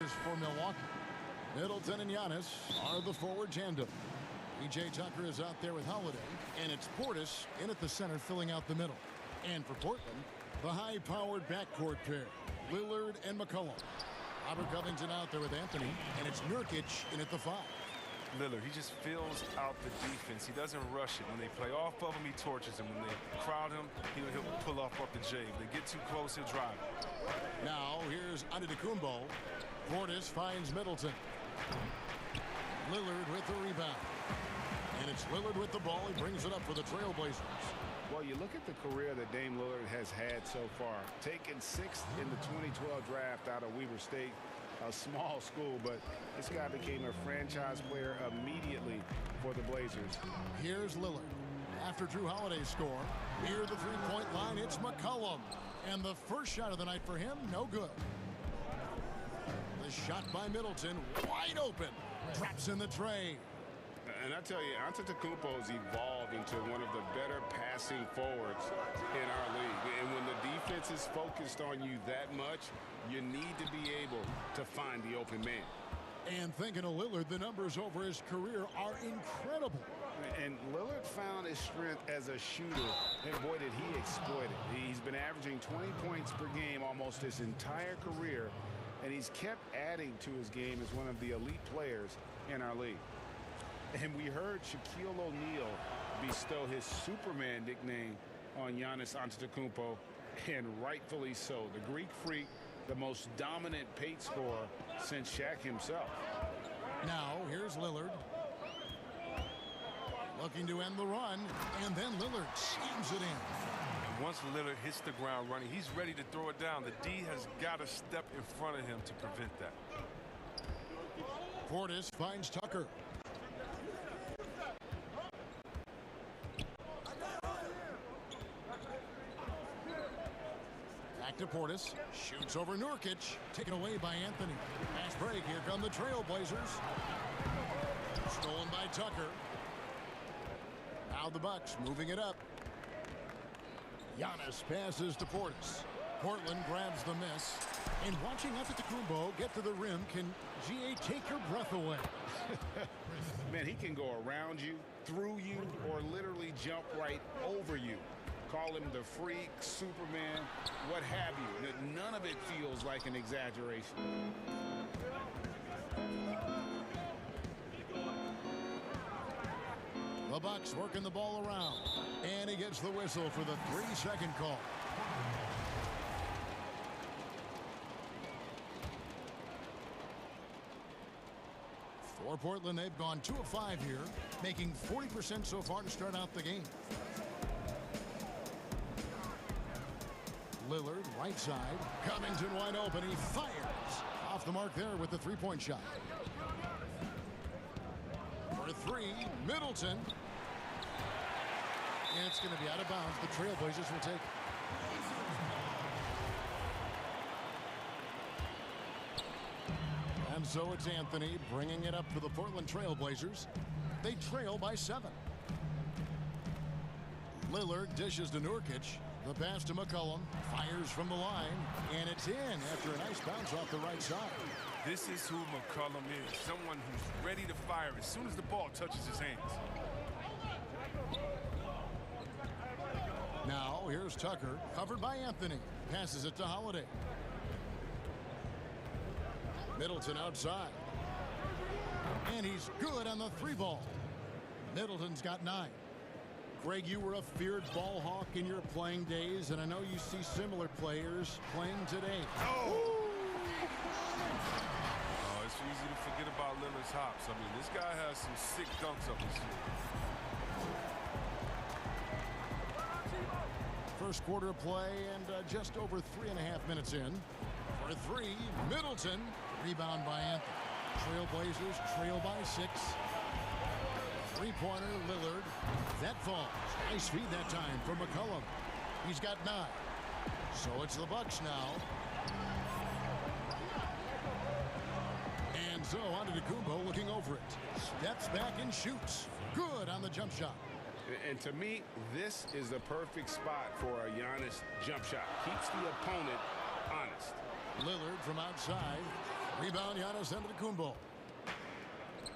practice for Milwaukee. Middleton and Giannis are the forward tandem. P.J. Tucker is out there with Holiday, and it's Portis in at the center filling out the middle. And for Portland, the high-powered backcourt pair, Lillard and McCollum. Robert Covington out there with Anthony, and it's Nurkic in at the 5. Lillard, he just fills out the defense. He doesn't rush it. When they play off of him, he torches him. When they crowd him, he'll pull off the J. If they get too close, he'll drive. Now, here's Antetokounmpo. Portis finds Middleton. Lillard with the rebound. And it's Lillard with the ball. He brings it up for the Trailblazers. Well, you look at the career that Dame Lillard has had so far. Taken 6th in the 2012 draft out of Weber State, a small school, but this guy became a franchise player immediately for the Blazers. Here's Lillard. After Drew Holiday's score, near the three-point line, it's McCollum. And the first shot of the night for him, no good. The shot by Middleton, wide open. Traps in the tray. And I tell you, Antetokounmpo's evolved into one of the better passing forwards in our league. And when the defense is focused on you that much, you need to be able to find the open man. And thinking of Lillard, the numbers over his career are incredible. And Lillard found his strength as a shooter, and boy, did he exploit it. He's been averaging 20 points per game almost his entire career, and he's kept adding to his game as one of the elite players in our league. And we heard Shaquille O'Neal bestow his Superman nickname on Giannis Antetokounmpo, and rightfully so. The Greek freak, the most dominant paint scorer since Shaq himself. Now, here's Lillard. Looking to end the run, and then Lillard slams it in. And once Lillard hits the ground running, he's ready to throw it down. The D has got to step in front of him to prevent that. Portis finds Tucker. Back to Portis. Shoots over Nurkic. Taken away by Anthony. Fast break. Here come the Trailblazers. Stolen by Tucker. Now the Bucks moving it up. Giannis passes to Portis. Portland grabs the miss. And watching Antetokounmpo get to the rim can, GA, take your breath away. Man, he can go around you, through you, or literally jump right over you. Call him the freak, Superman, what have you. None of it feels like an exaggeration. The Bucks working the ball around. And he gets the whistle for the 3-second call. For Portland, they've gone 2 of 5 here, making 40% so far to start out the game. Lillard, right side. Covington wide open. He fires. Off the mark there with the three-point shot. For 3, Middleton. And it's going to be out of bounds. The Trailblazers will take it. And so it's Anthony bringing it up for the Portland Trailblazers. They trail by 7. Lillard dishes to Nurkic. The pass to McCollum. Fires from the line. And it's in after a nice bounce off the right side. This is who McCollum is. Someone who's ready to fire as soon as the ball touches his hands. Now, here's Tucker. Covered by Anthony. Passes it to Holiday. Middleton outside. And he's good on the 3-ball. Middleton's got 9. Greg, you were a feared ball hawk in your playing days, and I know you see similar players playing today. It's easy to forget about Lillard's hops. I mean, this guy has some sick dunks up his sleeve. First quarter of play and just over 3.5 minutes in. For 3, Middleton. Rebound by Anthony. Trailblazers trail by 6. Three-pointer, Lillard. That falls. Nice feed that time from McCollum. He's got 9. So it's the Bucks now. And so Antetokounmpo looking over it. Steps back and shoots. Good on the jump shot. And to me, this is the perfect spot for a Giannis jump shot. Keeps the opponent honest. Lillard from outside. Rebound, Giannis Antetokounmpo.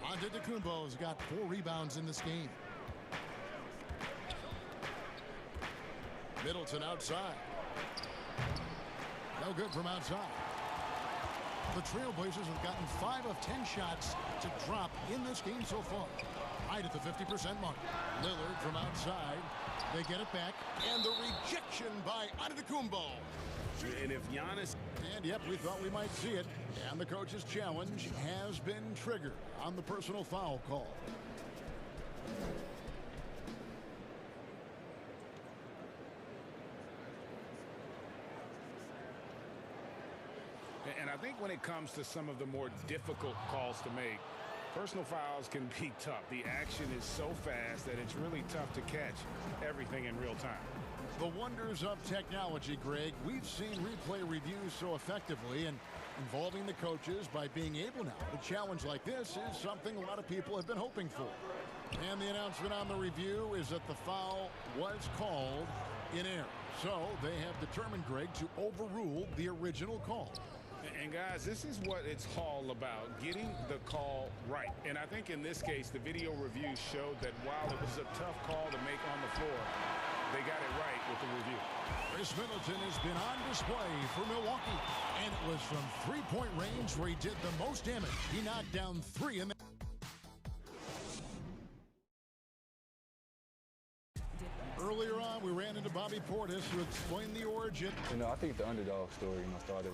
Antetokounmpo's got 4 rebounds in this game. Middleton outside. No good from outside. The Trailblazers have gotten 5 of 10 shots to drop in this game so far. Right at the 50% mark. Lillard from outside. They get it back. And the rejection by Antetokounmpo. And if Giannis... And yep, we thought we might see it. And the coach's challenge has been triggered on the personal foul call. And I think when it comes to some of the more difficult calls to make, personal fouls can be tough. The action is so fast that it's really tough to catch everything in real time. The wonders of technology, Greg. We've seen replay reviews so effectively, and involving the coaches by being able now to challenge like this is something a lot of people have been hoping for. And the announcement on the review is that the foul was called in error. So they have determined, Greg, to overrule the original call. And guys, this is what it's all about, getting the call right. And I think in this case, the video review showed that while it was a tough call to make on the floor, they got it right with the review. Chris Middleton has been on display for Milwaukee, and it was from three-point range where he did the most damage. He knocked down 3 in the... Earlier on, we ran into Bobby Portis to explain the origin. I think the underdog story, started.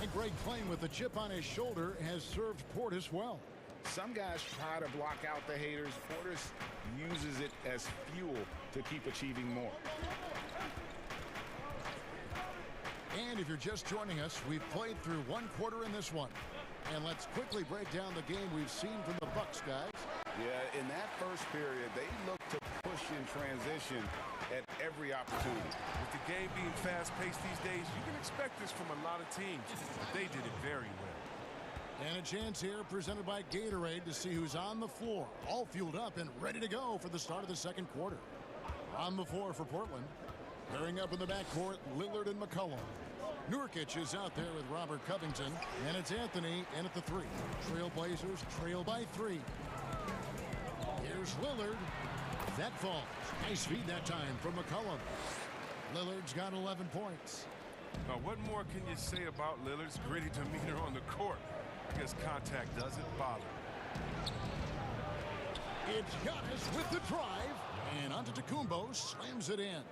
And Greg, playing with a chip on his shoulder, has served Portis well. Some guys try to block out the haters. Portis uses it as fuel to keep achieving more. And if you're just joining us, we've played through 1 quarter in this one. And let's quickly break down the game we've seen from the Bucks, guys. Yeah, in that first period, they looked to push in transition at every opportunity. With the game being fast-paced these days, you can expect this from a lot of teams, but they did it very well. And a chance here presented by Gatorade to see who's on the floor, all fueled up and ready to go for the start of the second quarter. On the floor for Portland. Pairing up in the backcourt, Lillard and McCollum. Nurkic is out there with Robert Covington, and it's Anthony in at the 3. Trailblazers trail by 3. Here's Lillard. That falls. Nice feed that time from McCollum. Lillard's got 11 points. Now, what more can you say about Lillard's gritty demeanor on the court? I guess contact doesn't bother. It's Giannis with the drive, and Antetokounmpo slams it in.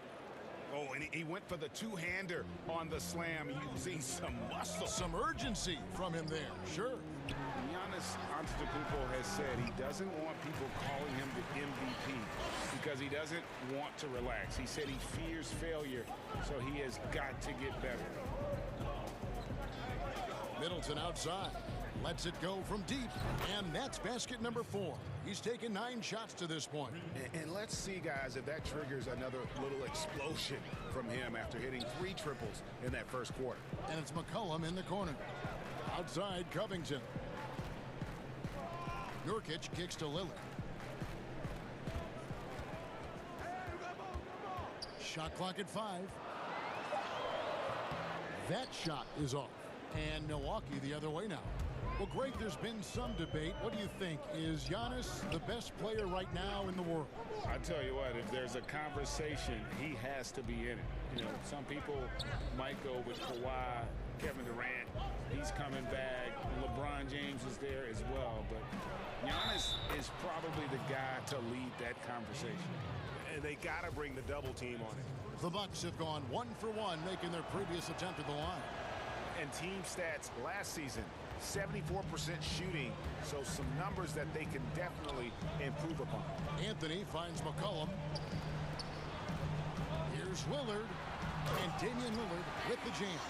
Oh, and he went for the two-hander on the slam using some muscle. Some urgency from him there, sure. Giannis Antetokounmpo has said he doesn't want people calling him the MVP because he doesn't want to relax. He said he fears failure, so he has got to get better. Middleton outside. Lets it go from deep, and that's basket number 4. He's taken 9 shots to this point. And let's see, guys, if that triggers another little explosion from him after hitting 3 triples in that first quarter. And it's McCollum in the corner. Outside, Covington. Nurkic kicks to Lillard. Shot clock at 5. That shot is off. And Milwaukee the other way now. Well, Greg, there's been some debate. What do you think? Is Giannis the best player right now in the world? I tell you what, if there's a conversation, he has to be in it. Some people might go with Kawhi, Kevin Durant. He's coming back. LeBron James is there as well. But Giannis is probably the guy to lead that conversation. And they got to bring the double team on it. The Bucks have gone 1 for 1, making their previous attempt at the line. And team stats last season, 74% shooting, so some numbers that they can definitely improve upon. Anthony finds McCollum. Here's Lillard, and Damian Lillard with the jam.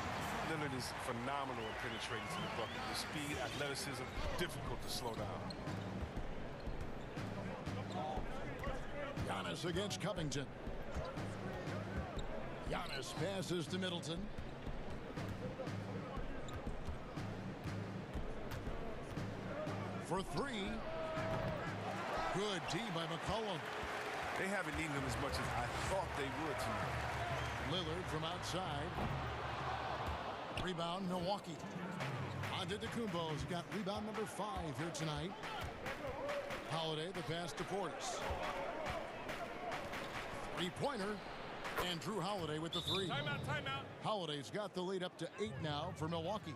Lillard is phenomenal at penetrating to the bucket. The speed, athleticism, difficult to slow down. Giannis against Covington. Giannis passes to Middleton. For 3. Good D by McCollum. They haven't needed him as much as I thought they would tonight. Lillard from outside. Rebound, Milwaukee. Antetokounmpo's got rebound number 5 here tonight. Holiday, the pass to Portis. Three-pointer. And Drew Holiday with the 3. Timeout. Holiday's got the lead up to 8 now for Milwaukee.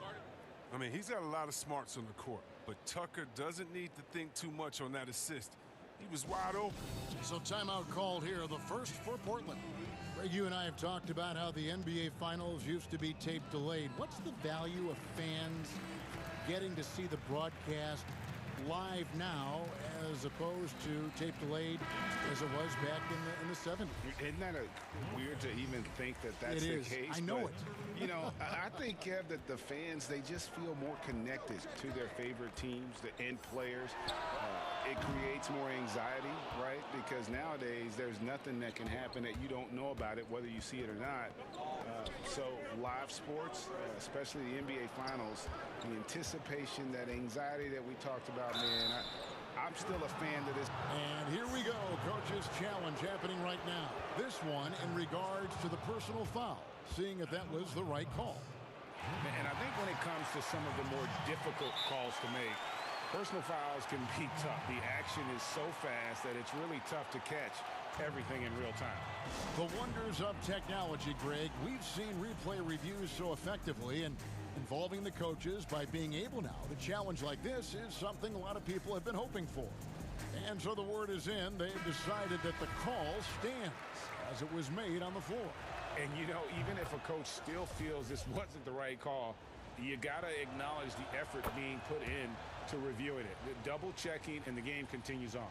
I mean, he's got a lot of smarts on the court, but Tucker doesn't need to think too much on that assist. He was wide open. So timeout called here, the first for Portland. Greg, you and I have talked about how the NBA Finals used to be tape delayed. What's the value of fans getting to see the broadcast live now as opposed to tape delayed as it was back in the 70s? Isn't that weird to even think that that's the case? I know it. You know, I think, Kev, that the fans, they just feel more connected to their favorite teams, the end players. It creates more anxiety, right? Because nowadays there's nothing that can happen that you don't know about it, whether you see it or not. So live sports, especially the NBA Finals, the anticipation, that anxiety that we talked about, man, I'm still a fan of this. And here we go, coach's challenge happening right now. This one in regards to the personal foul, seeing if that was the right call. And I think when it comes to some of the more difficult calls to make, personal fouls can be tough. The action is so fast that it's really tough to catch everything in real time. The wonders of technology, Greg. We've seen replay reviews so effectively, and involving the coaches by being able now to challenge like this is something a lot of people have been hoping for. And so the word is in. They've decided that the call stands as it was made on the floor. And, you know, even if a coach still feels this wasn't the right call, you got to acknowledge the effort being put in to reviewing it. The double checking, and the game continues on.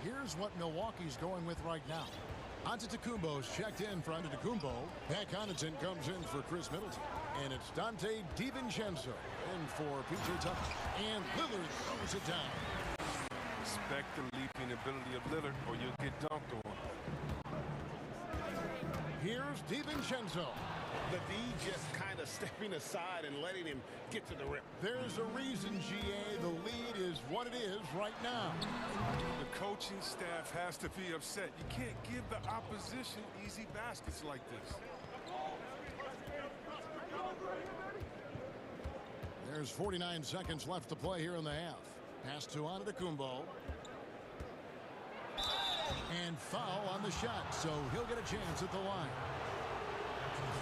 Here's what Milwaukee's going with right now. Antetokounmpo's checked in for Antetokounmpo. Pat Connaughton comes in for Chris Middleton. And it's Dante DiVincenzo in for P.J. Tucker. And Lillard throws it down. Respect the leaping ability of Lillard or you'll get dunked on. Here's DiVincenzo. The D just kind of stepping aside and letting him get to the rim. There's a reason, GA. The lead is what it is right now. The coaching staff has to be upset. You can't give the opposition easy baskets like this. There's 49 seconds left to play here in the half. Pass to Antetokounmpo. And foul on the shot, so he'll get a chance at the line.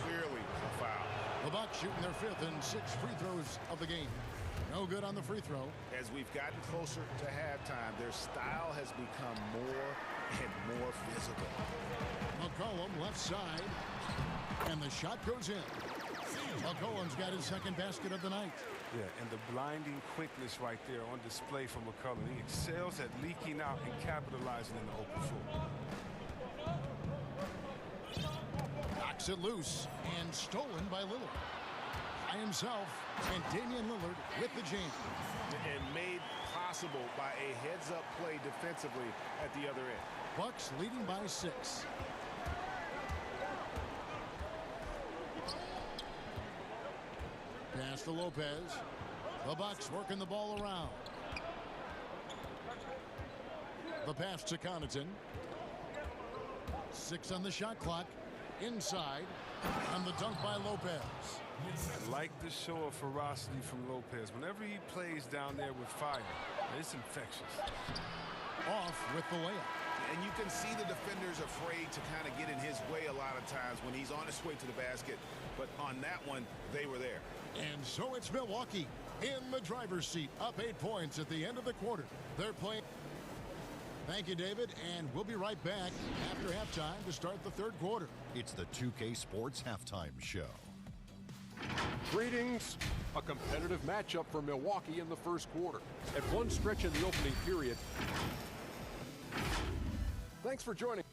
Clearly a foul. The Bucks shooting their 5th and 6th free throws of the game. No good on the free throw. As we've gotten closer to halftime, their style has become more and more physical. McCollum left side, and the shot goes in. McCollum's got his 2nd basket of the night. Yeah, and the blinding quickness right there on display from McCollum. He excels at leaking out and capitalizing in the open floor. Knocks it loose and stolen by Lillard. By himself, and Damian Lillard with the jam. And made possible by a heads-up play defensively at the other end. Bucks leading by 6. Pass to Lopez. The Bucks working the ball around. The pass to Connaughton. 6 on the shot clock. Inside. And the dunk by Lopez. I like the show of ferocity from Lopez. Whenever he plays down there with fire, it's infectious. Off with the layup. And you can see the defenders afraid to kind of get in his way a lot of times when he's on his way to the basket. But on that one, they were there. And so it's Milwaukee in the driver's seat, up 8 points at the end of the quarter. They're playing. Thank you, David, and we'll be right back after halftime to start the 3rd quarter. It's the 2K Sports Halftime Show. Greetings. A competitive matchup for Milwaukee in the 1st quarter. At one stretch in the opening period. Thanks for joining.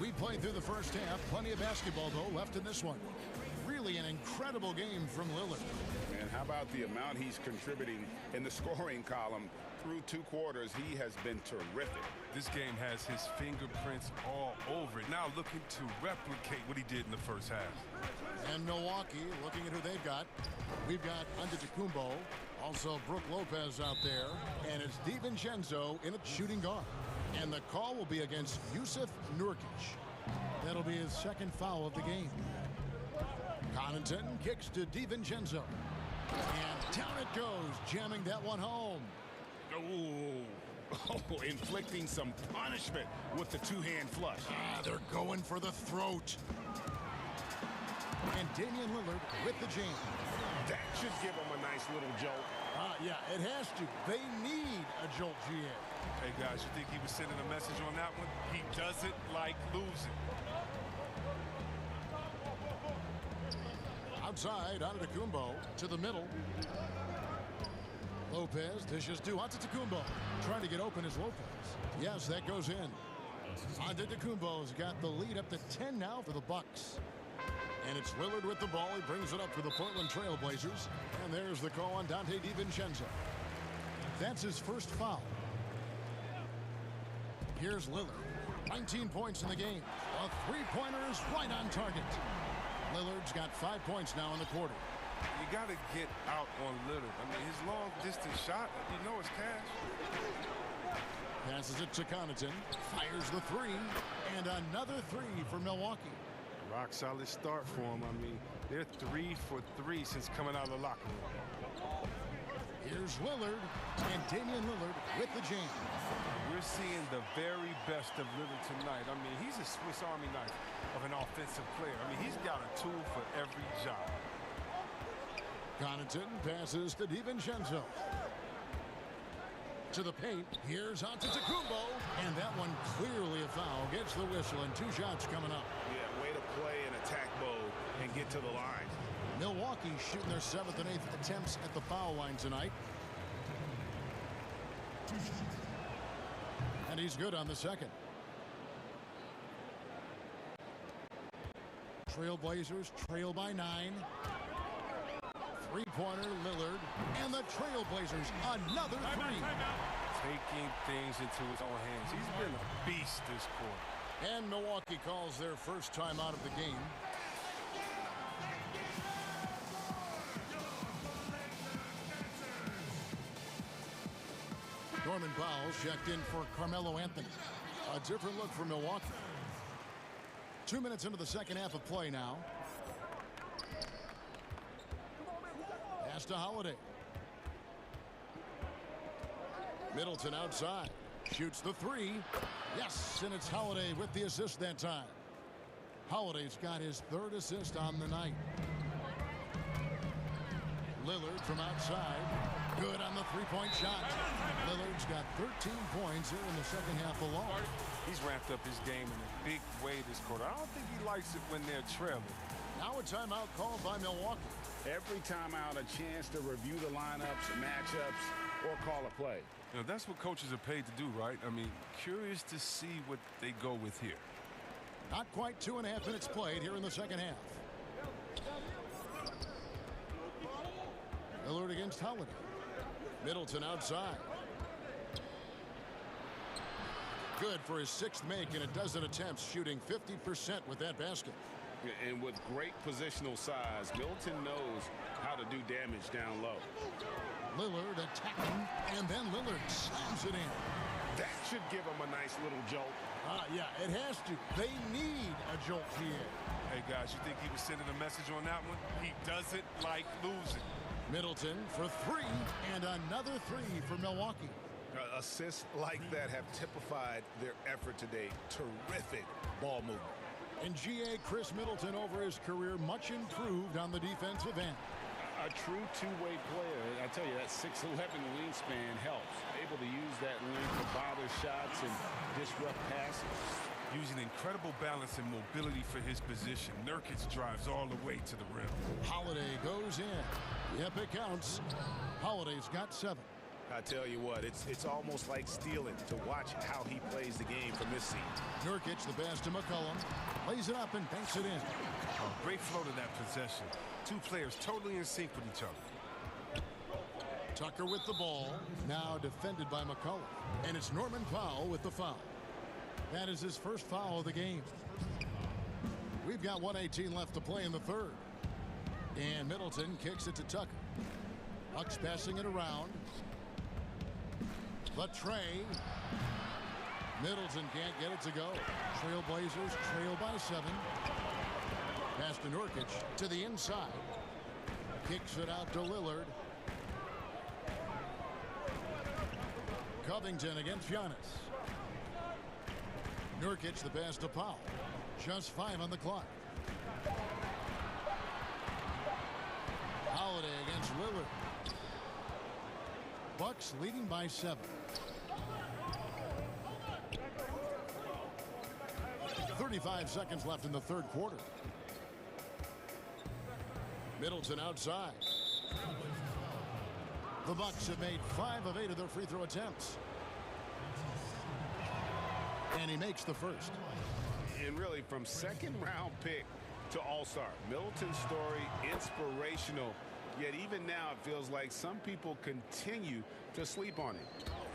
We played through the first half. Plenty of basketball, though, left in this one. Really an incredible game from Lillard. And how about the amount he's contributing in the scoring column? Through 2 quarters, he has been terrific. This game has his fingerprints all over it. Now looking to replicate what he did in the first half. And Milwaukee, looking at who they've got. We've got Antetokounmpo, also Brook Lopez out there, and it's DiVincenzo in a shooting guard. And the call will be against Yusuf Nurkic. That'll be his second foul of the game. Connaughton kicks to DiVincenzo. And down it goes, jamming that one home. Oh, inflicting some punishment with the two-hand flush. They're going for the throat. And Damian Lillard with the jam. That should give him a nice little jolt. Yeah, it has to. They need a jolt, GA. Hey, guys, you think he was sending a message on that one? He doesn't like losing. Outside, Antetokounmpo to the middle. Lopez dishes to Antetokounmpo. Trying to get open is Lopez. Yes, that goes in. Antetokounmpo's got the lead up to 10 now for the Bucks. And it's Lillard with the ball. He brings it up for the Portland Trail Blazers. And there's the call on Dante DiVincenzo. That's his first foul. Here's Lillard. 19 points in the game. A three-pointer is right on target. Lillard's got 5 points now in the quarter. You got to get out on Lillard. I mean, his long-distance shot, you know it's cash. Passes it to Connaughton. Fires the three. And another three for Milwaukee. Rock solid start for him. I mean, they're 3 for 3 since coming out of the locker room. Here's Lillard, and Damian Lillard with the jam. We're seeing the very best of Lillard tonight. I mean, he's a Swiss Army knife of an offensive player. I mean, he's got a tool for every job. Connaughton passes to DiVincenzo. To the paint, here's Antetokounmpo, and that one clearly a foul. Gets the whistle, and 2 shots coming up. Yeah, way to play an attack mode and get to the line. Milwaukee shooting their 7th and 8th attempts at the foul line tonight. And he's good on the second. Trailblazers trail by 9. Three-pointer, Lillard, and the Trailblazers another three. Taking things into his own hands. He's been a beast this quarter. And Milwaukee calls their first time out of the game. Norman Powell checked in for Carmelo Anthony. A different look for Milwaukee. 2 minutes into the second half of play now. Pass to Holiday. Middleton outside. Shoots the three. Yes, and it's Holiday with the assist that time. Holiday's got his 3rd assist on the night. Lillard from outside. Good on the three-point shot. Lillard's got 13 points here in the second half alone. He's ramped up his game in a big way this quarter. I don't think he likes it when they're trailing. Now a timeout called by Milwaukee. Every timeout, a chance to review the lineups, matchups, or call a play. You know, that's what coaches are paid to do, right? I mean, curious to see what they go with here. Not quite 2.5 minutes played here in the second half. Lillard against Holiday. Middleton outside. Good for his 6th make in a dozen attempts, shooting 50% with that basket. And with great positional size, Middleton knows how to do damage down low. Lillard attacking, and then Lillard slams it in. That should give him a nice little jolt. Yeah, it has to. They need a jolt here. Hey, guys, you think he was sending a message on that one? He doesn't like losing. Middleton for 3, and another 3 for Milwaukee. Assists like that have typified their effort today. Terrific ball movement. And GA Chris Middleton over his career, much improved on the defensive end. A true two-way player. I tell you, that 6'11" wingspan helps. Able to use that length to bother shots and disrupt passes. Using incredible balance and mobility for his position. Nurkic drives all the way to the rim. Holiday goes in. Yep, it counts. Holiday's got 7. I tell you what, it's almost like stealing to watch how he plays the game from this seat. Nurkic, the pass to McCollum. Lays it up and banks it in. Great flow to that possession. 2 players totally in sync with each other. Tucker with the ball. Now defended by McCollum. And it's Norman Powell with the foul. That is his first foul of the game. We've got 1:18 left to play in the 3rd. And Middleton kicks it to Tucker. Bucks passing it around. The tray. Middleton can't get it to go. Trailblazers trail by 7. Pass to Nurkic to the inside. Kicks it out to Lillard. Covington against Giannis. Nurkic the pass to Powell. Just 5 on the clock. Holiday against Lillard. Bucks leading by 7. 35 seconds left in the third quarter. Middleton outside. The Bucks have made 5 of 8 of their free throw attempts. And he makes the first. And really, from second-round pick to all-star, Middleton's story inspirational. Yet even now, it feels like some people continue to sleep on him.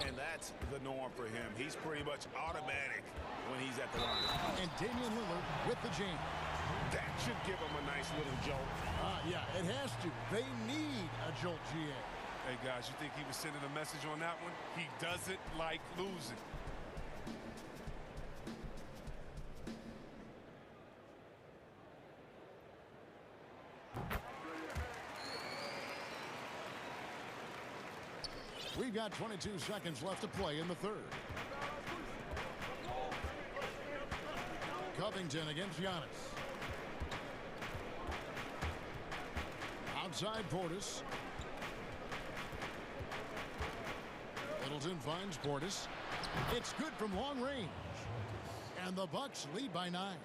And that's the norm for him. He's pretty much automatic when he's at the line. And Damian Lillard with the jam. That should give him a nice little jolt. Yeah, it has to. They need a jolt, GA. Hey, guys, you think he was sending a message on that one? He doesn't like losing. We've got 22 seconds left to play in the third. Covington against Giannis. Outside Portis. Middleton finds Portis. It's good from long range. And the Bucks lead by 9.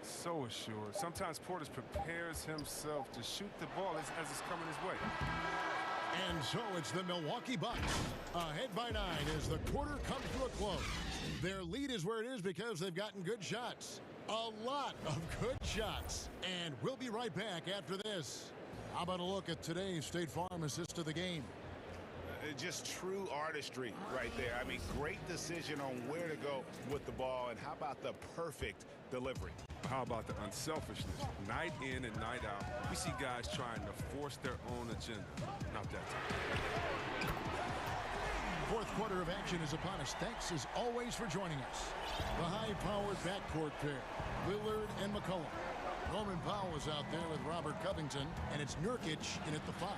So assured. Sometimes Portis prepares himself to shoot the ball as it's coming his way. And so it's the Milwaukee Bucks ahead by 9 as the quarter comes to a close. Their lead is where it is because they've gotten good shots. A lot of good shots. And we'll be right back after this. How about a look at today's State Farm assist of the game? Just true artistry right there. I mean, great decision on where to go with the ball. And how about the perfect delivery? How about the unselfishness? Night in and night out, we see guys trying to force their own agenda. Not that time. Fourth quarter of action is upon us. Thanks as always for joining us. The high-powered backcourt pair, Lillard and McCollum. Norman Powell is out there with Robert Covington, and it's Nurkic in at the 5,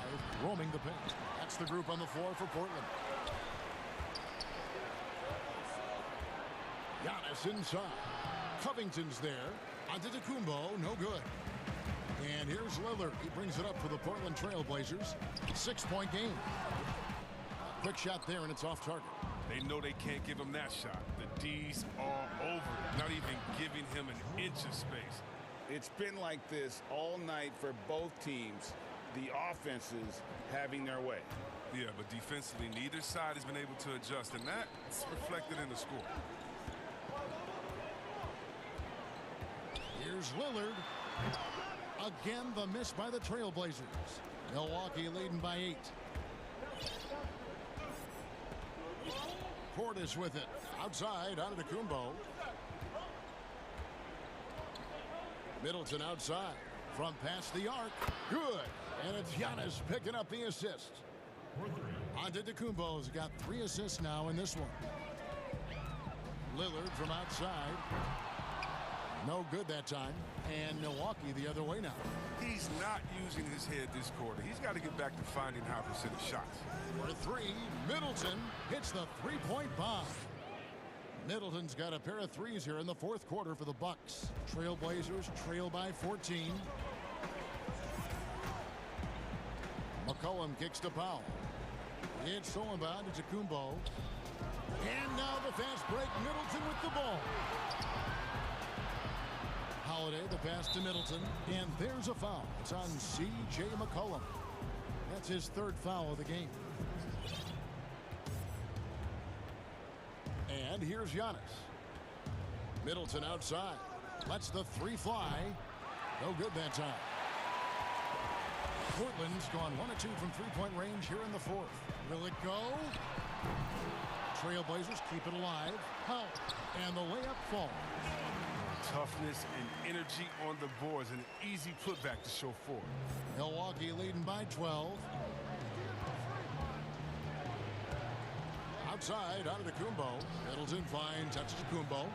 roaming the paint. That's the group on the floor for Portland. Giannis inside. Covington's there. Antetokounmpo, no good. And here's Lillard. He brings it up for the Portland Trailblazers. 6-point game. Quick shot there, and it's off target. They know they can't give him that shot. The D's are over it, not even giving him an inch of space. It's been like this all night for both teams. The offenses having their way. Yeah, but defensively, neither side has been able to adjust, and that's reflected in the score. Here's Lillard. Again, the miss by the Trailblazers. Milwaukee leading by 8. Portis with it. Outside, Antetokounmpo. Middleton outside. From past the arc. Good. And it's Giannis picking up the assist. Antetokounmpo's got 3 assists now in this one. Lillard from outside. No good that time. And Milwaukee the other way now. He's not using his head this quarter. He's got to get back to finding how to hit shots. For 3, Middleton hits the 3-point bomb. Middleton's got a pair of 3s here in the fourth quarter for the Bucks. Trailblazers trail by 14. McCollum kicks to Powell. It's stolen by Antetokounmpo. And now the fast break. Middleton with the ball. Holiday, the pass to Middleton. And there's a foul. It's on C.J. McCollum. That's his 3rd foul of the game. And here's Giannis. Middleton outside. Lets the 3 fly. No good that time. Portland's gone 1 of 2 from 3-point range here in the 4th. Will it go? Trailblazers keep it alive. Powell. And the layup falls. Toughness and energy on the boards. An easy putback to show forward. Milwaukee leading by 12. outside, Antetokounmpo. Middleton finds Antetokounmpo.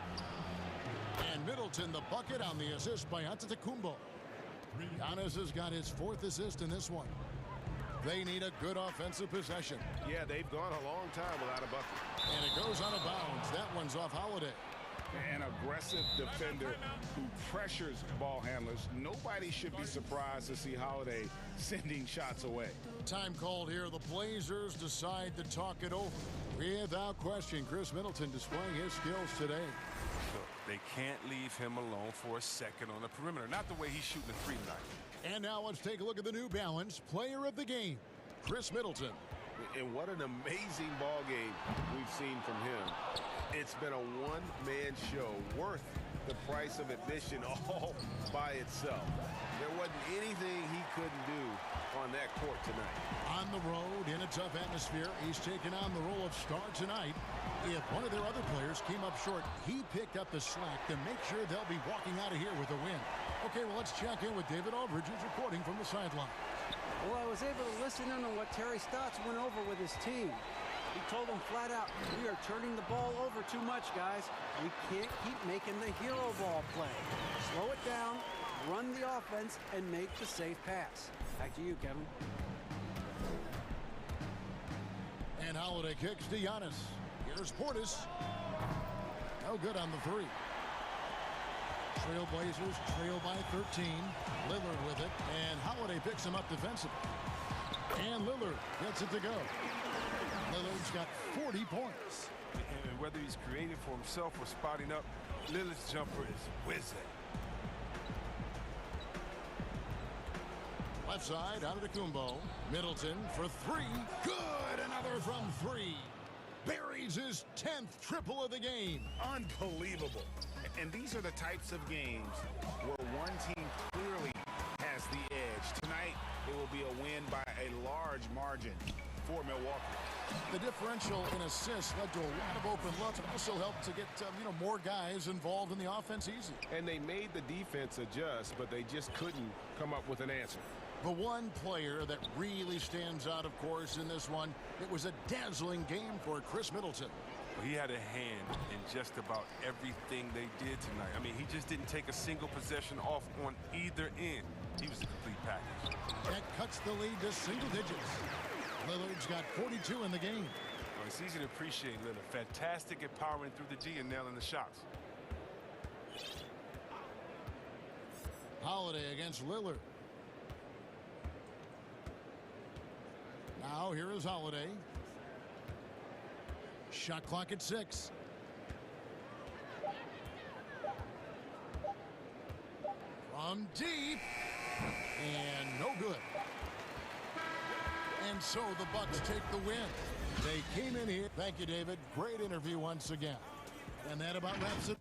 And Middleton the bucket on the assist by Antetokounmpo. Giannis has got his 4th assist in this one. They need a good offensive possession. Yeah, they've gone a long time without a bucket. And it goes out of bounds. That one's off Holiday. An aggressive defender who pressures ball handlers. Nobody should be surprised to see Holiday sending shots away. Time called here. The Blazers decide to talk it over. Without question, Chris Middleton displaying his skills today. Look, they can't leave him alone for a second on the perimeter. Not the way he's shooting the 3 tonight. And now let's take a look at the New Balance player of the game, Chris Middleton. And what an amazing ball game we've seen from him. It's been a one-man show worth the price of admission all by itself. There wasn't anything he couldn't do on that court tonight. On the road in a tough atmosphere, he's taken on the role of star tonight. If one of their other players came up short, he picked up the slack to make sure they'll be walking out of here with a win. Okay, well, let's check in with David Aldridge, who's reporting from the sideline. Well, I was able to listen in on what Terry Stotts went over with his team. He told them flat out, we are turning the ball over too much, guys. We can't keep making the hero ball play. Slow it down, run the offense, and make the safe pass. Back to you, Kevin. And Holiday kicks to Giannis. Here's Portis. No good on the 3. Trailblazers trail by 13. Lillard with it, and Holiday picks him up defensively. And Lillard gets it to go. Lillard's got 40 points. And whether he's creating for himself or spotting up, Lillard's jumper is whizzing. Left side, Antetokounmpo. Middleton for 3. Good! Another from 3. Buries his 10th triple of the game. Unbelievable. And these are the types of games where one team clearly has the edge. Tonight, it will be a win by a large margin for Milwaukee. The differential in assists led to a lot of open looks. It also helped to get more guys involved in the offense easy. And they made the defense adjust, but they just couldn't come up with an answer. The one player that really stands out, of course, in this one, it was a dazzling game for Chris Middleton. He had a hand in just about everything they did tonight. I mean, he just didn't take a single possession off on either end. He was a complete package. That cuts the lead to single digits. Lillard's got 42 in the game. Well, it's easy to appreciate Lillard. Fantastic at powering through the D and nailing the shots. Holiday against Lillard. Now here is Holiday. Shot clock at 6. From deep. And no good. And so the Bucks take the win. They came in here. Thank you, David. Great interview once again. And that about wraps it.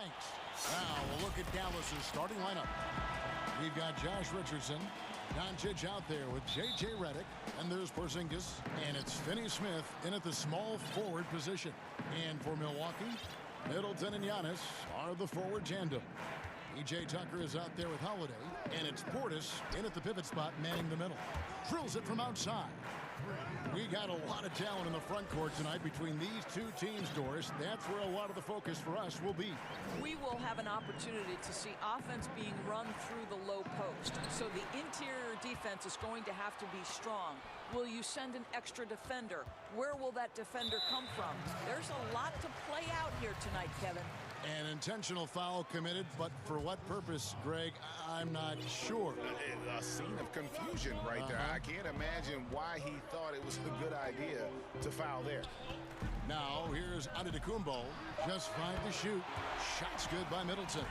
banks. Now we'll look at Dallas's starting lineup. We've got Josh Richardson, Doncic out there with J.J. Redick, and there's Porzingis, and it's Finney Smith in at the small forward position. And for Milwaukee, Middleton and Giannis are the forward tandem. E.J. Tucker is out there with Holiday, and it's Portis in at the pivot spot manning the middle. Drills it from outside. We got a lot of talent in the front court tonight between these two teams, Doris. That's where a lot of the focus for us will be. We will have an opportunity to see offense being run through the low post. So the interior defense is going to have to be strong. Will you send an extra defender? Where will that defender come from? There's a lot to play out here tonight, Kevin. An intentional foul committed, but for what purpose, Greg? I'm not sure. A scene of confusion right there. I can't imagine why he thought it was a good idea to foul there. Now, here's Antetokounmpo. Just 5 to shoot. Shot's good by Middleton.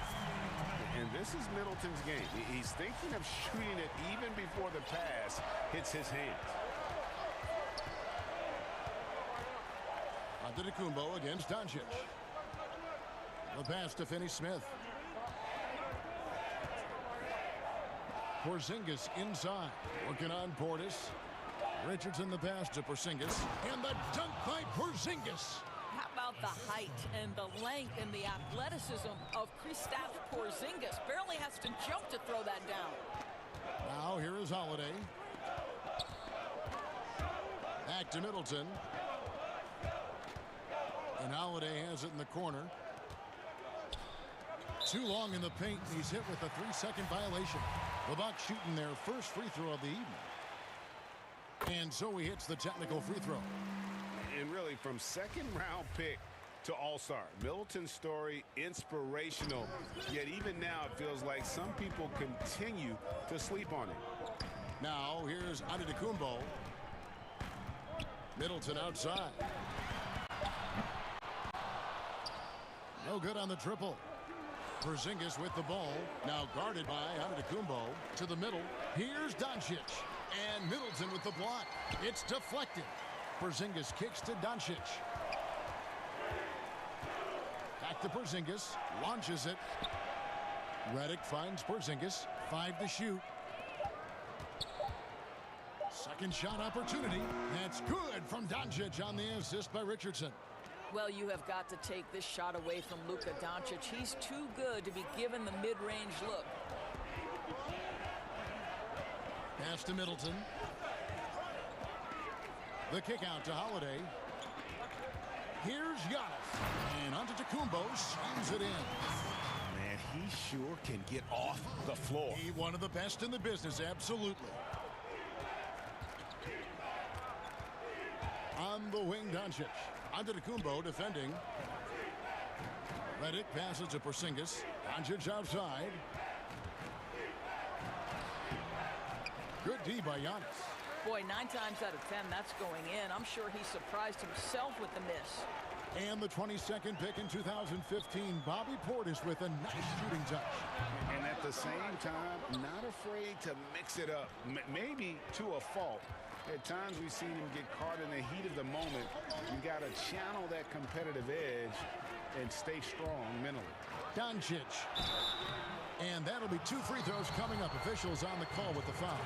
And this is Middleton's game. He's thinking of shooting it even before the pass hits his hands. Antetokounmpo against Doncic. The pass to Finney Smith. Porzingis inside. Working on Portis. Richardson the pass to Porzingis. And the dunk by Porzingis. How about the height and the length and the athleticism of Kristaps Porzingis? Barely has to jump to throw that down. Now here is Holiday. Back to Middleton. And Holiday has it in the corner. Too long in the paint. He's hit with a 3-second violation. The Bucks shooting their first free throw of the evening. And so he hits the technical free throw. And really, from second-round pick to all-star, Middleton's story inspirational. Yet even now, it feels like some people continue to sleep on him. Now here's Antetokounmpo. Middleton outside. No good on the triple. Porzingis with the ball. Now guarded by Antetokounmpo. To the middle. Here's Doncic. And Middleton with the block. It's deflected. Porzingis kicks to Doncic. Back to Porzingis. Launches it. Redick finds Porzingis. 5 to shoot. Second shot opportunity. That's good from Doncic on the assist by Richardson. Well, you have got to take this shot away from Luka Doncic. He's too good to be given the mid-range look. Pass to Middleton. The kick out to Holiday. Here's Giannis. And Antetokounmpo slams it in. Man, he sure can get off the floor. He's one of the best in the business, absolutely. On the wing, Doncic. Antetokounmpo defending. Redick passes to Porzingis. Doncic outside. Good D by Giannis. Boy, 9 times out of 10, that's going in. I'm sure he surprised himself with the miss. And the 22nd pick in 2015, Bobby Portis with a nice shooting touch. And at the same time, not afraid to mix it up. Maybe to a fault. At times we've seen him get caught in the heat of the moment. You got to channel that competitive edge and stay strong mentally. Doncic. And that'll be 2 free throws coming up. Officials on the call with the foul.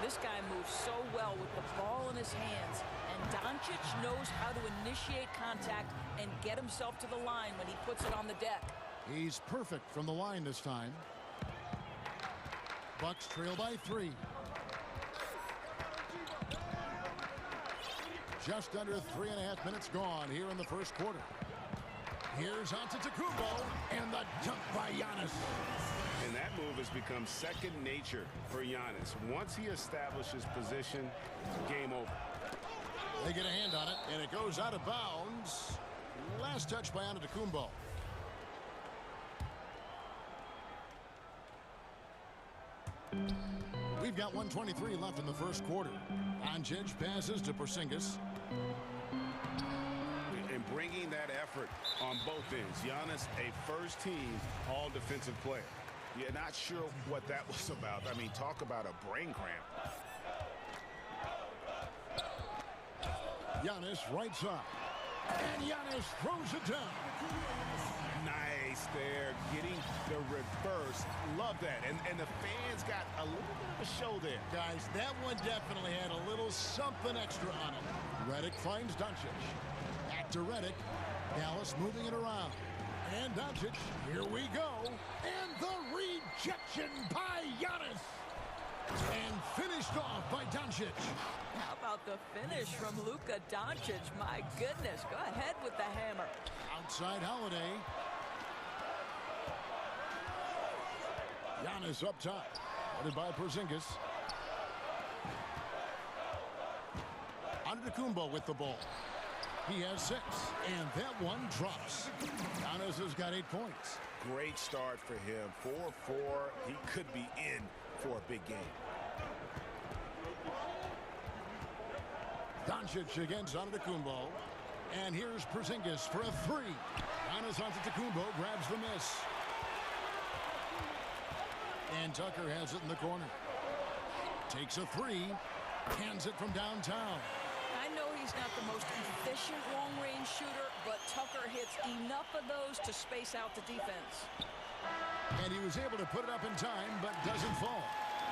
This guy moves so well with the ball in his hands. And Doncic knows how to initiate contact and get himself to the line when he puts it on the deck. He's perfect from the line this time. Bucks trail by 3. Just under 3.5 minutes gone here in the first quarter. Here's Antetokounmpo and the dunk by Giannis. And that move has become second nature for Giannis. Once he establishes position, game over. They get a hand on it, and it goes out of bounds. Last touch by Antetokounmpo. We've got 1:23 left in the first quarter. Doncic passes to Porzingis. And bringing that effort on both ends. Giannis, a first-team all-defensive player. You're not sure what that was about. I mean, talk about a brain cramp. Giannis right side. And Giannis throws it down. pass there, getting the reverse. Love that. And the fans got a little bit of a show there. Guys, that one definitely had a little something extra on it. Redick finds Doncic. Back to Redick. Dallas moving it around. And Doncic, here we go. And the rejection by Giannis. And finished off by Doncic. How about the finish from Luka Doncic? My goodness, go ahead with the hammer. Outside Holiday. Giannis up top. Headed by Porzingis. Antetokounmpo with the ball. He has 6, and that one drops. Giannis has got 8 points. Great start for him. 4-4. He could be in for a big game. Doncic against Antetokounmpo. And here's Porzingis for a 3. Giannis Antetokounmpo grabs the miss. And Tucker has it in the corner. Takes a 3. Hands it from downtown. I know he's not the most efficient long-range shooter, but Tucker hits enough of those to space out the defense. And he was able to put it up in time, but doesn't fall.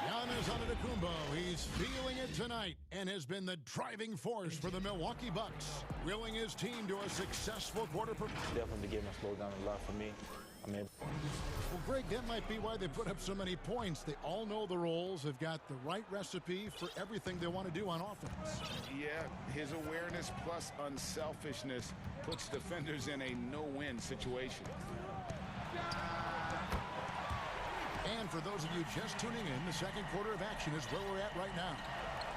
Giannis Antetokounmpo, he's feeling it tonight and has been the driving force for the Milwaukee Bucks, willing his team to a successful quarter. Definitely the game has slowed down a lot for me. Well, Greg, that might be why they put up so many points. They all know the roles, have got the right recipe for everything they want to do on offense. Yeah, his awareness plus unselfishness puts defenders in a no-win situation. And for those of you just tuning in, the second quarter of action is where we're at right now.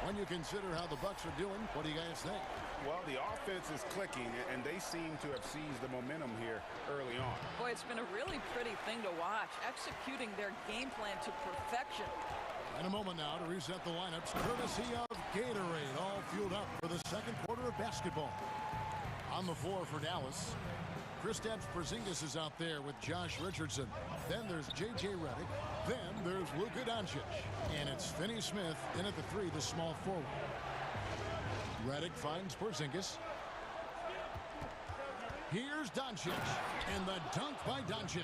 When you consider how the Bucks are doing, what do you guys think? Well, the offense is clicking, and they seem to have seized the momentum here early on. Boy, it's been a really pretty thing to watch, executing their game plan to perfection. In a moment now to reset the lineups, courtesy of Gatorade, all fueled up for the second quarter of basketball. On the floor for Dallas, Kristaps Porzingis is out there with Josh Richardson. Then there's J.J. Redick. Then there's Luka Doncic. And it's Finney Smith in at the 3, the small forward. Redick finds Porzingis. Here's Doncic. And the dunk by Doncic.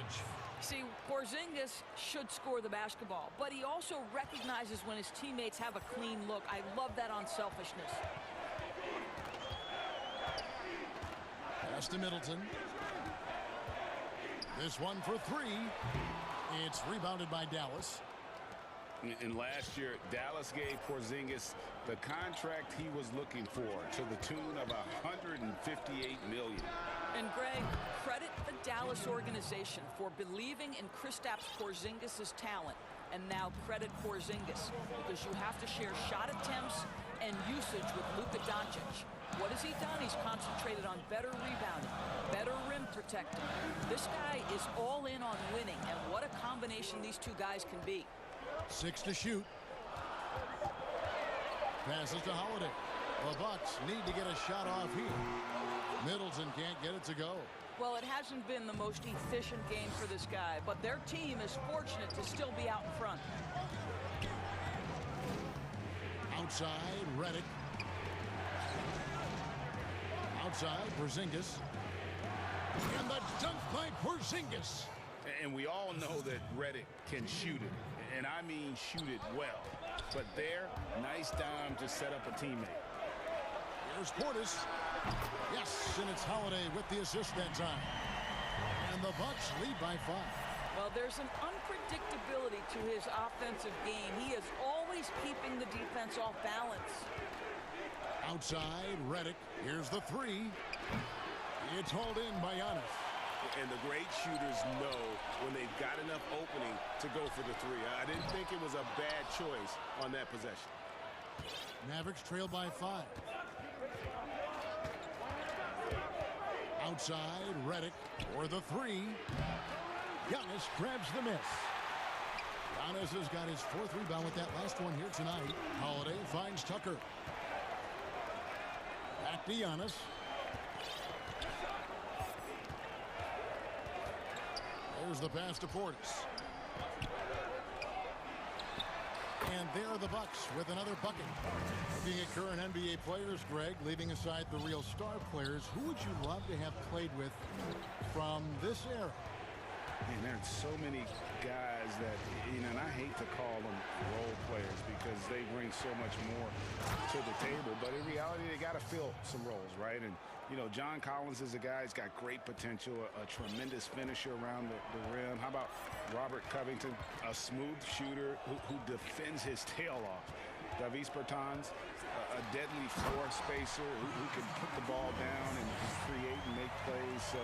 See, Porzingis should score the basketball, but he also recognizes when his teammates have a clean look. I love that unselfishness. Pass to Middleton. This one for 3. It's rebounded by Dallas. And last year, Dallas gave Porzingis the contract he was looking for to the tune of $158 million. And Greg, credit the Dallas organization for believing in Kristaps Porzingis' talent. And now credit Porzingis, because you have to share shot attempts and usage with Luka Doncic. What has he done? He's concentrated on better rebounding, better rim protecting. This guy is all in on winning, and what a combination these two guys can be. 6 to shoot. Passes to Holiday. The Bucks need to get a shot off here. Middleton can't get it to go. Well, it hasn't been the most efficient game for this guy, but their team is fortunate to still be out in front. Outside, Redick. Outside, Porzingis. And the dunk by Porzingis. And we all know that Redick can shoot it. And I mean shoot it well. But there, nice dime to set up a teammate. Here's Portis. Yes, and it's Holiday with the assist that time. And the Bucks lead by 5. Well, there's an unpredictability to his offensive game. He is always keeping the defense off balance. Outside, Redick. Here's the 3. It's hauled in by Giannis. And the great shooters know when they've got enough opening to go for the 3. I didn't think it was a bad choice on that possession. Mavericks trail by 5. Outside, Redick for the 3. Giannis grabs the miss. Giannis has got his 4th rebound with that last one here tonight. Holiday finds Tucker. Back to Giannis. There's the pass to Portis. And there are the Bucks with another bucket. Looking at current NBA players, Greg, leaving aside the real star players, who would you love to have played with from this era? And there's so many guys that, you know, and I hate to call them role players because they bring so much more to the table. But in reality, they got to fill some roles, right? And, you know, John Collins is a guy who's got great potential, a tremendous finisher around the rim. How about Robert Covington, a smooth shooter who defends his tail off? Davis Bertans, a deadly floor spacer who can put the ball down and create and make plays. So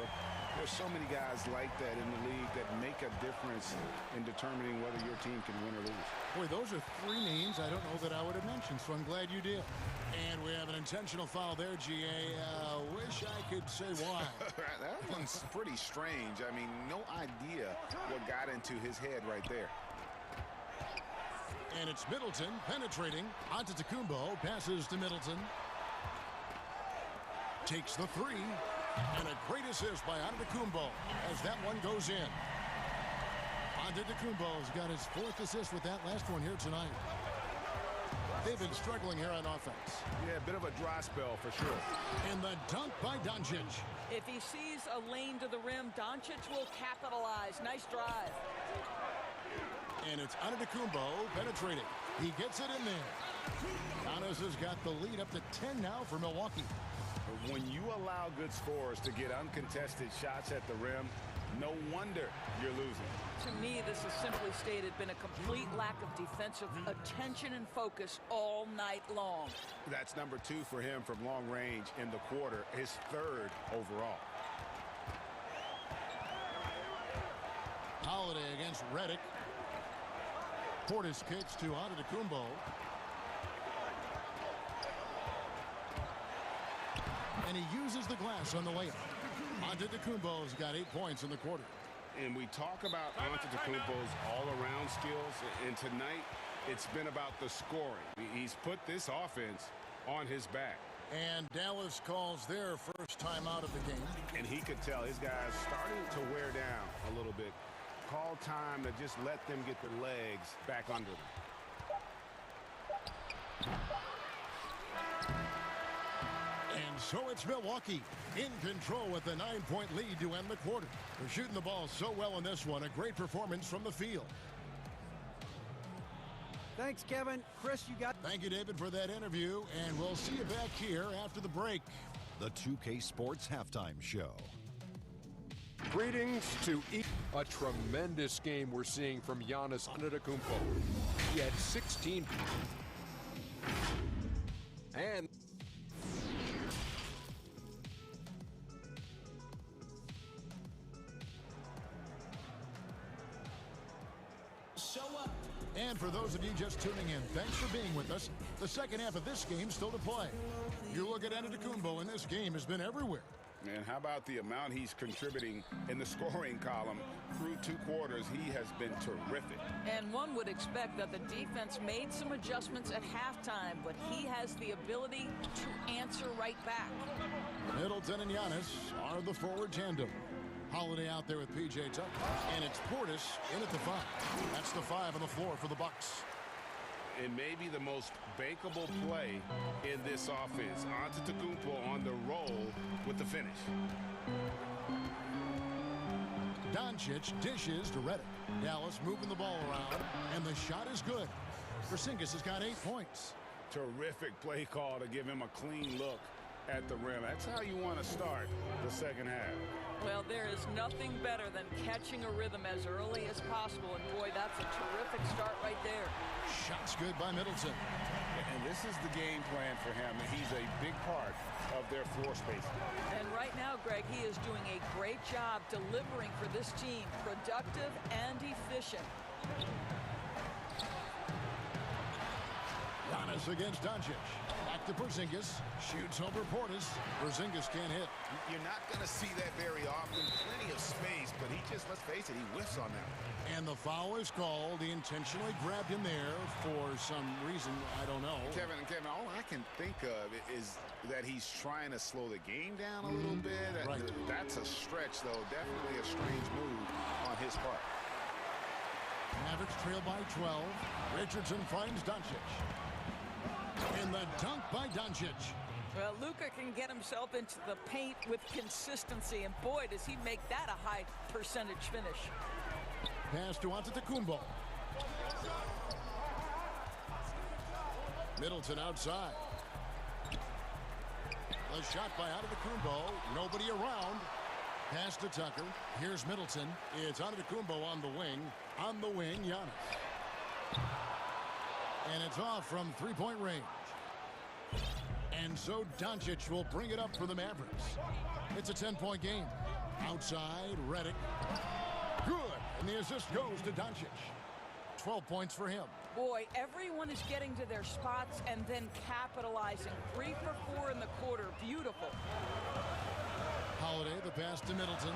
there's so many guys like that in the league that make a difference in determining whether your team can win or lose. Boy, those are three names I don't know that I would have mentioned, so I'm glad you did. And we have an intentional foul there, GA. Wish I could say why. That one's pretty strange. I mean, no idea what got into his head right there. And it's Middleton penetrating. Antetokounmpo passes to Middleton. Takes the three. And a great assist by Antetokounmpo as that one goes in. Antetokounmpo's got his fourth assist with that last one here tonight. They've been struggling here on offense. Yeah, a bit of a dry spell for sure. And the dunk by Doncic. If he sees a lane to the rim, Doncic will capitalize. Nice drive. And it's Antetokounmpo penetrating. He gets it in there. Giannis has got the lead up to 10 now for Milwaukee. When you allow good scorers to get uncontested shots at the rim, no wonder you're losing. To me, this has simply stated been a complete lack of defensive attention and focus all night long. That's number 2 for him from long range in the quarter, his 3rd overall. Holiday against Redick. Portis kicks to Antetokounmpo. And he uses the glass on the layup. Antetokounmpo's got 8 points in the quarter. And we talk about Antetokounmpo's all-around skills, and tonight it's been about the scoring. He's put this offense on his back. And Dallas calls their first time out of the game. And he could tell his guys starting to wear down a little bit. Call time to just let them get their legs back under them. And so it's Milwaukee in control with a 9-point lead to end the quarter. They're shooting the ball so well in this one. A great performance from the field. Thanks, Kevin. Chris, you got... Thank you, David, for that interview. And we'll see you back here after the break. The 2K Sports Halftime Show. Greetings to a tremendous game we're seeing from Giannis Antetokounmpo. He had 16. And And for those of you just tuning in, thanks for being with us. The second half of this game still to play. You look at Antetokounmpo, and this game has been everywhere. And how about the amount he's contributing in the scoring column? Through 2 quarters, he has been terrific. And one would expect that the defense made some adjustments at halftime, but he has the ability to answer right back. Middleton and Giannis are the forward tandem. Holiday out there with P.J. Tucker. And it's Portis in at the 5. That's the 5 on the floor for the Bucks. And maybe the most bankable play in this offense. Antetokounmpo on the roll with the finish. Doncic dishes to Redick. Dallas moving the ball around, and the shot is good. Porzingis has got 8 points. Terrific play call to give him a clean look at the rim. That's how you want to start the second half. Well, there is nothing better than catching a rhythm as early as possible, and boy, that's a terrific start right there. Shot's good by Middleton. And this is the game plan for him. He's a big part of their floor spacing. And right now, Greg, he is doing a great job delivering for this team, productive and efficient. Giannis against Doncic. Back to Porzingis. Shoots over Portis. Porzingis can't hit. You're not going to see that very often. Plenty of space, but he just, let's face it, he whiffs on that. And the foul is called. He intentionally grabbed him there for some reason. I don't know. Kevin, all I can think of is that he's trying to slow the game down a little bit. Right. That's a stretch, though. Definitely a strange move on his part. Mavericks trail by 12. Richardson finds Doncic. And the dunk by Doncic. Well, Luka can get himself into the paint with consistency, and boy, does he make that a high percentage finish. Pass to Antetokounmpo. Middleton outside. The shot by Antetokounmpo. Nobody around. Pass to Tucker. Here's Middleton. It's Antetokounmpo on the wing. On the wing, Giannis. And it's off from three-point range. And so Doncic will bring it up for the Mavericks. It's a 10-point game. Outside, Redick. Good. And the assist goes to Doncic. 12 points for him. Boy, everyone is getting to their spots and then capitalizing. 3 for 4 in the quarter. Beautiful. Holiday, the pass to Middleton.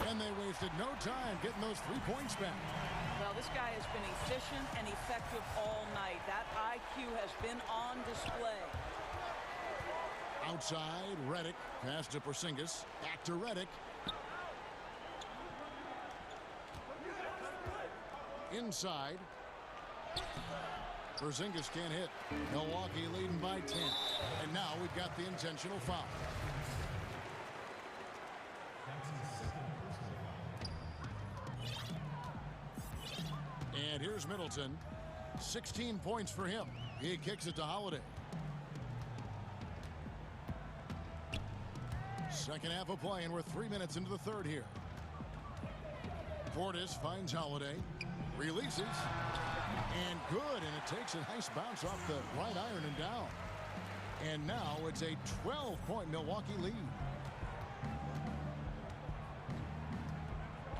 And they wasted no time getting those 3 points back. Well, this guy has been efficient and effective all night. That IQ has been on display. Outside, Redick. Pass to Porzingis. Back to Redick. Inside. Porzingis can't hit. Milwaukee leading by 10. And now we've got the intentional foul. And here's Middleton. 16 points for him. He kicks it to Holiday. Second half of play, and we're 3 minutes into the third here. Portis finds Holiday. Releases. And good. And it takes a nice bounce off the right iron and down. And now it's a 12-point Milwaukee lead.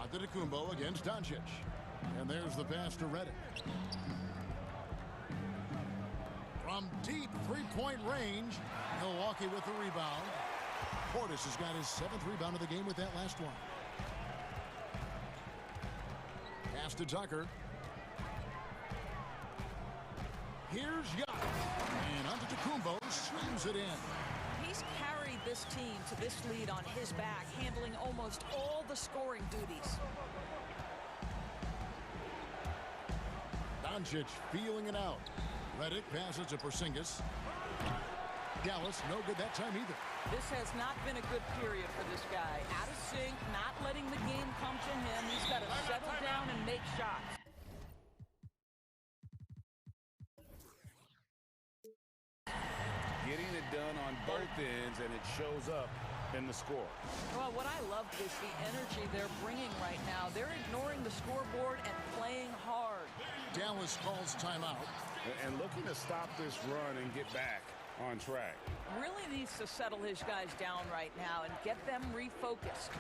Antetokounmpo against Doncic. And there's the pass to Redick. From deep three-point range, Milwaukee with the rebound. Portis has got his 7th rebound of the game with that last one. Pass to Tucker. Here's Giannis. And Antetokounmpo slams it in. He's carried this team to this lead on his back, handling almost all the scoring duties. Doncic feeling it out. Redick passes to Porzingis. Dallas, no good that time either. This has not been a good period for this guy. Out of sync, not letting the game come to him. He's got to settle down and make shots. Getting it done on both ends, and it shows up in the score. Well, what I love is the energy they're bringing right now. They're ignoring the scoreboard and playing hard. Dallas calls timeout. And looking to stop this run and get back on track. Really needs to settle his guys down right now and get them refocused.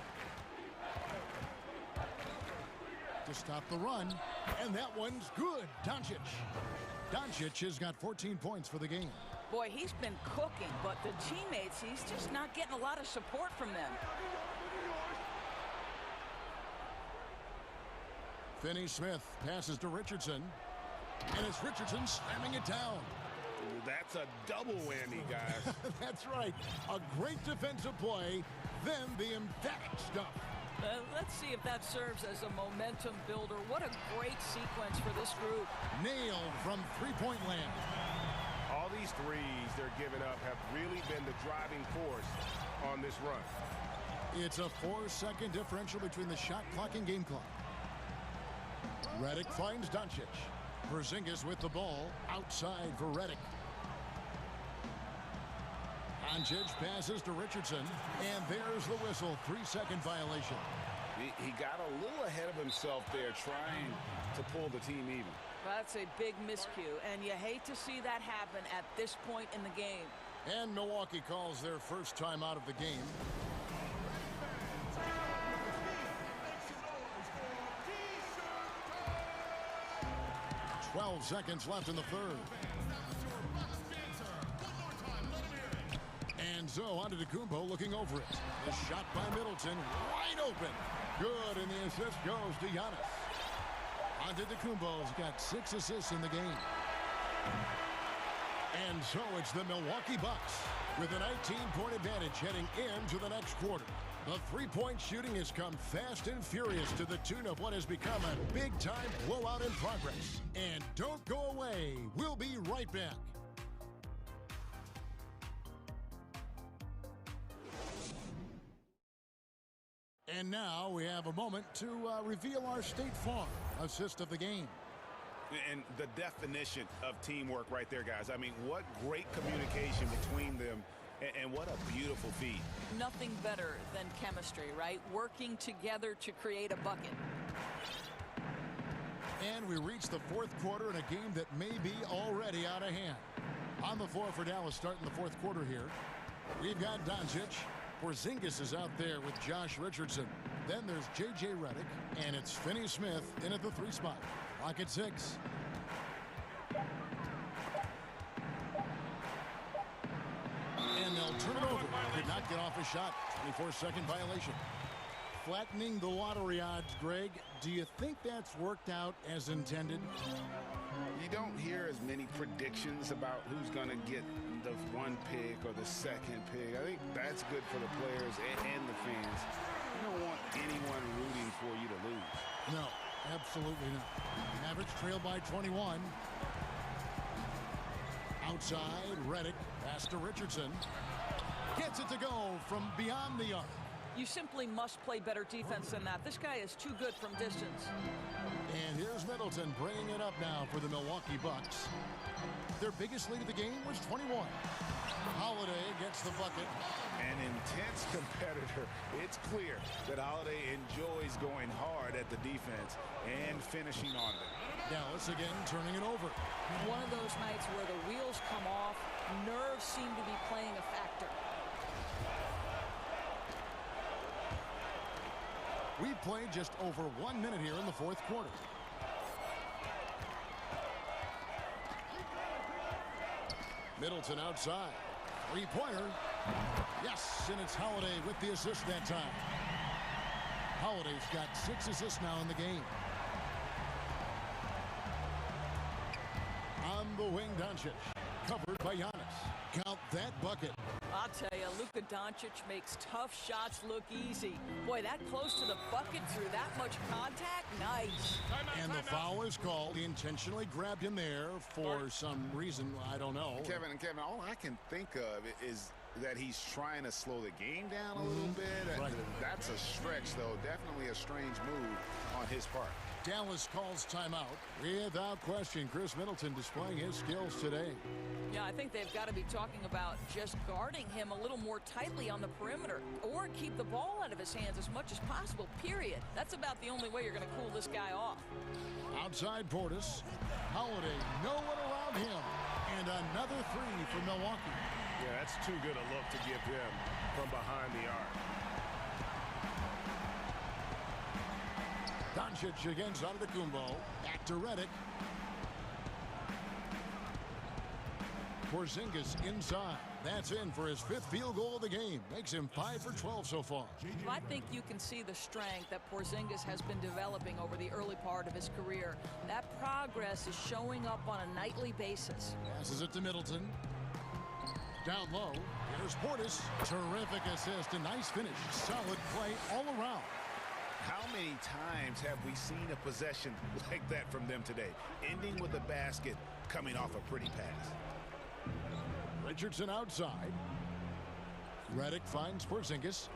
To stop the run, and that one's good. Doncic has got 14 points for the game. Boy, he's been cooking, but the teammates, he's just not getting a lot of support from them. Finney-Smith passes to Richardson, and it's Richardson slamming it down. That's a double whammy, guys. That's right. A great defensive play, then the emphatic stuff. Let's see if that serves as a momentum builder. What a great sequence for this group. Nailed from three-point land. All these threes they're giving up have really been the driving force on this run. It's a 4-second differential between the shot clock and game clock. Redick finds Doncic. Porzingis with the ball outside for Redick. Doncic passes to Richardson, and there's the whistle. 3-second violation. He got a little ahead of himself there, trying to pull the team even. That's a big miscue, and you hate to see that happen at this point in the game. And Milwaukee calls their first time out of the game. 12 seconds left in the third. And so Antetokounmpo looking over it. The shot by Middleton, wide open. Good, and the assist goes to Giannis. Antetokounmpo's got 6 assists in the game. And so it's the Milwaukee Bucks with a 19-point advantage heading into the next quarter. The three-point shooting has come fast and furious to the tune of what has become a big-time blowout in progress. And don't go away. We'll be right back. And now we have a moment to reveal our State Farm assist of the game. And the definition of teamwork right there, guys. I mean, what great communication between them, and what a beautiful feed. Nothing better than chemistry, right? Working together to create a bucket. And we reach the fourth quarter in a game that may be already out of hand. On the floor for Dallas starting the fourth quarter here. We've got Doncic. Porzingis is out there with Josh Richardson. Then there's J.J. Redick, and it's Finney Smith in at the 3 spot. Clock at 6. And they'll turn it over. Could not get off a shot. 24-second violation. Flattening the lottery odds, Greg. Do you think that's worked out as intended? You don't hear as many predictions about who's going to get the 1 pick or the 2nd pick. I think that's good for the players and the fans. You don't want anyone rooting for you to lose. No, absolutely not. Mavericks trail by 21. Outside, Redick. Pass to Richardson. Gets it to go from beyond the arc. You simply must play better defense than that. This guy is too good from distance. And here's Middleton bringing it up now for the Milwaukee Bucks. Their biggest lead of the game was 21. Holiday gets the bucket. An intense competitor. It's clear that Holiday enjoys going hard at the defense and finishing on them. Dallas again turning it over. One of those nights where the wheels come off, nerves seem to be playing a factor. We played just over 1 minute here in the fourth quarter. Middleton outside. Three-pointer. Yes, and it's Holiday with the assist that time. Holiday's got 6 assists now in the game. On the wing, Doncic. Covered by Giannis. Count that bucket. I'll tell you, Luka Doncic makes tough shots look easy. Boy, that close to the bucket through that much contact, nice. And the foul is called. He intentionally grabbed him there for some reason, I don't know. Kevin, all I can think of is that he's trying to slow the game down a little bit. Right. That's a stretch, though. Definitely a strange move on his part. Dallas calls timeout. Without question, Chris Middleton displaying his skills today. Yeah, I think they've got to be talking about just guarding him a little more tightly on the perimeter or keep the ball out of his hands as much as possible, period. That's about the only way you're going to cool this guy off. Outside Portis. Holiday, no one around him. And another 3 for Milwaukee. Yeah, that's too good a look to give him from behind the arc. Doncic against Antetokounmpo. Back to Redick. Porzingis inside. That's in for his 5th field goal of the game. Makes him 5 for 12 so far. I think you can see the strength that Porzingis has been developing over the early part of his career. That progress is showing up on a nightly basis. Passes it to Middleton. Down low. Here's Portis. Terrific assist. A nice finish. Solid play all around. How many times have we seen a possession like that from them today? Ending with a basket, coming off a pretty pass. Richardson outside. Redick finds Porzingis.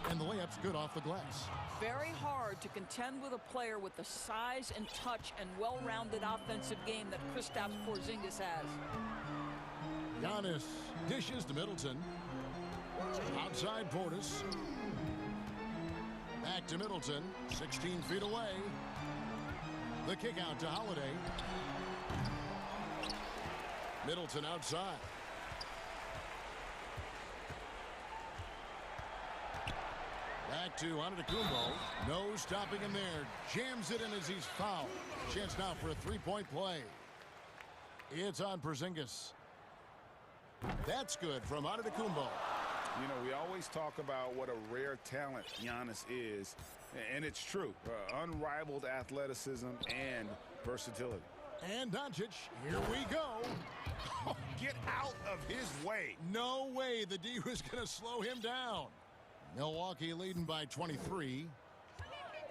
And the layup's good off the glass. Very hard to contend with a player with the size and touch and well-rounded offensive game that Kristaps Porzingis has. Giannis dishes to Middleton. Outside Portis. Back to Middleton. 16 feet away. The kick out to Holiday. Middleton outside. Back to Antetokounmpo. No stopping him there. Jams it in as he's fouled. Chance now for a 3-point play. It's on Porzingis. That's good from Antetokounmpo. You know, we always talk about what a rare talent Giannis is, and it's true. Unrivaled athleticism and versatility. And Doncic, here we go. Oh, get out of his way. No way the D was going to slow him down. Milwaukee leading by 23.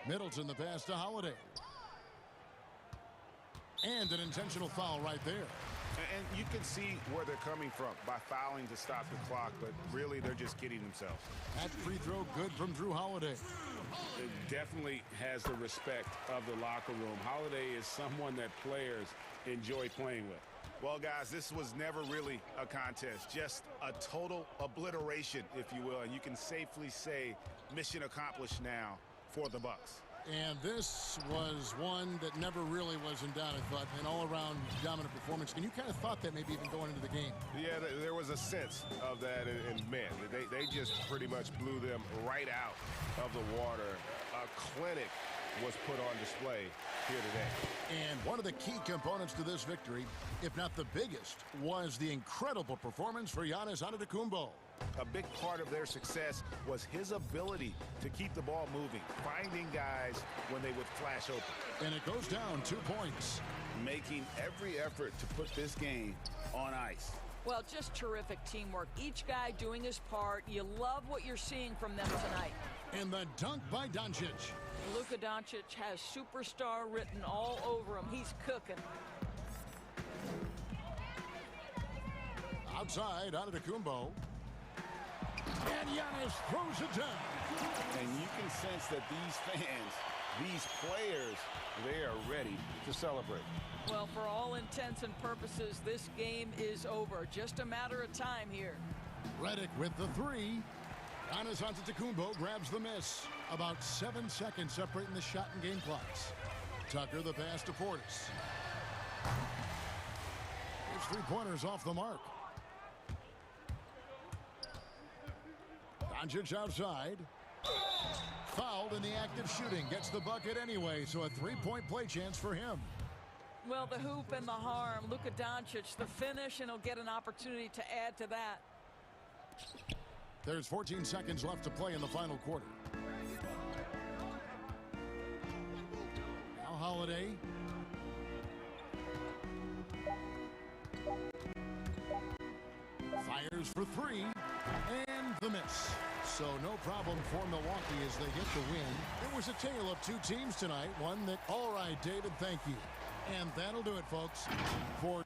Middleton the pass to Holiday. And an intentional foul right there. And you can see where they're coming from by fouling to stop the clock, but really they're just kidding themselves. That free throw good from Drew Holiday. It definitely has the respect of the locker room. Holiday is someone that players enjoy playing with. Well, guys, this was never really a contest, just a total obliteration, if you will. And you can safely say mission accomplished now for the Bucks. And this was one that never really was in doubt, I thought, an all-around dominant performance. And you kind of thought that maybe even going into the game. Yeah, there was a sense of that, and man, they just pretty much blew them right out of the water. A clinic was put on display here today. And one of the key components to this victory, if not the biggest, was the incredible performance for Giannis Antetokounmpo. A big part of their success was his ability to keep the ball moving, finding guys when they would flash open. And it goes down 2 points. Making every effort to put this game on ice. Well, just terrific teamwork. Each guy doing his part. You love what you're seeing from them tonight. And the dunk by Doncic. Luka Doncic has superstar written all over him. He's cooking. Outside, Antetokounmpo. And Giannis throws it down. And you can sense that these fans, these players, they are ready to celebrate. Well, for all intents and purposes, this game is over. Just a matter of time here. Redick with the three. Giannis Antetokounmpo grabs the miss. About 7 seconds separating the shot and game clocks. Tucker the pass to Portis. His three-pointers off the mark. Doncic outside. Fouled in the act of shooting. Gets the bucket anyway, so a three-point play chance for him. Well, the hoop and the harm. Luka Doncic, the finish, and he'll get an opportunity to add to that. There's 14 seconds left to play in the final quarter. Now Holiday. Fires for three. And the miss. So no problem for Milwaukee as they get the win. It was a tale of two teams tonight. One that, all right, David, thank you. And that'll do it, folks, for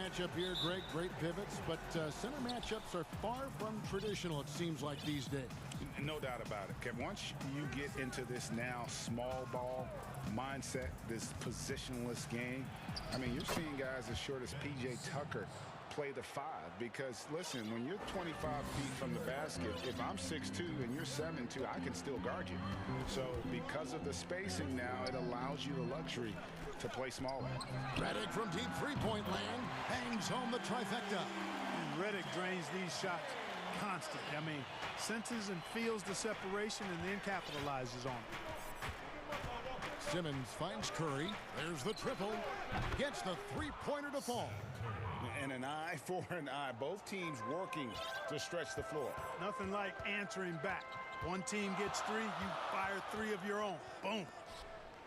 matchup here, Greg. Great pivots, but center matchups are far from traditional, it seems like, these days. No doubt about it, Kevin. Once you get into this now small ball mindset, this positionless game, I mean, you're seeing guys as short as P.J. Tucker play the 5 because, listen, when you're 25 feet from the basket, if I'm 6'2" and you're 7'2", I can still guard you. So because of the spacing now, it allows you the luxury to play smaller. Redick from deep three-point land hangs home the trifecta. And Redick drains these shots constantly. I mean, senses and feels the separation and then capitalizes on it. Simmons finds Curry. There's the triple. Gets the three-pointer to fall. And an eye for an eye. Both teams working to stretch the floor. Nothing like answering back. One team gets 3, you fire 3 of your own. Boom.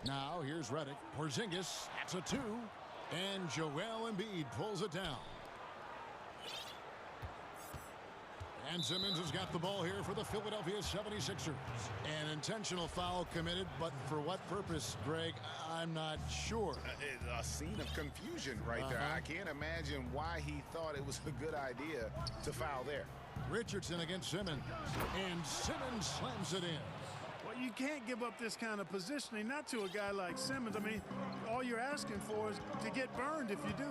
Now here's Redick. Porzingis, that's a 2. And Joel Embiid pulls it down. And Simmons has got the ball here for the Philadelphia 76ers. An intentional foul committed, but for what purpose, Greg? I'm not sure. A scene of confusion right there. I can't imagine why he thought it was a good idea to foul there. Richardson against Simmons. And Simmons slams it in. Well, you can't give up this kind of positioning, not to a guy like Simmons. I mean, all you're asking for is to get burned if you do.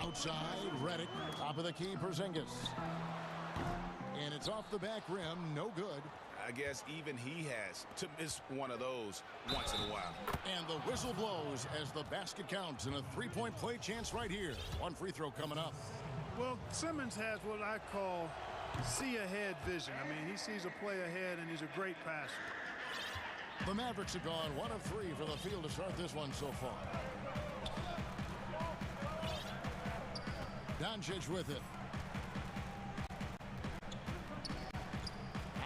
Outside, Redick, top of the key, Porzingis. And it's off the back rim, no good. I guess even he has to miss one of those once in a while. And the whistle blows as the basket counts and a three-point play chance right here. One free throw coming up. Well, Simmons has what I call see-ahead vision. I mean, he sees a play ahead, and he's a great passer. The Mavericks have gone 1 of 3 for the field to start this one so far. Doncic with it.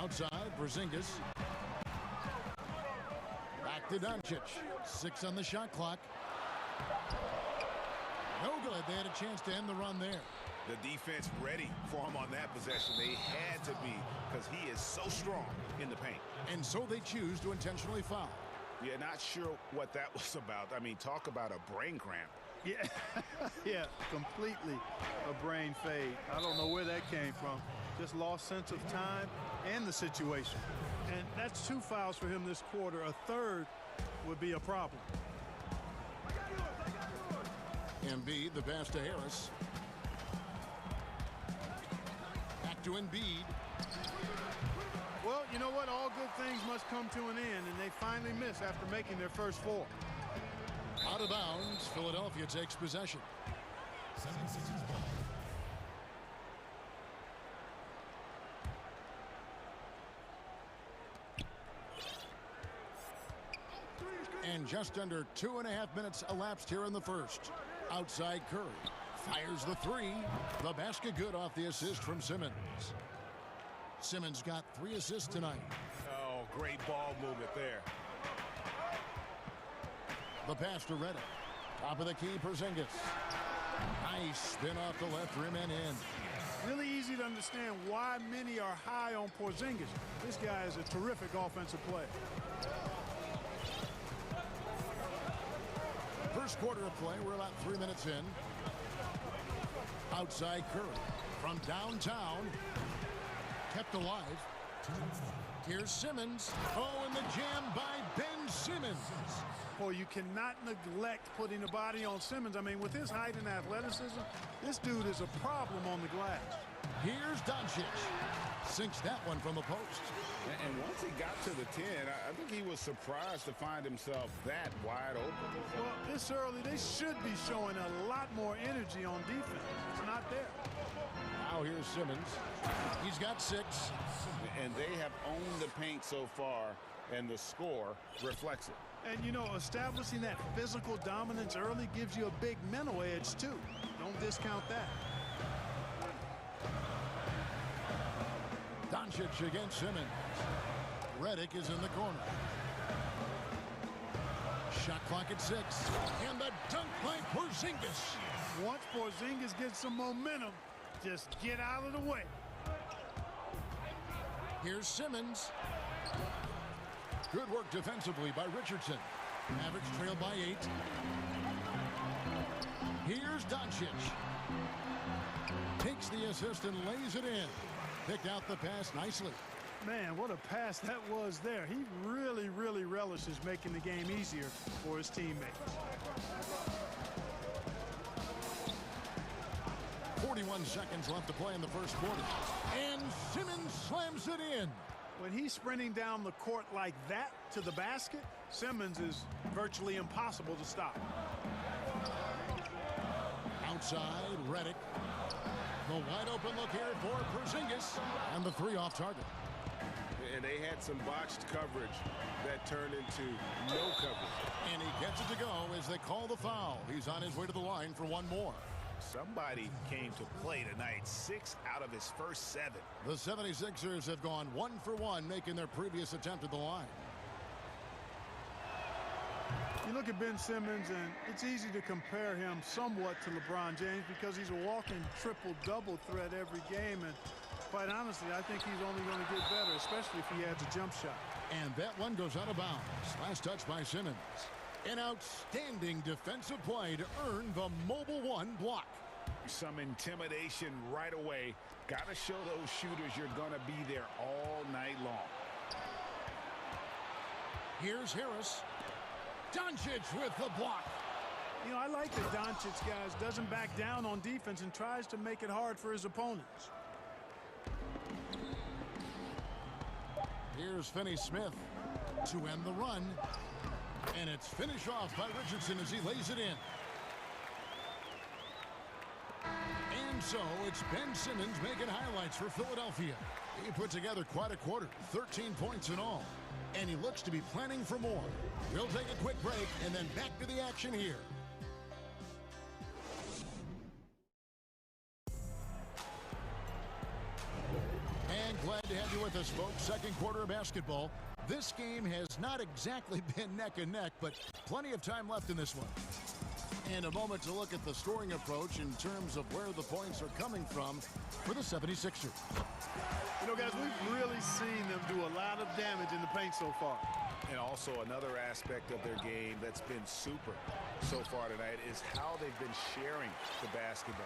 Outside, Porzingis. Back to Doncic. 6 on the shot clock. No good. They had a chance to end the run there. The defense ready for him on that possession. They had to be because he is so strong in the paint. And so they choose to intentionally foul. Yeah, not sure what that was about. I mean, talk about a brain cramp. Yeah, yeah, completely a brain fade. I don't know where that came from. Just lost sense of time and the situation. And that's 2 fouls for him this quarter. A third would be a problem. Embiid, the pass to Harris. Back to Embiid. Well, you know what? All good things must come to an end, and they finally miss after making their first 4. Out of bounds, Philadelphia takes possession. 76ers ball. And just under 2.5 minutes elapsed here in the first. Outside Curry fires the 3. The basket good off the assist from Simmons. Simmons got 3 assists tonight. Oh, great ball movement there. The pass to Redick. Top of the key, Porzingis. Nice spin off the left rim and in. Really easy to understand why many are high on Porzingis. This guy is a terrific offensive player. First quarter of play, we're about 3 minutes in. Outside Curry from downtown. Kept alive. Here's Simmons. Oh, and the jam by Ben Simmons. Boy, you cannot neglect putting a body on Simmons. I mean, with his height and athleticism, this dude is a problem on the glass. Here's Doncic. Sinks that one from the post. And once he got to the 10, I think he was surprised to find himself that wide open. Well, this early, they should be showing a lot more energy on defense. It's not there. Now here's Simmons. He's got 6. And they have owned the paint so far, and the score reflects it. And, you know, establishing that physical dominance early gives you a big mental edge, too. Don't discount that. Doncic against Simmons. Redick is in the corner. Shot clock at 6. And the dunk by Porzingis. Once Porzingis gets some momentum, just get out of the way. Here's Simmons. Good work defensively by Richardson. Mavericks trail by 8. Here's Doncic. Takes the assist and lays it in. Picked out the pass nicely. Man, what a pass that was there. He really, really relishes making the game easier for his teammates. 41 seconds left to play in the first quarter. And Simmons slams it in. When he's sprinting down the court like that to the basket, Simmons is virtually impossible to stop. Outside, Redick. The wide open look here for Porzingis. And the three off target. And they had some botched coverage that turned into no coverage. And he gets it to go as they call the foul. He's on his way to the line for one more. Somebody came to play tonight. 6 out of his first 7. The 76ers have gone 1 for 1, making their previous attempt at the line. You look at Ben Simmons, and it's easy to compare him somewhat to LeBron James because he's a walking triple-double threat every game. And quite honestly, I think he's only going to get better, especially if he adds a jump shot. And that one goes out of bounds. Last touch by Simmons. An outstanding defensive play to earn the mobile one block. Some intimidation right away. Got to show those shooters you're going to be there all night long. Here's Harris. Doncic with the block. You know, I like that Doncic, guys, doesn't back down on defense and tries to make it hard for his opponents. Here's Finney-Smith to end the run. And it's finished off by Richardson as he lays it in. And so it's Ben Simmons making highlights for Philadelphia. He put together quite a quarter, 13 points in all. And he looks to be planning for more. We'll take a quick break and then back to the action here. And glad to have you with us, folks. Second quarter of basketball. This game has not exactly been neck and neck, but plenty of time left in this one. And a moment to look at the scoring approach in terms of where the points are coming from for the 76ers. You know, guys, we've really seen them do a lot of damage in the paint so far. And also another aspect of their game that's been super so far tonight is how they've been sharing the basketball.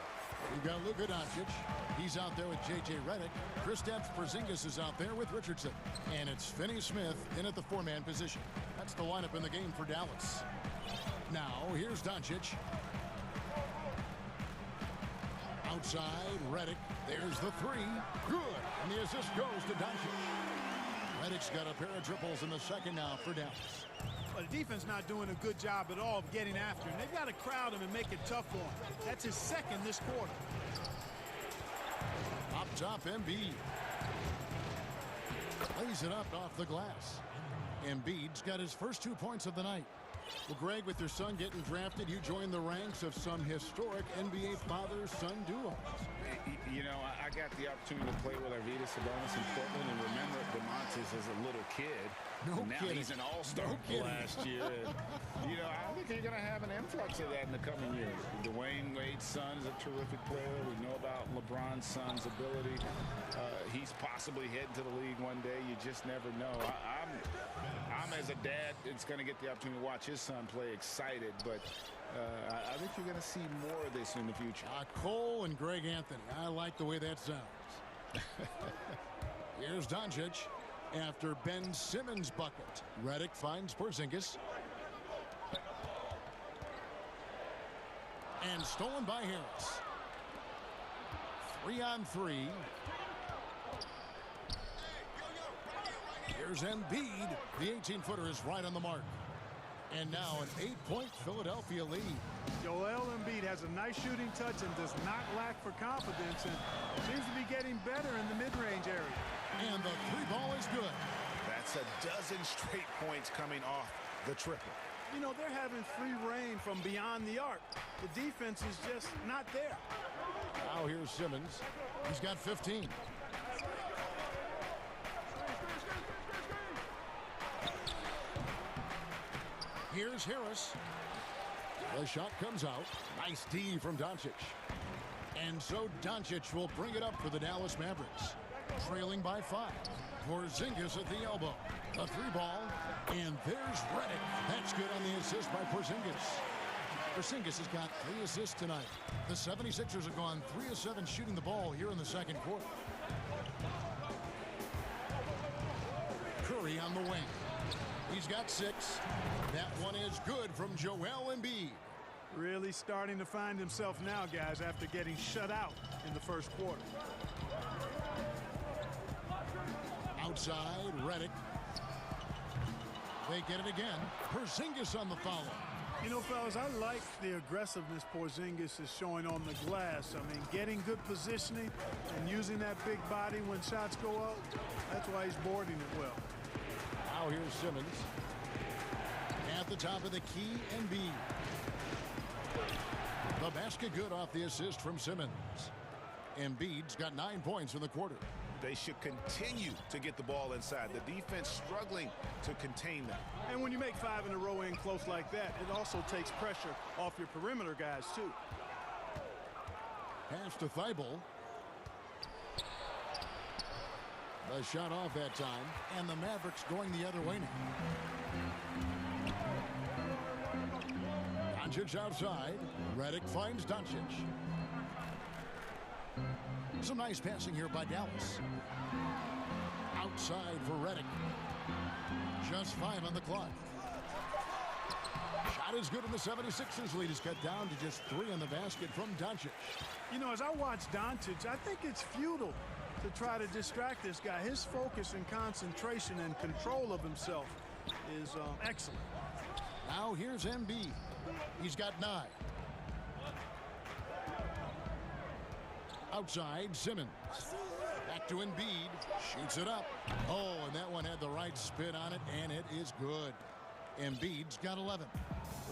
We've got Luka Doncic. He's out there with J.J. Redick. Kristaps Porzingis is out there with Richardson. And it's Finney-Smith in at the four-man position. That's the lineup in the game for Dallas. Now, here's Doncic. Outside, Redick. There's the three. Good. And the assist goes to Doncic. Redick's got a pair of triples in the second now for Dallas. But the defense not doing a good job at all of getting after him. They've got to crowd him and make it tough for him. That's his second this quarter. Up top, Embiid. Lays it up off the glass. Embiid's got his first 2 points of the night. Well, Greg, with your son getting drafted, you joined the ranks of some historic NBA father-son duos. You know, I got the opportunity to play with Arvydas Sabonis in Portland, and remember DeMontis as a little kid. No now kidding. He's an all-star last year. You know, I think you're going to have an influx of that in the coming years. Dwayne Wade's son is a terrific player. We know about LeBron's son's ability. He's possibly heading to the league one day. You just never know. I'm as a dad, it's going to get the opportunity to watch his son play excited, but I think you're going to see more of this in the future. Cole and Greg Anthony. I like the way that sounds. Here's Doncic after Ben Simmons' bucket. Redick finds Porzingis. And stolen by Harris. 3-on-3. Here's Embiid. The 18-footer is right on the mark. And now an 8-point Philadelphia lead. Joel Embiid has a nice shooting touch and does not lack for confidence and seems to be getting better in the mid-range area. And the three ball is good. That's a dozen straight points coming off the triple. You know, they're having free reign from beyond the arc. The defense is just not there. Now here's Simmons. He's got 15. Here's Harris. The shot comes out. Nice D from Doncic. And so Doncic will bring it up for the Dallas Mavericks. Trailing by 5. Porzingis at the elbow. The three ball. And there's Redick. That's good on the assist by Porzingis. Porzingis has got 3 assists tonight. The 76ers have gone 3 of 7 shooting the ball here in the second quarter. Curry on the wing. He's got 6. That one is good from Joel Embiid. Really starting to find himself now, guys, after getting shut out in the first quarter. Outside, Redick. They get it again. Porzingis on the foul. You know, fellas, I like the aggressiveness Porzingis is showing on the glass. I mean, getting good positioning and using that big body when shots go up. That's why he's boarding it well. Now here's Simmons. At the top of the key, Embiid. The basket good off the assist from Simmons. Embiid's got 9 points in the quarter. They should continue to get the ball inside. The defense struggling to contain them. And when you make 5 in a row in close like that, it also takes pressure off your perimeter guys, too. Pass to Thibault. The shot off that time, and the Mavericks going the other way now. Doncic outside. Redick finds Doncic. Some nice passing here by Dallas. Outside for Redick. Just 5 on the clock. Shot is good, and the 76ers lead is cut down to just 3 on the basket from Doncic. You know, as I watch Doncic, I think it's futile to try to distract this guy. His focus and concentration and control of himself is excellent. Now here's Embiid. He's got 9. Outside, Simmons. Back to Embiid. Shoots it up. Oh, and that one had the right spin on it, and it is good. Embiid's got 11.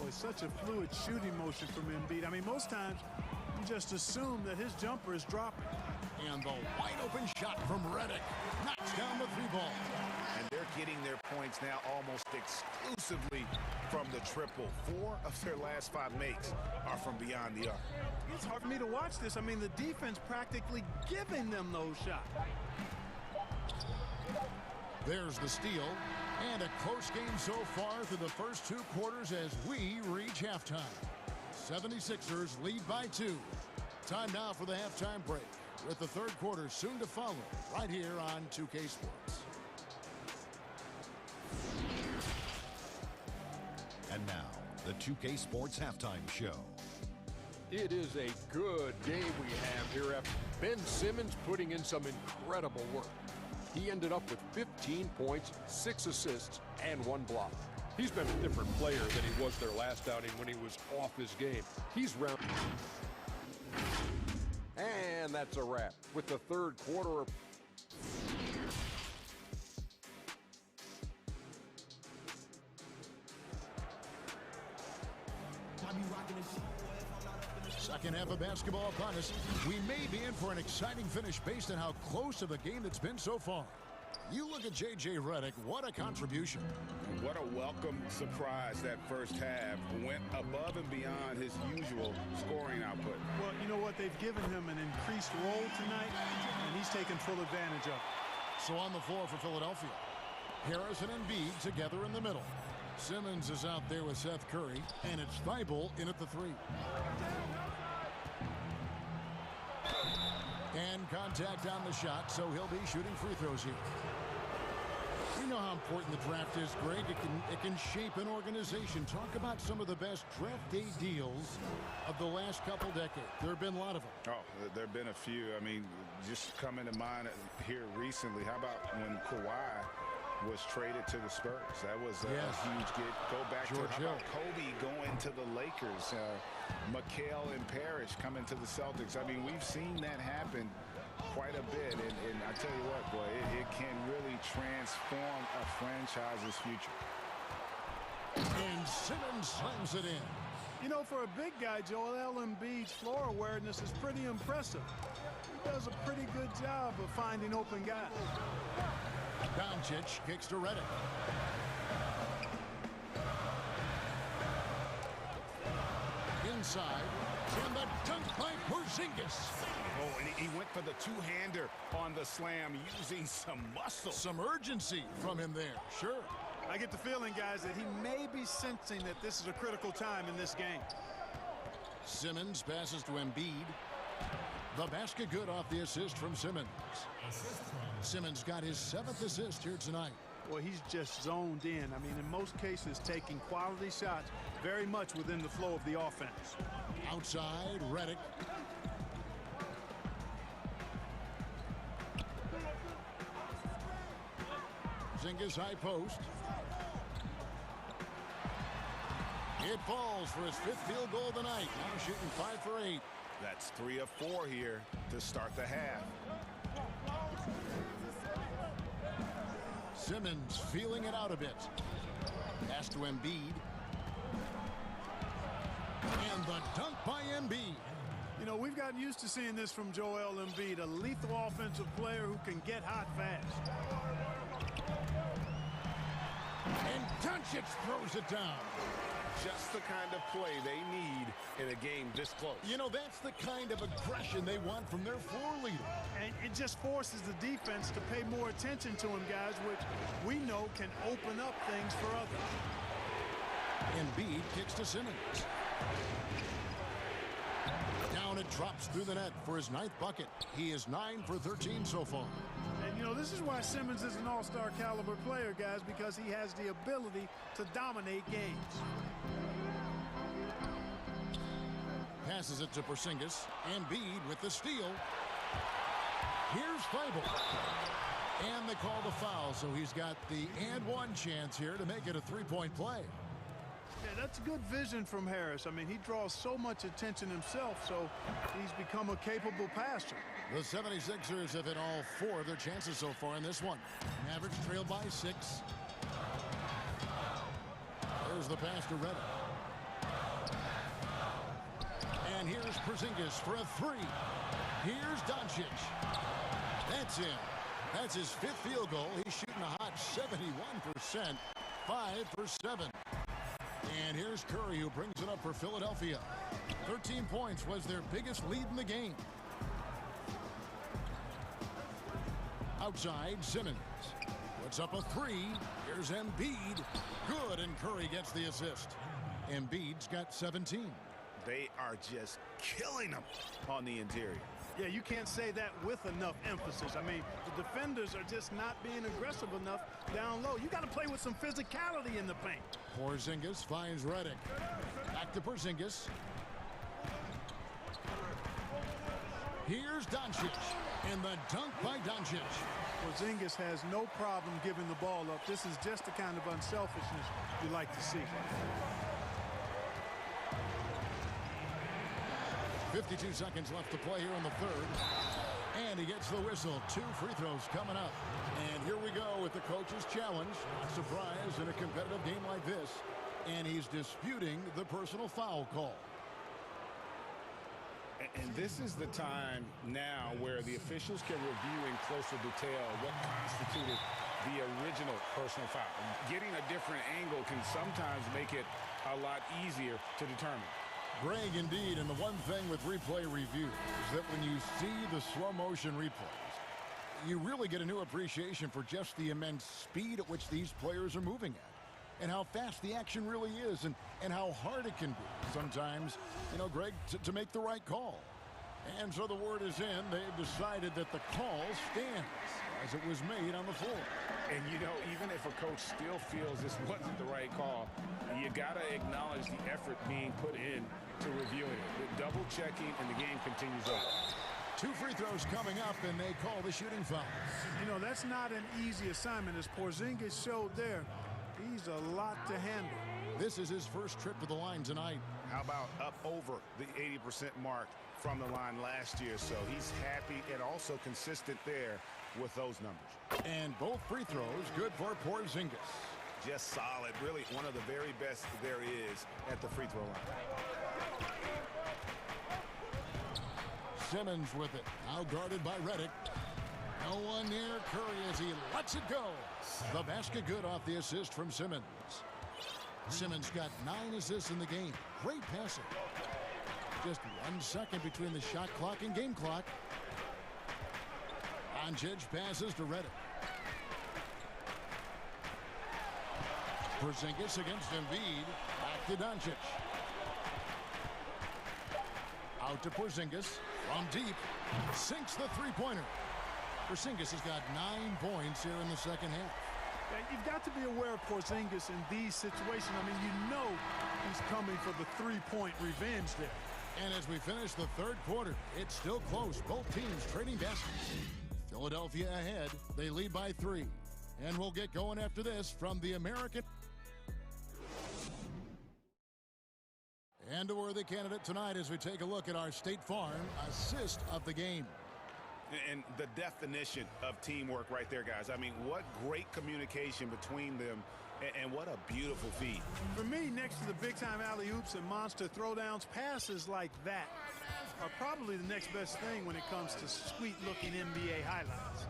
Boy, such a fluid shooting motion from Embiid. I mean, most times you just assume that his jumper is dropping. And the wide open shot from Redick knocks down the 3-ball. And they're getting their points now almost exclusively from the triple. 4 of their last 5 makes are from beyond the arc. It's hard for me to watch this. I mean, the defense practically giving them those shots. There's the steal. And a close game so far through the first 2 quarters as we reach halftime. 76ers lead by 2. Time now for the halftime break, with the third quarter soon to follow right here on 2K Sports. And now, the 2K Sports Halftime Show. It is a good game we have here after Ben Simmons putting in some incredible work. He ended up with 15 points, 6 assists, and 1 block. He's been a different player than he was their last outing when he was off his game. He's round. And that's a wrap with the third quarter. Second half of basketball upon us. We may be in for an exciting finish based on how close of a game it's been so far. You look at J.J. Redick, what a contribution. What a welcome surprise that first half. Went above and beyond his usual scoring output. Well, you know what? They've given him an increased role tonight, and he's taken full advantage of it. So on the floor for Philadelphia, Harris and Embiid together in the middle. Simmons is out there with Seth Curry, and it's Thibault in at the 3. And contact on the shot, so he'll be shooting free throws here. We know how important the draft is, Greg. It can shape an organization. Talk about some of the best draft day deals of the last couple decades. There have been a lot of them. Oh, there have been a few. I mean, just coming to mind here recently. How about when Kawhi was traded to the Spurs? That was a huge get. Go back to how about Kobe going to the Lakers, McHale and Parrish coming to the Celtics. I mean, we've seen that happen quite a bit, and I tell you what, boy, it can really transform a franchise's future. And Simmons slams it in. You know, for a big guy, Joel Embiid's floor awareness is pretty impressive. He does a pretty good job of finding open guys. Doncic kicks to Redick. Inside, and the dunk by Porzingis. Oh, and he went for the two-hander on the slam, using some muscle. Some urgency from him there, sure. I get the feeling, guys, that he may be sensing that this is a critical time in this game. Simmons passes to Embiid. The basket good off the assist from Simmons. Simmons got his 7th assist here tonight. Well, he's just zoned in. I mean, in most cases, taking quality shots very much within the flow of the offense. Outside, Redick. Porzingis high post. It falls for his 5th field goal of the night. Now shooting 5 for 8. That's 3 of 4 here to start the half. Simmons feeling it out a bit. Pass to Embiid. And the dunk by Embiid. You know, we've gotten used to seeing this from Joel Embiid, a lethal offensive player who can get hot fast. And Doncic throws it down. Just the kind of play they need in a game this close. You know, that's the kind of aggression they want from their floor leader. And it just forces the defense to pay more attention to him, guys, which we know can open up things for others. Embiid kicks to Simmons. Down it drops through the net for his 9th bucket. He is 9 for 13 so far. And, you know, this is why Simmons is an all-star caliber player, guys, because he has the ability to dominate games. Passes it to Porzingis. Embiid with the steal. Here's Fable. And they call the foul, so he's got the and one chance here to make it a 3-point play. Yeah, that's good vision from Harris. I mean, he draws so much attention himself, so he's become a capable passer. The 76ers have hit all 4 of their chances so far in this one. Mavericks trail by 6. There's the pass to Redick. And here's Porzingis for a 3. Here's Doncic. That's in. That's his 5th field goal. He's shooting a hot 71%. 5 for 7. And here's Curry, who brings it up for Philadelphia. 13 points was their biggest lead in the game. Outside, Simmons puts up a 3. Here's Embiid. Good, and Curry gets the assist. Embiid's got 17. They are just killing them on the interior. Yeah, you can't say that with enough emphasis. I mean, the defenders are just not being aggressive enough down low. You got to play with some physicality in the paint. Porzingis finds Redick. Back to Porzingis. Here's Doncic. And the dunk by Doncic. Porzingis has no problem giving the ball up. This is just the kind of unselfishness you like to see. 52 seconds left to play here in the 3rd. And he gets the whistle. 2 free throws coming up. And here we go with the coach's challenge. A surprise in a competitive game like this. And he's disputing the personal foul call. And this is the time now where the officials can review in closer detail what constituted the original personal foul. Getting a different angle can sometimes make it a lot easier to determine. Greg, indeed, and the one thing with replay review is that when you see the slow motion replays, you really get a new appreciation for just the immense speed at which these players are moving at. And how fast the action really is, and how hard it can be sometimes, you know, Greg, to make the right call. And so the word is in. They've decided that the call stands as it was made on the floor. And, you know, even if a coach still feels this wasn't the right call, you got to acknowledge the effort being put in to reviewing it. The double checking, and the game continues on. 2 free throws coming up, and they call the shooting foul. You know, that's not an easy assignment, as Porzingis showed there. He's a lot to handle. This is his first trip to the line tonight. How about up over the 80% mark from the line last year? So he's happy and also consistent there with those numbers. And both free throws good for Porzingis. Just solid. Really one of the very best there is at the free throw line. Simmons with it. Now guarded by Redick. No one near Curry as he lets it go. The basket good off the assist from Simmons. Simmons got 9 assists in the game. Great passing. Just 1 second between the shot clock and game clock. Doncic passes to Redick. Porzingis against Embiid. Back to Doncic. Out to Porzingis. From deep. Sinks the three-pointer. Porzingis has got 9 points here in the second half. Yeah, you've got to be aware of Porzingis in these situations. I mean, you know he's coming for the three-point revenge there. And as we finish the third quarter, it's still close. Both teams trading baskets. Philadelphia ahead. They lead by 3. And we'll get going after this from the American. And a worthy candidate tonight as we take a look at our State Farm assist of the game. And the definition of teamwork right there, guys. I mean, what great communication between them, and what a beautiful feed. For me, next to the big-time alley-oops and monster throwdowns, passes like that are probably the next best thing when it comes to sweet-looking NBA highlights.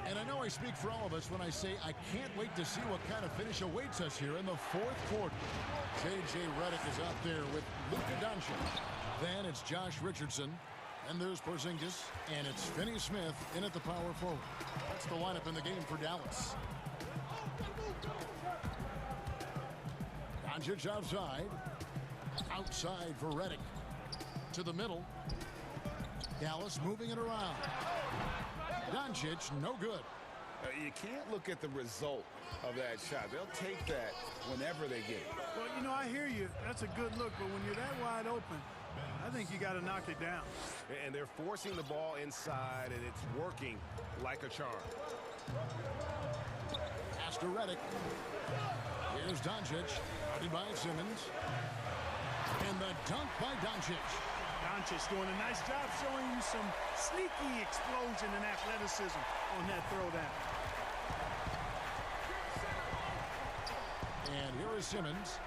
And I know I speak for all of us when I say I can't wait to see what kind of finish awaits us here in the fourth quarter. J.J. Redick is out there with Luka Doncic. Then it's Josh Richardson. And there's Porzingis, and it's Finney Smith in at the power forward. That's the lineup in the game for Dallas. Doncic outside. Outside for Redick. To the middle. Dallas moving it around. Doncic, no good. You can't look at the result of that shot. They'll take that whenever they get it. Well, you know, I hear you. That's a good look, but when you're that wide open, I think you got to knock it down. And they're forcing the ball inside, and it's working like a charm. Pass to Redick. Here's Doncic. Guarded by Simmons. And the dunk by Doncic. Doncic doing a nice job showing you some sneaky explosion and athleticism on that throwdown. And here is Simmons.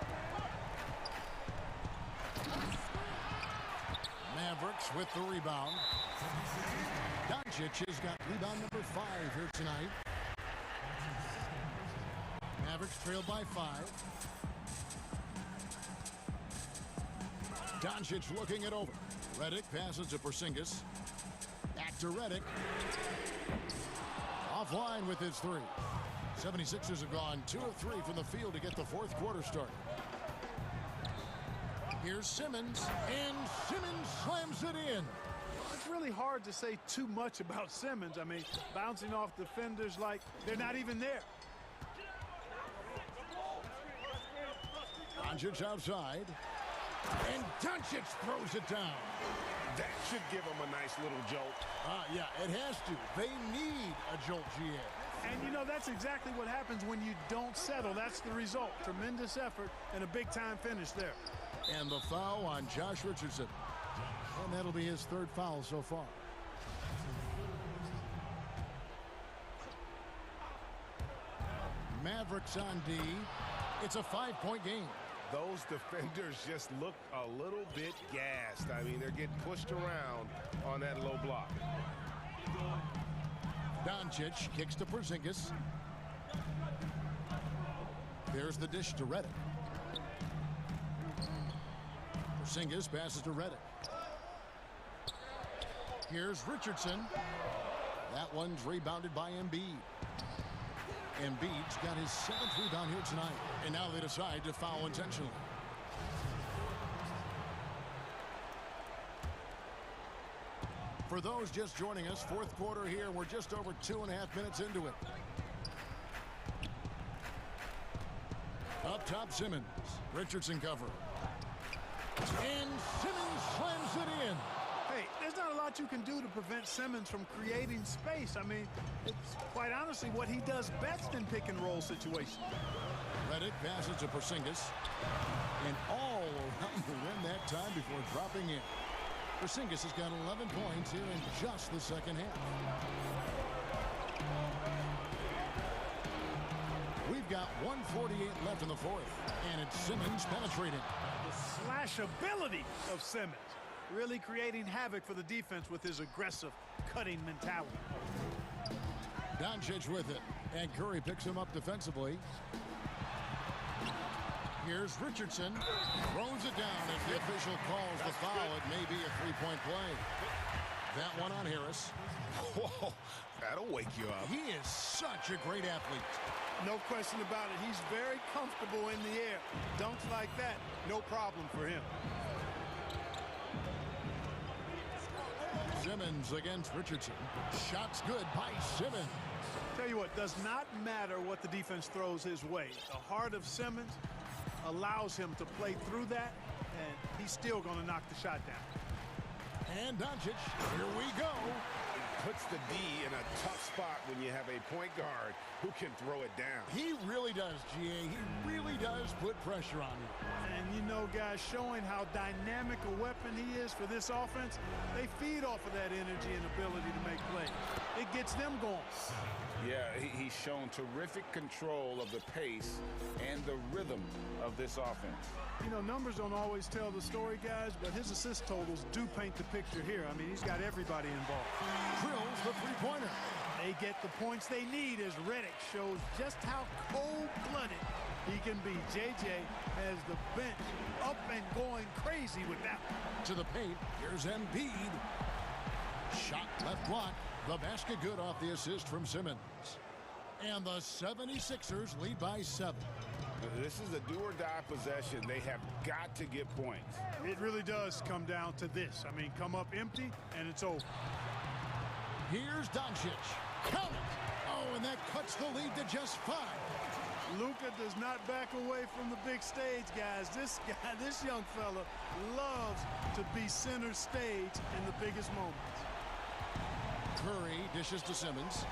Mavericks with the rebound. Doncic has got rebound number 5 here tonight. Mavericks trailed by 5. Doncic looking it over. Redick passes to Porzingis. Back to Redick. Offline with his 3. 76ers have gone 2 of 3 from the field to get the fourth quarter started. Here's Simmons, and Simmons slams it in. It's really hard to say too much about Simmons. I mean, bouncing off defenders like they're not even there. Doncic outside, and Doncic throws it down. That should give them a nice little jolt. Yeah, it has to. They need a jolt, GA. And, you know, that's exactly what happens when you don't settle. That's the result. Tremendous effort and a big-time finish there. And the foul on Josh Richardson. And that'll be his 3rd foul so far. Mavericks on D. It's a 5-point game. Those defenders just look a little bit gassed. I mean, they're getting pushed around on that low block. Doncic kicks to Porzingis. There's the dish to Redick. Porzingis passes to Redick. Here's Richardson. That one's rebounded by Embiid. Embiid's got his 7th rebound here tonight. And now they decide to foul intentionally. For those just joining us, fourth quarter here. We're just over 2.5 minutes into it. Up top, Simmons. Richardson cover. And Simmons slams it in. Hey, there's not a lot you can do to prevent Simmons from creating space. I mean, it's quite honestly what he does best in pick-and-roll situations. Redick passes to Porzingis. And all around the rim that time before dropping in. Porzingis has got 11 points here in just the second half. We've got 1:48 left in the fourth. And it's Simmons penetrating. The slash ability of Simmons. Really creating havoc for the defense with his aggressive, cutting mentality. Doncic with it. And Curry picks him up defensively. Here's Richardson. Throws it down. If the official calls the foul, it may be a 3-point play. That one on Harris. Whoa, that'll wake you up. He is such a great athlete. No question about it. He's very comfortable in the air. Dunks like that, no problem for him. Simmons against Richardson. Shots good by Simmons. Tell you what, does not matter what the defense throws his way. The heart of Simmons allows him to play through that, and he's still going to knock the shot down. And Doncic, here we go. Puts the D in a tough spot when you have a point guard who can throw it down. He really does, GA. He really does put pressure on him. And you know, guys, showing how dynamic a weapon he is for this offense, they feed off of that energy and ability to make plays. It gets them going. Yeah, he's shown terrific control of the pace and the rhythm of this offense. You know, numbers don't always tell the story, guys, but his assist totals do paint the picture here. I mean, he's got everybody involved. Drills the three-pointer. They get the points they need as Redick shows just how cold-blooded he can be. JJ has the bench up and going crazy with that one. To the paint, here's Embiid. Shot left block. The basket good off the assist from Simmons. And the 76ers lead by 7. This is a do-or-die possession. They have got to get points. It really does come down to this. I mean, come up empty, and it's over. Here's Doncic. Count it. Oh, and that cuts the lead to just 5. Luka does not back away from the big stage, guys. This guy, this young fella, loves to be center stage in the biggest moments. Curry dishes to Simmons.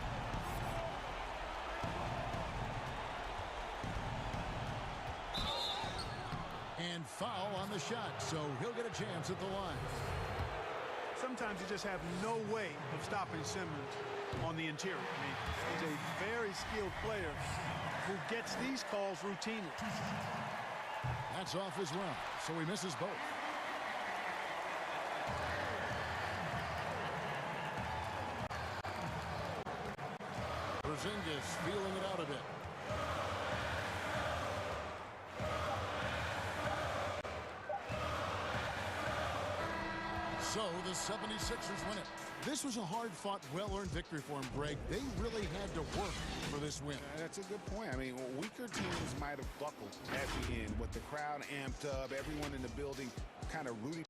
And foul on the shot, so he'll get a chance at the line. Sometimes you just have no way of stopping Simmons on the interior. I mean, he's a very skilled player who gets these calls routinely. That's off as well, so he misses both. Porzingis feeling it out a bit. So the 76ers win it. This was a hard-fought, well-earned victory for them, Greg. They really had to work for this win. That's a good point. I mean, weaker teams might have buckled at the end, with the crowd amped up, everyone in the building kind of rooting.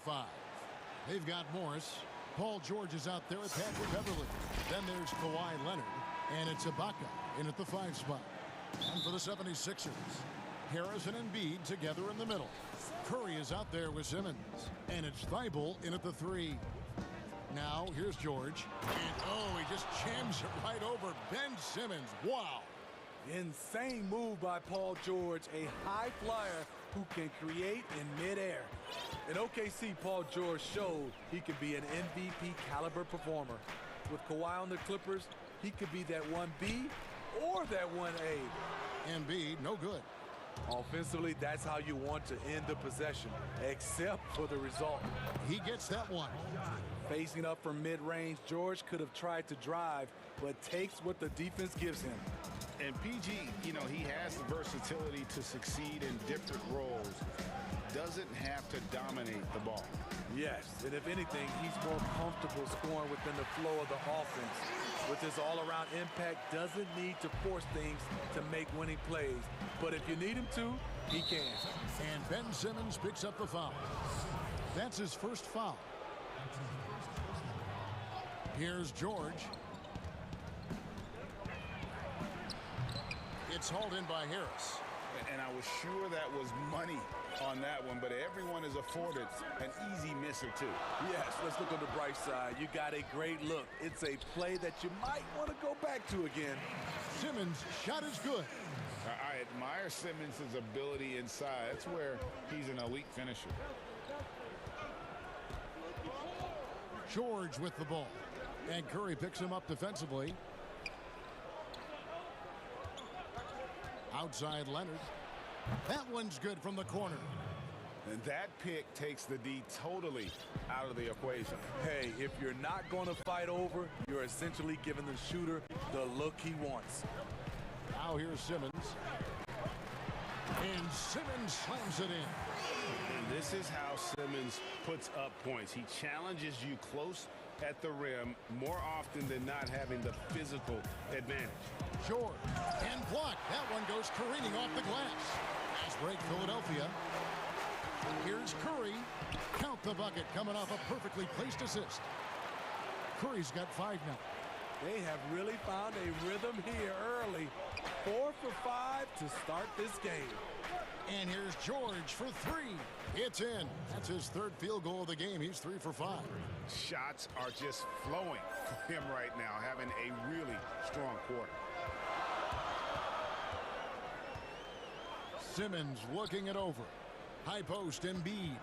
Five. They've got Morris. Paul George is out there with Patrick Beverly. Then there's Kawhi Leonard. And it's Ibaka in at the 5 spot. And for the 76ers, Harris and Embiid together in the middle. Curry is out there with Simmons. And it's Thibault in at the 3. Now, here's George. And, oh, he just jams it right over Ben Simmons. Wow. Insane move by Paul George, a high flyer who can create in midair. In OKC, Paul George showed he could be an MVP caliber performer. With Kawhi on the Clippers, he could be that 1B or that 1A. Embiid, no good. Offensively, that's how you want to end the possession, except for the result. He gets that one. Facing up from mid-range, George could have tried to drive, but takes what the defense gives him. And PG, you know, he has the versatility to succeed in different roles. Doesn't have to dominate the ball. Yes, and if anything, he's more comfortable scoring within the flow of the offense. With his all-around impact, doesn't need to force things to make winning plays. But if you need him to, he can. And Ben Simmons picks up the foul. That's his first foul. Here's George. It's hauled in by Harris. And I was sure that was money on that one, but everyone is afforded an easy miss or two. Yes, let's look on the bright side. You got a great look. It's a play that you might want to go back to again. Simmons' shot is good. I admire Simmons' ability inside. That's where he's an elite finisher. George with the ball. And Curry picks him up defensively. Outside Leonard. That one's good from the corner. And that pick takes the D totally out of the equation. Hey, if you're not going to fight over, you're essentially giving the shooter the look he wants. Now here's Simmons. And Simmons slams it in. And this is how Simmons puts up points. He challenges you close at the rim more often than not, having the physical advantage. George and block. That one goes careening off the glass. Fast break Philadelphia. Here's Curry. Count the bucket coming off a perfectly placed assist. Curry's got 5 now. They have really found a rhythm here early. 4 for 5 to start this game. And here's George for 3. It's in. That's his 3rd field goal of the game. He's 3 for 5. Shots are just flowing for him right now, having a really strong quarter. Simmons looking it over. High post, Embiid.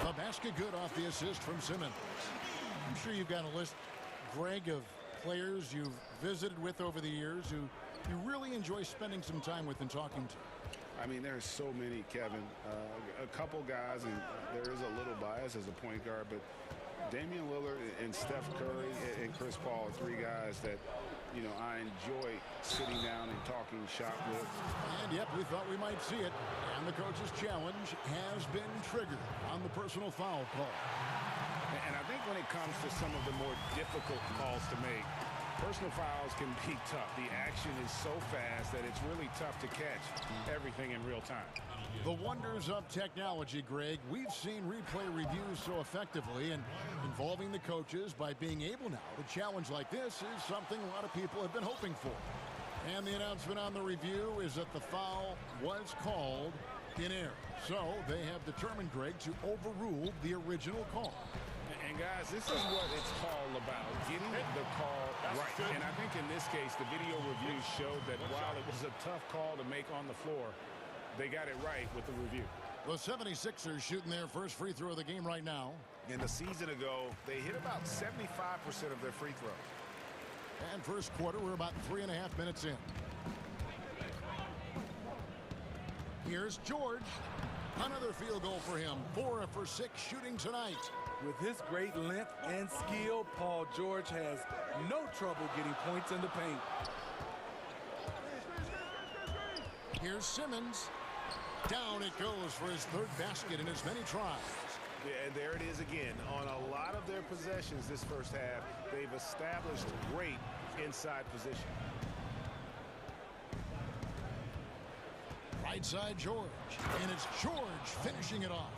The basket good off the assist from Simmons. I'm sure you've got a list, Greg, of players you've visited with over the years who you really enjoy spending some time with and talking to. I mean, there's so many, Kevin. A couple guys, and there is a little bias as a point guard, but Damian Lillard and Steph Curry and Chris Paul are 3 guys that, you know, I enjoy sitting down and talking shop with. And yep, we thought we might see it. And the coach's challenge has been triggered on the personal foul call. And I think when it comes to some of the more difficult calls to make, personal fouls can be tough. The action is so fast that it's really tough to catch everything in real time. The wonders of technology, Greg. We've seen replay reviews so effectively, and involving the coaches by being able now to challenge like this is something a lot of people have been hoping for. And the announcement on the review is that the foul was called in error. So they have determined, Greg, to overrule the original call. And guys, this is what it's all about, getting the call right. And I think in this case, the video review showed that while it was a tough call to make on the floor, they got it right with the review. The 76ers shooting their first free throw of the game right now. And a season ago, they hit about 75% of their free throws. And first quarter, we're about 3.5 minutes in. Here's George. Another field goal for him. 4 for 6 shooting tonight. With his great length and skill, Paul George has no trouble getting points in the paint. Here's Simmons. Down it goes for his 3rd basket in as many tries. Yeah, and there it is again. On a lot of their possessions this first half, they've established great inside position. Right side George. And it's George finishing it off.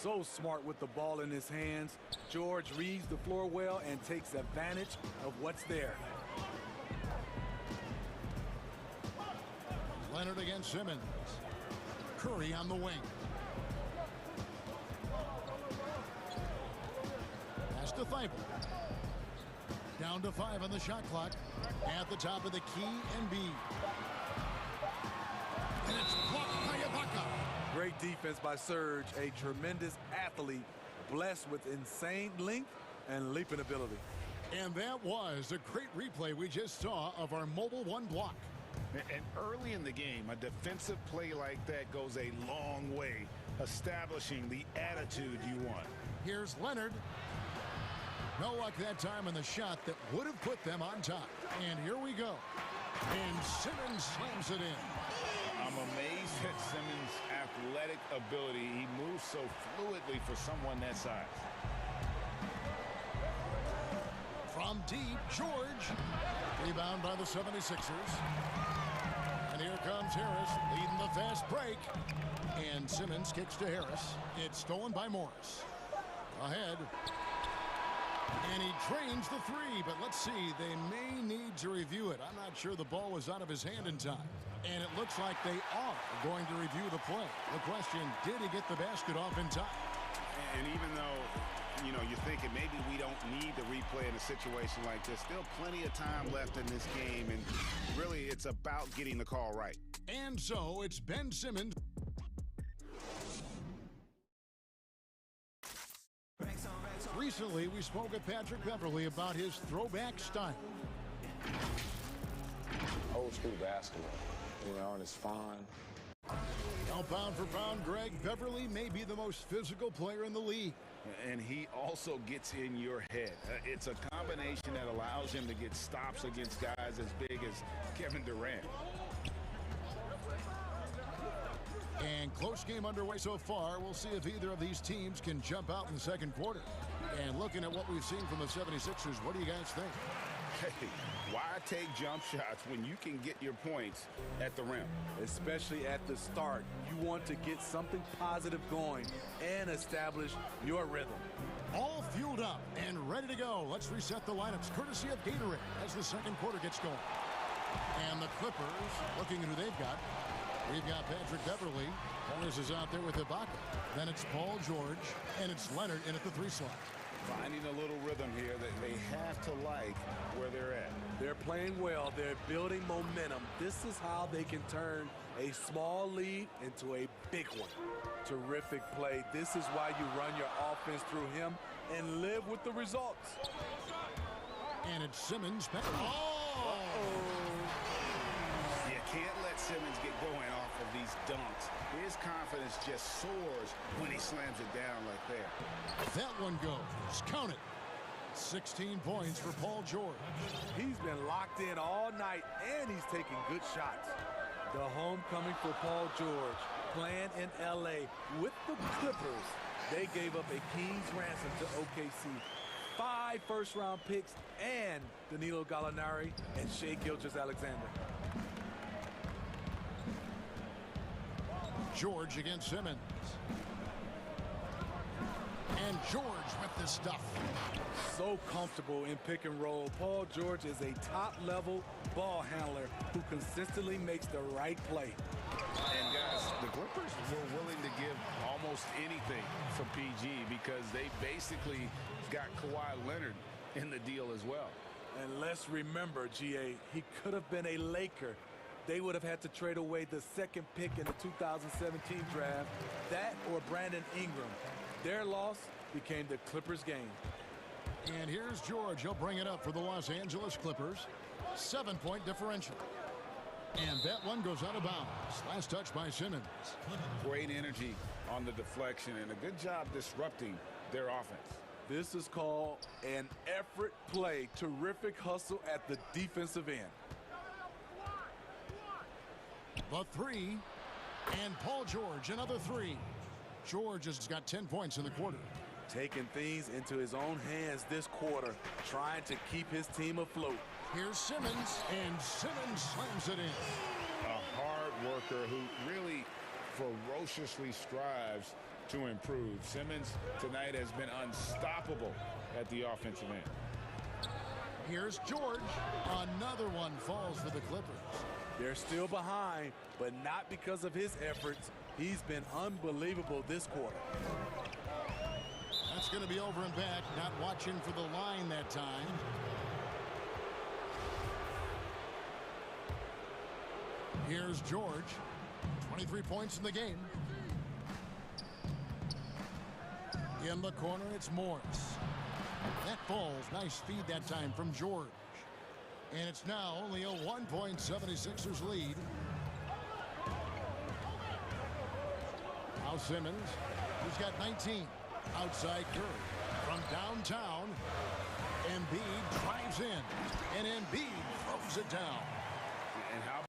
So smart with the ball in his hands. George reads the floor well and takes advantage of what's there. Leonard against Simmons. Curry on the wing. Pass to Thibault. Down to 5 on the shot clock. At the top of the key, Embiid. And it's blocked by Ibaka. Great defense by Serge, a tremendous athlete, blessed with insane length and leaping ability. And that was a great replay we just saw of our mobile one block. And early in the game, a defensive play like that goes a long way, establishing the attitude you want. Here's Leonard. No luck that time in the shot that would have put them on top. And here we go. And Simmons slams it in. I'm amazed at Simmons' athletic ability. He moves so fluidly for someone that size. From deep, George. Rebound by the 76ers. And here comes Harris leading the fast break. And Simmons kicks to Harris. It's stolen by Morris. Ahead. And he drains the three, but let's see. They may need to review it. I'm not sure the ball was out of his hand in time. And it looks like they are going to review the play. The question, did he get the basket off in time? And even though, you know, you're thinking maybe we don't need the replay in a situation like this, still plenty of time left in this game. And really, it's about getting the call right. And so it's Ben Simmons. Recently, we spoke with Patrick Beverley about his throwback style. Old school basketball, you know, and it's fun. Now, pound for pound, Greg, Beverley may be the most physical player in the league. And he also gets in your head. It's a combination that allows him to get stops against guys as big as Kevin Durant. And close game underway so far. We'll see if either of these teams can jump out in the second quarter. And looking at what we've seen from the 76ers, what do you guys think? Hey, why take jump shots when you can get your points at the rim? Especially at the start. You want to get something positive going and establish your rhythm. All fueled up and ready to go. Let's reset the lineups courtesy of Gatorade as the second quarter gets going. And the Clippers looking at who they've got. We've got Patrick Beverley. Morris is out there with Ibaka. Then it's Paul George, and it's Leonard in at the 3 slot. Finding a little rhythm here that they have to like where they're at. They're playing well. They're building momentum. This is how they can turn a small lead into a big one. Terrific play. This is why you run your offense through him and live with the results. And it's Simmons. Can't let Simmons get going off of these dunks. His confidence just soars when he slams it down like that. That one goes. Count it. 16 points for Paul George. He's been locked in all night, and he's taking good shots. The homecoming for Paul George, playing in L.A. with the Clippers. They gave up a king's ransom to OKC. 5 first-round picks and Danilo Gallinari and Shai Gilgeous-Alexander. George against Simmons. And George with the stuff. So comfortable in pick and roll. Paul George is a top-level ball handler who consistently makes the right play. And guys, the Clippers were willing to give almost anything for PG because they basically got Kawhi Leonard in the deal as well. And let's remember, GA, he could have been a Laker. They would have had to trade away the 2nd pick in the 2017 draft, that or Brandon Ingram. Their loss became the Clippers' game. And here's George. He'll bring it up for the Los Angeles Clippers. 7-point differential. And that one goes out of bounds. Last touch by Simmons. Great energy on the deflection and a good job disrupting their offense. This is called an effort play. Terrific hustle at the defensive end. The 3, and Paul George, another 3. George has got 10 points in the quarter. Taking things into his own hands this quarter, trying to keep his team afloat. Here's Simmons, and Simmons slams it in. A hard worker who really ferociously strives to improve. Simmons tonight has been unstoppable at the offensive end. Here's George. Another one falls for the Clippers. They're still behind, but not because of his efforts. He's been unbelievable this quarter. That's going to be over and back. Not watching for the line that time. Here's George. 23 points in the game. In the corner, it's Morris. That falls. Nice feed that time from George. And it's now only a 1.76ers lead. Now Simmons, he's got 19. Outside Curry. From downtown, Embiid drives in. And Embiid throws it down. And how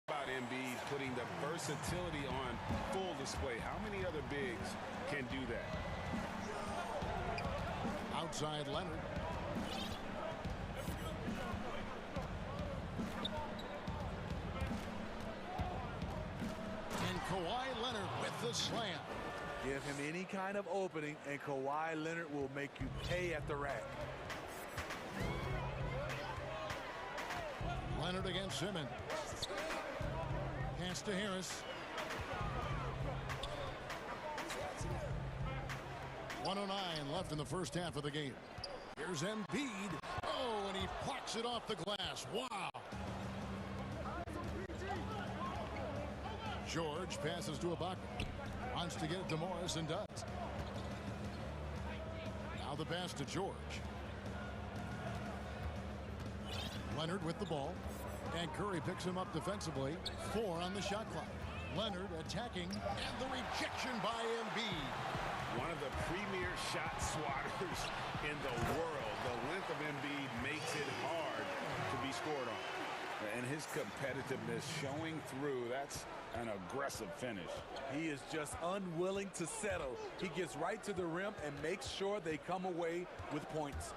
about Embiid putting the versatility on full display? How many other bigs can do that? Outside Leonard. And Kawhi Leonard with the slam. Give him any kind of opening, and Kawhi Leonard will make you pay at the rack. Leonard against Simmons. Pass to Harris. 1:09 left in the first half of the game. Here's Embiid. Oh, and he plucks it off the glass. Wow. George passes to Ibaka. Wants to get it to Morris and does. Now the pass to George. Leonard with the ball. And Curry picks him up defensively. 4 on the shot clock. Leonard attacking. And the rejection by Embiid. One of the premier shot swatters in the world. The length of Embiid makes it hard to be scored on. And his competitiveness showing through. That's an aggressive finish. He is just unwilling to settle. He gets right to the rim and makes sure they come away with points.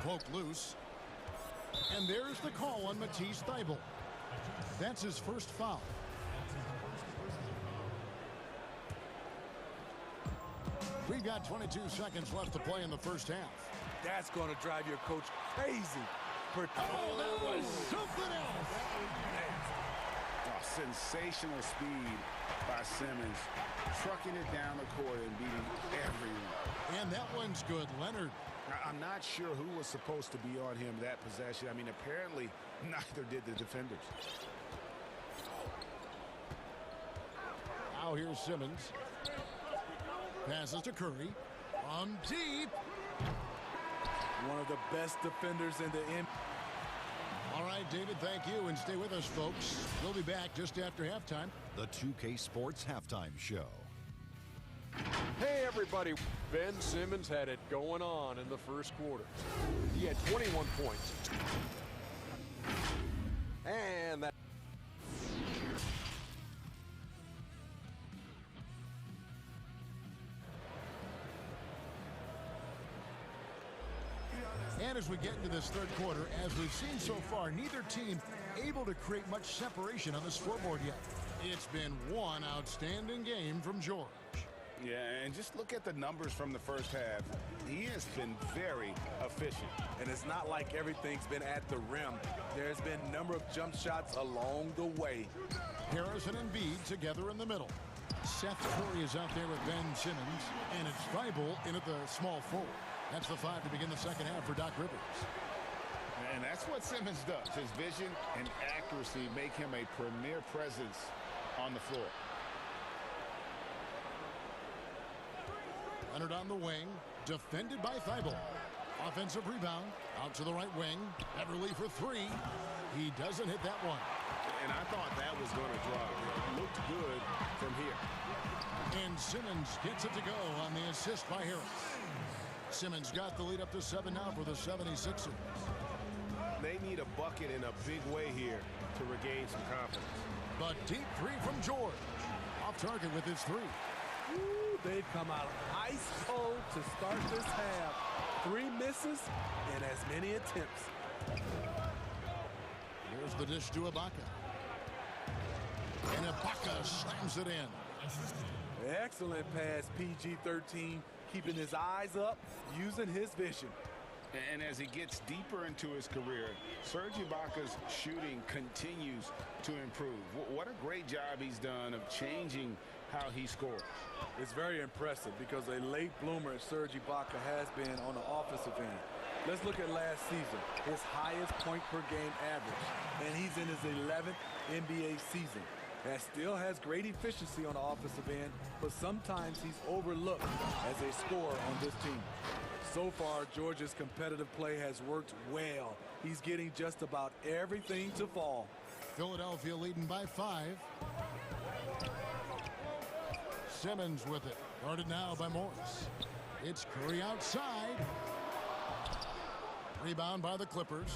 Poked loose. And there's the call on Matisse Thybulle. That's his first foul. We've got 22 seconds left to play in the first half. That's going to drive your coach crazy. Oh, that was something else. Oh, sensational speed by Simmons. Trucking it down the court and beating everyone. And that one's good. Leonard. I'm not sure who was supposed to be on him that possession. I mean, apparently neither did the defenders. Now here's Simmons. Passes to Curry. From deep. One of the best defenders in the NBA. All right, David, thank you. And stay with us, folks. We'll be back just after halftime. The 2K Sports Halftime Show. Hey, everybody. Ben Simmons had it going on in the first quarter. He had 21 points. And that... And as we get into this third quarter, as we've seen so far, neither team able to create much separation on the scoreboard yet. It's been one outstanding game from George. Yeah, and just look at the numbers from the first half. He has been very efficient. And it's not like everything's been at the rim. There's been a number of jump shots along the way. Harris and Embiid together in the middle. Seth Curry is out there with Ben Simmons, and it's Thybulle in at the small forward. That's the 5 to begin the second half for Doc Rivers. And that's what Simmons does. His vision and accuracy make him a premier presence on the floor. Leonard on the wing, defended by Thybulle. Offensive rebound, out to the right wing. Beverly for 3. He doesn't hit that one. And I thought that was going to drop. It looked good from here. And Simmons gets it to go on the assist by Harris. Simmons got the lead up to 7 now for the 76ers. They need a bucket in a big way here to regain some confidence. But deep three from George. Off target with his three. Ooh, they've come out ice cold to start this half. 3 misses and as many attempts. Here's the dish to Ibaka. And Ibaka slams it in. Excellent pass, PG-13, keeping his eyes up, using his vision. And as he gets deeper into his career, Serge Ibaka's shooting continues to improve. What a great job he's done of changing how he scores. It's very impressive because a late bloomer Serge Ibaka has been on the offensive end. Let's look at last season, his highest point per game average, and he's in his 11th NBA season. That still has great efficiency on the offensive end, but sometimes he's overlooked as a scorer on this team. So far, Georgia's competitive play has worked well. He's getting just about everything to fall. Philadelphia leading by 5. Simmons with it. Guarded now by Morris. It's Curry outside. Rebound by the Clippers.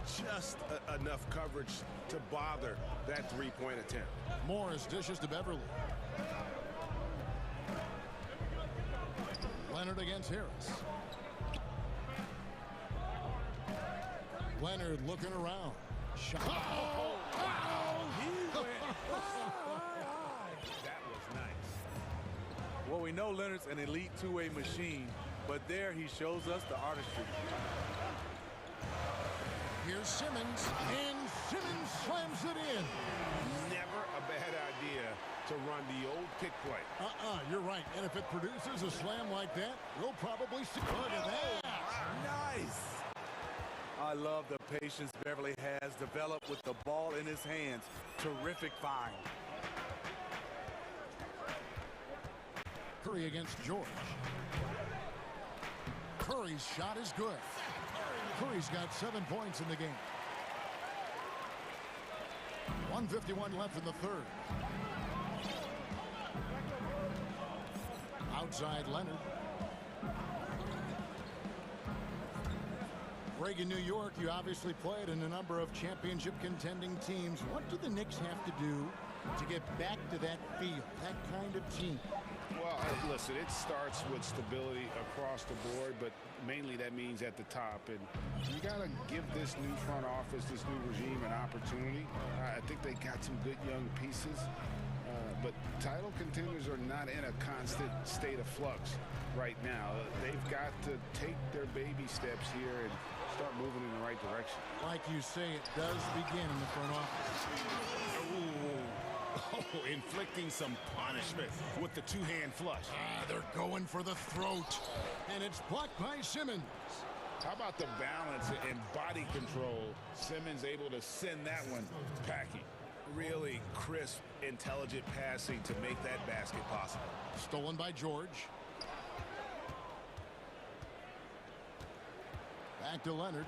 Just enough coverage to bother that three-point attempt. Morris dishes to Beverly. Leonard against Harris. Leonard looking around. Shot. Oh, he went That was nice. Well, we know Leonard's an elite two-way machine, but there he shows us the artistry. Here's Simmons, and Simmons slams it in. Never a bad idea to run the old pick play. You're right. And if it produces a slam like that, we'll probably see. Look at that. Nice. I love the patience Beverly has developed with the ball in his hands. Terrific find. Curry against George. Curry's shot is good. Curry's got 7 points in the game. 1:51 left in the third. Outside Leonard. Reagan, New York, you obviously played in a number of championship contending teams. What do the Knicks have to do to get back to that feel, that kind of team? Well, listen, it starts with stability across the board, but mainly that means at the top. And you got to give this new front office, this new regime, an opportunity. I think they got some good young pieces, but title contenders are not in a constant state of flux right now. They've got to take their baby steps here and start moving in the right direction. Like you say, it does begin in the front office. Oh, inflicting some punishment with the two-hand flush. They're going for the throat, and it's blocked by Simmons. How about the balance and body control? Simmons able to send that one packing. Really crisp, intelligent passing to make that basket possible. Stolen by George. Back to Leonard.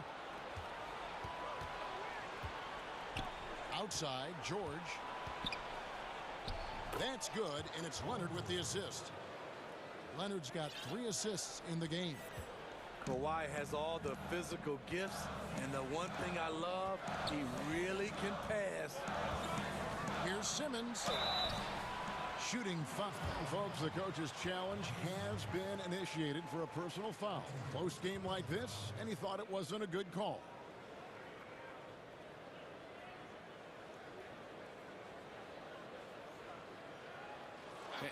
Outside, George. That's good, and it's Leonard with the assist. Leonard's got 3 assists in the game. Kawhi has all the physical gifts, and the one thing I love, he really can pass. Here's Simmons. Shooting foul. Folks, the coach's challenge has been initiated for a personal foul. Close game like this, and he thought it wasn't a good call.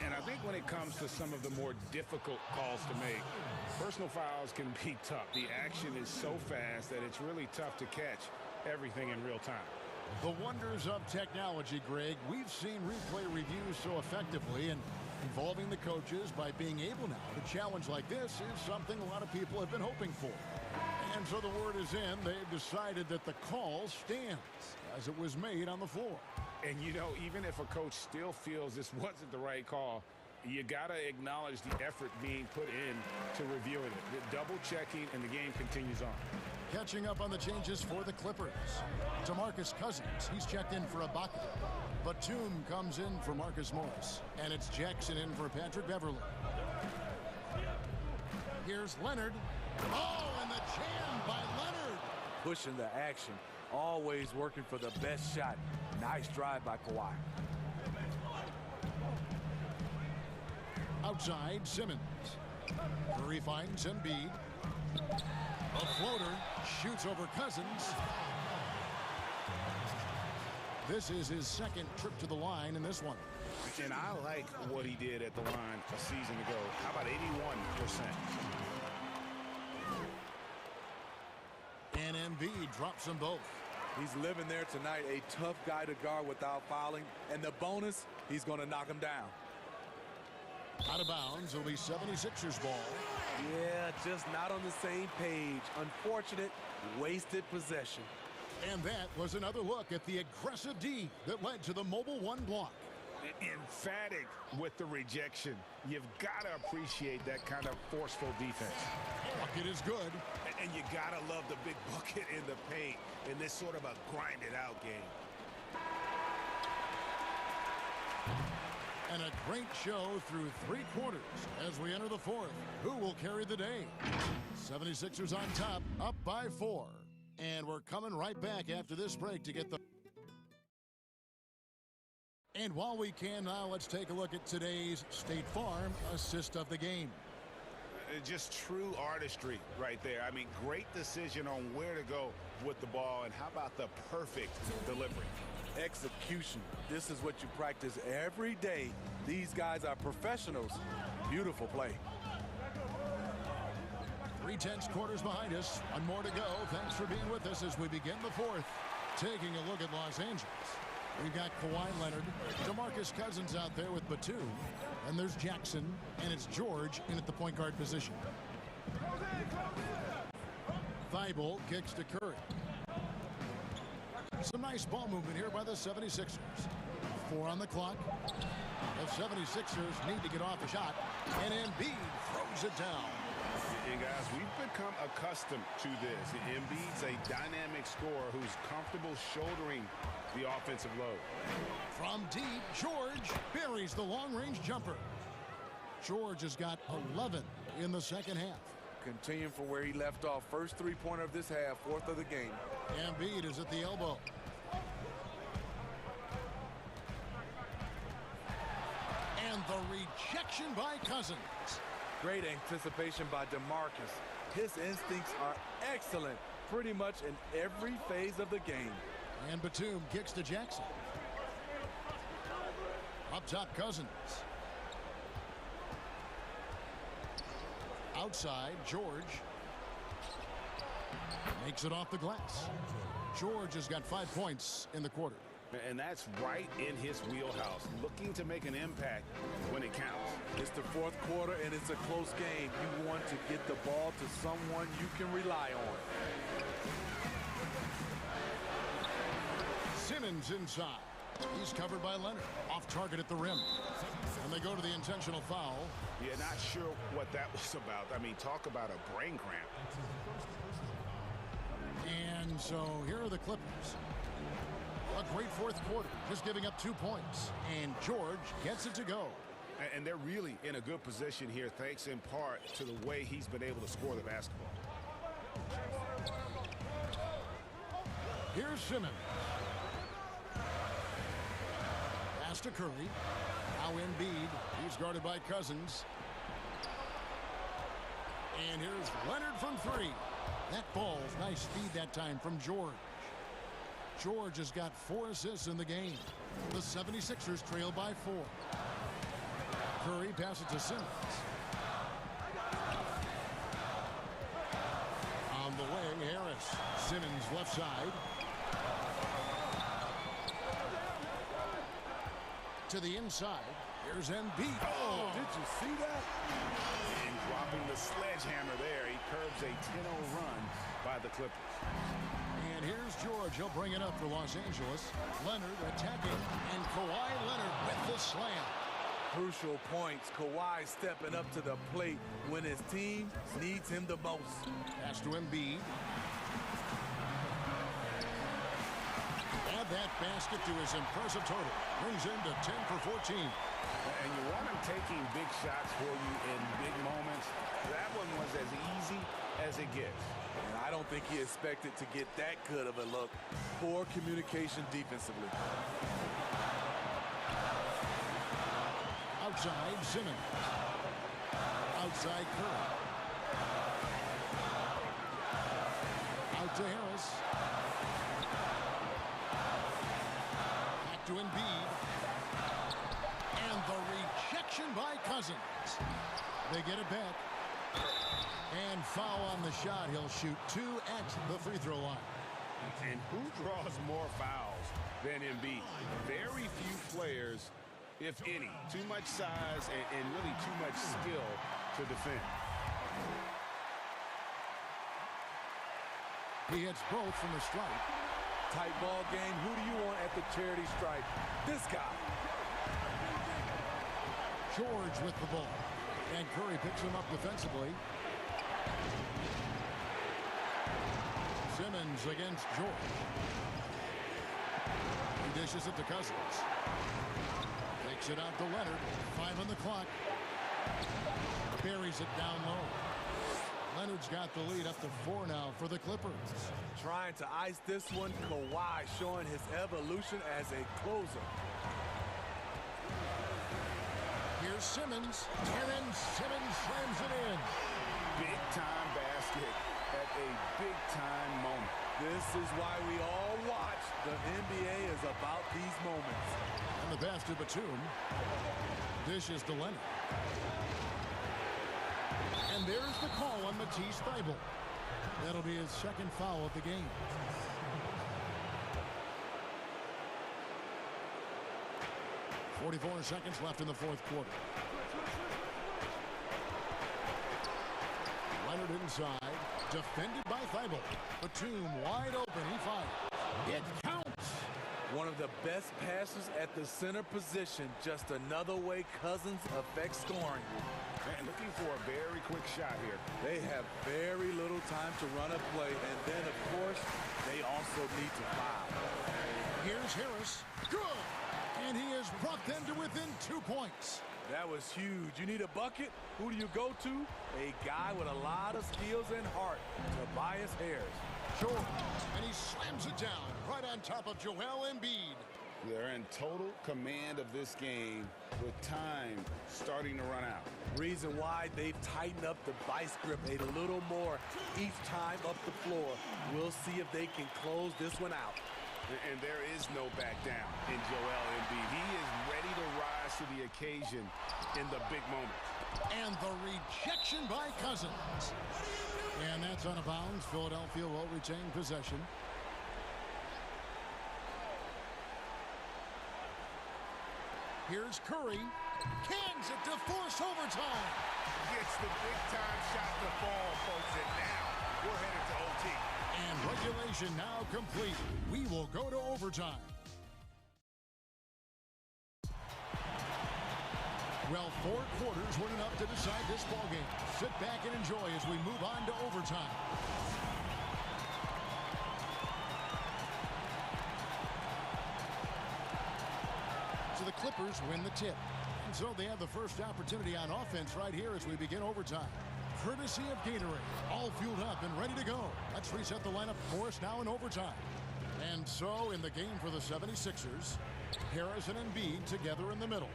And I think when it comes to some of the more difficult calls to make, personal fouls can be tough. The action is so fast that it's really tough to catch everything in real time. The wonders of technology, Greg. We've seen replay reviews so effectively, and involving the coaches by being able now to challenge like this is something a lot of people have been hoping for. And so the word is in. They've decided that the call stands as it was made on the floor. And, you know, even if a coach still feels this wasn't the right call, you got to acknowledge the effort being put in to reviewing it. Double checking, and the game continues on. Catching up on the changes for the Clippers. DeMarcus Cousins, he's checked in for Ibaka. Batum comes in for Marcus Morris. And it's Jackson in for Patrick Beverly. Here's Leonard. Oh, and the jam by Leonard. Pushing the action, always working for the best shot. Nice drive by Kawhi. Outside, Simmons. Curry finds Embiid. A floater, shoots over Cousins. This is his second trip to the line in this one. And I like what he did at the line a season ago. How about 81%? And Embiid drops them both. He's living there tonight, a tough guy to guard without fouling. And the bonus, he's going to knock him down. Out of bounds, it'll be 76ers ball. Yeah, just not on the same page. Unfortunate, wasted possession. And that was another look at the aggressive D that led to the mobile one block. Emphatic with the rejection. You've got to appreciate that kind of forceful defense. Bucket is good. And you got to love the big bucket in the paint in this sort of a grinded-out game. And a great show through 3 quarters as we enter the 4th. Who will carry the day? 76ers on top, up by 4. And we're coming right back after this break to get the... And while we can now, let's take a look at today's State Farm assist of the game. Just true artistry right there. I mean, great decision on where to go with the ball, and how about the perfect delivery? Execution. This is what you practice every day. These guys are professionals. Beautiful play. 3/10 quarters behind us. One more to go. Thanks for being with us as we begin the 4th. Taking a look at Los Angeles. We've got Kawhi Leonard, DeMarcus Cousins out there with Batum. And there's Jackson, and it's George in at the point guard position. Thibault kicks to Curry. Some nice ball movement here by the 76ers. 4 on the clock. The 76ers need to get off a shot, and Embiid throws it down. And guys, we've become accustomed to this. Embiid's a dynamic scorer who's comfortable shouldering the offensive load. From deep, George buries the long-range jumper. George has got 11 in the second half. Continuing from where he left off. First three-pointer of this half, 4th of the game. Embiid is at the elbow. And the rejection by Cousins. Great anticipation by DeMarcus. His instincts are excellent pretty much in every phase of the game. And Batum kicks to Jackson. Up top, Cousins. Outside, George. Makes it off the glass. George has got 5 points in the quarter. And that's right in his wheelhouse, looking to make an impact when it counts. It's the 4th quarter, and it's a close game. You want to get the ball to someone you can rely on. Simmons inside. He's covered by Leonard. Off target at the rim. And they go to the intentional foul. Yeah, not sure what that was about. I mean, talk about a brain cramp. And so here are the Clippers. A great 4th quarter, just giving up 2 points. And George gets it to go. And they're really in a good position here, thanks in part to the way he's been able to score the basketball. Here's Simmons. Pass to Curry. Now Embiid. He's guarded by Cousins. And here's Leonard from 3. That ball's nice speed that time from George. George has got 4 assists in the game. The 76ers trail by 4. Curry passes to Simmons. On the wing, Harris. Simmons left side. To the inside. Here's Embiid. Oh, did you see that? And dropping the sledgehammer there. He curbs a 10-0 run by the Clippers. And here's George. He'll bring it up for Los Angeles. Leonard attacking. And Kawhi Leonard with the slam. Crucial points. Kawhi stepping up to the plate when his team needs him the most. Pass to Embiid. add that basket to his impressive total. Brings him to 10 for 14. And you want him taking big shots for you in big moments. That one was as easy as it gets. And I don't think he expected to get that good of a look. Poor communication defensively. Outside, Simmons. Outside, Curry. Out to Harris. Back to Embiid. And the rejection by Cousins. They get it back. And foul on the shot. He'll shoot 2 at the free throw line. And who draws more fouls than Embiid? Very few players, if any. Too much size and really too much skill to defend. He hits both from the stripe. Tight ball game. Who do you want at the charity stripe? This guy. George with the ball. And Curry picks him up defensively. Simmons against George. He dishes it to Cousins. Takes it out to Leonard. 5 on the clock. Buries it down low. Leonard's got the lead up to 4 now for the Clippers. Trying to ice this one. Kawhi showing his evolution as a closer. Here's Simmons. And Simmons slams it in. Big-time basket at a big-time moment. This is why we all watch. The NBA is about these moments. And the pass to Batum. Dishes to Leonard. And there's the call on Matisse Thybulle. That'll be his second foul of the game. .44 seconds left in the fourth quarter. Leonard inside. Defended by Thybulle. Batum wide open. He fires. It counts. One of the best passes at the center position. Just another way Cousins affects scoring. And looking for a very quick shot here. They have very little time to run a play. And then, of course, they also need to foul. Here's Harris. Good. And he has brought them to within 2 points. That was huge. You need a bucket? Who do you go to? A guy with a lot of skills and heart, Tobias Harris. George, and he slams it down right on top of Joel Embiid. They're in total command of this game with time starting to run out. Reason why they've tightened up the vice grip a little more each time up the floor. We'll see if they can close this one out. And there is no back down in Joel Embiid. He is ready to rise to the occasion in the big moments. And the rejection by Cousins. And that's out of bounds. Philadelphia will retain possession. Here's Curry. Cans it to force overtime. Gets the big-time shot to fall, folks. And now we're headed to OT. And regulation now complete. We will go to overtime. Well, 4 quarters weren't enough to decide this ballgame. Sit back and enjoy as we move on to overtime. So the Clippers win the tip. And so they have the first opportunity on offense right here as we begin overtime. Courtesy of Gatorade, all fueled up and ready to go. Let's reset the lineup for us now in overtime. And so in the game for the 76ers, Harris and Embiid together in the middle.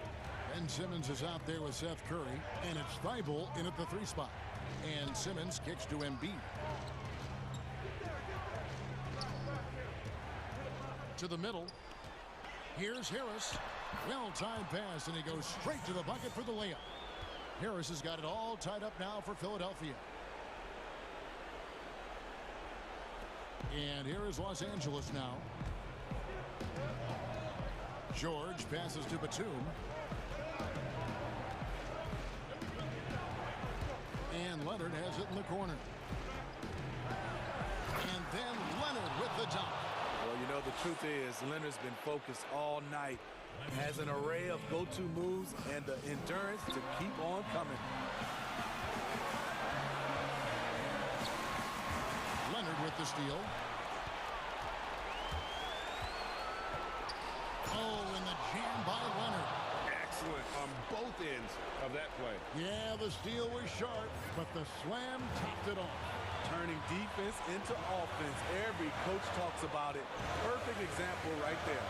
Ben Simmons is out there with Seth Curry, and it's Thybulle in at the 3 spot. And Simmons kicks to Embiid. To the middle. Here's Harris. Well-timed pass, and he goes straight to the bucket for the layup. Harris has got it all tied up now for Philadelphia. And here is Los Angeles now. George passes to Batum. And Leonard has it in the corner. And then Leonard with the dunk. Well, you know, the truth is Leonard's been focused all night. Has an array of go-to moves and the endurance to keep on coming. Leonard with the steal. excellent on both ends of that play. Yeah, the steal was sharp, but the slam topped it off. Turning defense into offense. Every coach talks about it. Perfect example right there.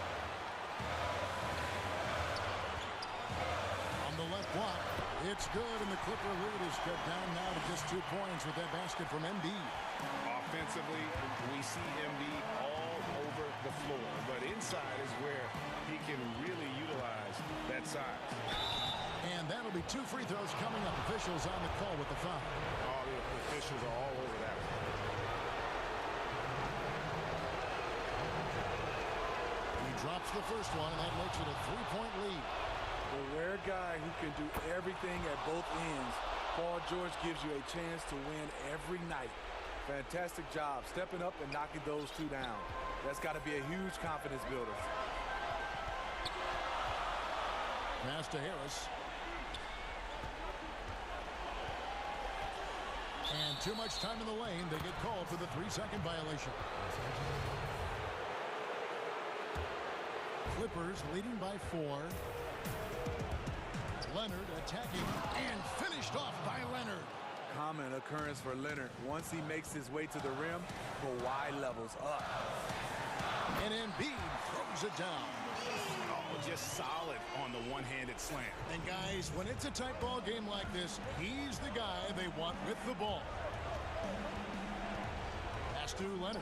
On the left block, it's good, and the Clipper lead is cut down now to just 2 points with that basket from Embiid. Offensively, we see Embiid all over the floor, but inside is where he can really utilize that size. And that'll be 2 free throws coming up. Officials on the call with the foul. Oh, the officials are all over that one. He drops the first one, and that makes it a 3-point lead. The rare guy who can do everything at both ends. Paul George gives you a chance to win every night. Fantastic job stepping up and knocking those 2 down. That's got to be a huge confidence builder. Pass to Harris. And too much time in the lane. They get called for the 3-second violation. Clippers leading by 4. Leonard attacking and finished off by Leonard. Common occurrence for Leonard. Once he makes his way to the rim, Kawhi levels up. And Embiid throws it down. Oh, just solid on the one-handed slam. And guys, when it's a tight ball game like this, he's the guy they want with the ball. Pass to Leonard.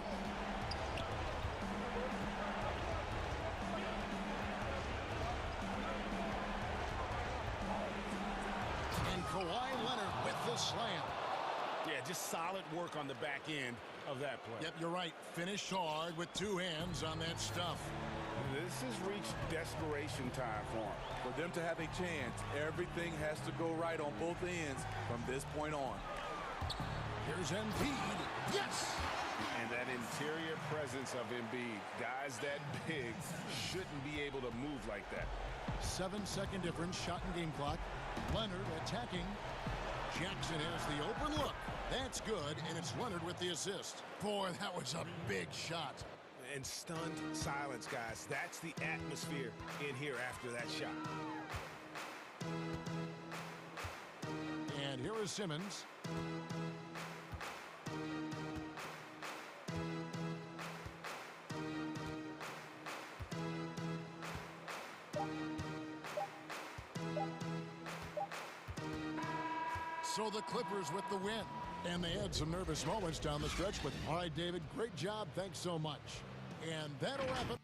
And Kawhi Leonard with the slam. Yeah, just solid work on the back end of that play. Yep, you're right. Finished hard with 2 hands on that stuff. This has reached desperation time for him. For them to have a chance, everything has to go right on both ends from this point on. Here's Embiid. Yes! And that interior presence of Embiid, guys that big shouldn't be able to move like that. 7-second difference, shot and game clock. Leonard attacking. Jackson has the open look. That's good, and it's Leonard with the assist. Boy, that was a big shot. And stunned silence, guys. That's the atmosphere in here after that shot. And here is Simmons. So the Clippers with the win. And they had some nervous moments down the stretch, but all right, David, great job. Thanks so much. And that'll wrap it.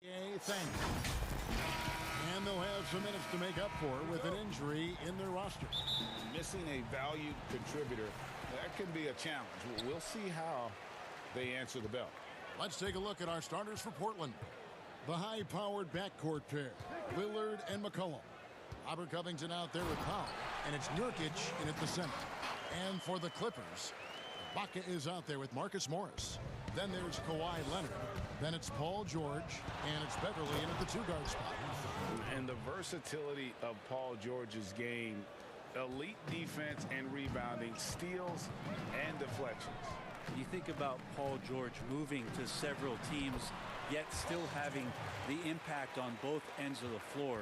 Yay, thanks. And they'll have some minutes to make up for with an injury in their roster. Missing a valued contributor, that can be a challenge. We'll see how they answer the bell. Let's take a look at our starters for Portland. The high-powered backcourt pair, Lillard and McCollum. Robert Covington out there with Powell, and it's Nurkic in at the center. And for the Clippers, Ibaka is out there with Marcus Morris. Then there's Kawhi Leonard. Then it's Paul George, and it's Beverly in at the two-guard spot. And the versatility of Paul George's game, elite defense and rebounding, steals and deflections. You think about Paul George moving to several teams, yet still having the impact on both ends of the floor.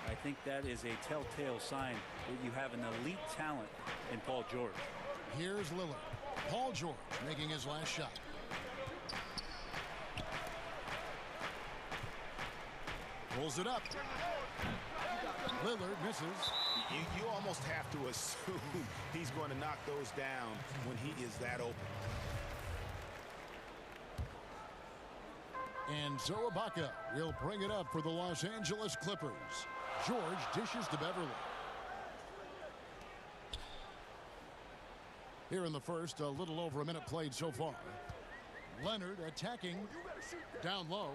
I think that is a telltale sign that you have an elite talent in Paul George. Here's Lillard. Paul George making his last shot. Pulls it up. Lillard misses. You almost have to assume he's going to knock those down when he is that open. And so Ibaka will bring it up for the Los Angeles Clippers. George dishes to Beverly. Here in the first, a little over a minute played so far. Leonard attacking down low.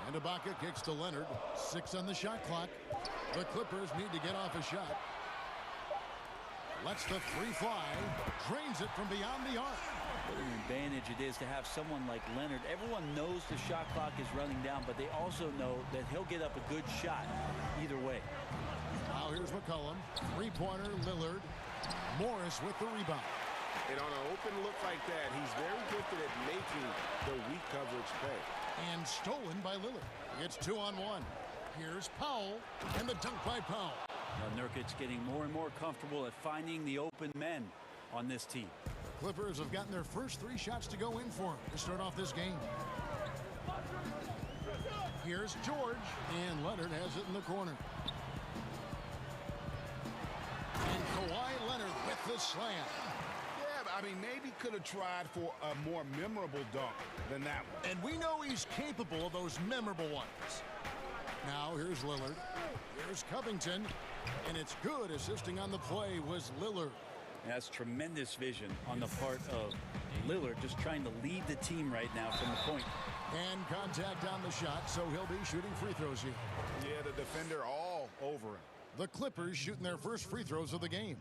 And Ibaka kicks to Leonard. 6 on the shot clock. The Clippers need to get off a shot. Lets the three fly. Drains it from beyond the arc. What an advantage it is to have someone like Leonard. Everyone knows the shot clock is running down, but they also know that he'll get up a good shot either way. Now here's McCollum. Three-pointer, Lillard. Morris with the rebound. And on an open look like that, he's very gifted at making the weak coverage pay. And stolen by Lillard. It's 2-on-1. Here's Powell, and the dunk by Powell. Now Nurkic getting more and more comfortable at finding the open men on this team. The Clippers have gotten their first 3 shots to go in for him to start off this game. Here's George, and Leonard has it in the corner. And Kawhi Leonard with the slam. Yeah, I mean, maybe could have tried for a more memorable dunk than that one. And we know he's capable of those memorable ones. Now here's Lillard. Here's Covington. And it's good. Assisting on the play was Lillard. That's tremendous vision on the part of Lillard, just trying to lead the team right now from the point. And contact on the shot, so he'll be shooting free throws here. Yeah, the defender all over him. The Clippers shooting their first free throws of the game.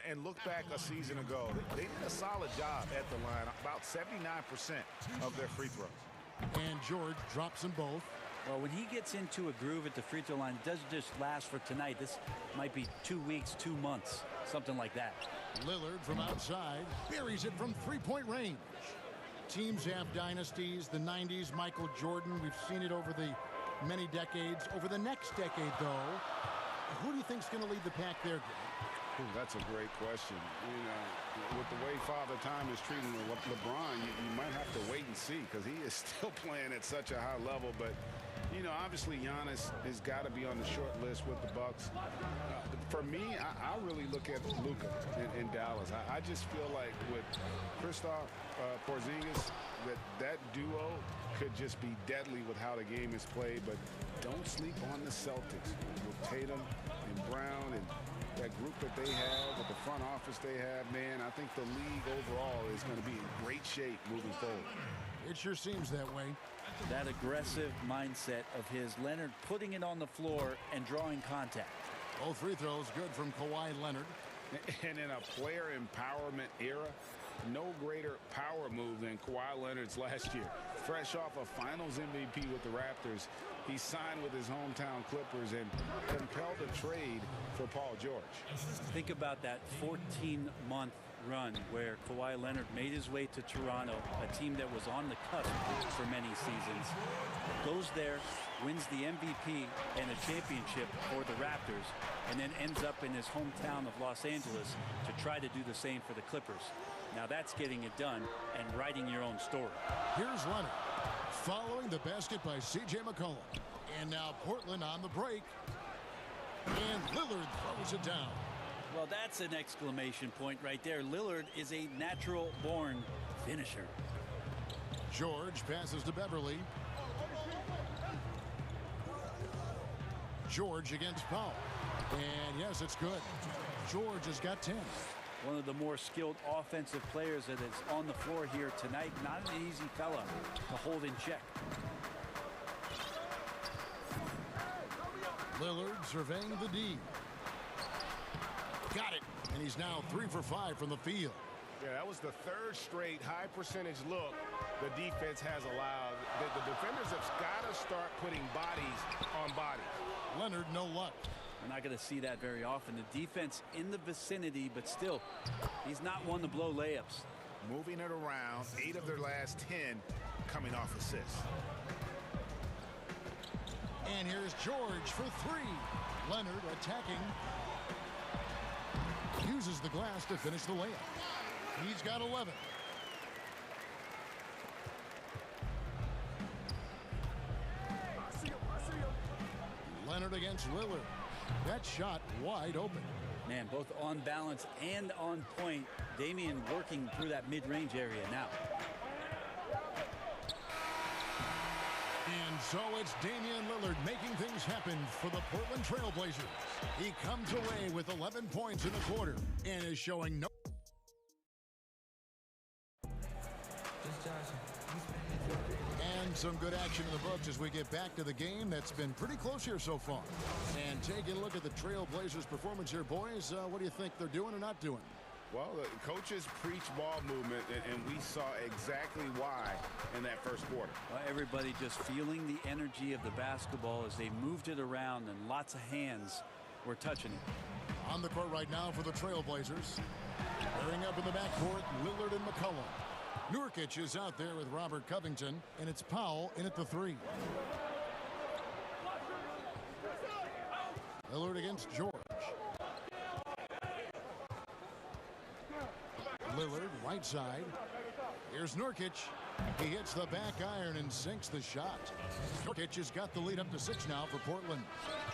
And look back a season ago. They did a solid job at the line, about 79% of their free throws. And George drops them both. Well, when he gets into a groove at the free throw line, it doesn't just last for tonight. This might be 2 weeks, 2 months, something like that. Lillard from outside buries it from three-point range. Teams have dynasties. The 90s, Michael Jordan. We've seen it over the many decades. Over the next decade, though, who do you think is going to lead the pack there, Greg? Ooh, that's a great question. You know, with the way Father Time is treating LeBron, you might have to wait and see because he is still playing at such a high level. But, you know, obviously Giannis has got to be on the short list with the Bucks. For me, I really look at Luka in Dallas. I just feel like with Kristaps Porzingis, that duo could just be deadly with how the game is played. But don't sleep on the Celtics with Tatum and Brown and that group that they have, with the front office they have, man, I think the league overall is going to be in great shape moving forward. It sure seems that way. That aggressive mindset of his, Leonard putting it on the floor and drawing contact. Both free throws good from Kawhi Leonard. And in a player empowerment era, no greater power move than Kawhi Leonard's last year. Fresh off a Finals MVP with the Raptors, he signed with his hometown Clippers and compelled a trade for Paul George. Think about that 14-month run where Kawhi Leonard made his way to Toronto, a team that was on the cusp for many seasons. Goes there, wins the MVP and a championship for the Raptors, and then ends up in his hometown of Los Angeles to try to do the same for the Clippers. Now that's getting it done and writing your own story. Here's Leonard following the basket by C.J. McCollum. And now Portland on the break. And Lillard throws it down. Well, that's an exclamation point right there. Lillard is a natural-born finisher. George passes to Beverly. George against Powell. And yes, it's good. George has got 10. One of the more skilled offensive players that is on the floor here tonight. Not an easy fella to hold in check. Lillard surveying the D. Got it. And he's now 3 for 5 from the field. Yeah, that was the third straight high percentage look the defense has allowed. The defenders have got to start putting bodies on bodies. Leonard, no luck. We're not going to see that very often. The defense in the vicinity, but still, he's not one to blow layups. Moving it around, 8 of their last 10 coming off assists. And here's George for 3. Leonard attacking. Uses the glass to finish the layup. He's got 11. Leonard against Lillard. That shot wide open. Man, both on balance and on point. Damian working through that mid-range area now. And so it's Damian Lillard making things happen for the Portland Trailblazers. He comes away with 11 points in the quarter and is showing no... And some good action in the books as we get back to the game that's been pretty close here so far. And taking a look at the Trailblazers' performance here, boys, what do you think they're doing or not doing? Well, the coaches preach ball movement, and we saw exactly why in that first quarter. Well, everybody just feeling the energy of the basketball as they moved it around, and lots of hands were touching it. On the court right now for the Trailblazers. Pairing up in the backcourt, Lillard and McCollum. Nurkic is out there with Robert Covington, and it's Powell in at the 3. Lillard against George. Lillard, right side. Here's Nurkic. He hits the back iron and sinks the shot. Nurkic has got the lead up to 6 now for Portland.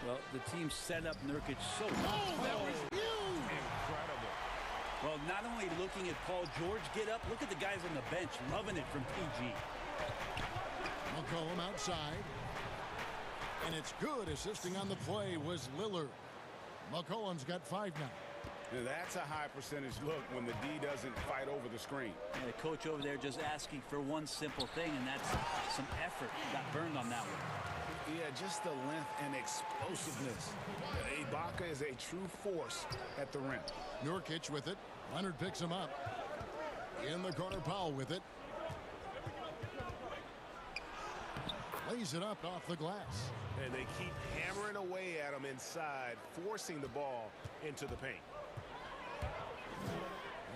Well, the team set up Nurkic so well. Oh, that was huge! Incredible. Well, not only looking at Paul George get up, look at the guys on the bench loving it from PG. McCollum outside. And it's good. Assisting on the play was Lillard. McCollum's got 5 now. Now that's a high percentage look when the D doesn't fight over the screen. And the coach over there just asking for one simple thing, and that's some effort. Got burned on that one. Yeah, just the length and explosiveness. Ibaka is a true force at the rim. Nurkic with it. Leonard picks him up. In the corner, Powell with it. Lays it up off the glass. And they keep hammering away at him inside, forcing the ball into the paint.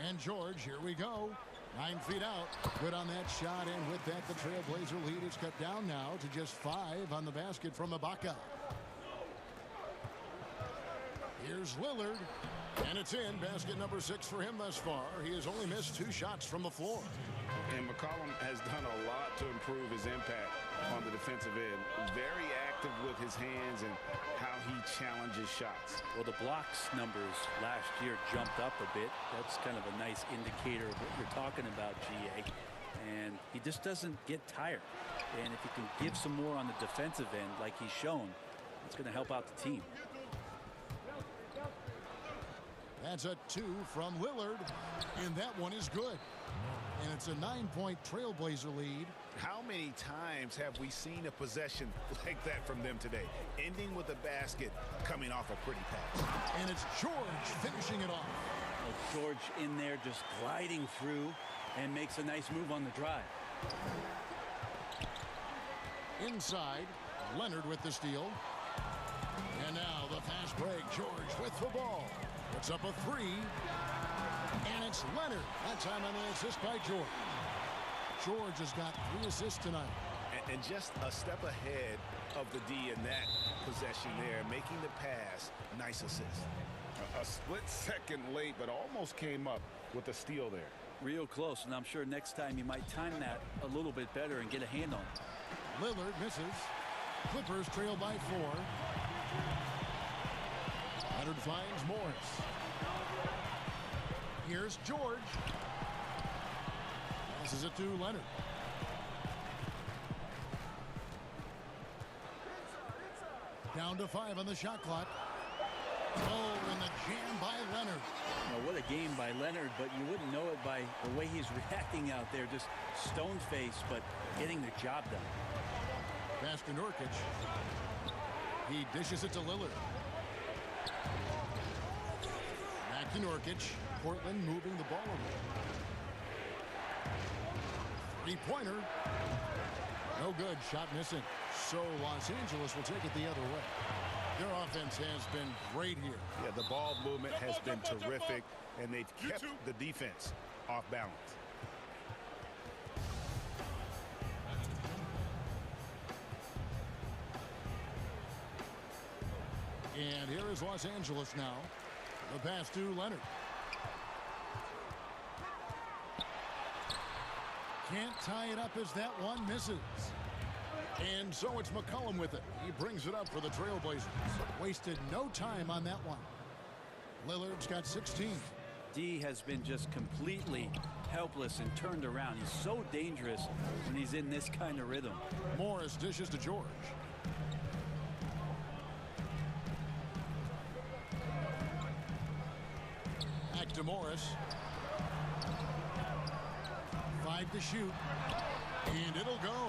And George, here we go. 9 feet out. Good on that shot, and with that, the Trailblazer lead is cut down now to just 5 on the basket from Ibaka. Here's Lillard, and it's in. Basket number 6 for him thus far. He has only missed 2 shots from the floor. And McCollum has done a lot to improve his impact on the defensive end. Very active with his hands and how he challenges shots. Well, the blocks numbers last year jumped up a bit. That's kind of a nice indicator of what you're talking about, GA. And he just doesn't get tired. And if he can give some more on the defensive end like he's shown, it's going to help out the team. That's a 2 from Lillard, and that one is good. And it's a 9-point Trailblazer lead. How many times have we seen a possession like that from them today? Ending with a basket, coming off a pretty pass. And it's George finishing it off. Well, George in there just gliding through and makes a nice move on the drive. Inside, Leonard with the steal. And now the fast break. George with the ball. Puts up a 3. And it's Leonard. That time on the assist by George. George has got 3 assists tonight. And just a step ahead of the D in that possession there, making the pass. Nice assist. A split second late, but almost came up with a steal there. Real close, and I'm sure next time you might time that a little bit better and get a hand on it. Lillard misses. Clippers trail by 4. Leonard finds Morris. Here's George. Passes it to Leonard. Down to 5 on the shot clock. Oh, and the jam by Leonard. Well, what a game by Leonard, but you wouldn't know it by the way he's reacting out there. Just stone-faced, but getting the job done. Pass to Nurkic. He dishes it to Lillard. Back to Nurkic. Portland moving the ball over. Three-pointer. No good. Shot missing. So Los Angeles will take it the other way. Their offense has been great here. Yeah, the ball movement has been terrific, and they've kept the defense off balance. And here is Los Angeles now. The pass to Leonard. Can't tie it up as that one misses. And so it's McCollum with it. He brings it up for the Trailblazers. Wasted no time on that one. Lillard's got 16. D has been just completely helpless and turned around. He's so dangerous when he's in this kind of rhythm. Morris dishes to George. Back to Morris. 5 to shoot. And it'll go.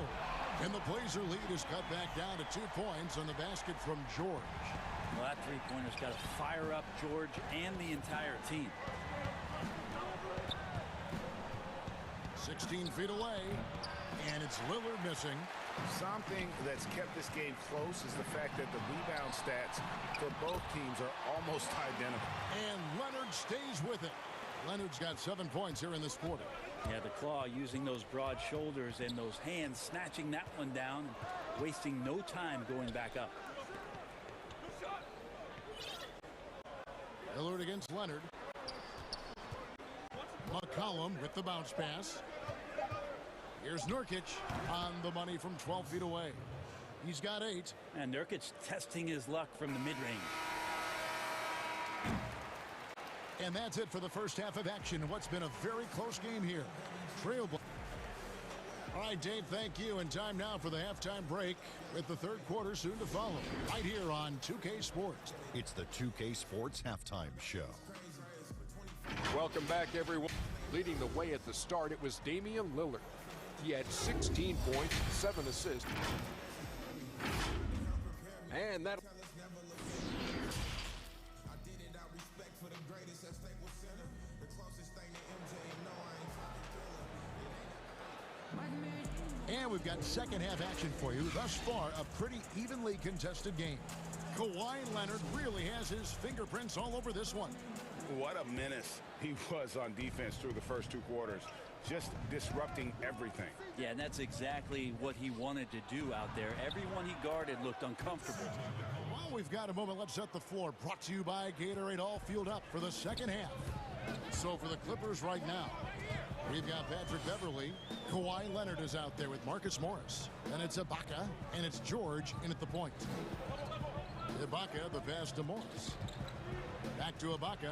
And the Blazer lead is cut back down to 2 points on the basket from George. Well, that three-pointer's got to fire up George and the entire team. 16 feet away. And it's Lillard missing. Something that's kept this game close is the fact that the rebound stats for both teams are almost identical. And Leonard stays with it. Leonard's got 7 points here in this quarter. Yeah, the Claw using those broad shoulders and those hands, snatching that one down, wasting no time going back up. Lillard against Leonard. McCollum with the bounce pass. Here's Nurkic on the money from 12 feet away. He's got 8. And Nurkic testing his luck from the mid-range. And that's it for the first half of action in what's been a very close game here. Trailblazers. All right, Dave, thank you. And time now for the halftime break with the third quarter soon to follow. Right here on 2K Sports. It's the 2K Sports Halftime Show. Welcome back, everyone. Leading the way at the start, it was Damian Lillard. He had 16 points, 7 assists. And that... And we've got second half action for you. Thus far, a pretty evenly contested game. Kawhi Leonard really has his fingerprints all over this one. What a menace he was on defense through the first 2 quarters. Just disrupting everything. Yeah, and that's exactly what he wanted to do out there. Everyone he guarded looked uncomfortable. Well, we've got a moment. Let's set the floor. Brought to you by Gatorade, all fueled up for the second half. So for the Clippers right now, we've got Patrick Beverly. Kawhi Leonard is out there with Marcus Morris. Then it's Ibaka, and it's George in at the point. Ibaka, the pass to Morris. Back to Ibaka.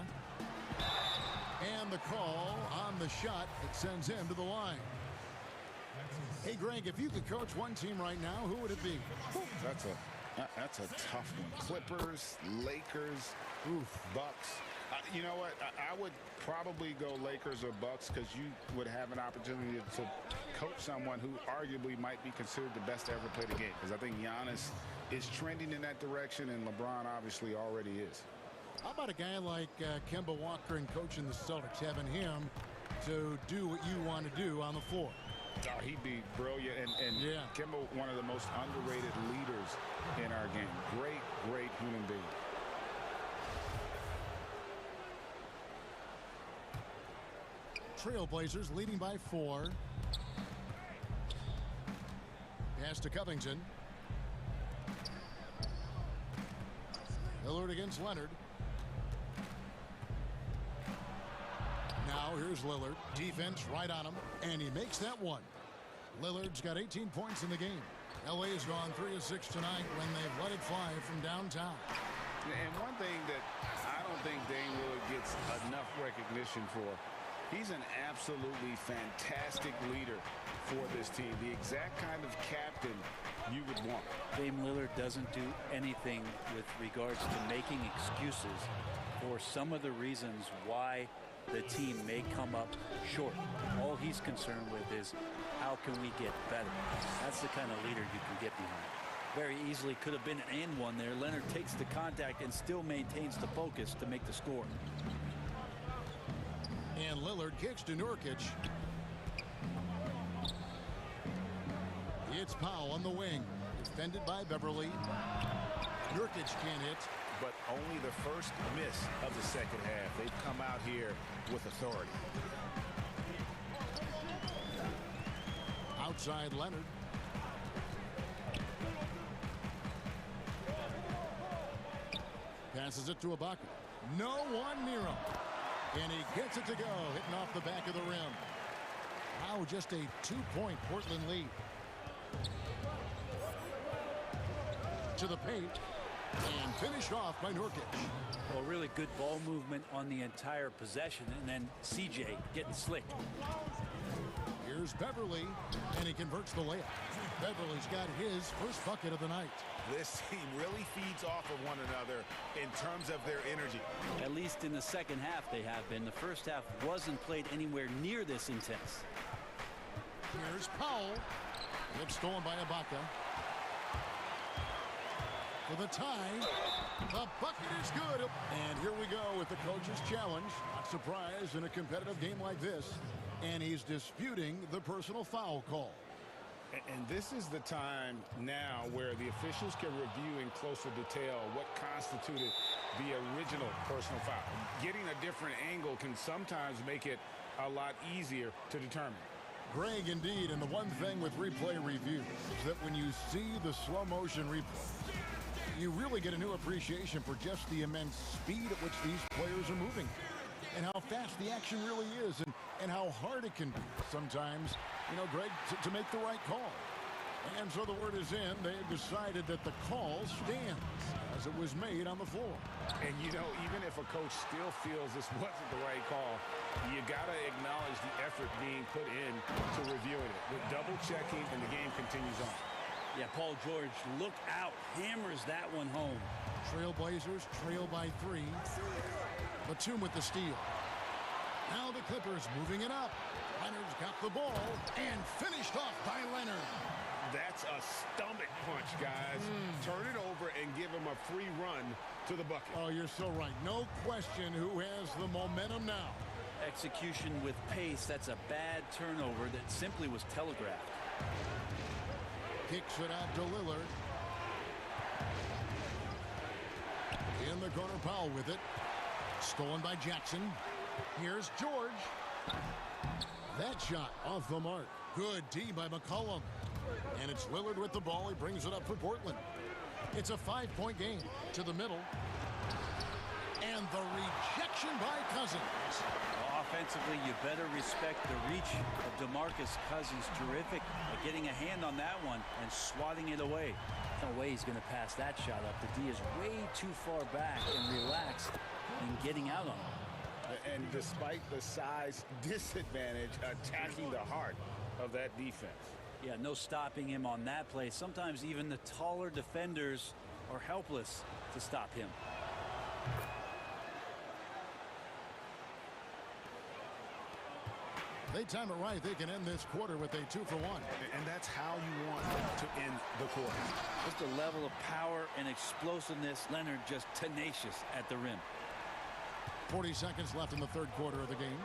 And the call on the shot that sends him to the line. Hey, Greg, if you could coach one team right now, who would it be? That's a tough one. Clippers, Lakers, Bucks. You know what? I would probably go Lakers or Bucks because you would have an opportunity to coach someone who arguably might be considered the best to ever play the game. Because I think Giannis is trending in that direction, and LeBron obviously already is. How about a guy like Kemba Walker and coaching the Celtics, having him to do what you want to do on the floor? Oh, he'd be brilliant. And yeah. Kemba, one of the most underrated leaders in our game. Great, great human being. Trailblazers leading by 4. Pass to Covington. Lillard against Leonard. Now here's Lillard. Defense right on him. And he makes that one. Lillard's got 18 points in the game. LA has gone 3 of 6 tonight when they've let it fly from downtown. And one thing that I don't think Dame Lillard gets enough recognition for He's an absolutely fantastic leader for this team. The exact kind of captain you would want. Dame Lillard doesn't do anything with regards to making excuses for some of the reasons why the team may come up short. All he's concerned with is how can we get better. That's the kind of leader you can get behind. Very easily could have been an and one there. Leonard takes the contact and still maintains the focus to make the score. And Lillard kicks to Nurkic. It's Powell on the wing. Defended by Beverly. Nurkic can't hit. But only the first miss of the second half. They've come out here with authority. Outside Leonard. Passes it to Ibaka. No one near him. And he gets it to go, hitting off the back of the rim. Now just a 2-point Portland lead. To the paint. And finished off by Nurkic. Well, really good ball movement on the entire possession. And then CJ getting slick. Here's Beverly. And he converts the layup. Beverly's got his first bucket of the night. This team really feeds off of one another in terms of their energy. At least in the second half they have been. The first half wasn't played anywhere near this intense. Here's Powell. It's stolen by Ibaka. For the tie. The bucket is good. And here we go with the coach's challenge. Not surprised in a competitive game like this. And he's disputing the personal foul call. And this is the time now where the officials can review in closer detail what constituted the original personal foul. Getting a different angle can sometimes make it a lot easier to determine. Greg, indeed, and the one thing with replay review is that when you see the slow motion replay, you really get a new appreciation for just the immense speed at which these players are moving and how fast the action really is and how hard it can be sometimes, you know, Greg, to make the right call. And so the word is in. They've decided that the call stands as it was made on the floor. And, you know, even if a coach still feels this wasn't the right call, you got to acknowledge the effort being put in to reviewing it. With double checking, and the game continues on. Yeah, Paul George, look out. Hammers that one home. Trailblazers trail by 3. Batum with the steal. Now the Clippers moving it up. Leonard's got the ball and finished off by Leonard. That's a stomach punch, guys. Turn it over and give him a free run to the bucket. Oh, you're so right. No question who has the momentum now. Execution with pace. That's a bad turnover that simply was telegraphed. Kicks it out to Lillard. In the corner, Powell with it. Stolen by Jackson. Here's George. That shot off the mark. Good D by McCollum. And it's Lillard with the ball. He brings it up for Portland. It's a 5-point game to the middle. And the rejection by Cousins. Well, offensively, you better respect the reach of DeMarcus Cousins. Terrific at getting a hand on that one and swatting it away. No way he's going to pass that shot up. The D is way too far back and relaxed in getting out on it. And despite the size disadvantage, attacking the heart of that defense. Yeah, no stopping him on that play. Sometimes even the taller defenders are helpless to stop him. They time it right. They can end this quarter with a 2-for-1. And that's how you want to end the quarter. Just a level of power and explosiveness. Leonard just tenacious at the rim. 40 seconds left in the third quarter of the game.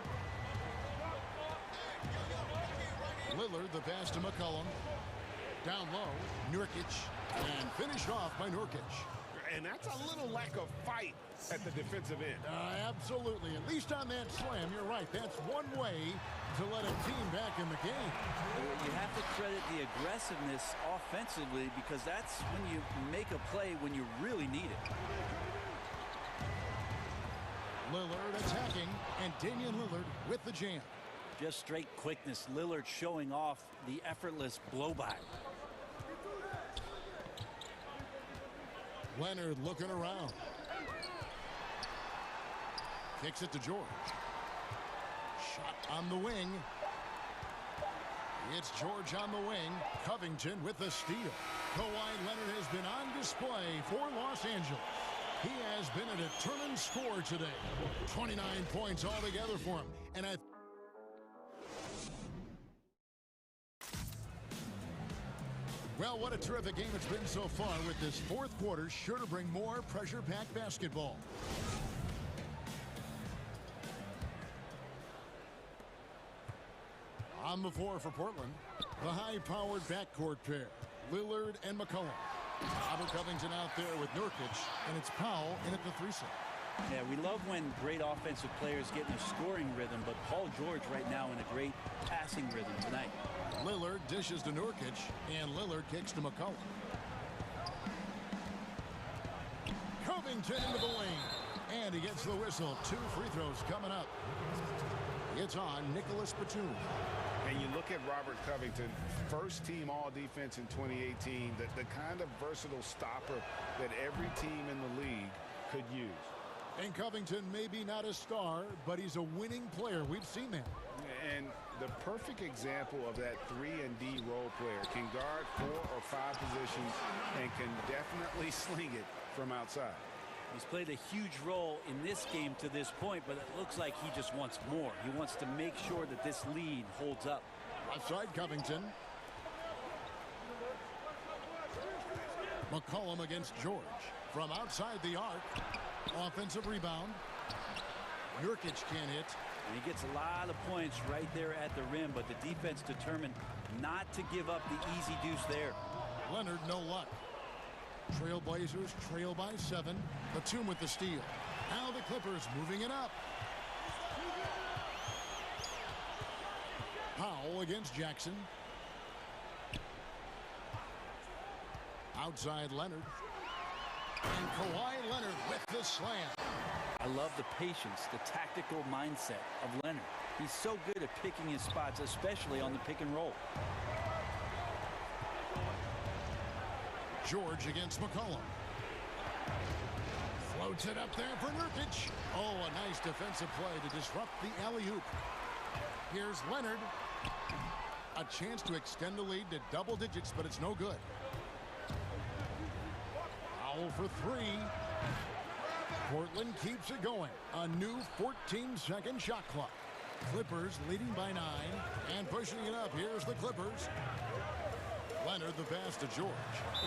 Lillard, the pass to McCollum. Down low, Nurkic, and finished off by Nurkic. And that's a little lack of fight at the defensive end. Absolutely. At least on that slam, you're right. That's one way to let a team back in the game. You have to credit the aggressiveness offensively because that's when you make a play when you really need it. Lillard attacking, and Damian Lillard with the jam. Just straight quickness. Lillard showing off the effortless blow-by. Leonard looking around. Kicks it to George. Shot on the wing. It's George on the wing. Covington with the steal. Kawhi Leonard has been on display for Los Angeles. He has been a determined scorer today. 29 points altogether for him. And well, what a terrific game it's been so far, with this fourth quarter sure to bring more pressure-packed basketball. On the floor for Portland, the high-powered backcourt pair, Lillard and McCollum. Robert Covington out there with Nurkic, and it's Powell in at the 3-set. Yeah, we love when great offensive players get in a scoring rhythm, but Paul George right now in a great passing rhythm tonight. Lillard dishes to Nurkic, and Lillard kicks to McCollum. Covington into the lane, and he gets the whistle. 2 free throws coming up. It's on Nicholas Batum. And you look at Robert Covington, first team all defense in 2018, the kind of versatile stopper that every team in the league could use. And Covington may be not a star, but he's a winning player. We've seen that. And the perfect example of that 3-and-D role player. Can guard 4 or 5 positions and can definitely sling it from outside. He's played a huge role in this game to this point, but it looks like he just wants more. He wants to make sure that this lead holds up. Left side, Covington. McCollum against George. From outside the arc. Offensive rebound. Nurkic can't hit. And he gets a lot of points right there at the rim, but the defense determined not to give up the easy deuce there. Leonard, no luck. Trailblazers trail by 7. Batum with the steal. Now the Clippers moving it up. Powell against Jackson. Outside Leonard. And Kawhi Leonard with the slam. I love the patience, the tactical mindset of Leonard. He's so good at picking his spots, especially on the pick and roll. George against McCollum. Floats it up there for Nurkic. Oh, a nice defensive play to disrupt the alley-oop. Here's Leonard. A chance to extend the lead to double digits, but it's no good. Foul for 3. Portland keeps it going. A new 14-second shot clock. Clippers leading by 9 and pushing it up. Here's the Clippers. Leonard the pass to George.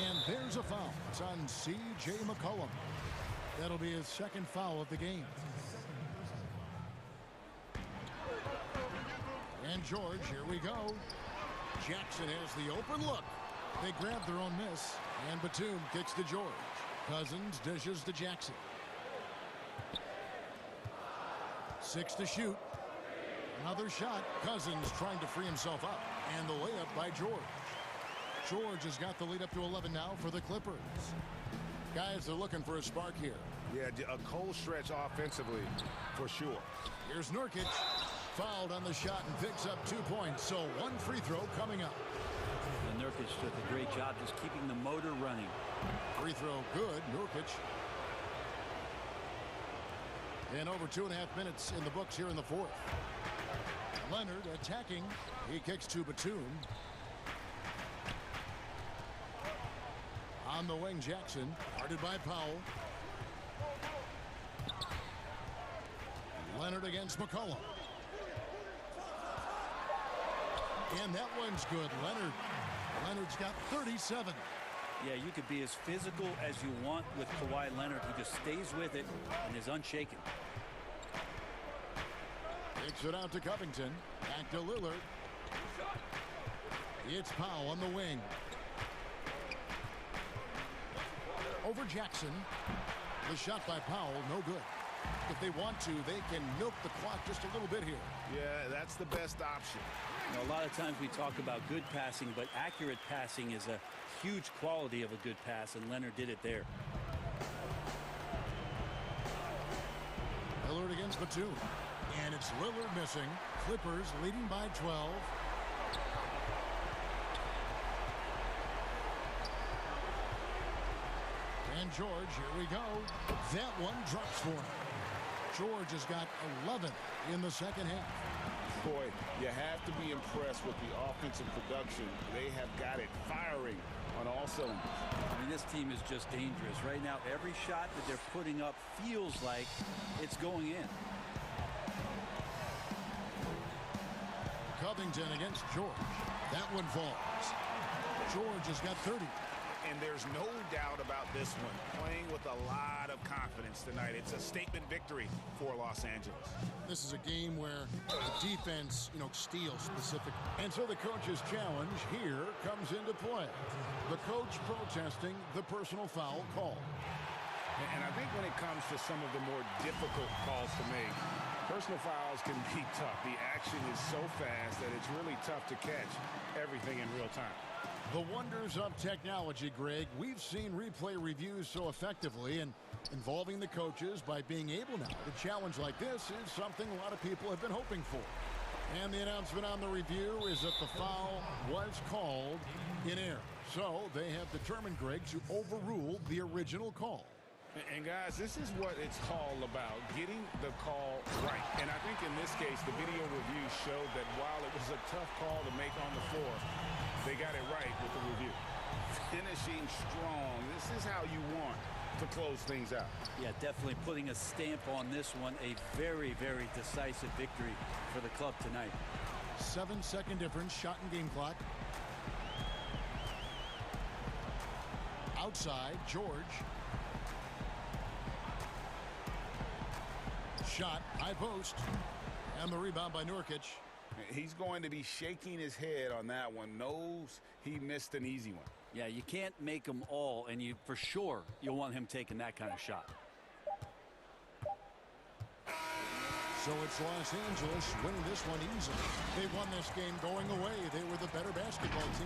And there's a foul. It's on C.J. McCollum. That'll be his second foul of the game. And George, here we go. Jackson has the open look. They grab their own miss. And Batum kicks to George. Cousins dishes to Jackson. 6 to shoot. Another shot. Cousins trying to free himself up. And the layup by George. George has got the lead up to 11 now for the Clippers. Guys, they're looking for a spark here. Yeah, a cold stretch offensively for sure. Here's Nurkic. Fouled on the shot and picks up 2 points. So 1 free throw coming up. And Nurkic did a great job just keeping the motor running. Free throw good. Nurkic. And over 2.5 minutes in the books here in the fourth. Leonard attacking. He kicks to Batum. On the wing, Jackson. Guarded by Powell. Leonard against McCollum. And that one's good. Leonard's got 37. Yeah, you could be as physical as you want with Kawhi Leonard. He just stays with it and is unshaken. Kicks it out to Covington. Back to Lillard. It's Powell on the wing. Over Jackson. The shot by Powell, no good. If they want to, they can milk the clock just a little bit here. Yeah, that's the best option. Now, a lot of times we talk about good passing, but accurate passing is a huge quality of a good pass, and Leonard did it there. Lillard against Batum. And it's Lillard missing. Clippers leading by 12. And George, here we go. That one drops for him. George has got 11 in the second half. Boy, you have to be impressed with the offensive production. They have got it firing on all cylinders. I mean, this team is just dangerous. Right now, every shot that they're putting up feels like it's going in. Covington against George. That one falls. George has got 30. And there's no doubt about this one. Playing with a lot of confidence tonight. It's a statement victory for Los Angeles. This is a game where the defense, steals specific. And so the coach's challenge here comes into play. The coach protesting the personal foul call. And I think when it comes to some of the more difficult calls to make, personal fouls can be tough. The action is so fast that it's really tough to catch everything in real time. The wonders of technology, Greg. We've seen replay reviews so effectively, and involving the coaches by being able now to challenge like this is something a lot of people have been hoping for. And the announcement on the review is that the foul was called in error. So they have determined, Greg, to overrule the original call. And guys, this is what it's all about, getting the call right. And I think in this case, the video review showed that while it was a tough call to make on the floor, they got it right with the review. Finishing strong. This is how you want to close things out. Yeah, definitely putting a stamp on this one. A very, very decisive victory for the club tonight. 7-second difference, shot and game clock. Outside, George. Shot, high post. And the rebound by Nurkic. He's going to be shaking his head on that one. Knows he missed an easy one. Yeah, you can't make them all, and for sure you'll want him taking that kind of shot. So it's Los Angeles winning this one easily. They won this game going away. They were the better basketball team.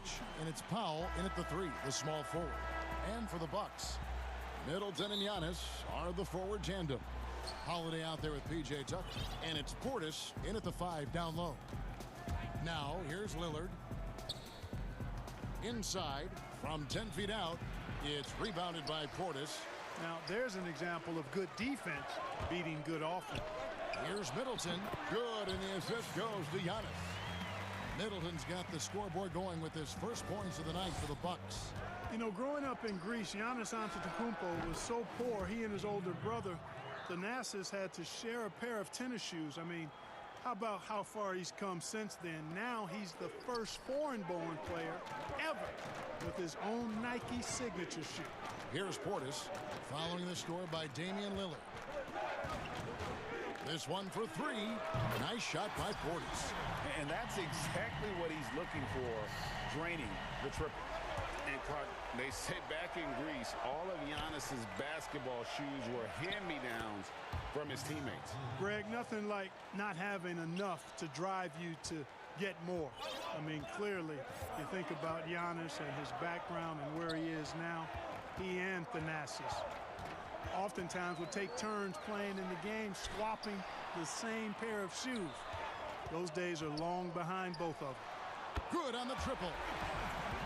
switch, and it's Powell in at the 3, the small forward. And for the Bucks, Middleton and Giannis are the forward tandem. Holiday out there with P.J. Tucker, and it's Portis in at the 5 down low. Now, here's Lillard. Inside, from 10 feet out, it's rebounded by Portis. Now, there's an example of good defense beating good offense. Here's Middleton. Good, and the assist goes to Giannis. Middleton's got the scoreboard going with his first points of the night for the Bucks. You know, growing up in Greece, Giannis Antetokounmpo was so poor, he and his older brother, Thanasis, had to share a pair of tennis shoes. I mean, how about how far he's come since then? Now he's the first foreign-born player ever with his own Nike signature shoe. Here's Portis, following the score by Damian Lillard. This one for 3. Nice shot by Portis. And that's exactly what he's looking for, draining the triple. And Clark, they say back in Greece, all of Giannis's basketball shoes were hand-me-downs from his teammates. Greg, nothing like not having enough to drive you to get more. I mean, clearly, you think about Giannis and his background and where he is now, he and Thanasis oftentimes would take turns playing in the game, swapping the same pair of shoes. Those days are long behind both of them. Good on the triple.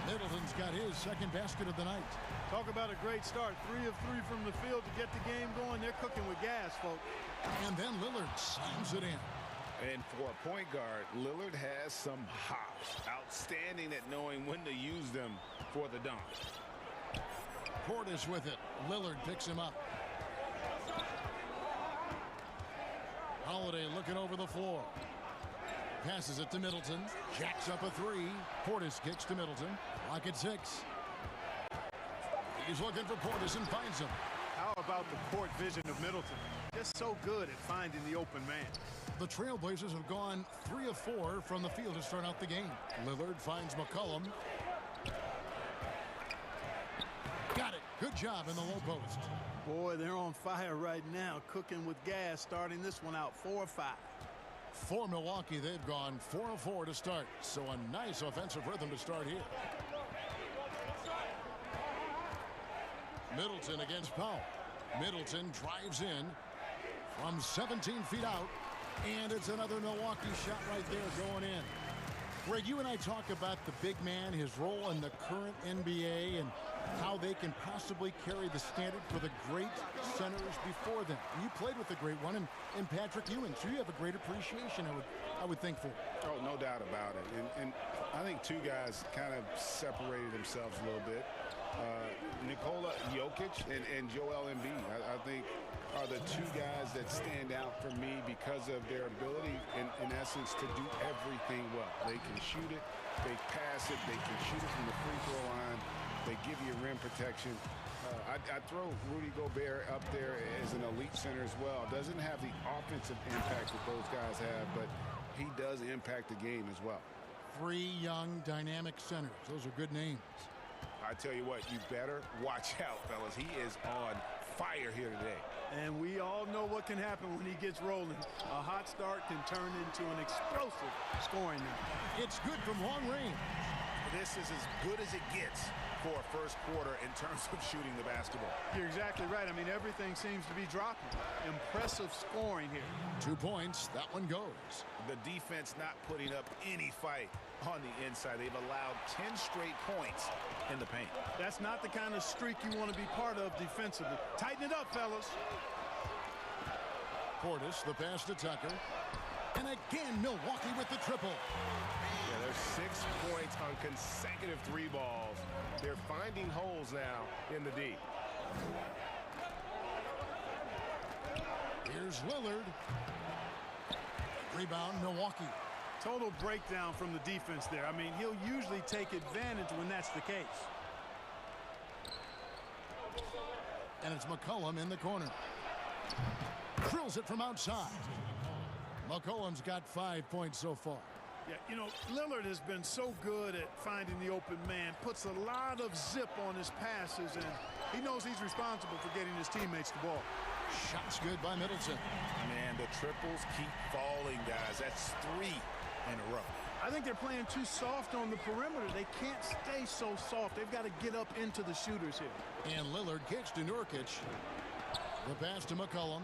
Middleton's got his second basket of the night. Talk about a great start. 3 of 3 from the field to get the game going. They're cooking with gas, folks. And then Lillard slams it in. And for a point guard, Lillard has some hops. Outstanding at knowing when to use them for the dunk. Portis with it. Lillard picks him up. Holiday looking over the floor. Passes it to Middleton. Jacks up a 3. Portis kicks to Middleton. Lock at 6. He's looking for Portis and finds him. How about the court vision of Middleton? Just so good at finding the open man. The Trailblazers have gone 3 of 4 from the field to start out the game. Lillard finds McCollum. Got it. Good job in the low post. Boy, they're on fire right now, cooking with gas, starting this one out 4 of 5. For Milwaukee, they've gone 4 of 4 to start. So a nice offensive rhythm to start here. Middleton against Powell. Middleton drives in from 17 feet out. And it's another Milwaukee shot right there going in. Greg, you and I talk about the big man, his role in the current NBA, and how they can possibly carry the standard for the great centers before them. You played with the great one in Patrick Ewing, so you have a great appreciation, I would think, for it. Oh, no doubt about it. And I think 2 guys kind of separated themselves a little bit. Nikola Jokic and Joel Embiid, I think, are the 2 guys that stand out for me because of their ability, in essence, to do everything well. They can shoot it, they pass it, they can shoot it from the free throw line, they give you rim protection. I throw Rudy Gobert up there as an elite center as well. Doesn't have the offensive impact that those guys have, but he does impact the game as well. 3 young, dynamic centers. Those are good names. I tell you what, you better watch out, fellas. He is on fire here today. And we all know what can happen when he gets rolling. A hot start can turn into an explosive scoring night. It's good from long range. This is as good as it gets for a first quarter in terms of shooting the basketball. You're exactly right. I mean, everything seems to be dropping. Impressive scoring here. 2 points. That one goes. The defense not putting up any fight on the inside. They've allowed 10 straight points in the paint. That's not the kind of streak you want to be part of defensively. Tighten it up, fellas. Portis, the pass to Tucker. And again, Milwaukee with the triple. Yeah, there's 6 points on consecutive 3 balls. They're finding holes now in the D. Here's Lillard. Rebound, Milwaukee. Total breakdown from the defense there. I mean, he'll usually take advantage when that's the case. And it's McCollum in the corner. Drills it from outside. McCollum's got 5 points so far. Yeah, you know, Lillard has been so good at finding the open man, puts a lot of zip on his passes, and he knows he's responsible for getting his teammates the ball. Shots good by Middleton. Man, the triples keep falling, guys. That's 3 in a row. I think they're playing too soft on the perimeter. They can't stay so soft. They've got to get up into the shooters here. And Lillard kicks to Nurkic. The pass to McCollum.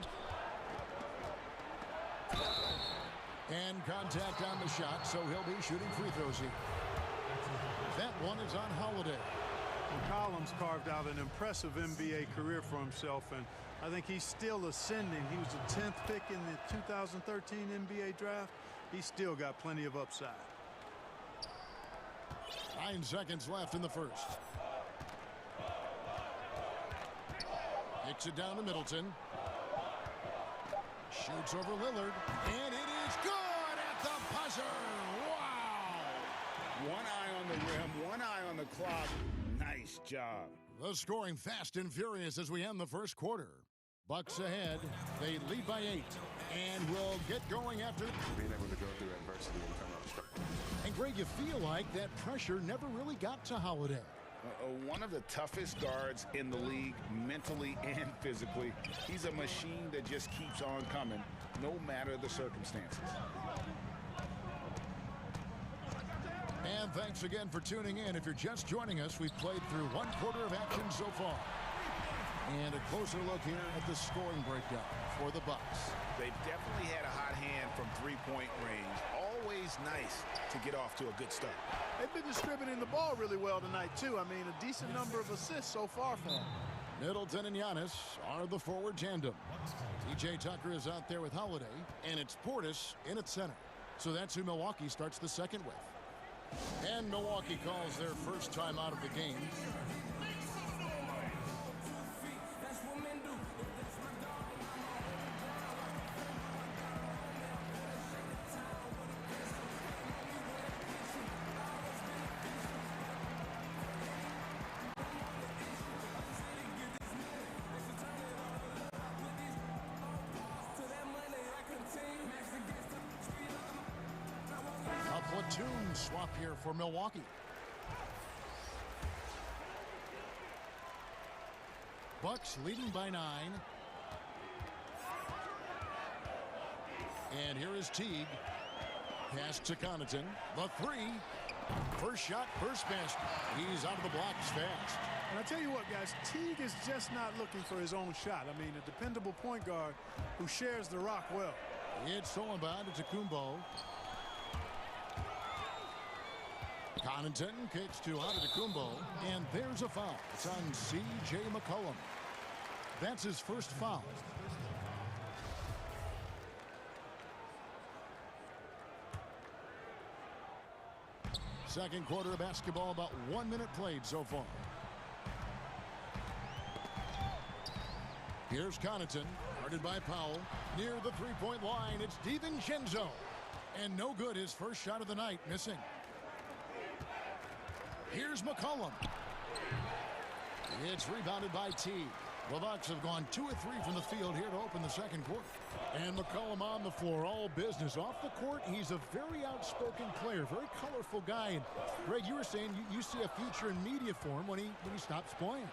And contact on the shot, so he'll be shooting free throws here. That one is on Holiday. McCollum's carved out an impressive NBA career for himself, and I think he's still ascending. He was the 10th pick in the 2013 NBA draft. He's still got plenty of upside. 9 seconds left in the first. Kicks it down to Middleton. Shoots over Lillard, and it is good at the buzzer. Wow! One eye on the rim, one eye on the clock. Nice job. The scoring fast and furious as we end the first quarter. Bucks ahead. They lead by 8, and will get going after being able to go through adversity and come up strong. And Greg, you feel like that pressure never really got to Holiday. One of the toughest guards in the league, mentally and physically. He's a machine that just keeps on coming, no matter the circumstances. And thanks again for tuning in. If you're just joining us, we've played through 1 quarter of action so far. And a closer look here at the scoring breakdown for the Bucks. They've definitely had a hot hand from three-point range. Always nice to get off to a good start. They've been distributing the ball really well tonight, too. I mean, a decent number of assists so far for them. Middleton and Giannis are the forward tandem. TJ Tucker is out there with Holiday, and it's Portis in at center. So that's who Milwaukee starts the second with. And Milwaukee calls their first time out of the game. Platoon swap here for Milwaukee. Bucks leading by 9. And here is Teague. Pass to Connaughton. The 3. First shot, first basket. He's out of the blocks fast. And I tell you what, guys, Teague is just not looking for his own shot. I mean, a dependable point guard who shares the rock well. It's stolen by Antetokounmpo. Connaughton kicks to Antetokounmpo, and there's a foul. It's on C.J. McCollum. That's his first foul. Second quarter of basketball, about 1 minute played so far. Here's Connaughton, guarded by Powell. Near the three-point line, it's DiVincenzo. And no good, his first shot of the night, missing. Here's McCollum. It's rebounded by Teague. The Bucks have gone 2 of 3 from the field here to open the second quarter. And McCollum on the floor, all business. Off the court, he's a very outspoken player, very colorful guy. And Greg, you were saying you see a future in media for him when he stops playing.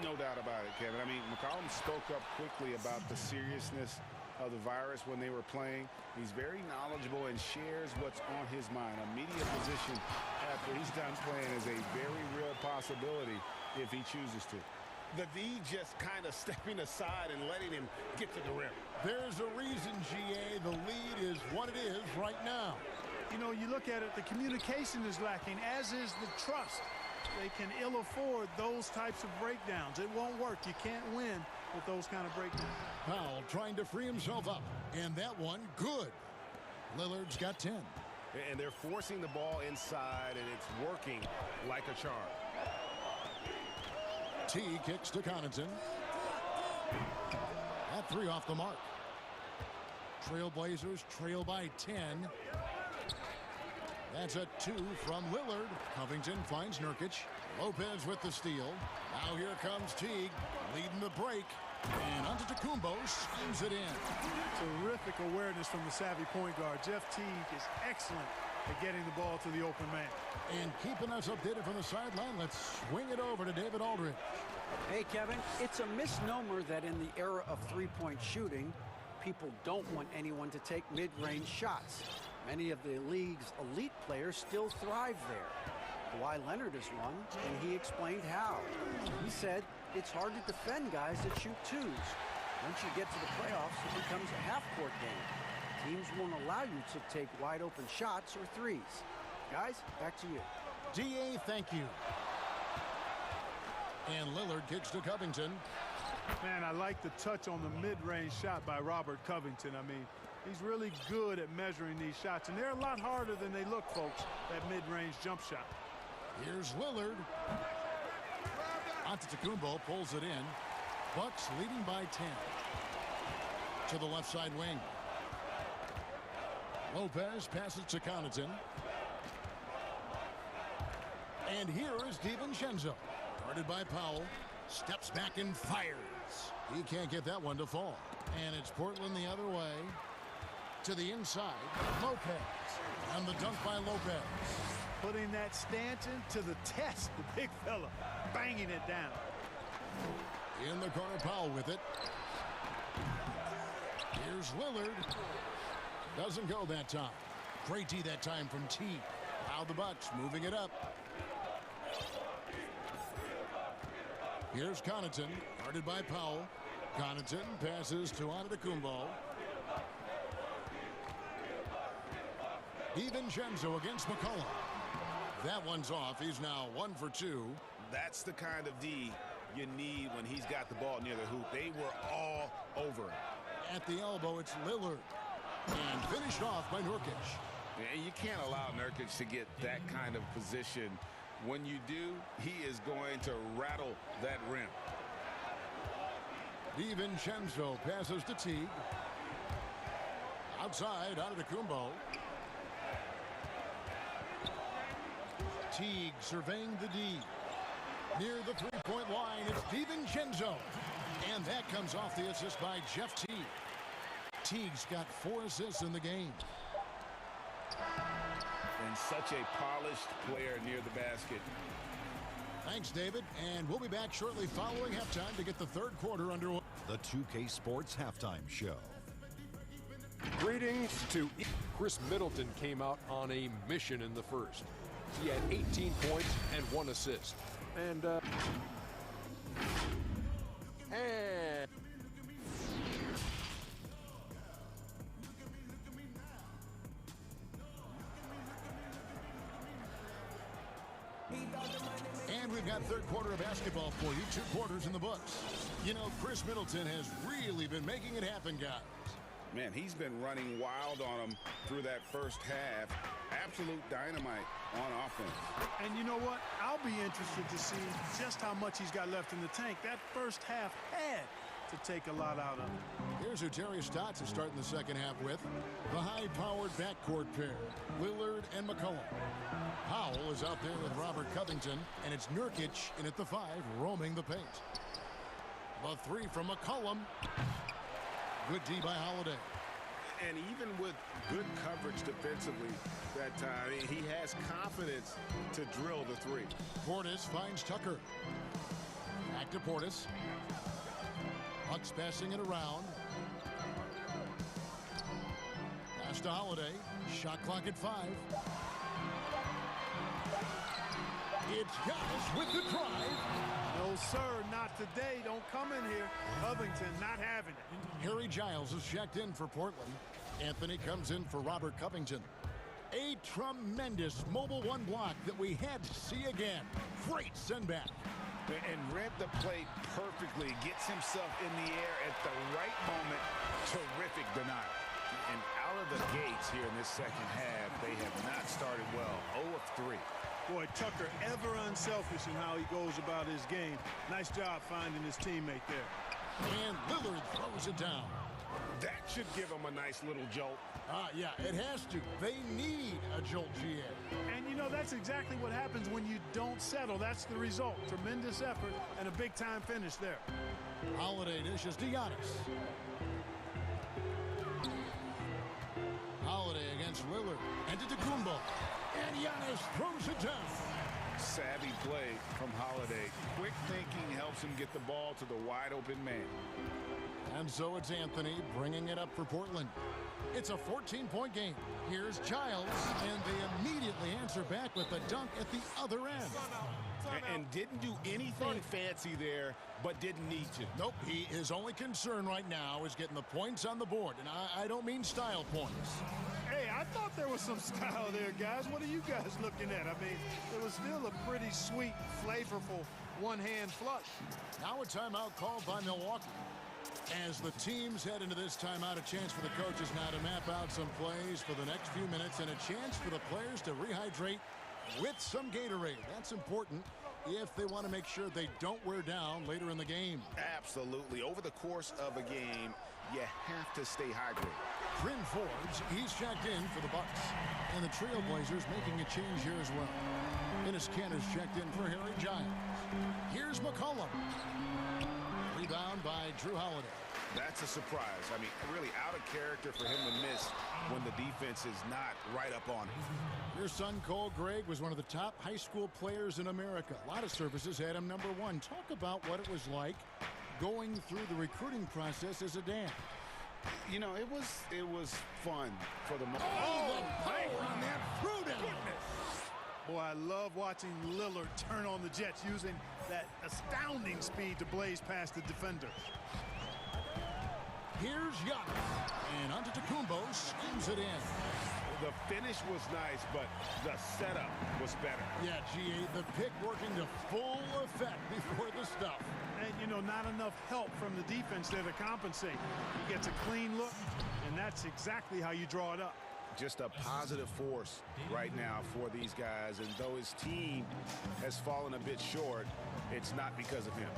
No doubt about it, Kevin. I mean, McCollum spoke up quickly about the seriousness of the virus when they were playing. He's very knowledgeable and shares what's on his mind. A media position after he's done playing is a very real possibility if he chooses to. The D just kind of stepping aside and letting him get to the rim. There's a reason, GA, the lead is what it is right now. You know, you look at it, the communication is lacking, as is the trust. They can ill afford those types of breakdowns. It won't work. You can't win with those kind of breakdowns. Powell trying to free himself up. And that one, good. Lillard's got 10. And they're forcing the ball inside, and it's working like a charm. T kicks to Connaughton. That 3 off the mark. Trailblazers trail by 10. That's a 2 from Lillard. Covington finds Nurkic. Lopez with the steal. Now here comes Teague leading the break. And Antetokounmpo schemes it in. Terrific awareness from the savvy point guard. Jeff Teague is excellent at getting the ball to the open man. And keeping us updated from the sideline, let's swing it over to David Aldridge. Hey, Kevin, it's a misnomer that in the era of three-point shooting, people don't want anyone to take mid-range shots. Many of the league's elite players still thrive there. Kawhi Leonard is one, and he explained how. He said it's hard to defend guys that shoot twos. Once you get to the playoffs, it becomes a half-court game. Teams won't allow you to take wide-open shots or threes. Guys, back to you. D.A., thank you. And Lillard kicks to Covington. Man, I like the touch on the mid-range shot by Robert Covington. I mean, he's really good at measuring these shots, and they're a lot harder than they look, folks, that mid-range jump shot. Here's Lillard. Antetokounmpo pulls it in. Bucks leading by 10. To the left side wing. Lopez passes to Connaughton. And here is DiVincenzo. Guarded by Powell. Steps back and fires. He can't get that one to fall. And it's Portland the other way. To the inside. Lopez. And the dunk by Lopez. Putting that Stanton to the test. The big fella banging it down. In the corner, Powell with it. Here's Lillard. Doesn't go that time. Great D that time from T. Now the Bucks moving it up. Here's Connaughton, guarded by Powell. Connaughton passes to Antetokounmpo. DiVincenzo against McCollum. That one's off. He's now 1 for 2. That's the kind of D you need when he's got the ball near the hoop. They were all over it. At the elbow, it's Lillard. And finished off by Nurkic. And you can't allow Nurkic to get that kind of position. When you do, he is going to rattle that rim. DiVincenzo passes to Teague. Outside, Antetokounmpo. Teague surveying the D. Near the three-point line, it's DiVincenzo. And that comes off the assist by Jeff Teague. Teague's got 4 assists in the game. And such a polished player near the basket. Thanks, David. And we'll be back shortly following halftime to get the third quarter underway. The 2K Sports Halftime Show. Greetings to Chris Middleton came out on a mission in the first. He had 18 points and 1 assist. And we've got third quarter of basketball for you. 2 quarters in the books. You know, Chris Middleton has really been making it happen, guys. Man, he's been running wild on them through that first half. Absolute dynamite on offense. And you know what? I'll be interested to see just how much he's got left in the tank. That first half had to take a lot out of him. Here's who Terry Stotts is starting the second half with. The high-powered backcourt pair, Lillard and McCollum. Powell is out there with Robert Covington, and it's Nurkic in at the 5, roaming the paint. The 3 from McCollum. Good D by Holiday. And even with good coverage defensively that time, he has confidence to drill the 3. Portis finds Tucker. Back to Portis. Bucks passing it around. Pass to Holiday. Shot clock at 5. It's Giannis with the drive. No, sir, not today. Don't come in here. Covington not having it. Harry Giles is checked in for Portland. Anthony comes in for Robert Covington. A tremendous mobile 1 block that we had to see again. Great send back. And read the play perfectly. Gets himself in the air at the right moment. Terrific denial. And out of the gates here in this second half, they have not started well. 0 of 3. Boy, Tucker ever unselfish in how he goes about his game. Nice job finding his teammate there. And Lillard throws it down. That should give him a nice little jolt. Yeah, it has to. They need a jolt, GA. And, you know, that's exactly what happens when you don't settle. That's the result. Tremendous effort and a big-time finish there. Holiday dishes to Giannis. Holiday against Lillard. And to Antetokounmpo. And Giannis throws it down. Savvy play from Holiday. Quick thinking helps him get the ball to the wide-open man. And so it's Anthony bringing it up for Portland. It's a 14-point game. Here's Giles, and they immediately answer back with a dunk at the other end. And didn't do anything fancy there, but didn't need to. Nope, his only concern right now is getting the points on the board, and I don't mean style points. Hey, I thought there was some style there, guys. What are you guys looking at? I mean, it was still a pretty sweet, flavorful one-hand flush. Now a timeout called by Milwaukee. As the teams head into this timeout, a chance for the coaches now to map out some plays for the next few minutes and a chance for the players to rehydrate with some Gatorade. That's important if they want to make sure they don't wear down later in the game. Absolutely. Over the course of a game, you have to stay hydrated. Bryn Forbes, he's checked in for the Bucks. And the Trailblazers making a change here as well. Dennis Cantor's checked in for Harry Giles. Here's McCollum. Rebound by Drew Holiday. That's a surprise. I mean, really out of character for him to miss when the defense is not right up on him. Your son, Cole Gregg, was one of the top high school players in America. A lot of services had him number one. Talk about what it was like going through the recruiting process as a dad. You know, it was fun for the moment. Oh, the power on that fruit. Boy, I love watching Lillard turn on the Jets using that astounding speed to blaze past the defender. Here's Giannis, and Antetokounmpo schemes it in. The finish was nice, but the setup was better. Yeah, GA, the pick working to full effect before the stuff. And, you know, not enough help from the defense there to compensate. He gets a clean look, and that's exactly how you draw it up. Just a positive force right now for these guys, and though his team has fallen a bit short, it's not because of him.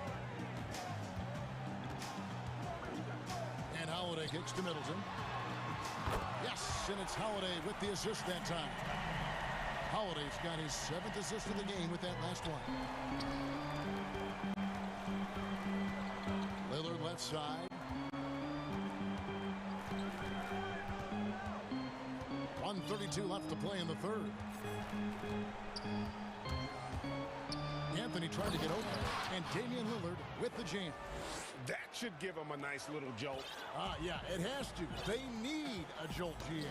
And Holiday kicks to Middleton. Yes, and it's Holiday with the assist that time. Holiday's got his 7th assist of the game with that last one. Lillard left side. 1:32 left to play in the third. Anthony trying to get open, and Damian Lillard with the jam. That should give them a nice little jolt. Yeah, it has to. They need a jolt, GA.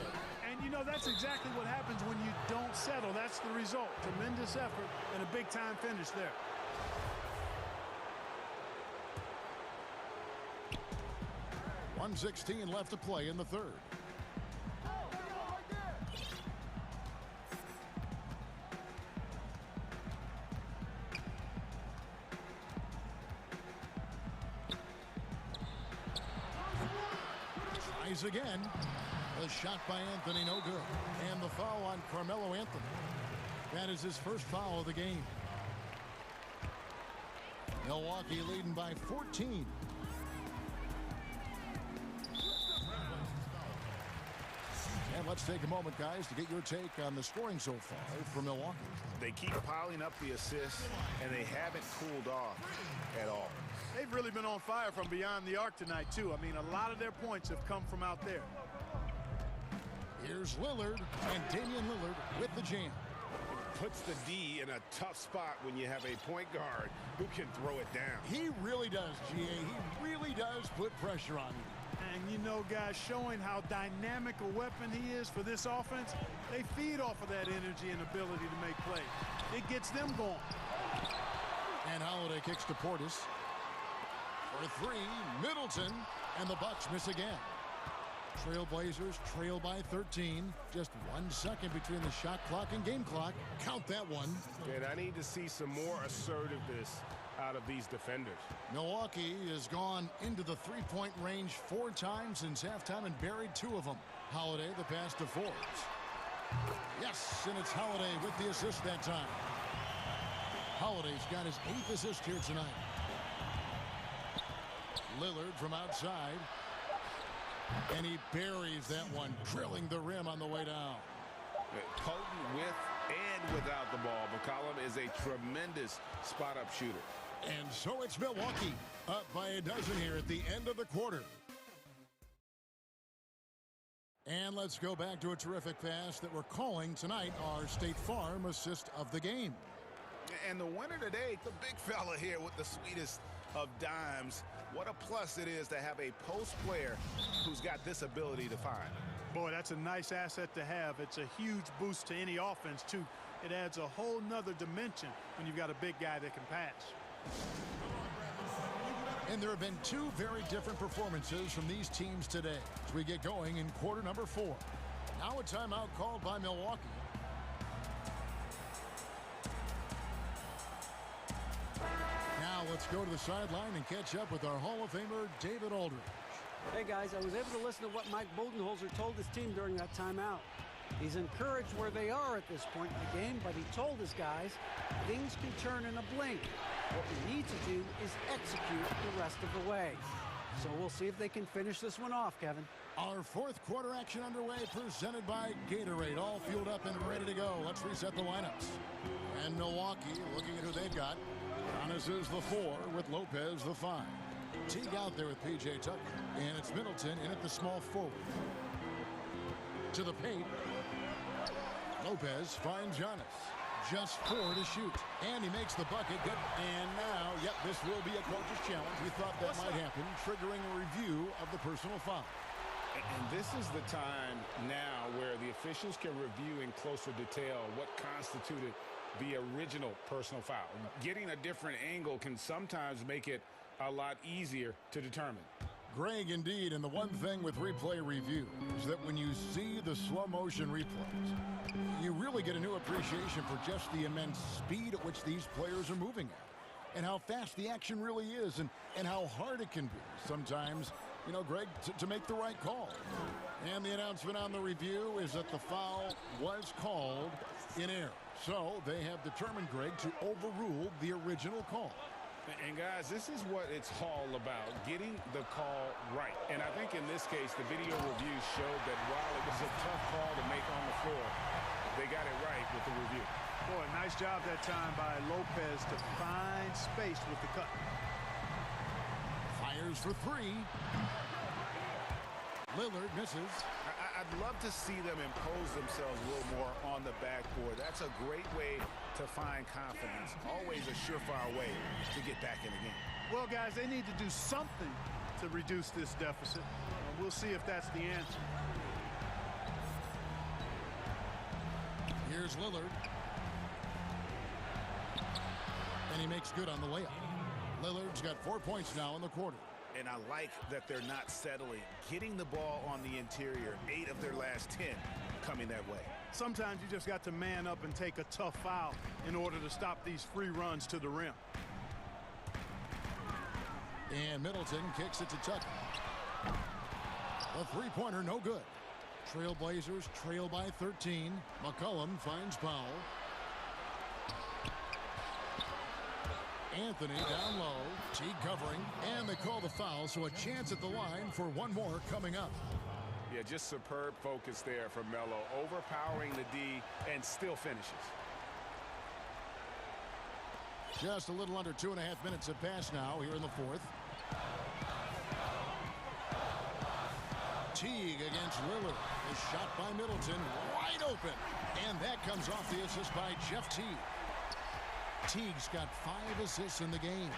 And, you know, that's exactly what happens when you don't settle. That's the result. Tremendous effort and a big-time finish there. .116 left to play in the third. Again, the shot by Anthony, no good. And the foul on Carmelo Anthony. That is his first foul of the game. Milwaukee leading by 14. And let's take a moment, guys, to get your take on the scoring so far for Milwaukee. They keep piling up the assists, and they haven't cooled off at all. They've really been on fire from beyond the arc tonight, too. I mean, a lot of their points have come from out there. Here's Lillard, and Damian Lillard with the jam. Puts the D in a tough spot when you have a point guard who can throw it down. He really does, GA. He really does put pressure on you. And, you know, guys, showing how dynamic a weapon he is for this offense, they feed off of that energy and ability to make plays. It gets them going. And Holiday kicks to Portis. For three, Middleton, and the Bucks miss again. Trailblazers trail by 13. Just 1 second between the shot clock and game clock. Count that one. And I need to see some more assertiveness out of these defenders. Milwaukee has gone into the three-point range 4 times since halftime and buried 2 of them. Holiday, the pass to Forbes. Yes, and it's Holiday with the assist that time. Holiday's got his 8th assist here tonight. Lillard from outside. And he buries that one, drilling the rim on the way down. Potent with and without the ball. McCollum is a tremendous spot-up shooter. And so it's Milwaukee up by a dozen here at the end of the quarter. And let's go back to a terrific pass that we're calling tonight our State Farm assist of the game. And the winner today, the big fella here with the sweetest of dimes. What a plus it is to have a post player who's got this ability to find. Boy, that's a nice asset to have. It's a huge boost to any offense, too. It adds a whole nother dimension when you've got a big guy that can pass. And there have been two very different performances from these teams today as we get going in quarter number 4. Now a timeout called by Milwaukee. Now let's go to the sideline and catch up with our Hall of Famer, David Aldridge. Hey, guys, I was able to listen to what Mike Budenholzer told his team during that timeout. He's encouraged where they are at this point in the game, but he told his guys things can turn in a blink. What we need to do is execute the rest of the way. So we'll see if they can finish this one off, Kevin. Our fourth quarter action underway, presented by Gatorade. All fueled up and ready to go. Let's reset the lineups. And Milwaukee, looking at who they've got. Giannis is the 4 with Lopez the 5. Teague out there with P.J. Tucker. And it's Middleton in at the small forward. To the paint. Lopez finds Giannis. Just 4 to shoot. And he makes the bucket. Good. And now, yep, this will be a coach's challenge. We thought that might happen, triggering a review of the personal foul. And this is the time now where the officials can review in closer detail what constituted the original personal foul. Getting a different angle can sometimes make it a lot easier to determine. Greg, indeed, and the one thing with replay review is that when you see the slow motion replays, you really get a new appreciation for just the immense speed at which these players are moving at, and how fast the action really is, and how hard it can be sometimes, you know, Greg, to make the right call. And the announcement on the review is that the foul was called in error. So they have determined, Greg, to overrule the original call. And guys, this is what it's all about, getting the call right. And I think in this case, the video review showed that while it was a tough call to make on the floor, they got it right with the review. Boy, nice job that time by Lopez to find space with the cut. Fires for 3. Lillard misses. I'd love to see them impose themselves a little more on the backboard. That's a great way to find confidence. Always a surefire way to get back in the game. Well, guys, they need to do something to reduce this deficit. We'll see if that's the answer. Here's Lillard. And he makes good on the layup. Lillard's got 4 points now in the quarter. And I like that they're not settling, getting the ball on the interior. 8 of their last 10 coming that way. Sometimes you just got to man up and take a tough foul in order to stop these free runs to the rim. And Middleton kicks it to Tucker. The three-pointer, no good. Trailblazers trail by 13. McCollum finds Powell. Anthony down low. Teague covering. And they call the foul, so a chance at the line for one more coming up. Yeah, just superb focus there from Melo. Overpowering the D and still finishes. Just a little under 2.5 minutes have passed now here in the fourth. Teague against Lillard. Is shot by Middleton. Wide open. And that comes off the assist by Jeff Teague. Teague's got 5 assists in the game.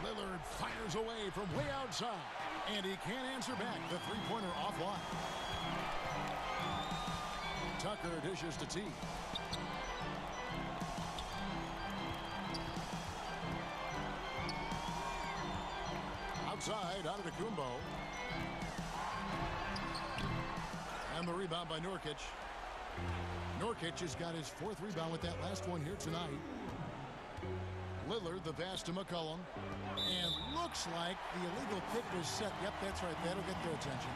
Lillard fires away from way outside. And he can't answer back. The three-pointer offline. Tucker dishes to Teague. Outside, Antetokounmpo. And the rebound by Nurkic. Nurkic has got his 4th rebound with that last one here tonight. Lillard, the pass to McCollum. And looks like the illegal pick was set. Yep, that's right. That'll get their attention.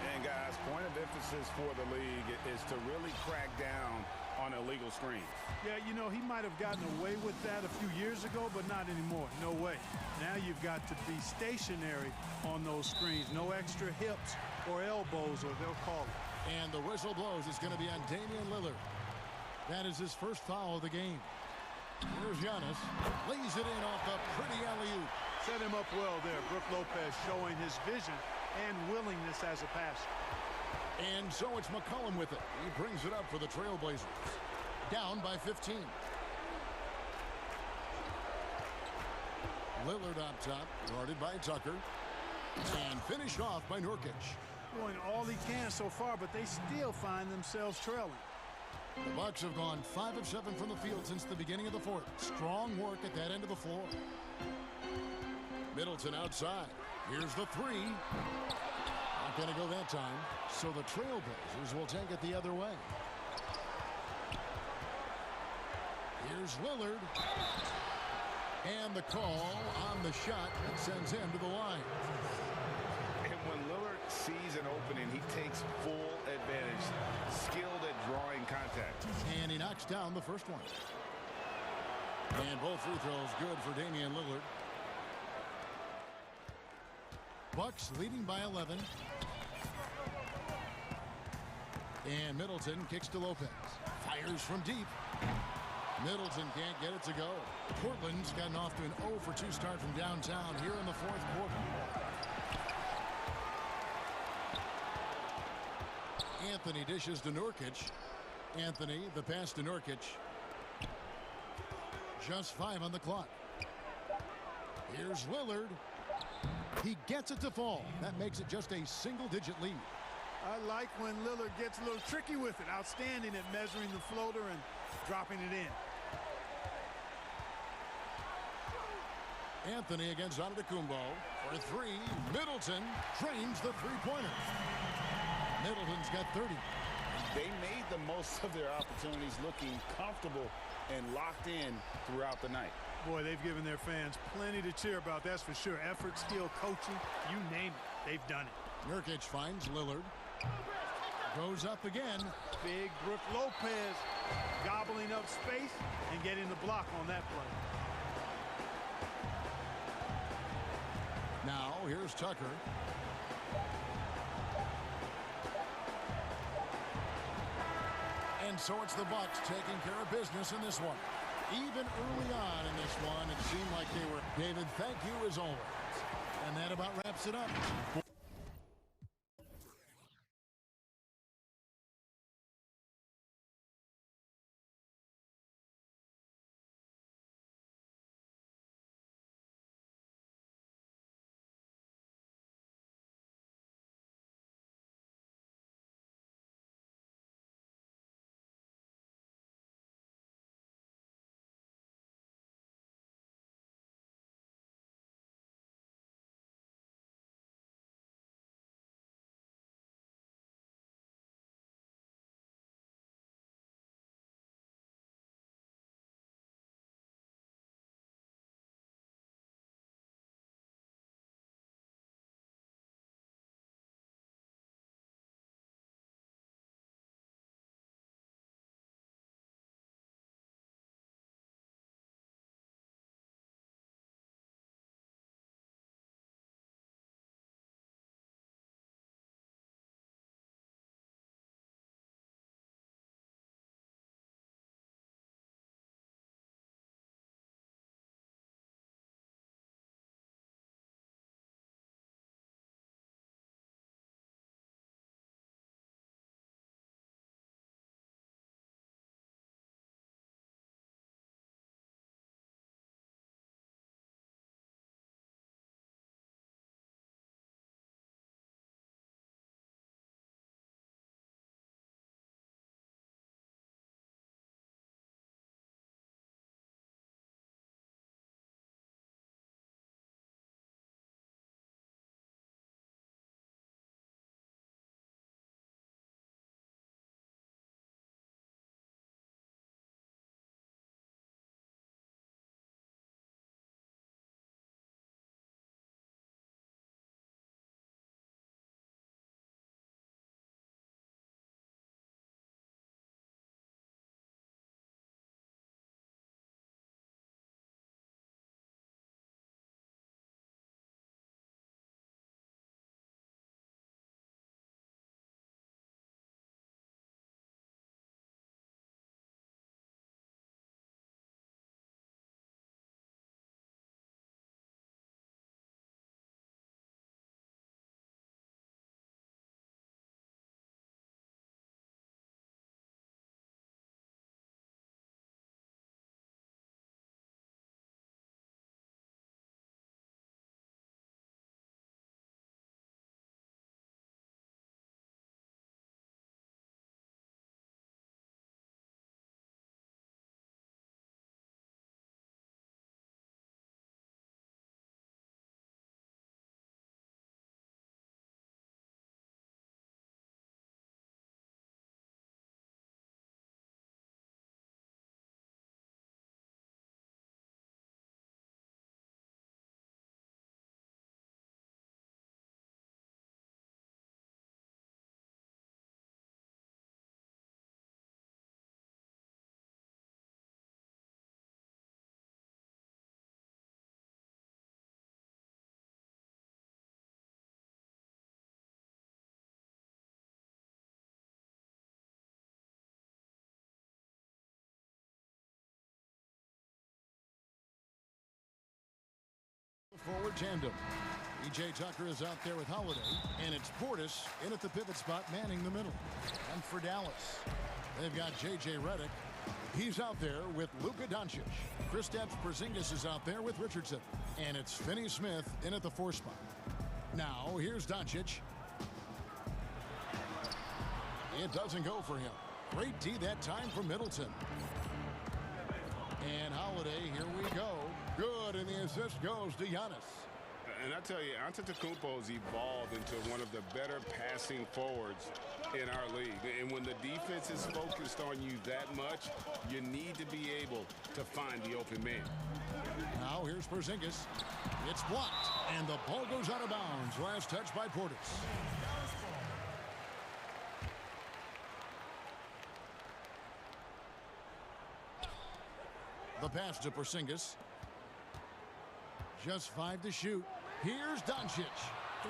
And guys, point of emphasis for the league is to really crack down on illegal screens. Yeah, you know, he might have gotten away with that a few years ago, but not anymore. No way. Now you've got to be stationary on those screens. No extra hips or elbows, or they'll call it. And the whistle blows. It's going to be on Damian Lillard. That is his first foul of the game. Here's Giannis. Lays it in off the pretty alley-oop. Set him up well there. Brook Lopez showing his vision and willingness as a passer. And so it's McCollum with it. He brings it up for the Trailblazers. Down by 15. Lillard up top. Guarded by Tucker. And finished off by Nurkic. doing all he can so far, but they still find themselves trailing. The Bucks have gone 5 of 7 from the field since the beginning of the fourth. Strong work at that end of the floor. Middleton outside. Here's the three. Not going to go that time. So the Trailblazers will take it the other way. Here's Lillard. And the call on the shot that sends him to the line. And when Lillard sees an opening, he takes full advantage. Skilled at drawing contact. And he knocks down the first one. And both free throws good for Damian Lillard. Bucks leading by 11. And Middleton kicks to Lopez. Fires from deep. Middleton can't get it to go. Portland's gotten off to an 0 for 2 start from downtown here in the fourth quarter. Anthony dishes to Nurkic. Anthony, the pass to Nurkic. Just 5 on the clock. Here's Lillard. He gets it to fall. That makes it just a single-digit lead. I like when Lillard gets a little tricky with it. Outstanding at measuring the floater and dropping it in. Anthony against Antetokounmpo for 3. Middleton drains the three-pointer. Middleton's got 30. They made the most of their opportunities, looking comfortable and locked in throughout the night. Boy, they've given their fans plenty to cheer about, that's for sure. Effort, skill, coaching, you name it, they've done it. Nurkic finds Lillard. Goes up again. Big Brook Lopez gobbling up space and getting the block on that play. Now, here's Tucker. And so it's the Bucks taking care of business in this one. Even early on in this one, it seemed like they were. David, thank you as always. And that about wraps it up. forward tandem. E.J. Tucker is out there with Holiday, and it's Portis in at the pivot spot manning the middle. And for Dallas, they've got J.J. Redick. He's out there with Luka Doncic. Kristaps Porzingis is out there with Richardson. And it's Finney Smith in at the 4 spot. Now, here's Doncic. It doesn't go for him. Great D that time from Middleton. And Holiday, here we go. Good, and the assist goes to Giannis. And I tell you, Antetokounmpo's evolved into one of the better passing forwards in our league. And when the defense is focused on you that much, you need to be able to find the open man. Now here's Porzingis. It's blocked, and the ball goes out of bounds. Last touch by Portis. The pass to Porzingis. Just 5 to shoot. Here's Doncic.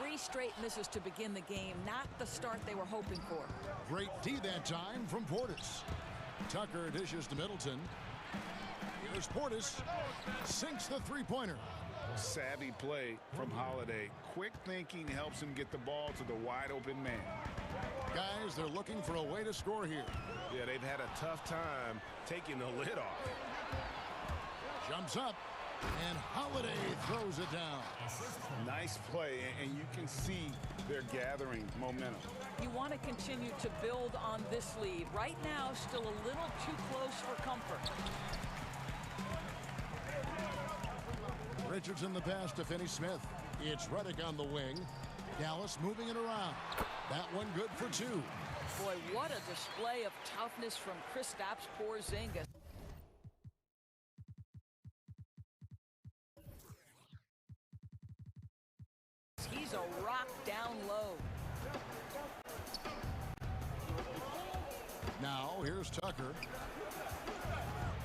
3 straight misses to begin the game. Not the start they were hoping for. Great D that time from Portis. Tucker dishes to Middleton. Here's Portis. Sinks the three-pointer. Savvy play from Holiday. Quick thinking helps him get the ball to the wide-open man. Guys, they're looking for a way to score here. Yeah, they've had a tough time taking the lid off. Jumps up. And Holiday throws it down. Nice play, and you can see they're gathering momentum. You want to continue to build on this lead. Right now, still a little too close for comfort. Richardson the pass to Finney Smith. It's Redick on the wing. Dallas moving it around. That one good for 2. Boy, what a display of toughness from Kristaps Porzingis. He's a rock down low. Now, here's Tucker.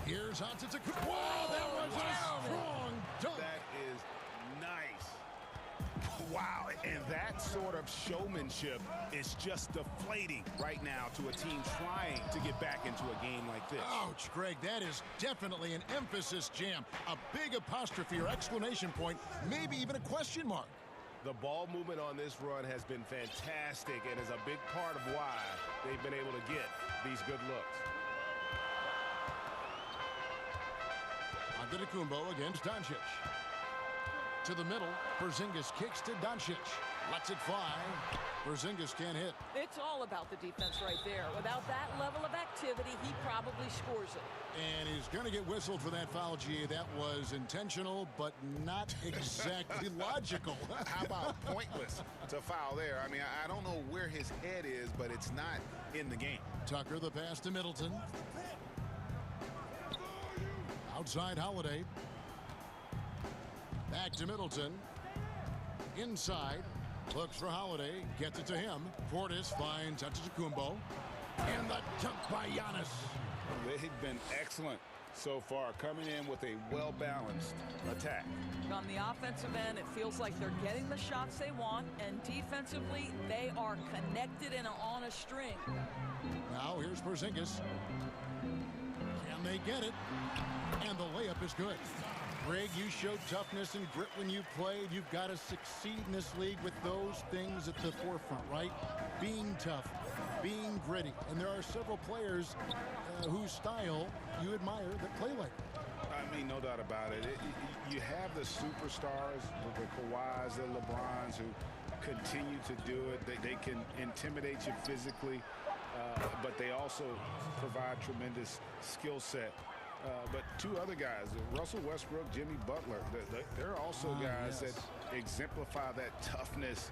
Here's Antetokounmpo. Wow, that was a strong dunk. That is nice. Wow, and that sort of showmanship is just deflating right now to a team trying to get back into a game like this. Ouch, Greg, that is definitely an emphasis jam. A big apostrophe or exclamation point, maybe even a question mark. The ball movement on this run has been fantastic and is a big part of why they've been able to get these good looks. Antetokounmpo against Doncic. To the middle, Porzingis kicks to Doncic. Lets it fly. Porzingis can't hit. It's all about the defense right there. Without that level of activity, he probably scores it. And he's going to get whistled for that foul, G. That was intentional, but not exactly logical. How about pointless to foul there? I mean, I don't know where his head is, but it's not in the game. Tucker the pass to Middleton. Outside Holiday. Back to Middleton. Inside. Looks for Holiday. Gets it to him. Portis finds Antetokounmpo. And the dunk by Giannis. They've been excellent so far, coming in with a well-balanced attack. On the offensive end, it feels like they're getting the shots they want, and defensively, they are connected and on a string. Now here's Porzingis. Can they get it? And the layup is good. Greg, you showed toughness and grit when you played. You've got to succeed in this league with those things at the forefront, right? Being tough, being gritty. And there are several players whose style you admire that play like that. I mean, no doubt about it. You have the superstars, the Kawhis, the LeBrons, who continue to do it. They can intimidate you physically, but they also provide tremendous skill set. But 2 other guys, Russell Westbrook, Jimmy Butler, they're also guys that exemplify that toughness.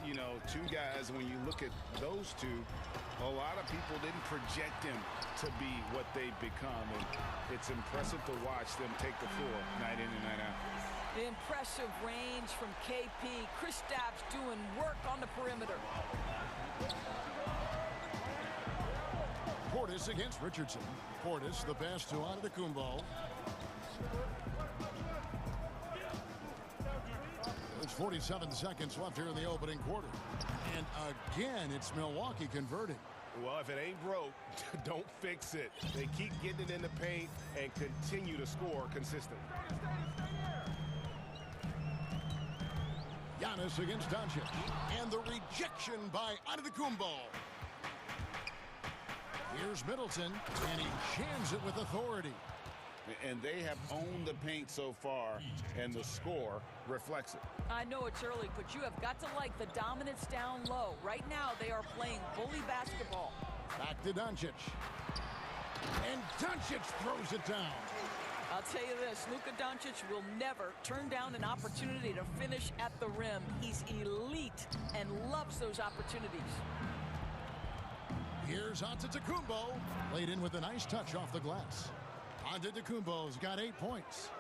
You know, 2 guys, when you look at those 2, a lot of people didn't project them to be what they've become. And it's impressive to watch them take the floor night in and night out. Impressive range from KP. Kristaps doing work on the perimeter. Portis against Richardson. Portis, the pass to Antetokounmpo. There's 47 seconds left here in the opening quarter. And again, it's Milwaukee converting. Well, if it ain't broke, don't fix it. They keep getting it in the paint and continue to score consistently. Giannis against Doncic. And the rejection by Antetokounmpo. Here's Middleton, and he jams it with authority. And they have owned the paint so far, and the score reflects it. I know it's early, but you have got to like the dominance down low. Right now, they are playing bully basketball. Back to Doncic. And Doncic throws it down. I'll tell you this, Luka Doncic will never turn down an opportunity to finish at the rim. He's elite and loves those opportunities. Here's Antetokounmpo, laid in with a nice touch off the glass. Antetokounmpo's got 8 points.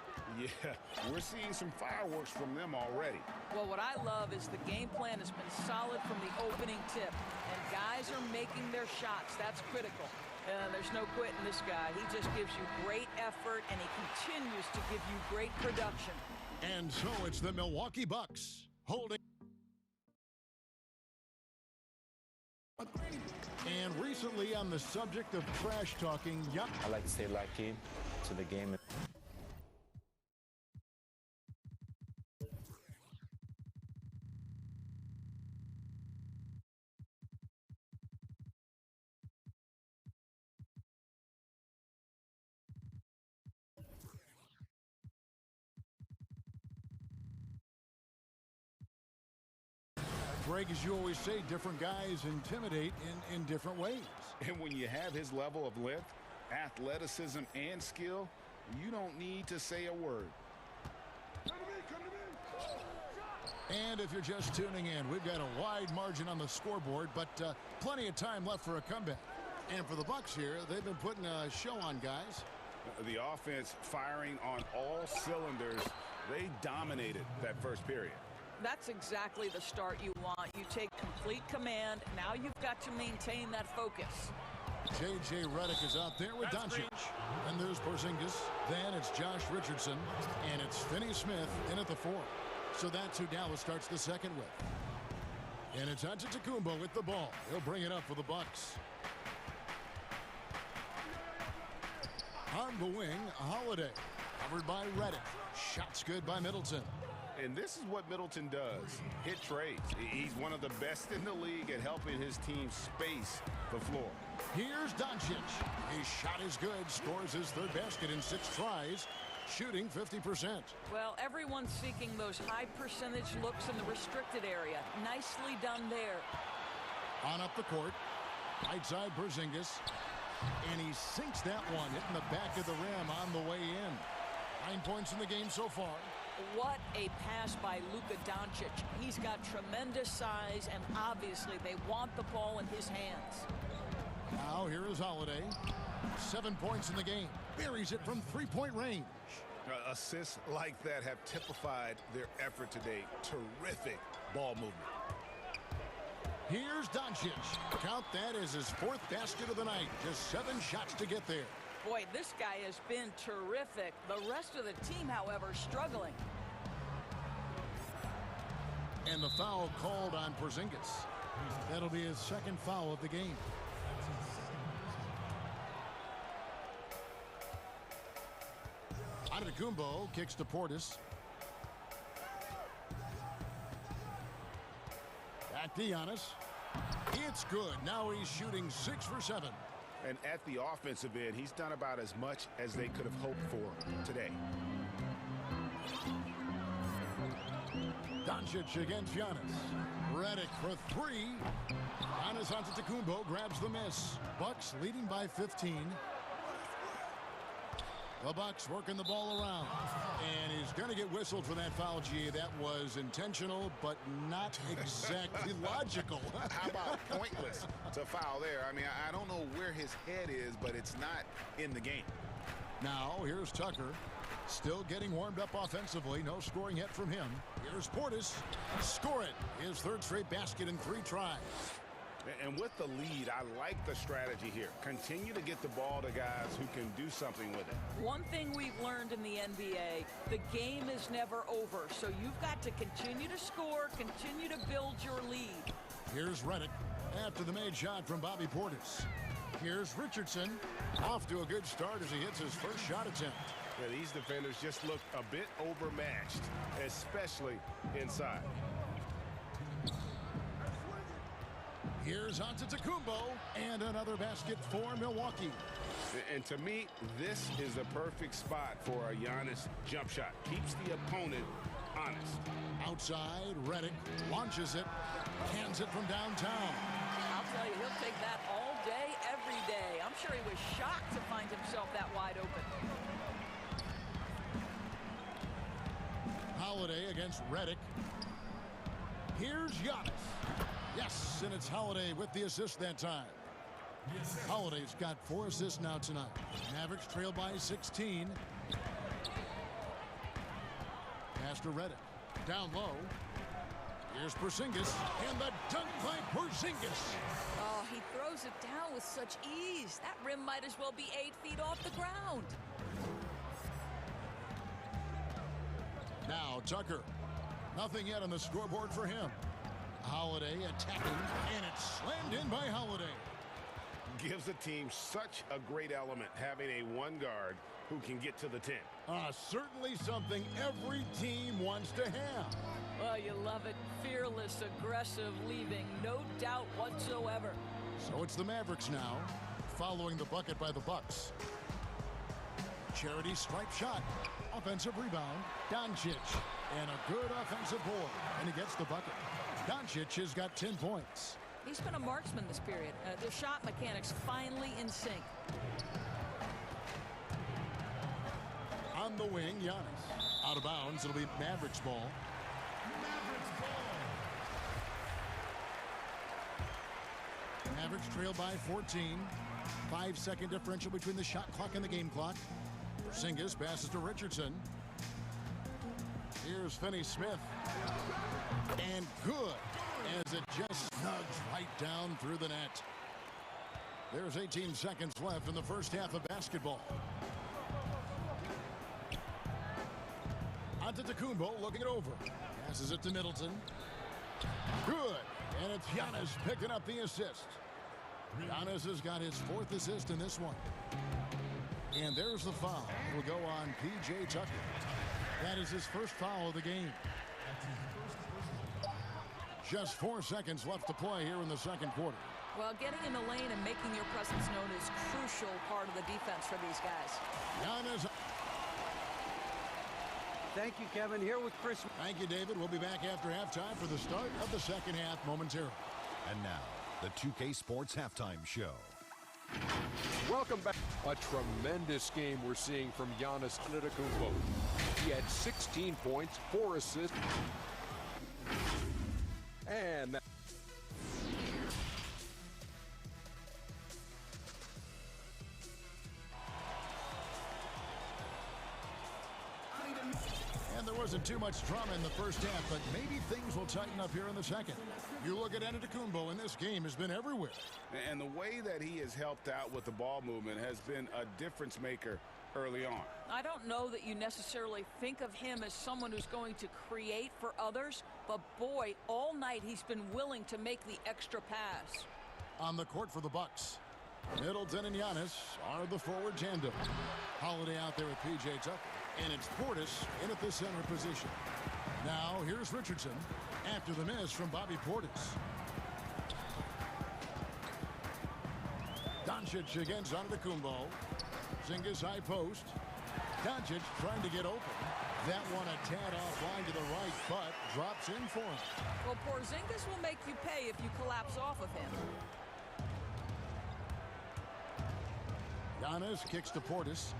Yeah, we're seeing some fireworks from them already. Well, what I love is the game plan has been solid from the opening tip, and guys are making their shots. That's critical. There's no quitting this guy. He just gives you great effort, and he continues to give you great production. And so it's the Milwaukee Bucks holding. And recently, on the subject of trash talking, I like to stay locked in to the game. Greg, as you always say, different guys intimidate in different ways. And when you have his level of length, athleticism, and skill, you don't need to say a word. And if you're just tuning in, we've got a wide margin on the scoreboard, but plenty of time left for a comeback. And for the Bucks here, they've been putting a show on, guys. The offense firing on all cylinders. They dominated that first period. That's exactly the start you want. You take complete command. Now you've got to maintain that focus. J.J. Redick is out there with Doncic. And there's Porzingis. Then it's Josh Richardson. And it's Finney-Smith in at the 4. So that's who Dallas starts the second with. And it's Antetokounmpo with the ball. He'll bring it up for the Bucks. On the wing, Holiday. Covered by Redick. Shots good by Middleton. And this is what Middleton does. Hit trades. He's one of the best in the league at helping his team space the floor. Here's Doncic. His shot is good. Scores his third basket in 6 tries. Shooting 50%. Well, everyone's seeking those high percentage looks in the restricted area. Nicely done there. On up the court. Right side Porzingis. And he sinks that one, hitting the back of the rim on the way in. 9 points in the game so far. What a pass by Luka Doncic. He's got tremendous size, and obviously they want the ball in his hands. Now here is Holiday. 7 points in the game. Buries it from 3-point range. Assists like that have typified their effort today. Terrific ball movement. Here's Doncic. Count that as his 4th basket of the night. Just 7 shots to get there. Boy, this guy has been terrific. The rest of the team, however, struggling. And the foul called on Porzingis. That'll be his 2nd foul of the game. Antetokounmpo kicks to Portis. Back to Giannis. It's good. Now he's shooting 6 for 7. And at the offensive end, he's done about as much as they could have hoped for today. Doncic against Giannis. Redick for 3. Giannis Antetokounmpo grabs the miss. Bucks leading by 15. The Bucks working the ball around. And he's going to get whistled for that foul, G. That was intentional, but not exactly logical. How about pointless to foul there? I mean, I don't know where his head is, but it's not in the game. Now, here's Tucker. Still getting warmed up offensively. No scoring yet from him. Here's Portis. Score it. His 3rd straight basket in 3 tries. And with the lead, I like the strategy here. Continue to get the ball to guys who can do something with it. One thing we've learned in the NBA, the game is never over. So you've got to continue to score, continue to build your lead. Here's Redick after the made shot from Bobby Portis. Here's Richardson. Off to a good start as he hits his first shot attempt. Yeah, these defenders just look a bit overmatched, especially inside. Here's Antetokounmpo, and another basket for Milwaukee. And to me, this is the perfect spot for a Giannis jump shot. Keeps the opponent honest. Outside, Redick launches it, hands it from downtown. I'll tell you, he'll take that all day, every day. I'm sure he was shocked to find himself that wide open. Holiday against Redick. Here's Giannis. Yes, and it's Holiday with the assist that time. Holiday's got 4 assists now tonight. Mavericks trail by 16. Pass to Redick. Down low. Here's Porzingis, and the dunk by Porzingis. Oh, he throws it down with such ease. That rim might as well be 8 feet off the ground. Now Tucker. Nothing yet on the scoreboard for him. Holiday attacking, and it's slammed in by Holiday. Gives the team such a great element, having a one guard who can get to the 10. Certainly something every team wants to have. Well, you love it. Fearless, aggressive, leaving no doubt whatsoever. So it's the Mavericks now, following the bucket by the Bucks. Charity stripe shot. Offensive rebound. Doncic. And a good offensive board. And he gets the bucket. Doncic has got 10 points. He's been a marksman this period. Their shot mechanics finally in sync. On the wing, Giannis. Out of bounds, it'll be Mavericks ball. Mavericks trail by 14. 5-second differential between the shot clock and the game clock. Porzingis passes to Richardson. Here's Finney-Smith. And good, as it just snugs right down through the net. There's 18 seconds left in the first half of basketball. Antetokounmpo looking it over. Passes it to Middleton. Good, and it's Giannis picking up the assist. Giannis has got his 4th assist in this one. And there's the foul. It'll go on P.J. Tucker. That is his first foul of the game. Just 4 seconds left to play here in the second quarter. Well, getting in the lane and making your presence known is crucial part of the defense for these guys. Giannis. Thank you, Kevin. Here with Chris. Thank you, David. We'll be back after halftime for the start of the second half momentarily. And now, the 2K Sports Halftime Show. Welcome back. A tremendous game we're seeing from Giannis Antetokounmpo. He had 16 points, 4 assists, and that. And there wasn't too much drama in the first half, but maybe things will tighten up here in the second. You look at Antetokounmpo, and this game has been everywhere. And the way that he has helped out with the ball movement has been a difference maker early on. I don't know that you necessarily think of him as someone who's going to create for others, but boy, all night he's been willing to make the extra pass. On the court for the Bucks, Middleton and Giannis are the forward tandem. Holiday out there with P.J. Tucker, and it's Portis in at the center position. Now here's Richardson after the miss from Bobby Portis. Doncic against Antetokounmpo. Porzingis high post. Doncic trying to get open. That one a tad offline to the right, but drops in for him. Well, Porzingis will make you pay if you collapse off of him. Giannis kicks to Portis.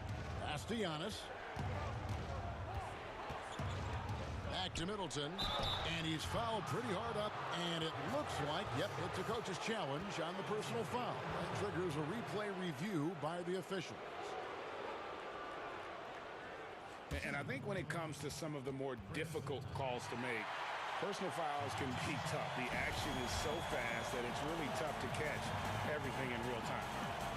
Pass to Giannis. Back to Middleton. And he's fouled pretty hard up. And it looks like, yep, it's a coach's challenge on the personal foul. That triggers a replay review by the officials. And I think when it comes to some of the more difficult calls to make, personal fouls can be tough. The action is so fast that it's really tough to catch everything in real time.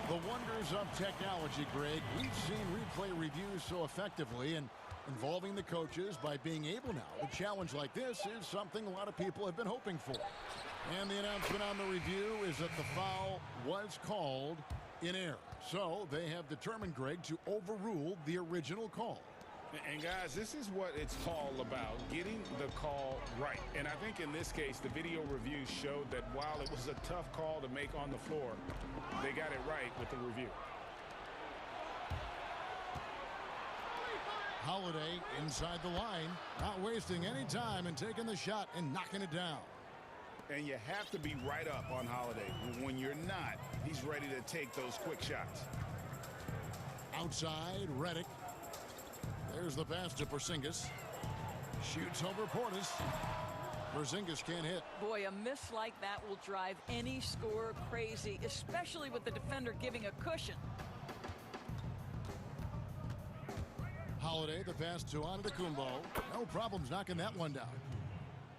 The wonders of technology, Greg. We've seen replay reviews so effectively and involving the coaches by being able now. A challenge like this is something a lot of people have been hoping for. And the announcement on the review is that the foul was called in error. So they have determined, Greg, to overrule the original call. And guys, this is what it's all about, getting the call right. And I think in this case, the video review showed that while it was a tough call to make on the floor, they got it right with the review. Holiday inside the line, not wasting any time and taking the shot and knocking it down. And you have to be right up on Holiday. When you're not, he's ready to take those quick shots. Outside, Redick. There's the pass to Porzingis. Shoots over Portis. Porzingis can't hit. Boy, a miss like that will drive any scorer crazy, especially with the defender giving a cushion. Holiday, the pass to Antetokounmpo. No problems knocking that one down.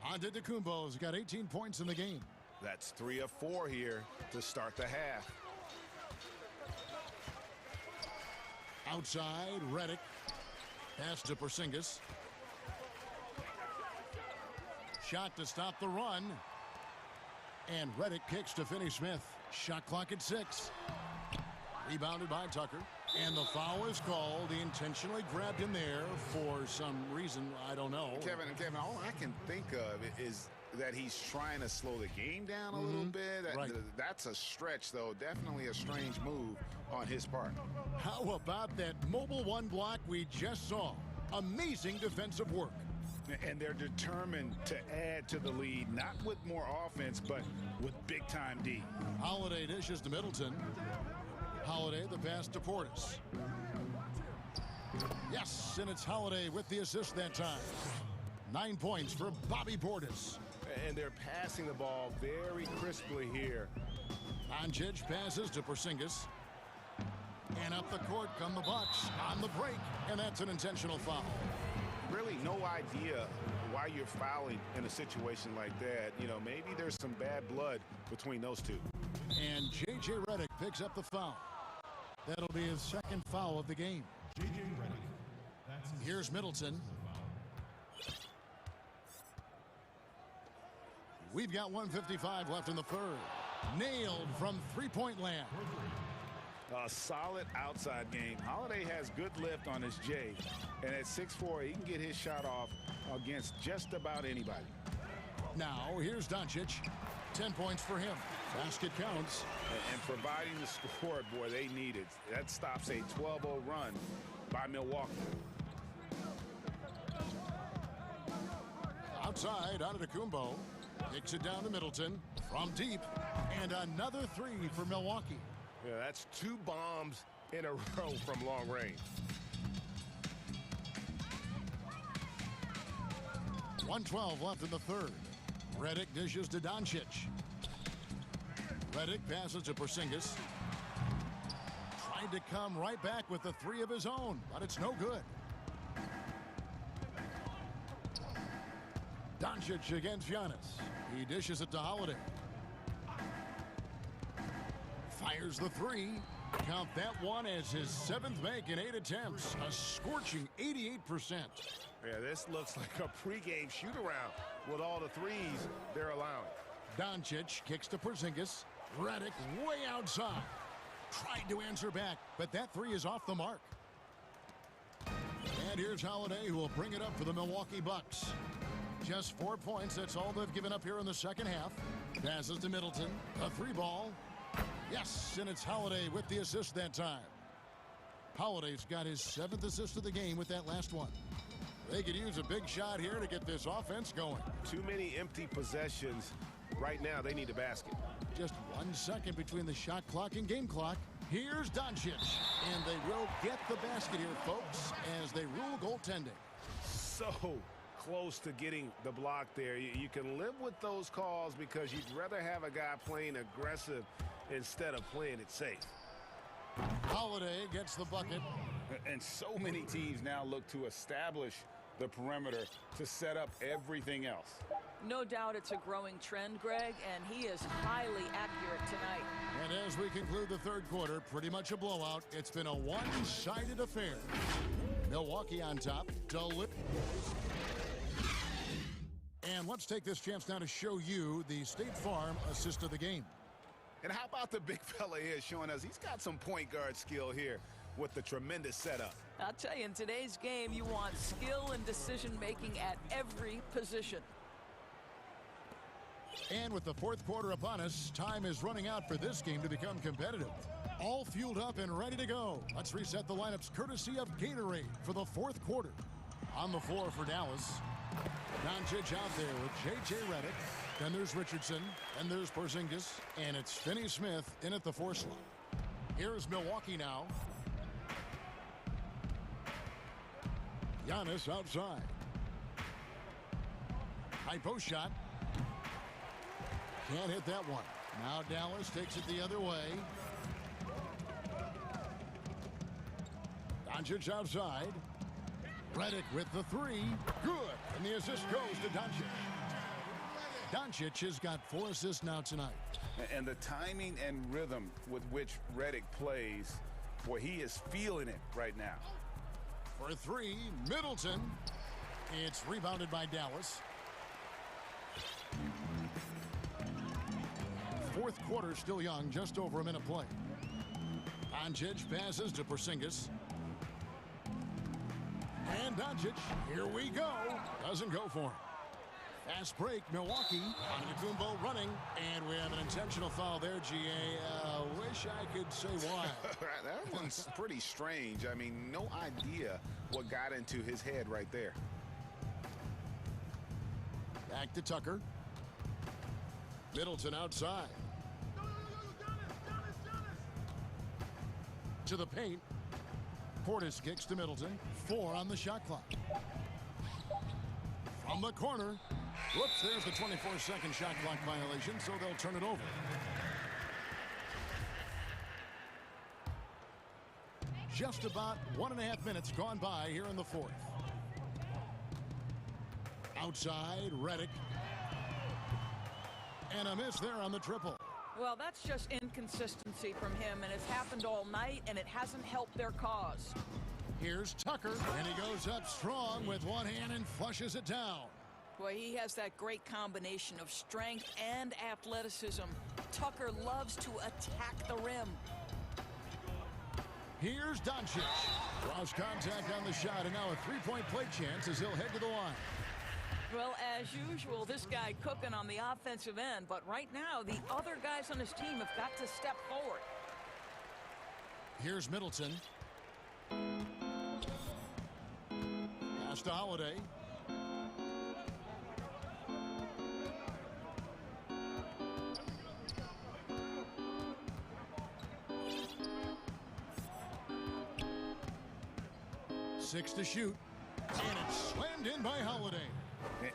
Antetokounmpo's got 18 points in the game. That's 3 of 4 here to start the half. Outside, Redick. Pass to Porzingis. Shot to stop the run. And Redick kicks to Finney Smith. Shot clock at 6. Rebounded by Tucker. And the foul is called. He intentionally grabbed him there for some reason. I don't know. Kevin, all I can think of is that he's trying to slow the game down a little bit. That's a stretch, though. Definitely a strange move on his part. How about that mobile one block we just saw? Amazing defensive work. And they're determined to add to the lead, not with more offense, but with big-time D. Holiday dishes to Middleton. Holiday, the pass to Portis. Yes, and it's Holiday with the assist that time. 9 points for Bobby Portis. And they're passing the ball very crisply here. Doncic passes to Porzingis. And up the court come the Bucks on the break, and that's an intentional foul. Really no idea why you're fouling in a situation like that. You know, maybe there's some bad blood between those two. And J.J. Redick picks up the foul. That'll be his second foul of the game. J.J. Redick. Here's Middleton. We've got 1:55 left in the third. Nailed from three-point land. A solid outside game. Holiday has good lift on his J. And at 6'4", he can get his shot off against just about anybody. Now, here's Doncic. 10 points for him. Basket counts. And providing the score, boy, they need it. That stops a 12-0 run by Milwaukee. Outside, Antetokounmpo. Kicks it down to Middleton from deep. And another three for Milwaukee. Yeah, that's 2 bombs in a row from long range. 1:12 left in the third. Redick dishes to Doncic. Redick passes to Porzingis. Tried to come right back with the 3 of his own, but it's no good. Doncic against Giannis. He dishes it to Holiday. Fires the 3. Count that one as his 7th make in 8 attempts. A scorching 88%. Yeah, this looks like a pregame shoot-around with all the threes they're allowing. Doncic kicks to Porzingis. Redick way outside. Tried to answer back, but that 3 is off the mark. And here's Holiday, who will bring it up for the Milwaukee Bucks. Just 4 points. That's all they've given up here in the second half. Passes to Middleton. A 3 ball. Yes, and it's Holiday with the assist that time. Holiday's got his 7th assist of the game with that last one. They could use a big shot here to get this offense going. Too many empty possessions. Right now, they need a basket. Just 1 second between the shot clock and game clock. Here's Doncic. And they will get the basket here, folks, as they rule goaltending. So close to getting the block there. You can live with those calls because you'd rather have a guy playing aggressive instead of playing it safe. Holiday gets the bucket. And so many teams now look to establish the perimeter to set up everything else. No doubt it's a growing trend, Greg, and he is highly accurate tonight. And as we conclude the third quarter, pretty much a blowout. It's been a one-sided affair. Milwaukee on top. And let's take this chance now to show you the State Farm assist of the game. And how about the big fella here showing us he's got some point guard skill here. with the tremendous setup. I'll tell you, in today's game, you want skill and decision-making at every position. And with the fourth quarter upon us, time is running out for this game to become competitive. All fueled up and ready to go. Let's reset the lineups courtesy of Gatorade for the fourth quarter. On the floor for Dallas, Doncic out there with J.J. Redick. Then there's Richardson. Then there's Porzingis. And it's Finney-Smith in at the 4 slot. Here's Milwaukee now. Giannis outside. High post shot. Can't hit that one. Now Dallas takes it the other way. Doncic outside. Redick with the 3. Good. And the assist goes to Doncic. Doncic has got 4 assists now tonight. And the timing and rhythm with which Redick plays, boy, he is feeling it right now. For 3, Middleton. It's rebounded by Dallas. Fourth quarter still young, just over a minute play. Doncic passes to Porzingis. And Doncic, here we go. Doesn't go for him. Fast break, Milwaukee. Antetokounmpo running. And we have an intentional foul there, G.A. Wish I could say why. That one's pretty strange. I mean, no idea what got into his head right there. Back to Tucker. Middleton outside. To the paint. Portis kicks to Middleton. 4 on the shot clock. From the corner. Whoops, there's the 24-second shot clock violation, so they'll turn it over. Just about 1.5 minutes gone by here in the fourth. Outside, Redick. And a miss there on the triple. Well, that's just inconsistency from him, and it's happened all night, and it hasn't helped their cause. Here's Tucker, and he goes up strong with one hand and flushes it down. Boy, he has that great combination of strength and athleticism. Tucker loves to attack the rim. Here's Doncic. Draws contact on the shot, and now a three-point play chance as he'll head to the line. Well, as usual, this guy cooking on the offensive end, but right now, the other guys on his team have got to step forward. Here's Middleton. Pass to Holiday. Six to shoot. And it's slammed in by Holiday.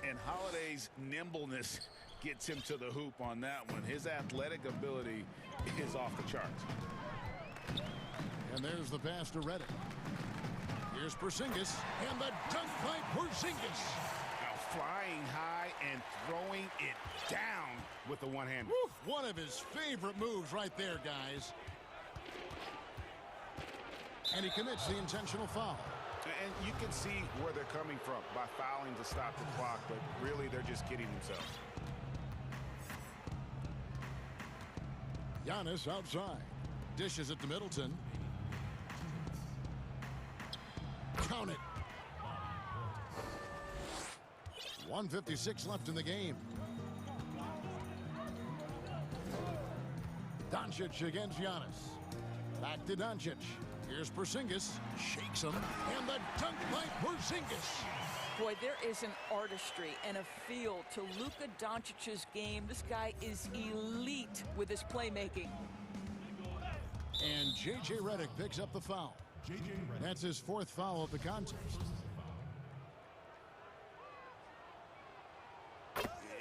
And Holiday's nimbleness gets him to the hoop on that one. His athletic ability is off the charts. And there's the pass to Redick. Here's Porzingis, and the dunk by Porzingis. Now flying high and throwing it down with the one hand. One of his favorite moves right there, guys. And he commits the intentional foul. And you can see where they're coming from by fouling to stop the clock, but really they're just kidding themselves. Giannis outside. Dishes it to Middleton. Count it. 1:56 left in the game. Doncic against Giannis. Back to Doncic. Here's Porzingis. Shakes him. And the dunk by Porzingis. Boy, there is an artistry and a feel to Luka Doncic's game. This guy is elite with his playmaking. And J.J. Redick picks up the foul. That's his fourth foul of the contest.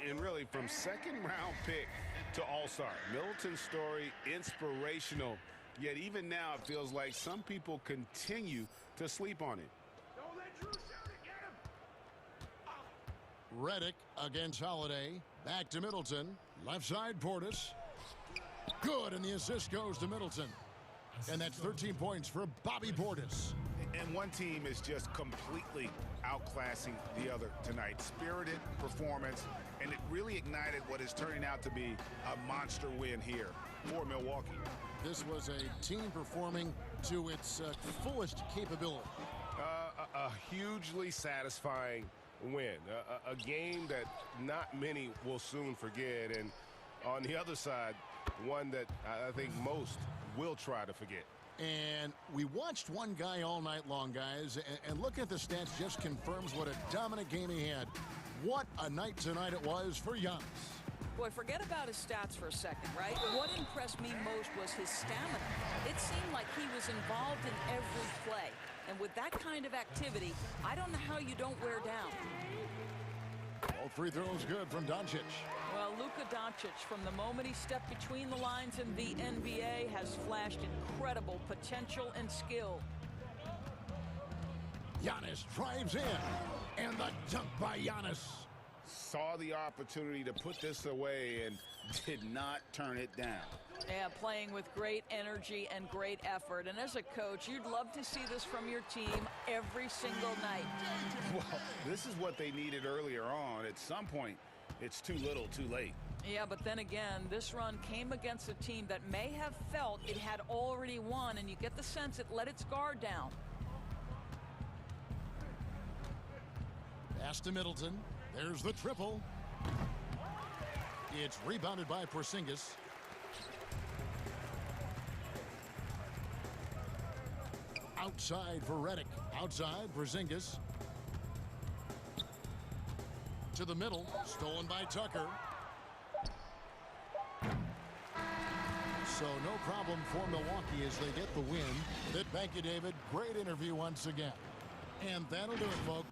And really, from second-round pick to all-star, Middleton's story inspirational. Yet even now, it feels like some people continue to sleep on it. Redick against Holiday. Back to Middleton. Left side, Portis. Good, and the assist goes to Middleton. And that's 13 points for Bobby Portis. And one team is just completely outclassing the other tonight. Spirited performance, and it really ignited what is turning out to be a monster win here for Milwaukee. This was a team performing to its fullest capability. A hugely satisfying win. A game that not many will soon forget. And on the other side, one that I think most will try to forget. And we watched one guy all night long, guys, and looking at the stats just confirms what a dominant game he had. What a night tonight it was for Giannis. Boy, forget about his stats for a second, right? What impressed me most was his stamina. It seemed like he was involved in every play. And with that kind of activity, I don't know how you don't wear down. All free throws good from Doncic. Well, Luka Doncic, from the moment he stepped between the lines in the NBA, has flashed incredible potential and skill. Giannis drives in, and the dunk by Giannis. Saw the opportunity to put this away and did not turn it down. Yeah, playing with great energy and great effort. And as a coach, you'd love to see this from your team every single night. Well, this is what they needed earlier on. At some point, it's too little, too late. Yeah, but then again, this run came against a team that may have felt it had already won, and you get the sense it let its guard down. Pass to Middleton. There's the triple. It's rebounded by Porzingis. Outside for Redick. Outside, Porzingis. To the middle. Stolen by Tucker. So no problem for Milwaukee as they get the win. Thank you, David. Great interview once again. And that'll do it, folks.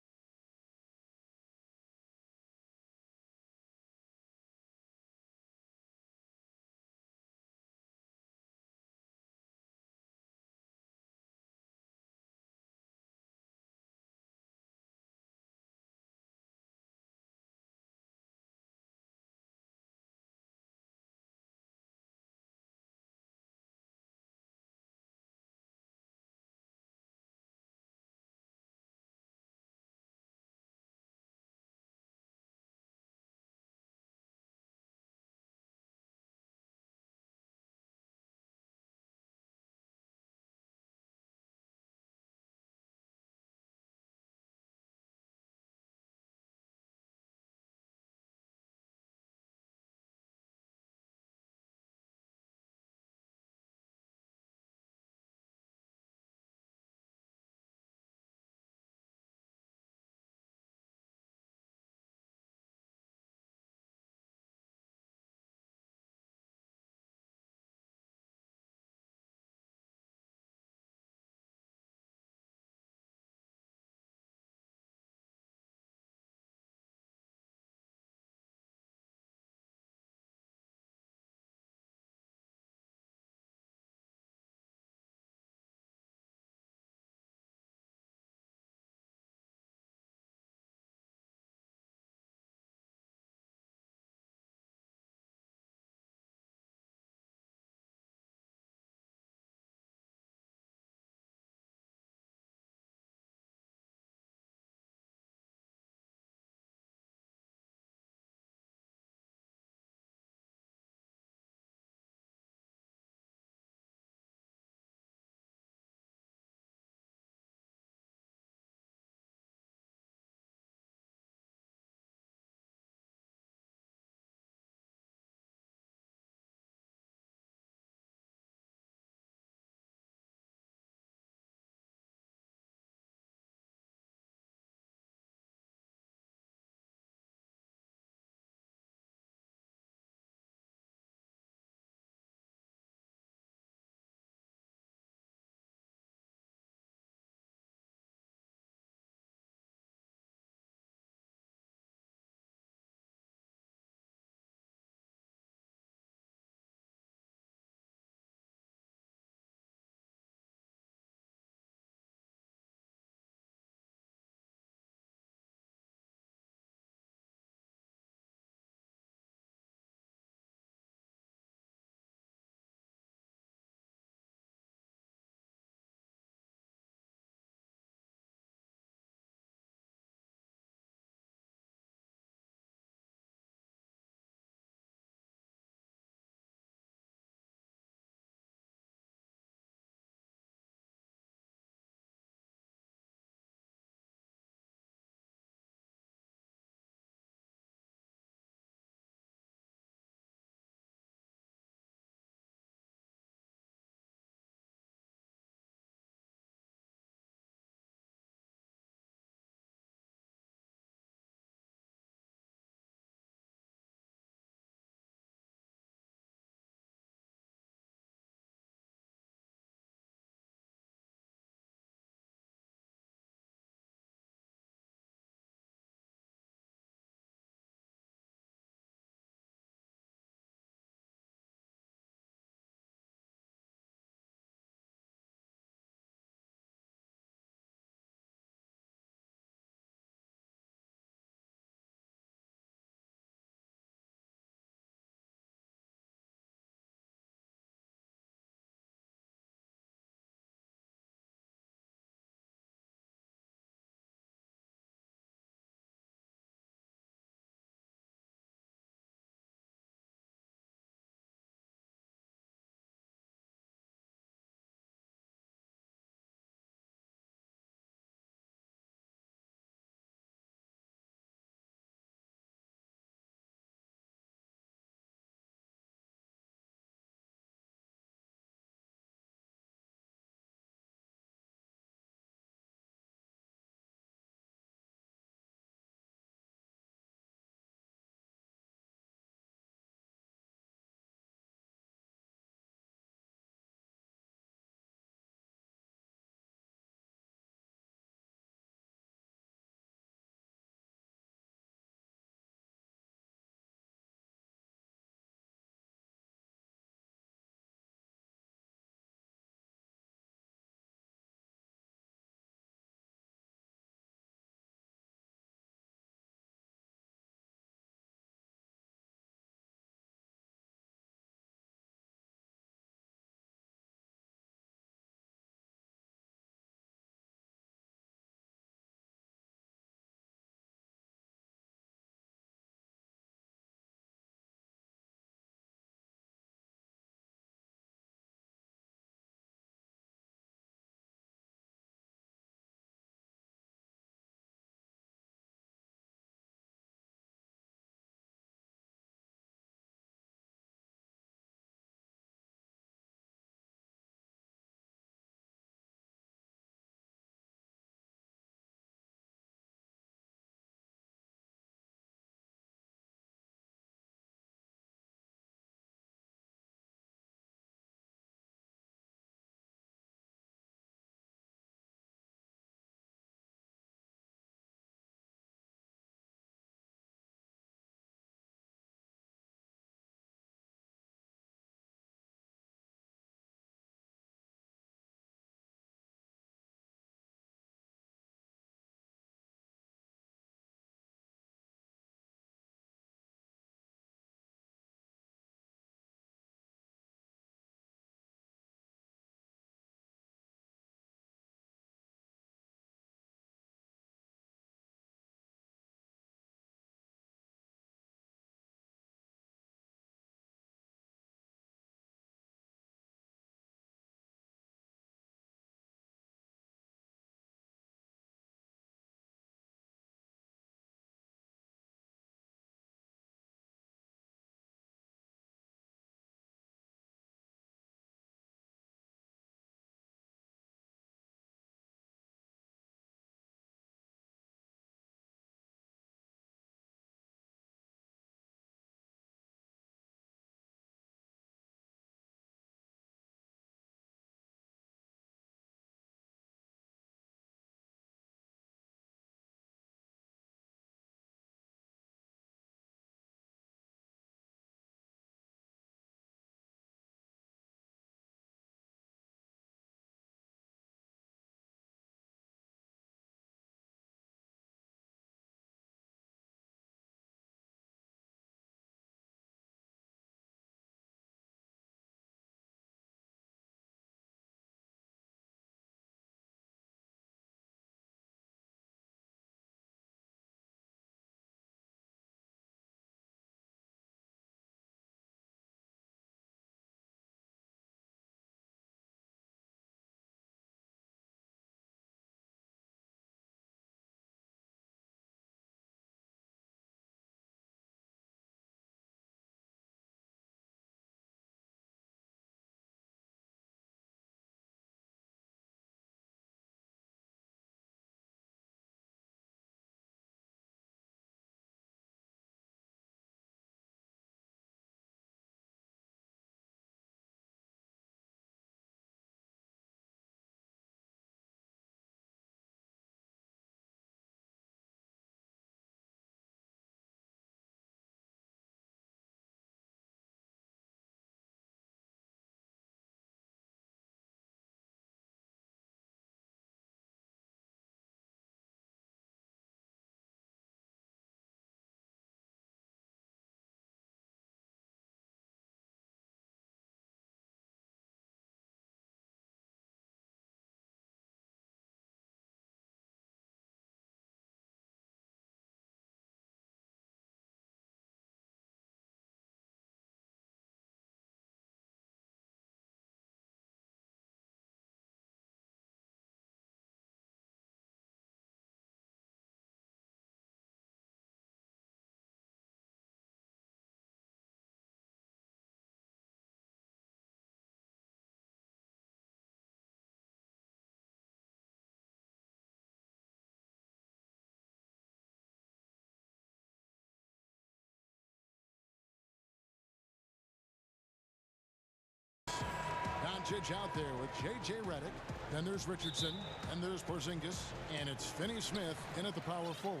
Doncic out there with J.J. Redick. Then there's Richardson. And there's Porzingis. And it's Finney-Smith in at the power forward.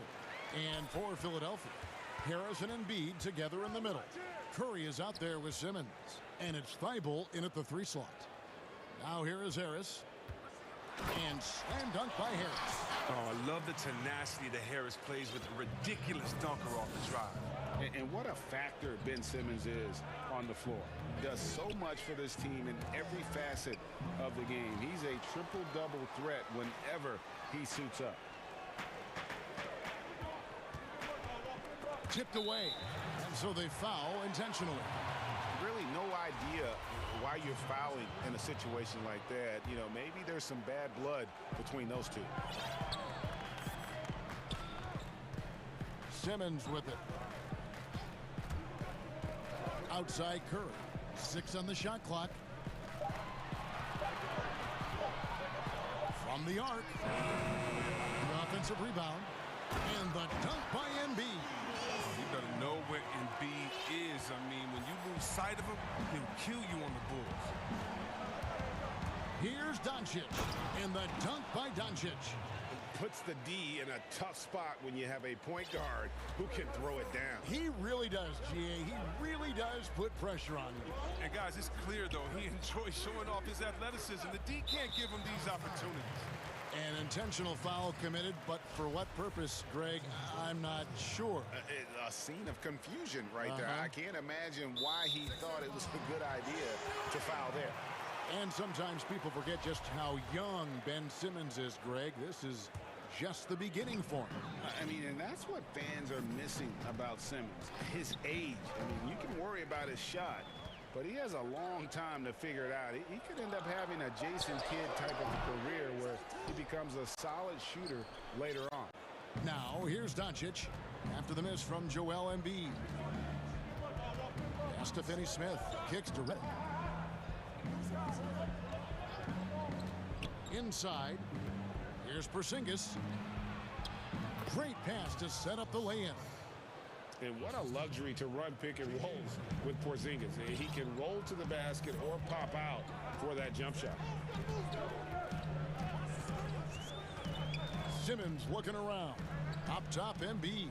And for Philadelphia, Harris and Embiid together in the middle. Curry is out there with Simmons. And it's Thibault in at the 3 slot. Now here is Harris. And slam dunk by Harris. Oh, I love the tenacity that Harris plays with a ridiculous dunker off the drive. And what a factor Ben Simmons is on the floor. Does so much for this team in every facet of the game. He's a triple-double threat whenever he suits up. Tipped away. And so they foul intentionally. Really no idea why you're fouling in a situation like that. You know, maybe there's some bad blood between those two. Simmons with it. Outside Curry. 6 on the shot clock. From the arc. The offensive rebound. And the dunk by Embiid. You better know where Embiid is. I mean, when you lose sight of him, he'll kill you on the Bulls. Here's Doncic. And the dunk by Doncic. Puts the D in a tough spot when you have a point guard who can throw it down. He really does, G.A. He really does put pressure on you. And guys, it's clear, though, he enjoys showing off his athleticism. The D can't give him these opportunities. An intentional foul committed, but for what purpose, Greg? I'm not sure. A scene of confusion right there. I can't imagine why he thought it was a good idea to foul there. And sometimes people forget just how young Ben Simmons is, Greg. This is just the beginning for him. I mean, and that's what fans are missing about Simmons. His age. I mean, you can worry about his shot, but he has a long time to figure it out. He could end up having a Jason Kidd type of a career where he becomes a solid shooter later on. Now, here's Doncic after the miss from Joel Embiid. Pass to Finney-Smith. Kicks to Redick. Inside. Here's Porzingis. Great pass to set up the lay-in. And what a luxury to run pick and rolls with Porzingis. He can roll to the basket or pop out for that jump shot. Simmons looking around. Up top, Embiid.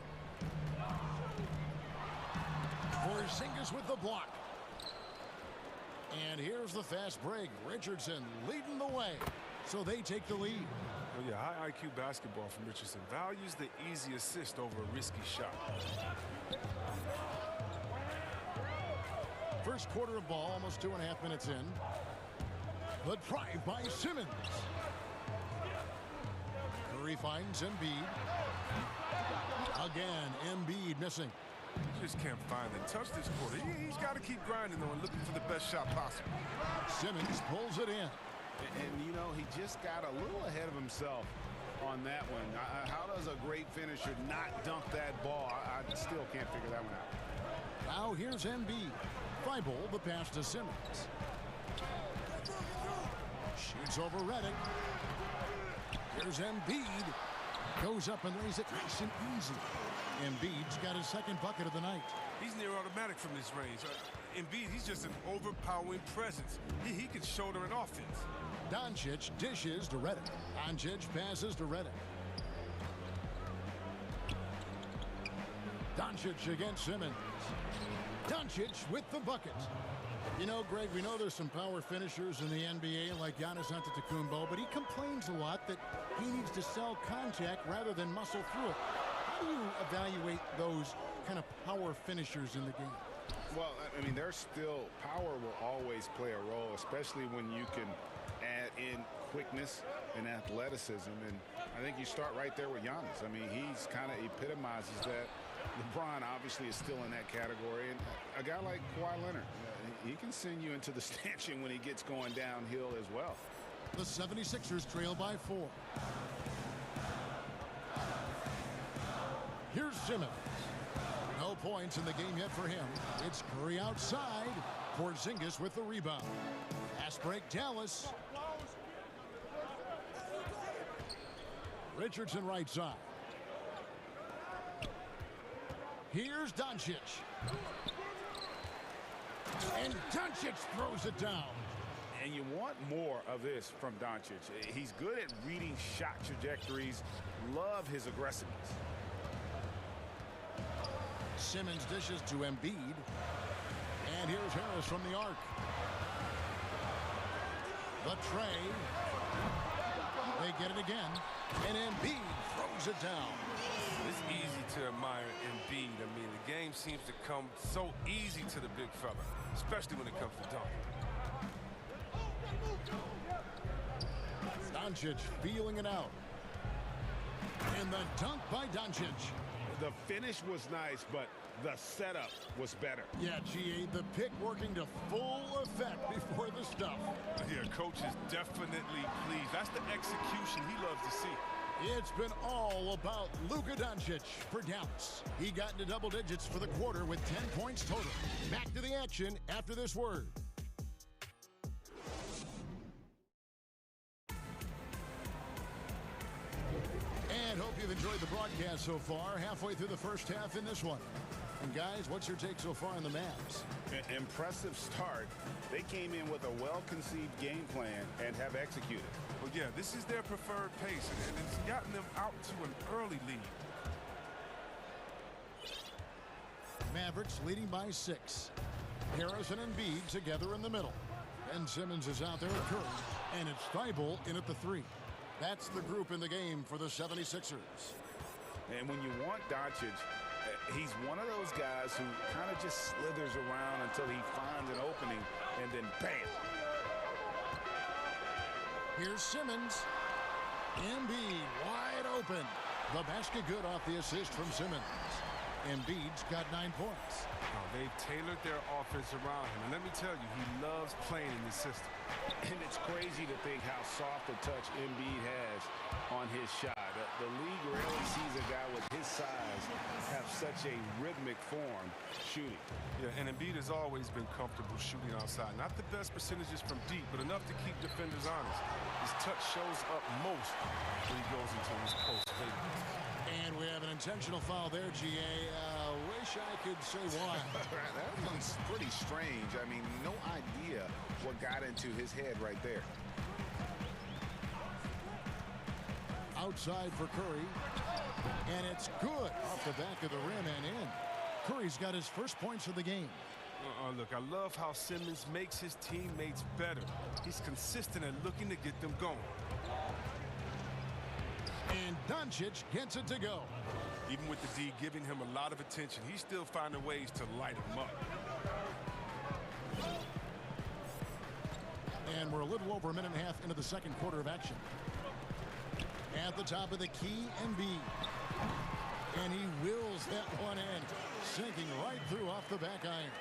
Porzingis with the block. And here's the fast break. Richardson leading the way. So they take the lead. Oh, yeah, high IQ basketball from Richardson. Values the easy assist over a risky shot. First quarter of ball, almost 2.5 minutes in. The drive by Simmons. Curry finds Embiid. Again, Embiid missing. He just can't find the touch this quarter. He's got to keep grinding, though, and looking for the best shot possible. Simmons pulls it in. And, you know, he just got a little ahead of himself on that one. How does a great finisher not dunk that ball? I still can't figure that one out. Now here's Embiid. Thibault, the pass to Simmons. Shoots over Redick. Here's Embiid. Goes up and lays it nice and easy. Embiid's got his second bucket of the night. He's near automatic from this range. Embiid, he's just an overpowering presence. He can shoulder an offense. Doncic dishes to Redick. Doncic passes to Redick. Doncic against Simmons. Doncic with the bucket. You know, Greg, we know there's some power finishers in the NBA like Giannis Antetokounmpo, but he complains a lot that he needs to sell contact rather than muscle through it. How do you evaluate those kind of power finishers in the game? Well, I mean, there's still power will always play a role, especially when you can add in quickness and athleticism. And I think you start right there with Giannis. I mean, he's kind of epitomizes that. LeBron obviously is still in that category. And a guy like Kawhi Leonard, he can send you into the stanchion when he gets going downhill as well. The 76ers trail by 4. Here's Simmons. No points in the game yet for him. It's Curry outside. Porzingis with the rebound. Pass break, Dallas. Richardson right side. Here's Doncic. And Doncic throws it down. And you want more of this from Doncic. He's good at reading shot trajectories. Love his aggressiveness. Simmons dishes to Embiid. And here's Harris from the arc. The tray. They get it again. And Embiid throws it down. It's easy to admire Embiid. I mean, the game seems to come so easy to the big fella, especially when it comes to dunking. Doncic feeling it out. And the dunk by Doncic. The finish was nice, but the setup was better. Yeah, GA, the pick working to full effect before the stuff. Yeah, coach is definitely pleased. That's the execution he loves to see. It's been all about Luka Doncic for Dallas. He got into double digits for the quarter with 10 points total. Back to the action after this word. And hope you've enjoyed the broadcast so far. Halfway through the first half in this one. And guys, what's your take so far on the Mavs? Impressive start. They came in with a well-conceived game plan and have executed. Well, yeah, this is their preferred pace, and it's gotten them out to an early lead. Mavericks leading by 6. Harris and Embiid together in the middle. Ben Simmons is out there at Curry, and it's Thibault in at the 3. That's the group in the game for the 76ers. And when you want Doncic, he's one of those guys who kind of just slithers around until he finds an opening, and then bam. Here's Simmons. Embiid wide open. The basket good off the assist from Simmons. Embiid's got 9 points. Oh, they've tailored their offense around him. And let me tell you, he loves playing in this system. And it's crazy to think how soft a touch Embiid has on his shot. The league rarely sees a guy with his size have such a rhythmic form shooting. Yeah, and Embiid has always been comfortable shooting outside. Not the best percentages from deep, but enough to keep defenders honest. His touch shows up most when he goes into his post. And we have an intentional foul there, GA. Wish I could say why. That one's pretty strange. I mean, no idea what got into his head right there. Outside for Curry. And it's good off the back of the rim and in. Curry's got his first points of the game. Look, I love how Simmons makes his teammates better. He's consistent and looking to get them going. And Doncic gets it to go. Even with the D giving him a lot of attention, he's still finding ways to light him up. And we're a little over a minute and a half into the second quarter of action. At the top of the key, Embiid. And he wills that one in, sinking right through off the back iron.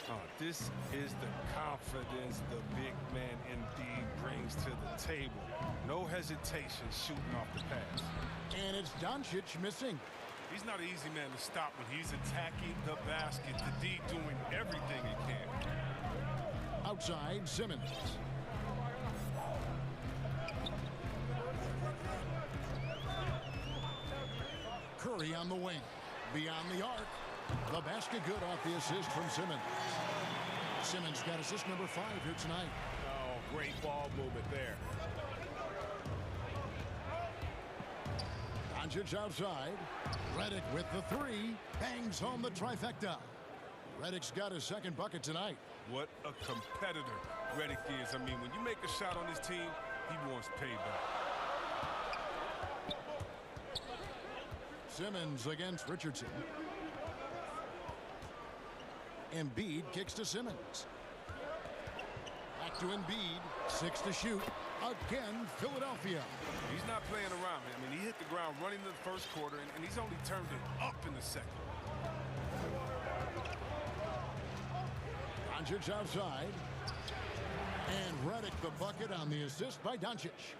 Oh, this is the confidence the big man Embiid brings to the table. No hesitation shooting off the pass. And it's Doncic missing. He's not an easy man to stop when he's attacking the basket. The D doing everything he can. Outside, Simmons. Curry on the wing. Beyond the arc. The basket good off the assist from Simmons. Simmons got assist number 5 here tonight. Oh, great ball movement there. Doncic outside. Redick with the 3. Bangs home the trifecta. Redick's got his second bucket tonight. What a competitor Redick is. I mean, when you make a shot on this team, he wants payback. Simmons against Richardson. Embiid kicks to Simmons. Back to Embiid. 6 to shoot. Again, Philadelphia. He's not playing around, man. I mean, he hit the ground running in the first quarter, and he's only turned it up in the second. Doncic outside. And Redick the bucket on the assist by Doncic.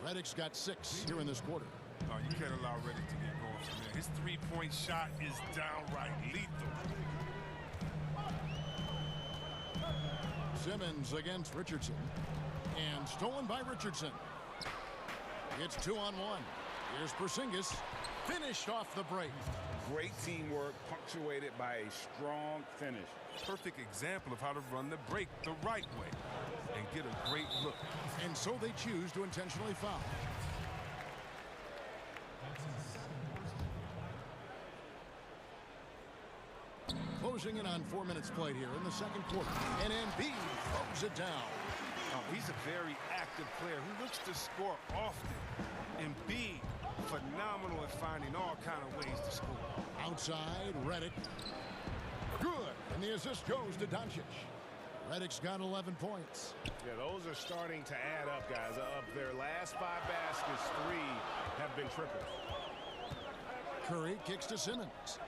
Redick's got 6 here in this quarter. Oh, you can't allow Redick to get going from there. His three-point shot is downright lethal. Simmons against Richardson. And stolen by Richardson. It's 2-on-1. Here's Porzingis. Finished off the break. Great teamwork punctuated by a strong finish. Perfect example of how to run the break the right way and get a great look. And so they choose to intentionally foul. Closing in on 4 minutes played here in the second quarter. And Embiid throws it down. Oh, he's a very active player who looks to score often. Embiid, phenomenal at finding all kind of ways to score. Outside, Redick. Good. And the assist goes to Doncic. Redick's got 11 points. Yeah, those are starting to add up, guys. Of their last 5 baskets, 3 have been triples. Curry kicks to Simmons.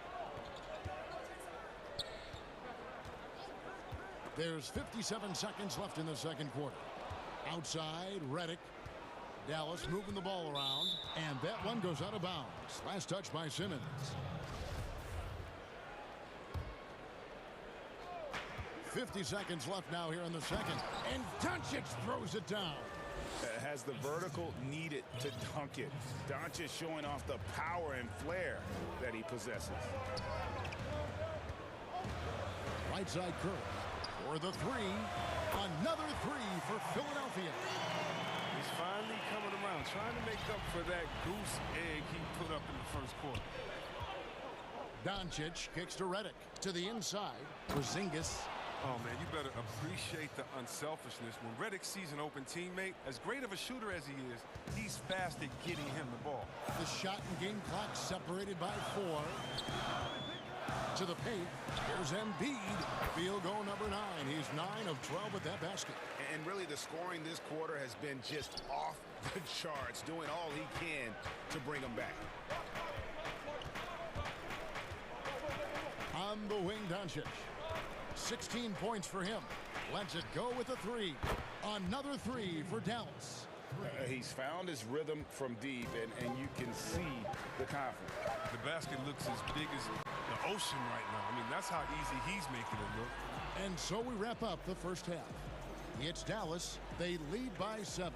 There's 57 seconds left in the second quarter. Outside, Redick. Dallas moving the ball around, and that one goes out of bounds. Last touch by Simmons. .50 seconds left now here in the second, and Doncic throws it down. Has the vertical needed to dunk it. Doncic showing off the power and flair that he possesses. Right side Curry for the three. Another three for Philadelphia. He's finally coming around, trying to make up for that goose egg he put up in the first quarter. Doncic kicks to Redick. To the inside for Zingis. Oh, man, you better appreciate the unselfishness. When Redick sees an open teammate, as great of a shooter as he is, he's fast at getting him the ball. The shot and game clock separated by 4. To the paint. Here's Embiid. Field goal number 9. He's 9 of 12 with that basket. And really, the scoring this quarter has been just off the charts, doing all he can to bring them back. On the wing, Doncic. 16 points for him. Lets it go with a 3. Another 3 for Dallas. He's found his rhythm from deep, and you can see the confidence. The basket looks as big as the ocean right now. I mean, that's how easy he's making it look. And so we wrap up the first half. It's Dallas. They lead by 7.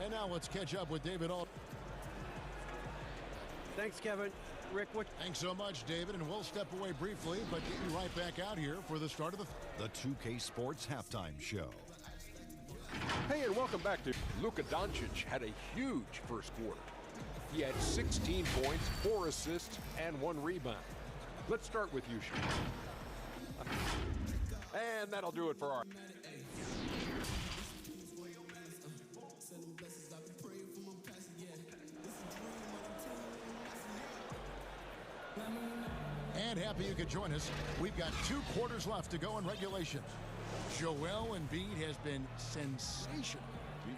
And now let's catch up with David All. Thanks, Kevin. Rick, what? Thanks so much, David, and we'll step away briefly, but get you right back out here for the start of the 2K Sports Halftime Show. Hey, and welcome back to Luka Doncic. Had a huge first quarter. He had 16 points, 4 assists, and 1 rebound. Let's start with you, Sean. And that'll do it for our... And happy you could join us. We've got 2 quarters left to go in regulation. Joel Embiid has been sensational.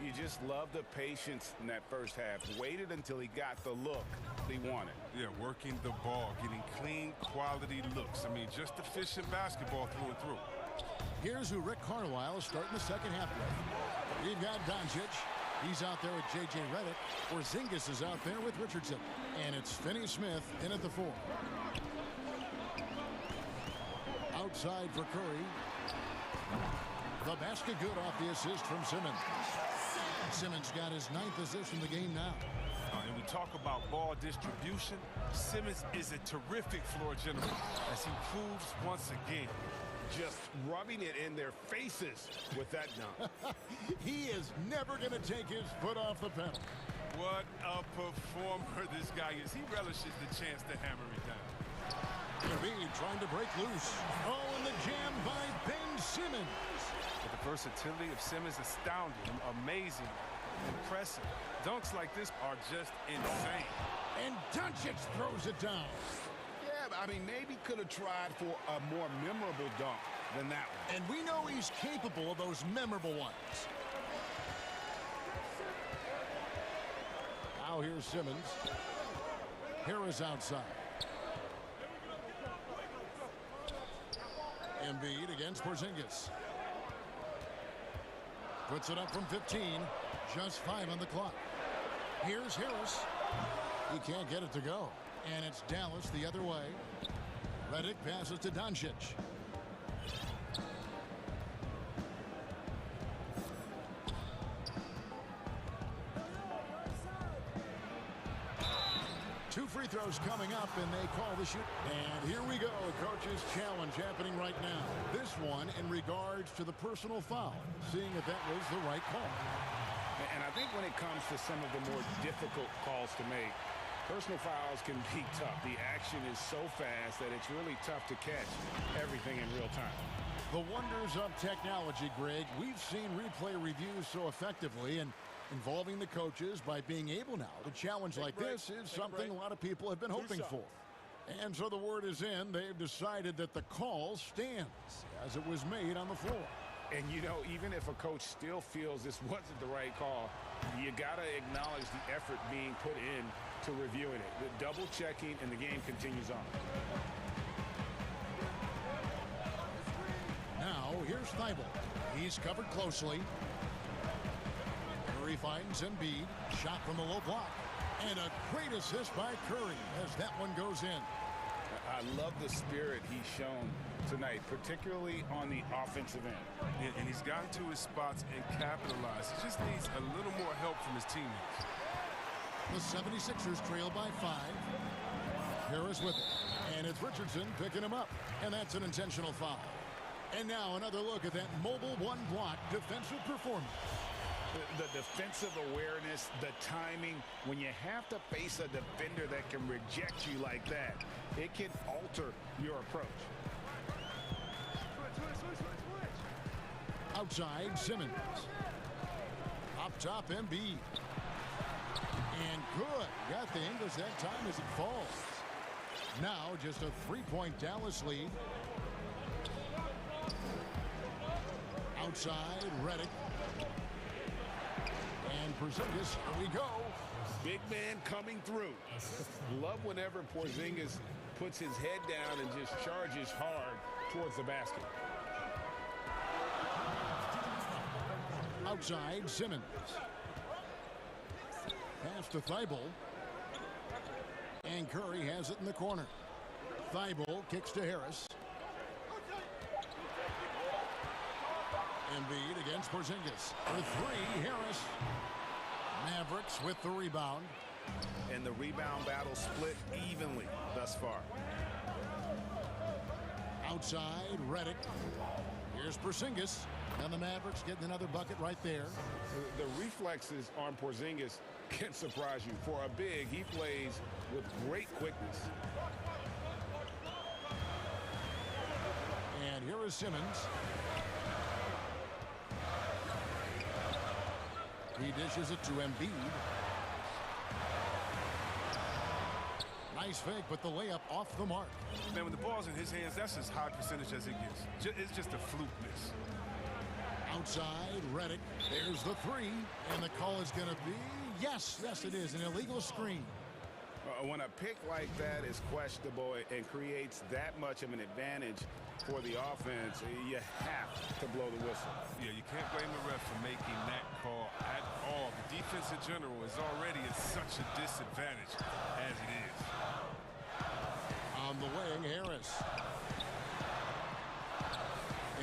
You just love the patience in that first half. Waited until he got the look he wanted. Yeah, working the ball, getting clean, quality looks. I mean, just efficient basketball through and through. Here's who Rick Carlisle is starting the second half with. We've got Doncic. He's out there with J.J. Redick. Porzingis is out there with Richardson. And it's Finney-Smith in at the 4. Outside for Curry. The basket good off the assist from Simmons. Simmons got his 9th assist in the game now. And we talk about ball distribution. Simmons is a terrific floor general, as he proves once again. Just rubbing it in their faces with that dunk. He is never going to take his foot off the pedal. What a performer this guy is. He relishes the chance to hammer it down. Embiid trying to break loose. Oh, and the jam by Ben Simmons. But the versatility of Simmons astounding, amazing, impressive. Dunks like this are just insane. And Doncic throws it down. Yeah, I mean, maybe could have tried for a more memorable dunk than that one. And we know he's capable of those memorable ones. Now here's Simmons. Harris outside. Embiid against Porzingis. Puts it up from 15. Just 5 on the clock. Here's Harris. He can't get it to go. And it's Dallas the other way. Redick passes to Doncic. Two free free throws coming up, and they call the shoot. And here we go, coach's challenge happening right now. This one in regards to the personal foul, seeing if that was the right call. And I think when it comes to some of the more difficult calls to make, personal fouls can be tough. The action is so fast that it's really tough to catch everything in real time. The wonders of technology, Greg. We've seen replay reviews so effectively, and involving the coaches by being able now to challenge like this is something a lot of people have been hoping for. And so the word is in. They've decided that the call stands as it was made on the floor. And, you know, even if a coach still feels this wasn't the right call, you got to acknowledge the effort being put in to reviewing it. The double checking, and the game continues on. Now, here's Thibault. He's covered closely. Curry finds Embiid. Shot from the low block. And a great assist by Curry as that one goes in. I love the spirit he's shown tonight, particularly on the offensive end. Yeah, and he's gotten to his spots and capitalized. He just needs a little more help from his teammates. The 76ers trail by 5. Harris with it. And it's Richardson picking him up. And that's an intentional foul. And now another look at that mobile one-block defensive performance. The defensive awareness, the timing, when you have to face a defender that can reject you like that, it can alter your approach. Outside, Simmons. Up top, Embiid. And good. Got the English that time as it falls. Now just a three-point Dallas lead. Outside, Redick. And Porzingis, here we go. Big man coming through. Love whenever Porzingis puts his head down and just charges hard towards the basket. Outside, Simmons. Pass to Thibault. And Curry has it in the corner. Thibault kicks to Harris. Embiid against Porzingis. For three, Harris. Mavericks with the rebound. And the rebound battle split evenly thus far. Outside, Redick. Here's Porzingis. And the Mavericks getting another bucket right there. The reflexes on Porzingis can surprise you. For a big, he plays with great quickness. And here is Simmons. He dishes it to Embiid. Nice fake, but the layup off the mark. Man, when the ball's in his hands, that's as high percentage as it gets. It's just a fluke miss. Outside, Redick. There's the three. And the call is going to be, yes, it is, an illegal screen. When a pick like that is questionable and creates that much of an advantage for the offense, you have to blow the whistle. Yeah, you can't blame the ref for making that call at all. The defense in general is already at such a disadvantage as it is. On the wing, Harris.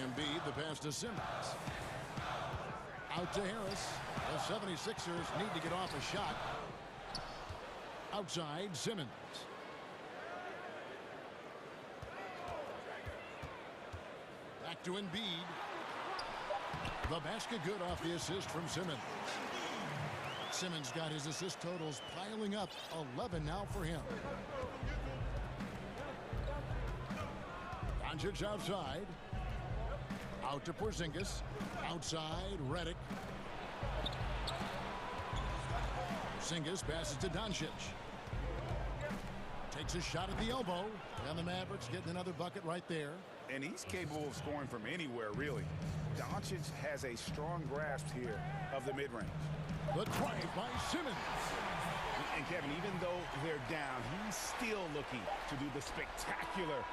Embiid, the pass to Simmons. Out to Harris. The 76ers need to get off a shot. Outside, Simmons. Back to Embiid. The basket good off the assist from Simmons. Simmons got his assist totals piling up. 11 now for him. Doncic outside. Out to Porzingis. Outside, Redick. Porzingis passes to Doncic. Takes a shot at the elbow. And the Mavericks getting another bucket right there. And he's capable of scoring from anywhere, really. Doncic has a strong grasp here of the mid-range. The drive by Simmons. And Kevin, even though they're down, he's still looking to do the spectacular,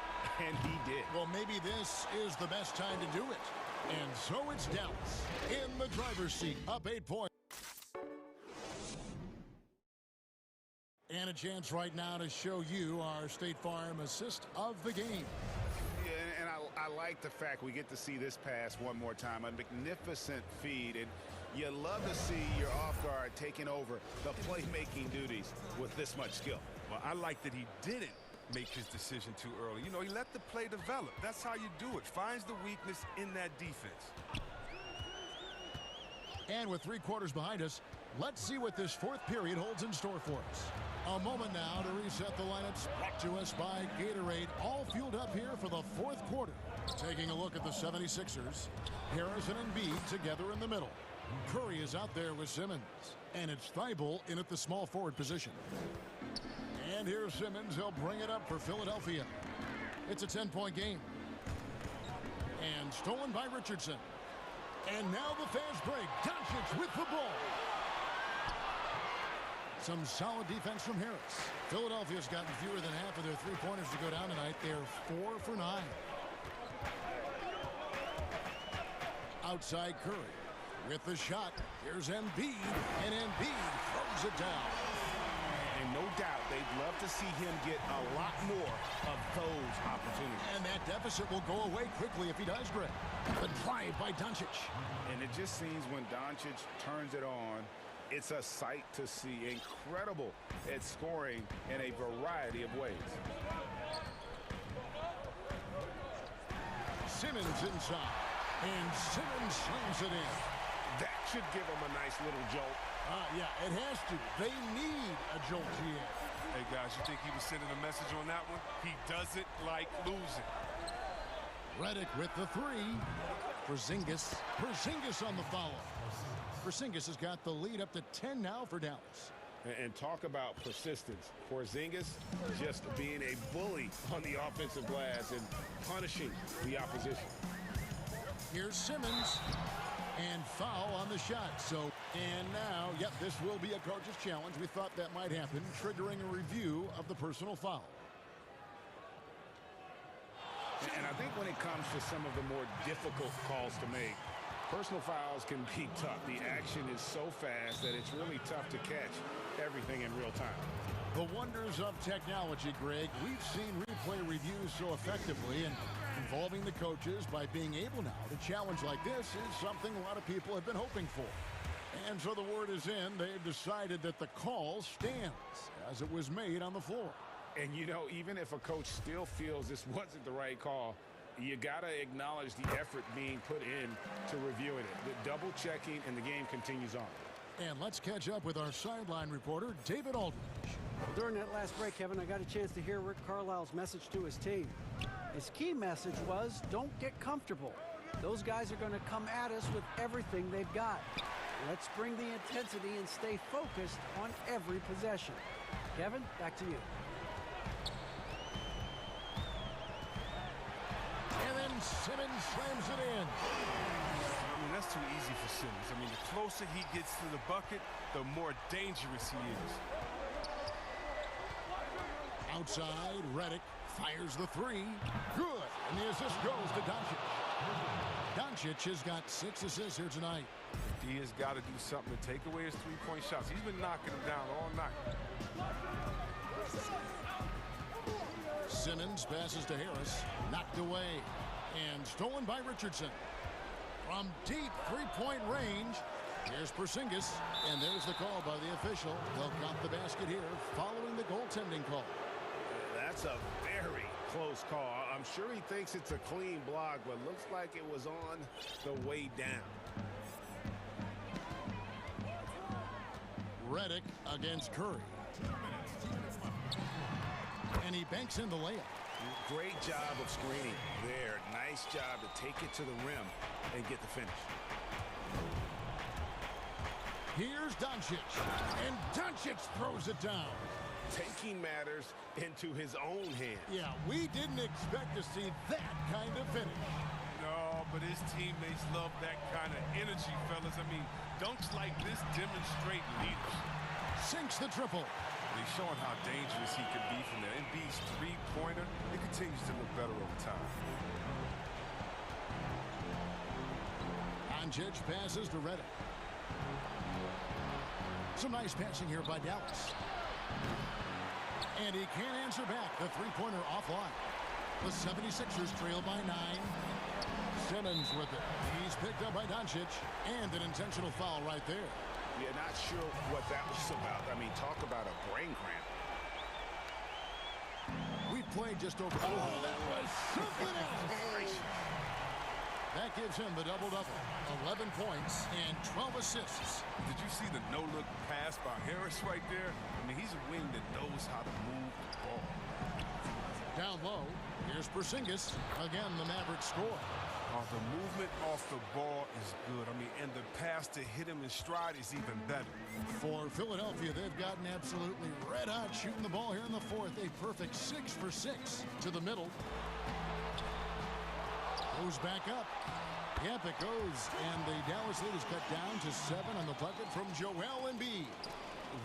and he did. Well, maybe this is the best time to do it. And so it's Dallas in the driver's seat, up 8 points. And a chance right now to show you our State Farm assist of the game. Yeah, and I like the fact we get to see this pass one more time. A magnificent feed, and you love to see your off guard taking over the playmaking duties with this much skill. Well, I like that he didn't make his decision too early. You know, he let the play develop. That's how you do it. Finds the weakness in that defense. And with 3 quarters behind us, let's see what this 4th period holds in store for us. A moment now to reset the lineups, brought to us by Gatorade, all fueled up here for the 4th quarter. Taking a look at the 76ers, Harris and Embiid together in the middle. Curry is out there with Simmons, and it's Thibault in at the small forward position. And here's Simmons. He'll bring it up for Philadelphia. It's a 10-point game. And stolen by Richardson. And now the fast break. Doncic with the ball. Some solid defense from Harris. Philadelphia's gotten fewer than half of their 3-pointers to go down tonight. They're 4 for 9. Outside Curry with the shot. Here's Embiid, and Embiid throws it down. And no doubt they'd love to see him get a lot more of those opportunities. And that deficit will go away quickly if he does, Greg. The drive by Doncic. And it just seems when Doncic turns it on, it's a sight to see. Incredible at scoring in a variety of ways. Simmons inside. And Simmons slams it in. That should give him a nice little jolt. Yeah, it has to. They need a jolt here. Hey, guys, you think he was sending a message on that one? He doesn't like losing. Redick with the 3. Porzingis on the follow. Porzingis has got the lead up to 10 now for Dallas. And talk about persistence. Porzingis just being a bully on the offensive glass and punishing the opposition. Here's Simmons. And foul on the shot. And now, yep, this will be a coach's challenge. We thought that might happen, triggering a review of the personal foul. And I think when it comes to some of the more difficult calls to make, personal fouls can be tough. The action is so fast that it's really tough to catch everything in real time. The wonders of technology, Greg. We've seen replay reviews so effectively, and involving the coaches by being able now to challenge like this is something a lot of people have been hoping for. And so the word is in. They've decided that the call stands as it was made on the floor. And, you know, even if a coach still feels this wasn't the right call, you got to acknowledge the effort being put in to reviewing it. The double checking, and the game continues on. And let's catch up with our sideline reporter, David Aldridge. During that last break, Kevin, I got a chance to hear Rick Carlisle's message to his team. His key message was, don't get comfortable. Those guys are going to come at us with everything they've got. Let's bring the intensity and stay focused on every possession. Kevin, back to you. And then Simmons slams it in. I mean, that's too easy for Simmons. I mean, the closer he gets to the bucket, the more dangerous he is. Outside, Redick fires the 3. Good. And the assist goes to Doncic. Doncic has got 6 assists here tonight. He has got to do something to take away his 3-point shots. He's been knocking them down all night. Simmons passes to Harris. Knocked away. And stolen by Richardson. From deep 3-point range, here's Porzingis. And there's the call by the official. They'll count the basket here following the goaltending call. That's a very close call. I'm sure he thinks it's a clean block, but looks like it was on the way down. Redick against Curry. And he banks in the layup. Great job of screening there. Nice job to take it to the rim and get the finish. Here's Doncic. And Doncic throws it down. Taking matters into his own hands. Yeah, we didn't expect to see that kind of finish. No, but his teammates love that kind of energy, fellas. I mean, dunks like this demonstrate leadership. Sinks the triple. He's showing how dangerous he can be from there. Embiid's 3-pointer, it continues to look better over time. Doncic passes to Redick. Some nice passing here by Dallas. And he can't answer back. The 3-pointer offline. The 76ers trail by 9. Simmons with it. He's picked up by Doncic. And an intentional foul right there. Yeah, not sure what that was about. I mean, talk about a brain cramp. played just over. Oh, that was something else. That gives him the double-double. 11 points and 12 assists. Did you see the no-look pass by Harris right there? I mean, he's a wing that knows how to move the ball. Down low, here's Porzingis. Again, the Mavericks score. The movement off the ball is good. I mean, and the pass to hit him in stride is even better. For Philadelphia, they've gotten absolutely red hot shooting the ball here in the fourth. A perfect 6 for 6 to the middle. Goes back up. Yep, it goes. And the Dallas lead is cut down to 7 on the bucket from Joel Embiid.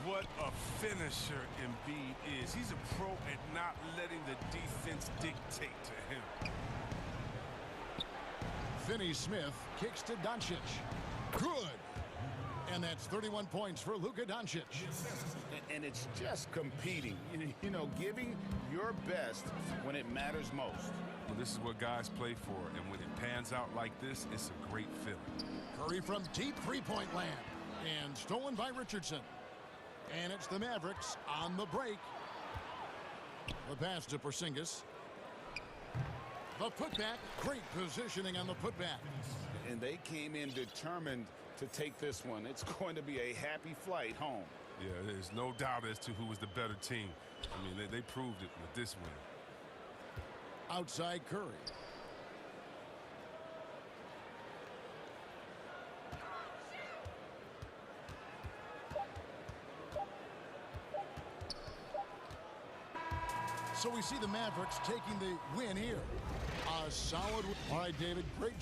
What a finisher Embiid is. He's a pro at not letting the defense dictate to him. Finney-Smith kicks to Doncic. Good. And that's 31 points for Luka Doncic. And it's just competing, you know, giving your best when it matters most. Well, this is what guys play for, and when it pans out like this, it's a great feeling. Curry from deep three-point land, and stolen by Richardson. And it's the Mavericks on the break. The pass to Porzingis. The putback, great positioning on the putback. And they came in determined to take this one. It's going to be a happy flight home. Yeah, there's no doubt as to who was the better team. I mean, they proved it with this win. Outside Curry. So we see the Mavericks taking the win here. A solid. All right, David, great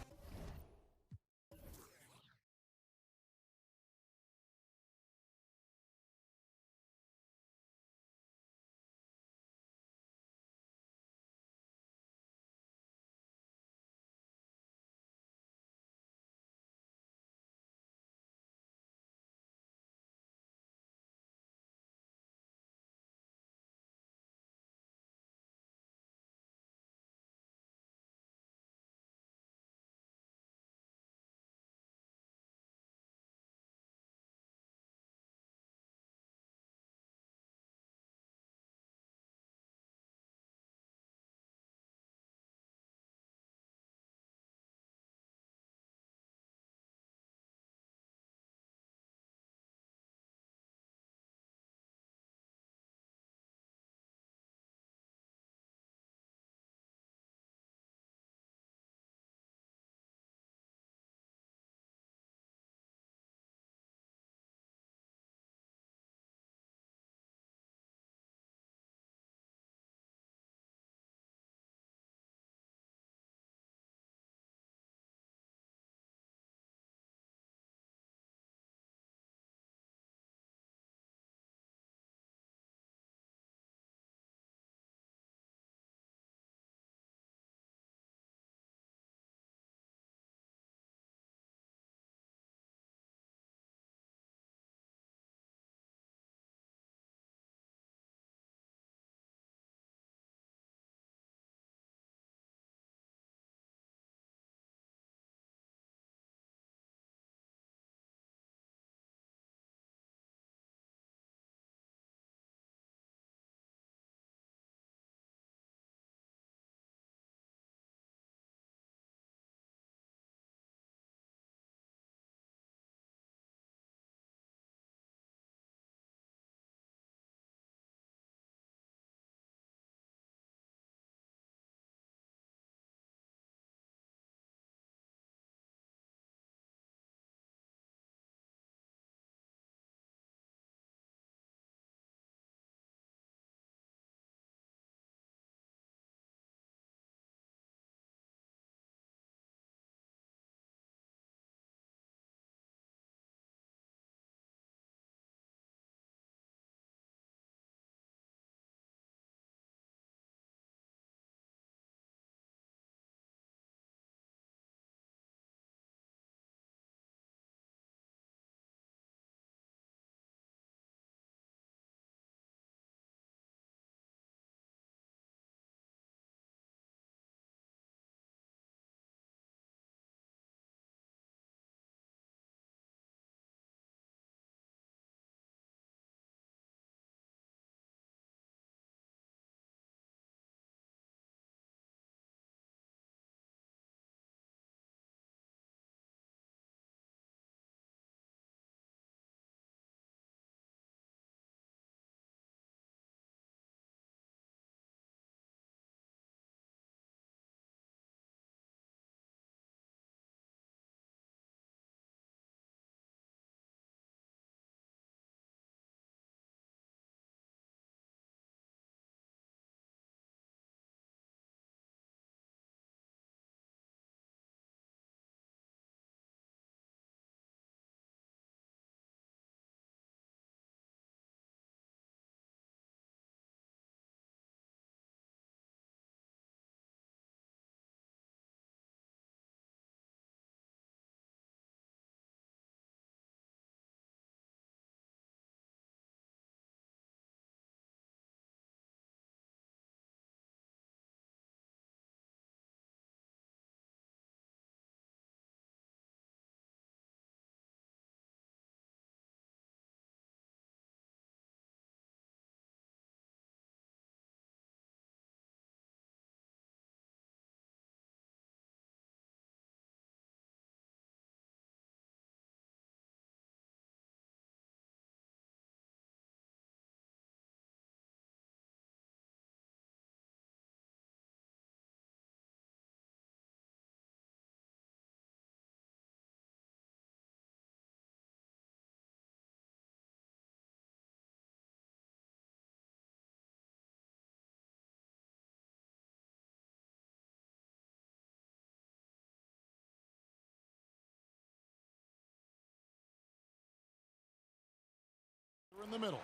in the middle.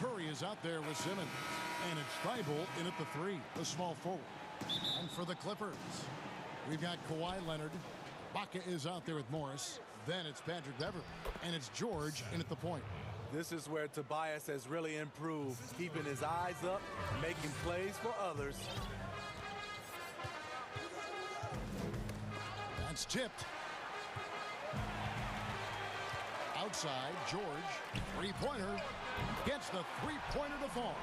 Curry is out there with Simmons. And it's Thibault in at the 3, the small forward. And for the Clippers, we've got Kawhi Leonard. Ibaka is out there with Morris. Then it's Patrick Beverley. And it's George in at the point. This is where Tobias has really improved, keeping his eyes up, making plays for others. That's tipped. Outside, George, three-pointer, gets the three-pointer to fall.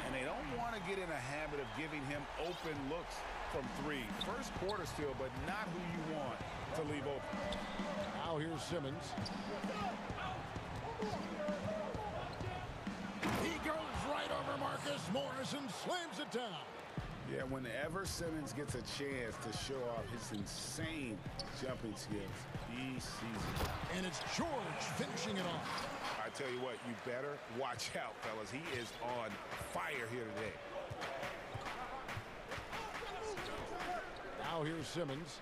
And they don't want to get in a habit of giving him open looks from 3. First quarter still, but not who you want to leave open. Now here's Simmons. He goes right over Marcus Morris and slams it down. Yeah, whenever Simmons gets a chance to show off his insane jumping skills, he sees it. And it's George finishing it off. I tell you what, you better watch out, fellas. He is on fire here today. Now here's Simmons.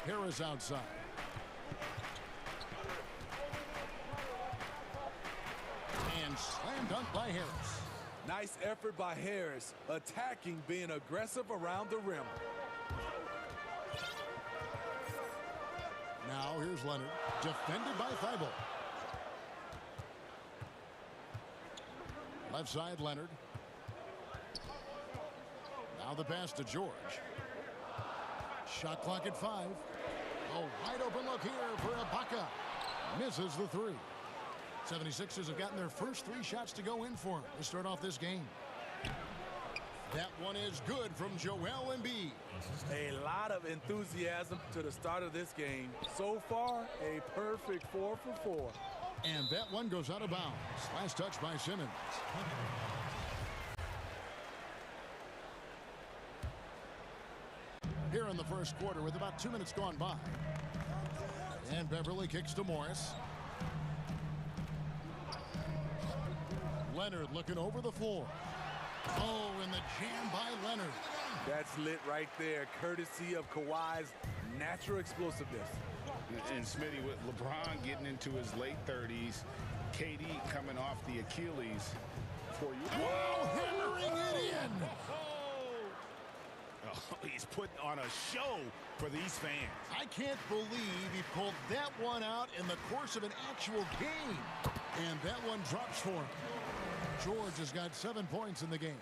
Harris outside. And slam dunk by Harris. Nice effort by Harris, attacking, being aggressive around the rim. Now here's Leonard, defended by Thibault. Left side, Leonard. Now the pass to George. Shot clock at 5. A wide open look here for Ibaka. Misses the 3. 76ers have gotten their first 3 shots to go in for him to start off this game. That one is good from Joel Embiid. A lot of enthusiasm to the start of this game. So far, a perfect 4 for 4. And that one goes out of bounds. Last touch by Simmons. Here in the first quarter with about 2 minutes gone by. And Beverly kicks to Morris. Leonard looking over the floor. Oh, and the jam by Leonard. That's lit right there, courtesy of Kawhi's natural explosiveness. And Smitty, with LeBron getting into his late 30s, KD coming off the Achilles for you. Whoa, hammering it in. Oh, he's putting on a show for these fans. I can't believe he pulled that one out in the course of an actual game. And that one drops for him. George has got 7 points in the game.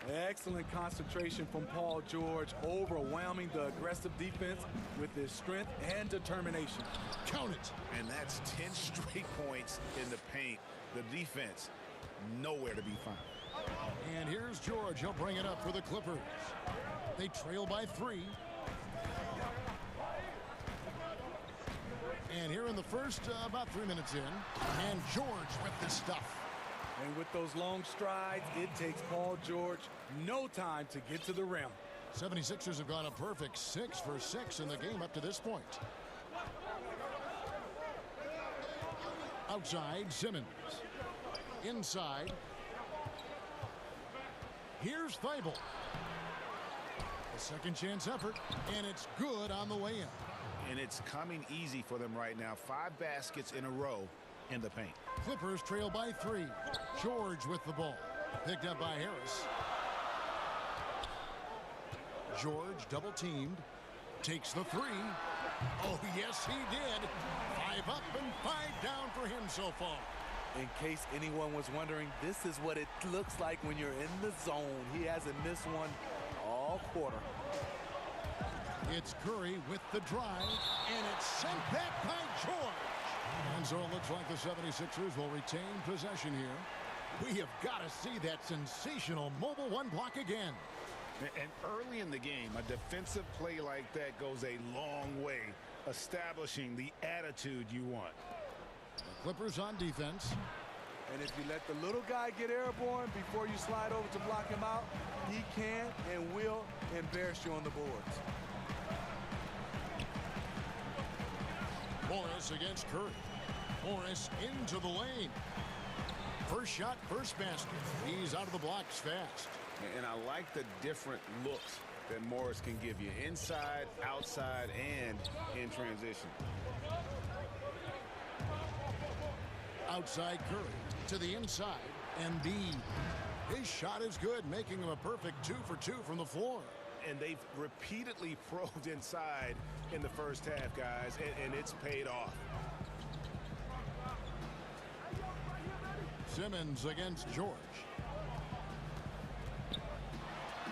Excellent concentration from Paul George, overwhelming the aggressive defense with his strength and determination. Count it. And that's 10 straight points in the paint. The defense, nowhere to be found. And here's George. He'll bring it up for the Clippers. They trail by 3. And here in the first, about 3 minutes in. And George with the stuff. And with those long strides, it takes Paul George no time to get to the rim. 76ers have gone a perfect 6 for 6 in the game up to this point. Outside, Simmons. Inside. Here's Thibault. A second chance effort, and it's good on the way in. And it's coming easy for them right now. 5 baskets in a row in the paint. Clippers trail by 3. George with the ball. Picked up by Harris. George double teamed. Takes the 3. Oh, yes, he did. 5 up and 5 down for him so far. In case anyone was wondering, this is what it looks like when you're in the zone. He hasn't missed one all quarter. It's Curry with the drive, and it's sent back by George. And so it looks like the 76ers will retain possession here. We have got to see that sensational mobile 1 block again. And early in the game, a defensive play like that goes a long way, establishing the attitude you want. The Clippers on defense. And if you let the little guy get airborne before you slide over to block him out, he can and will embarrass you on the boards. Morris against Curry. Morris into the lane. First shot, first basket. He's out of the blocks fast. And I like the different looks that Morris can give you. Inside, outside, and in transition. Outside Curry to the inside. Embiid. His shot is good, making him a perfect 2 for 2 from the floor. And they've repeatedly probed inside in the first half, guys, and it's paid off. Simmons against George.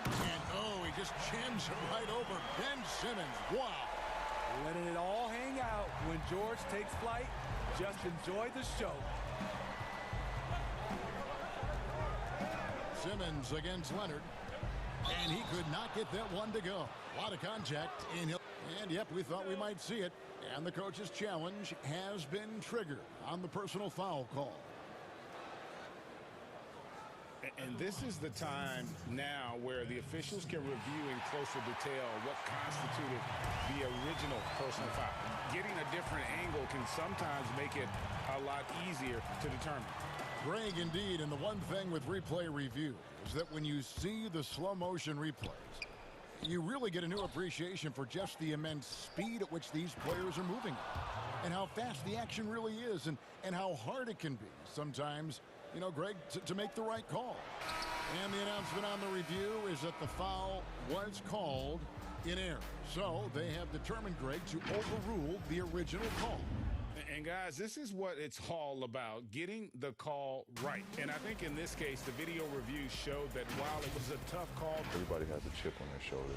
And, oh, he just jams it right over Ben Simmons. Wow. Letting it all hang out when George takes flight. Just enjoy the show. Simmons against Leonard. And he could not get that one to go. A lot of contact. And yep, we thought we might see it. And the coach's challenge has been triggered on the personal foul call. And this is the time now where the officials can review in closer detail what constituted the original personal foul. Getting a different angle can sometimes make it a lot easier to determine. Greg, indeed, and the one thing with replay review is that when you see the slow motion replays, you really get a new appreciation for just the immense speed at which these players are moving and how fast the action really is and how hard it can be sometimes, you know, Greg, to make the right call. And the announcement on the review is that the foul was called in error. So they have determined, Greg, to overrule the original call. And guys, this is what it's all about, getting the call right. And I think in this case, the video review showed that while it was a tough call, everybody has a chip on their shoulder.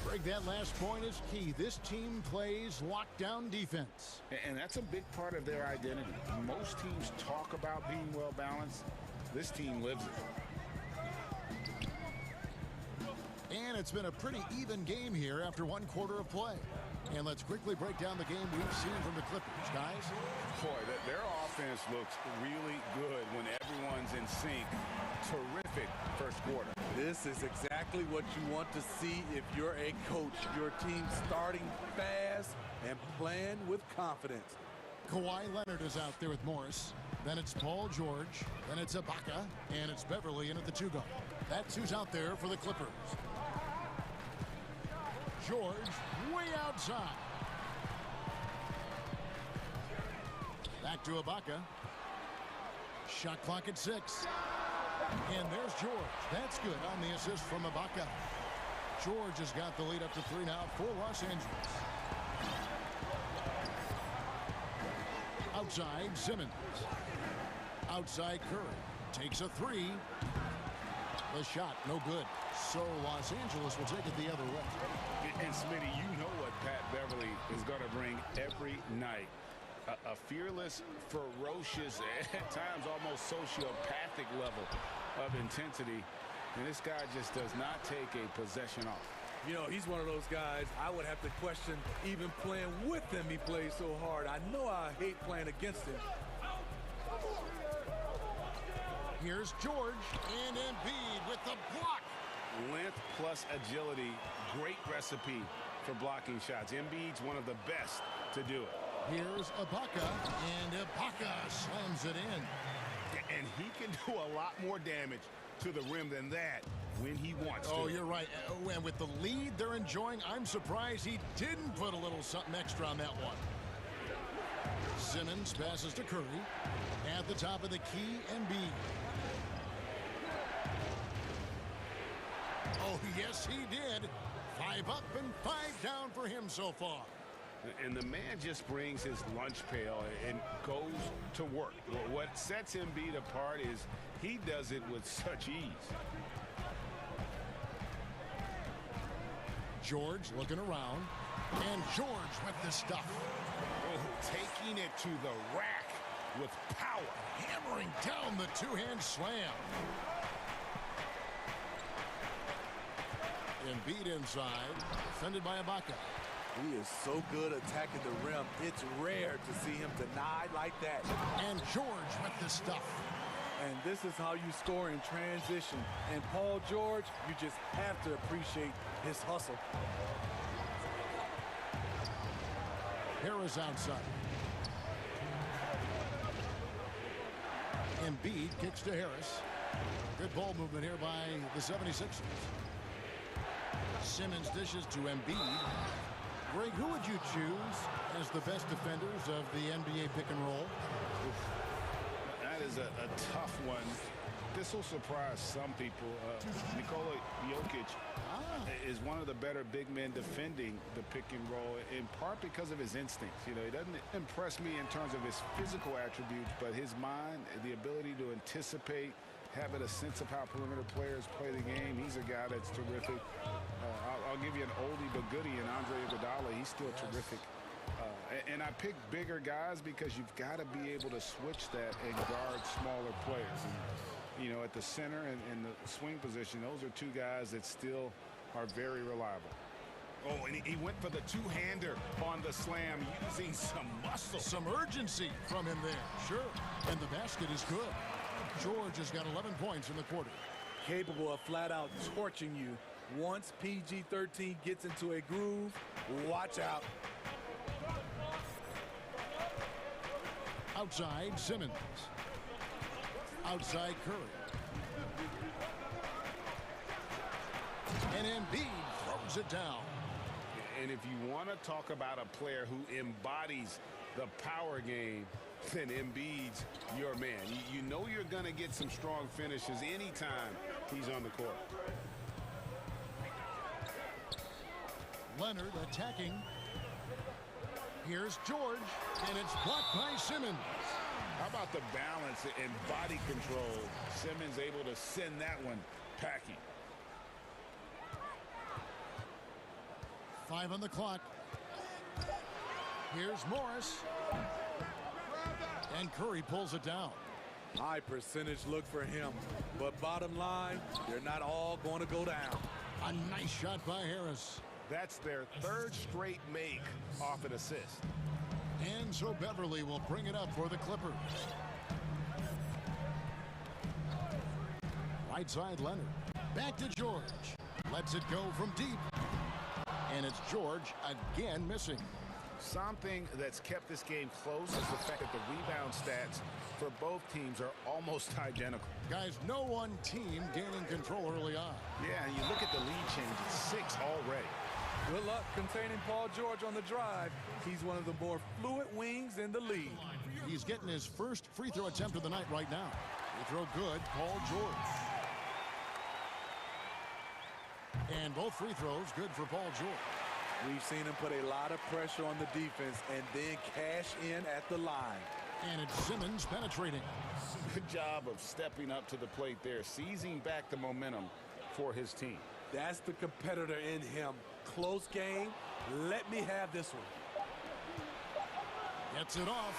Greg, that last point is key. This team plays lockdown defense. And that's a big part of their identity. Most teams talk about being well balanced. This team lives it. And it's been a pretty even game here after one quarter of play. And let's quickly break down the game we've seen from the Clippers, guys. Boy, their offense looks really good when everyone's in sync. Terrific first quarter. This is exactly what you want to see if you're a coach. Your team starting fast and playing with confidence. Kawhi Leonard is out there with Morris. Then it's Paul George. Then it's Ibaka. And it's Beverly in at the 2-guard. That's who's out there for the Clippers. George way outside. Back to Ibaka. Shot clock at 6. And there's George. That's good on the assist from Ibaka. George has got the lead up to 3 now for Los Angeles. Outside, Simmons. Outside, Curry. Takes a 3. The shot, no good. So Los Angeles will take it the other way. And Smitty, you know what Pat Beverly is going to bring every night. A fearless, ferocious, at times almost sociopathic level of intensity. And this guy just does not take a possession off. You know, he's one of those guys I would have to question even playing with him. He plays so hard. I know I hate playing against him. Here's George and Embiid with the block. Length plus agility, great recipe for blocking shots. Embiid's one of the best to do it. Here's Ibaka, and Ibaka slams it in. And he can do a lot more damage to the rim than that when he wants to. Oh, you're right. And with the lead they're enjoying, I'm surprised he didn't put a little something extra on that one. Simmons passes to Curry. At the top of the key, Embiid. Oh, yes, he did. 5 up and 5 down for him so far. And the man just brings his lunch pail and goes to work. What sets Embiid apart is he does it with such ease. George looking around. And George with the stuff. Oh, taking it to the rack with power. Hammering down the two-hand slam. Embiid inside, defended by Ibaka. He is so good attacking the rim. It's rare to see him denied like that. And George with the stuff. And this is how you score in transition. And Paul George, you just have to appreciate his hustle. Harris outside. Embiid kicks to Harris. Good ball movement here by the 76ers. Simmons dishes to Embiid. Greg, who would you choose as the best defenders of the NBA pick and roll? That is a tough one. This will surprise some people. Nikola Jokic is one of the better big men defending the pick and roll, in part because of his instincts. You know, he doesn't impress me in terms of his physical attributes, but his mind, the ability to anticipate, having a sense of how perimeter players play the game. He's a guy that's terrific. I'll give you an oldie but goodie in Andre Iguodala. He's still terrific. And I pick bigger guys because you've got to be able to switch that and guard smaller players. And, you know, at the center and the swing position, those are two guys that still are very reliable. Oh, and he went for the two-hander on the slam, using some muscle. Some urgency from him there, sure. And the basket is good. George has got 11 points in the quarter. Capable of flat-out torching you. Once PG-13 gets into a groove, watch out. Outside, Simmons. Outside, Curry. And Embiid throws it down. And if you want to talk about a player who embodies the power game, then Embiid's your man. You know you're going to get some strong finishes anytime he's on the court. Leonard attacking. Here's George, and it's blocked by Simmons. How about the balance and body control? Simmons able to send that one packing. 5 on the clock. Here's Morris. And Curry pulls it down. High percentage look for him. But bottom line, they're not all going to go down. A nice shot by Harris. That's their third straight make off an assist. And so Beverly will bring it up for the Clippers. Right side, Leonard. Back to George. Lets it go from deep. And it's George again missing. Something that's kept this game close is the fact that the rebound stats for both teams are almost identical. Guys, no one team gaining control early on. Yeah, and you look at the lead change, it's 6 already. Good luck containing Paul George on the drive. He's one of the more fluid wings in the league. He's getting his first free throw attempt of the night right now. Free throw good, Paul George. And both free throws good for Paul George. We've seen him put a lot of pressure on the defense and then cash in at the line. And it's Simmons penetrating. Good job of stepping up to the plate there, seizing back the momentum for his team. That's the competitor in him. Close game. Let me have this one. Gets it off.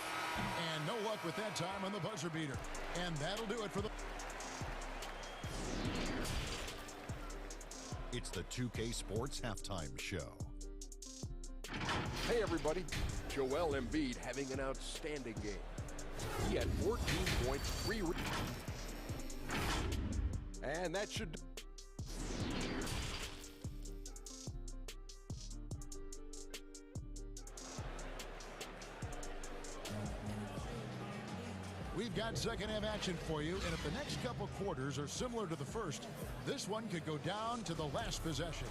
And no luck with that time on the buzzer beater. And that'll do it for the... It's the 2K Sports Halftime Show. Hey everybody, Joel Embiid having an outstanding game. He had 14 points, 3 and that should... We've got second half action for you, and if the next couple quarters are similar to the first, this one could go down to the last possession.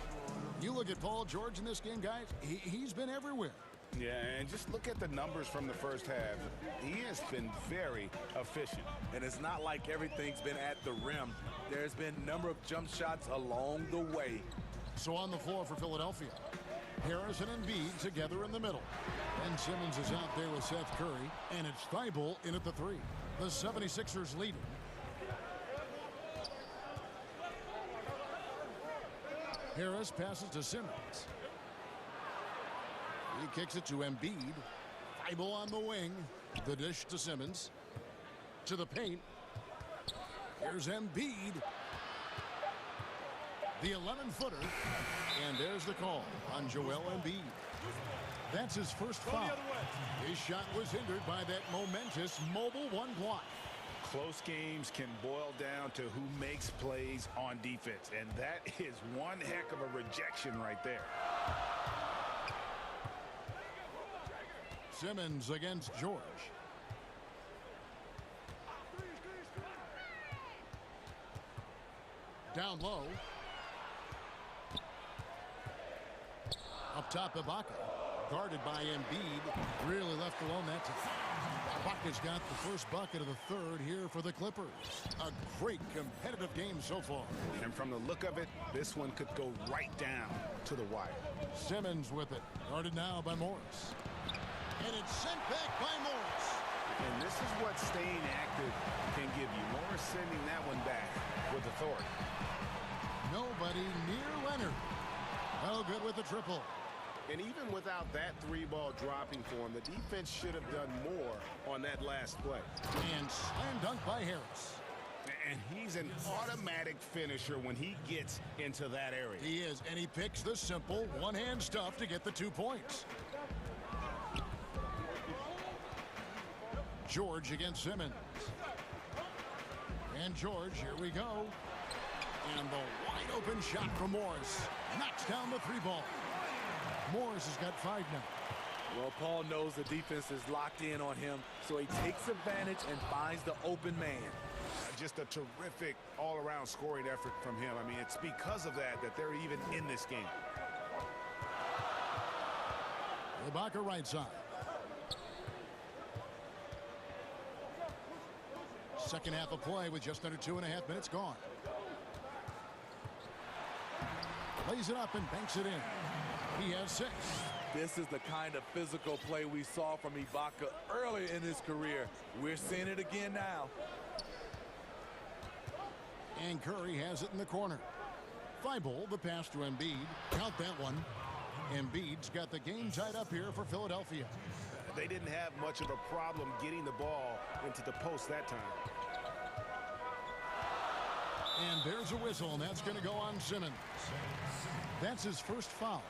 You look at Paul George in this game, guys, he's been everywhere. Yeah, and just look at the numbers from the first half. He has been very efficient. And it's not like everything's been at the rim. There's been a number of jump shots along the way. So on the floor for Philadelphia, Harris and Embiid together in the middle. And Simmons is out there with Seth Curry, and it's Thibault in at the 3. The 76ers leading. Harris passes to Simmons. He kicks it to Embiid. Thibault on the wing. The dish to Simmons. To the paint. Here's Embiid. The 11-footer. And there's the call on Joel Embiid. That's his first foul. His shot was hindered by that momentous mobile one block. Close games can boil down to who makes plays on defense, and that is one heck of a rejection right there. Simmons against George. Down low. Up top, Ibaka. guarded by Embiid. Really left alone that time. Ibaka's got the first bucket of the third here for the Clippers. A great competitive game so far. And from the look of it, this one could go right down to the wire. Simmons with it. Guarded now by Morris. And it's sent back by Morris. And this is what staying active can give you. Morris sending that one back with authority. Nobody near Leonard. Oh, good with the triple. And even without that three-ball dropping for him, the defense should have done more on that last play. And slam dunk by Harris. And he's an automatic finisher when he gets into that area. He is, and he picks the simple one-hand stuff to get the 2 points. George against Simmons. And George, here we go. And the wide-open shot from Morris. Knocks down the three ball. Morris has got 5 now. Well, Paul knows the defense is locked in on him, so he takes advantage and finds the open man. Just a terrific all-around scoring effort from him. I mean, it's because of that they're even in this game. Ibaka right side. Second half of play with just under 2.5 minutes gone. Lays it up and banks it in. He has 6. This is the kind of physical play we saw from Ibaka earlier in his career. We're seeing it again now. And Curry has it in the corner. Thibault, the pass to Embiid. Count that one. Embiid's got the game tied up here for Philadelphia. They didn't have much of a problem getting the ball into the post that time. And there's a whistle, and that's going to go on Simmons. That's his first foul.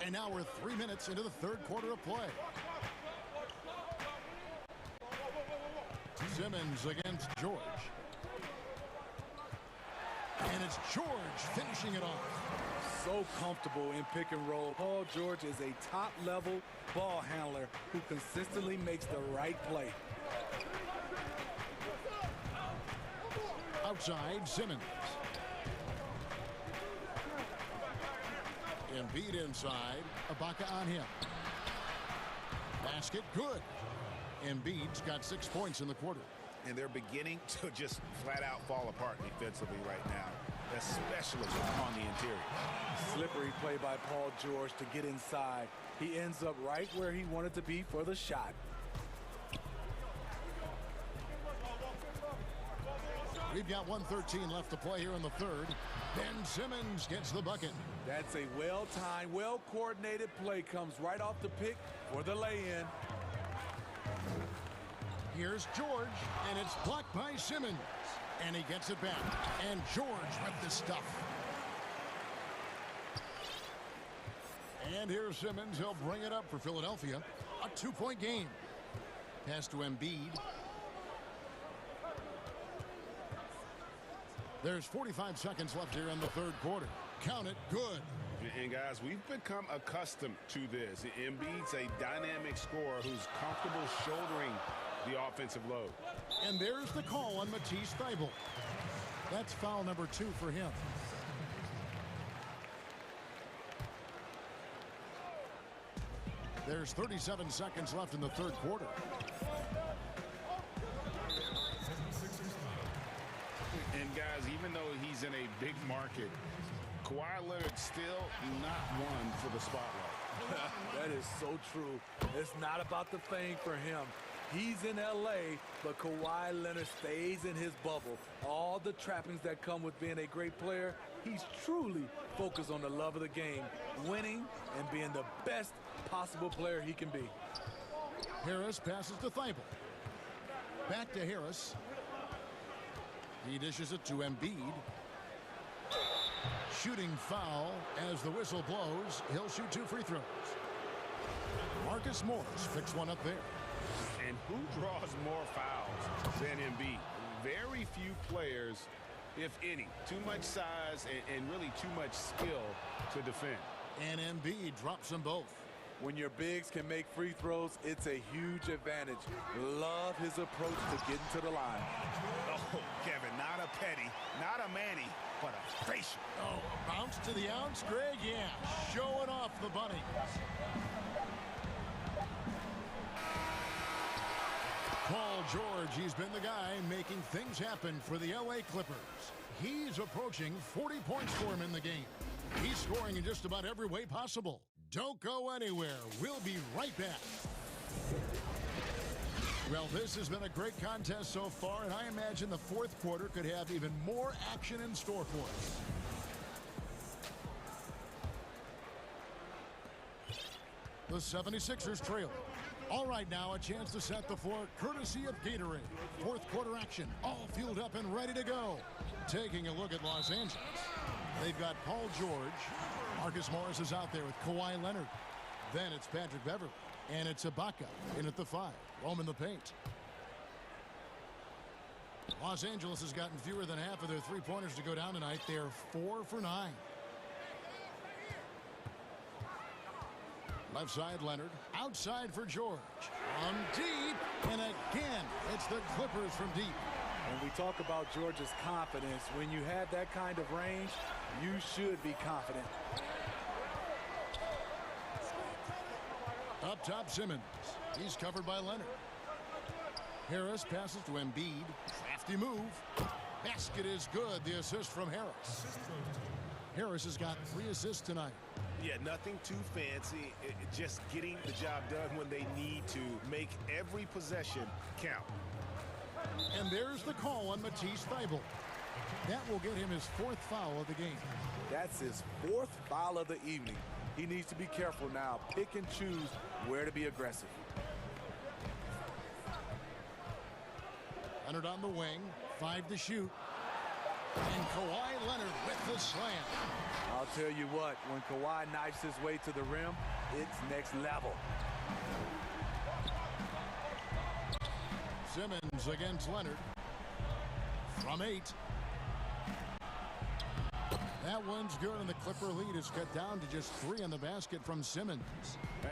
And now we're 3 minutes into the third quarter of play. Simmons against George. And it's George finishing it off. So comfortable in pick and roll. Paul George is a top-level ball handler who consistently makes the right play. Outside, Simmons. Embiid inside. Ibaka on him. Basket good. Embiid's got 6 points in the quarter. And they're beginning to just flat out fall apart defensively right now, especially on the interior. Slippery play by Paul George to get inside. He ends up right where he wanted to be for the shot. We've got 1:13 left to play here in the third. Ben Simmons gets the bucket. That's a well-timed, well-coordinated play. Comes right off the pick for the lay-in. Here's George, and it's blocked by Simmons. And he gets it back. And George with the stuff. And here's Simmons. He'll bring it up for Philadelphia. A 2-point game. Pass to Embiid. There's 45 seconds left here in the third quarter. Count it, good. And guys, we've become accustomed to this. Embiid's a dynamic scorer who's comfortable shouldering the offensive load. And there's the call on Matisse Thybulle. That's foul number 2 for him. There's 37 seconds left in the third quarter. And guys, even though he's in a big market, Kawhi Leonard's still not one for the spotlight. That is so true. It's not about the fame for him. He's in L.A., but Kawhi Leonard stays in his bubble. All the trappings that come with being a great player, he's truly focused on the love of the game, winning and being the best possible player he can be. Harris passes to Thybulle. Back to Harris. He dishes it to Embiid. Shooting foul as the whistle blows. He'll shoot 2 free throws. Marcus Morris picks one up there. And who draws more fouls than Embiid? Very few players, if any. Too much size and really too much skill to defend. And Embiid drops them both. When your bigs can make free throws, it's a huge advantage. Love his approach to getting to the line. Oh, Oh, Kevin, not a petty, not a Manny, but a facial. Oh, bounce to the ounce, Greg. Yeah, showing off the bunny. Paul George, he's been the guy making things happen for the LA Clippers. He's approaching 40 points for him in the game. He's scoring in just about every way possible. Don't go anywhere. We'll be right back. Well, this has been a great contest so far, and I imagine the fourth quarter could have even more action in store for us. The 76ers trail. All right, now a chance to set the floor courtesy of Gatorade. Fourth quarter action, all fueled up and ready to go. Taking a look at Los Angeles. They've got Paul George. Marcus Morris is out there with Kawhi Leonard. Then it's Patrick Beverley. And it's Ibaka in at the 5. Roaming the paint. Los Angeles has gotten fewer than half of their three-pointers to go down tonight. They're 4 for 9. Left side, Leonard. Outside for George. On deep. And again, it's the Clippers from deep. When we talk about George's confidence, when you have that kind of range, you should be confident. Up top, Simmons. He's covered by Leonard. Harris passes to Embiid. Crafty move. Basket is good. The assist from Harris. Harris has got 3 assists tonight. Yeah, nothing too fancy. Just getting the job done when they need to. Make every possession count. And there's the call on Matisse Thybulle. That will get him his 4th foul of the game. That's his 4th foul of the evening. He needs to be careful now. Pick and choose where to be aggressive. Leonard on the wing. 5 to shoot. And Kawhi Leonard with the slam. I'll tell you what, when Kawhi knifes his way to the rim, it's next level. Simmons against Leonard. From 8. That one's good, and the Clipper lead is cut down to just 3 on the basket from Simmons.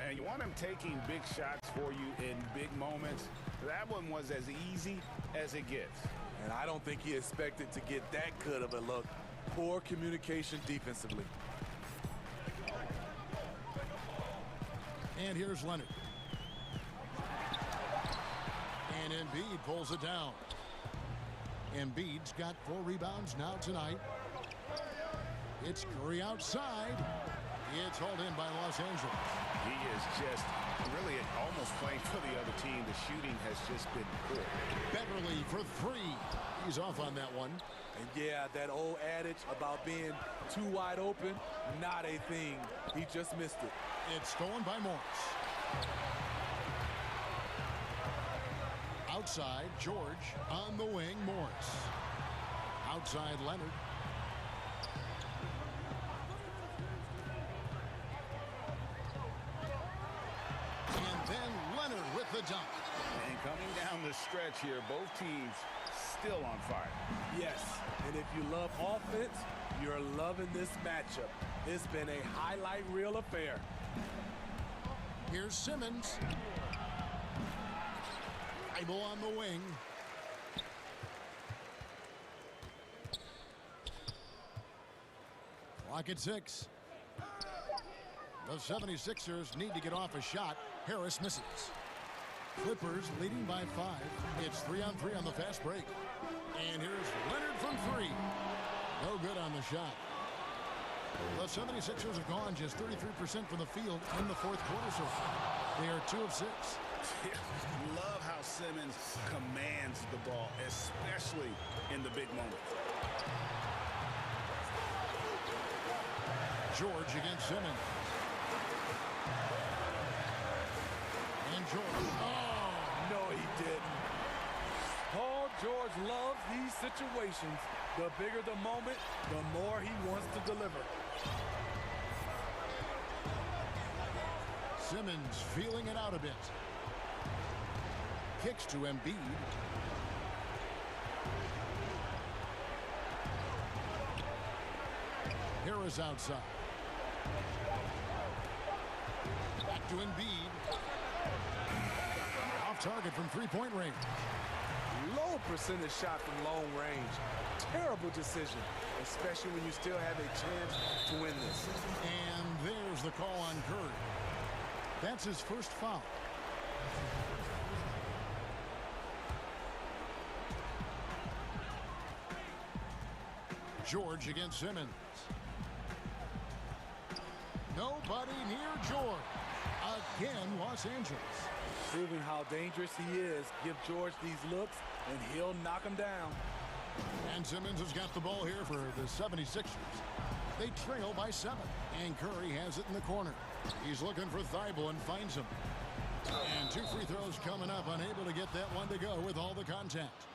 And you want him taking big shots for you in big moments. That one was as easy as it gets. And I don't think he expected to get that good of a look. Poor communication defensively. And here's Leonard. And Embiid pulls it down. Embiid's got 4 rebounds now tonight. It's Curry outside. It's hauled in by Los Angeles. He is just really almost playing for the other team. The shooting has just been poor. Beverley for 3. He's off on that one. And yeah, that old adage about being too wide open, not a thing. He just missed it. It's stolen by Morris. Outside, George. On the wing, Morris. Outside, Leonard. And then Leonard with the dunk. And coming down the stretch here, both teams still on fire. Yes, and if you love offense, you're loving this matchup. It's been a highlight reel affair. Here's Simmons. Thybulle on the wing. Clock at 6. The 76ers need to get off a shot. Harris misses. Clippers leading by 5. It's 3-on-3 on the fast break. And here's Leonard from 3. No good on the shot. The 76ers have gone just 33% from the field in the fourth quarter so far. They are 2 of 6. Love how Simmons commands the ball, especially in the big moment. George against Simmons. And George. Oh, no, he didn't. Paul George loves these situations. The bigger the moment, the more he wants to deliver. Simmons feeling it out a bit. Kicks to Embiid. Harris outside. Back to Embiid. Off target from 3-point range. Low percentage shot from long range. Terrible decision, especially when you still have a chance to win this. And there's the call on Curry. That's his first foul. George against Simmons. Nobody near George. Again, Los Angeles. Proving how dangerous he is. Give George these looks, and he'll knock him down. And Simmons has got the ball here for the 76ers. They trail by 7, and Curry has it in the corner. He's looking for Thibault and finds him. And 2 free throws coming up, unable to get that one to go with all the contact.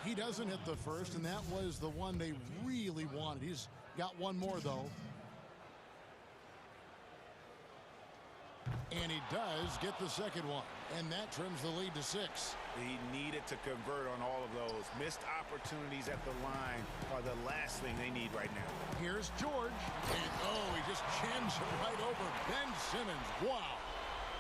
He doesn't hit the first, and that was the one they really wanted. He's got one more, though. And he does get the second one, and that trims the lead to 6. He needed to convert on all of those. Missed opportunities at the line are the last thing they need right now. Here's George, and he just chins it right over Ben Simmons. Wow.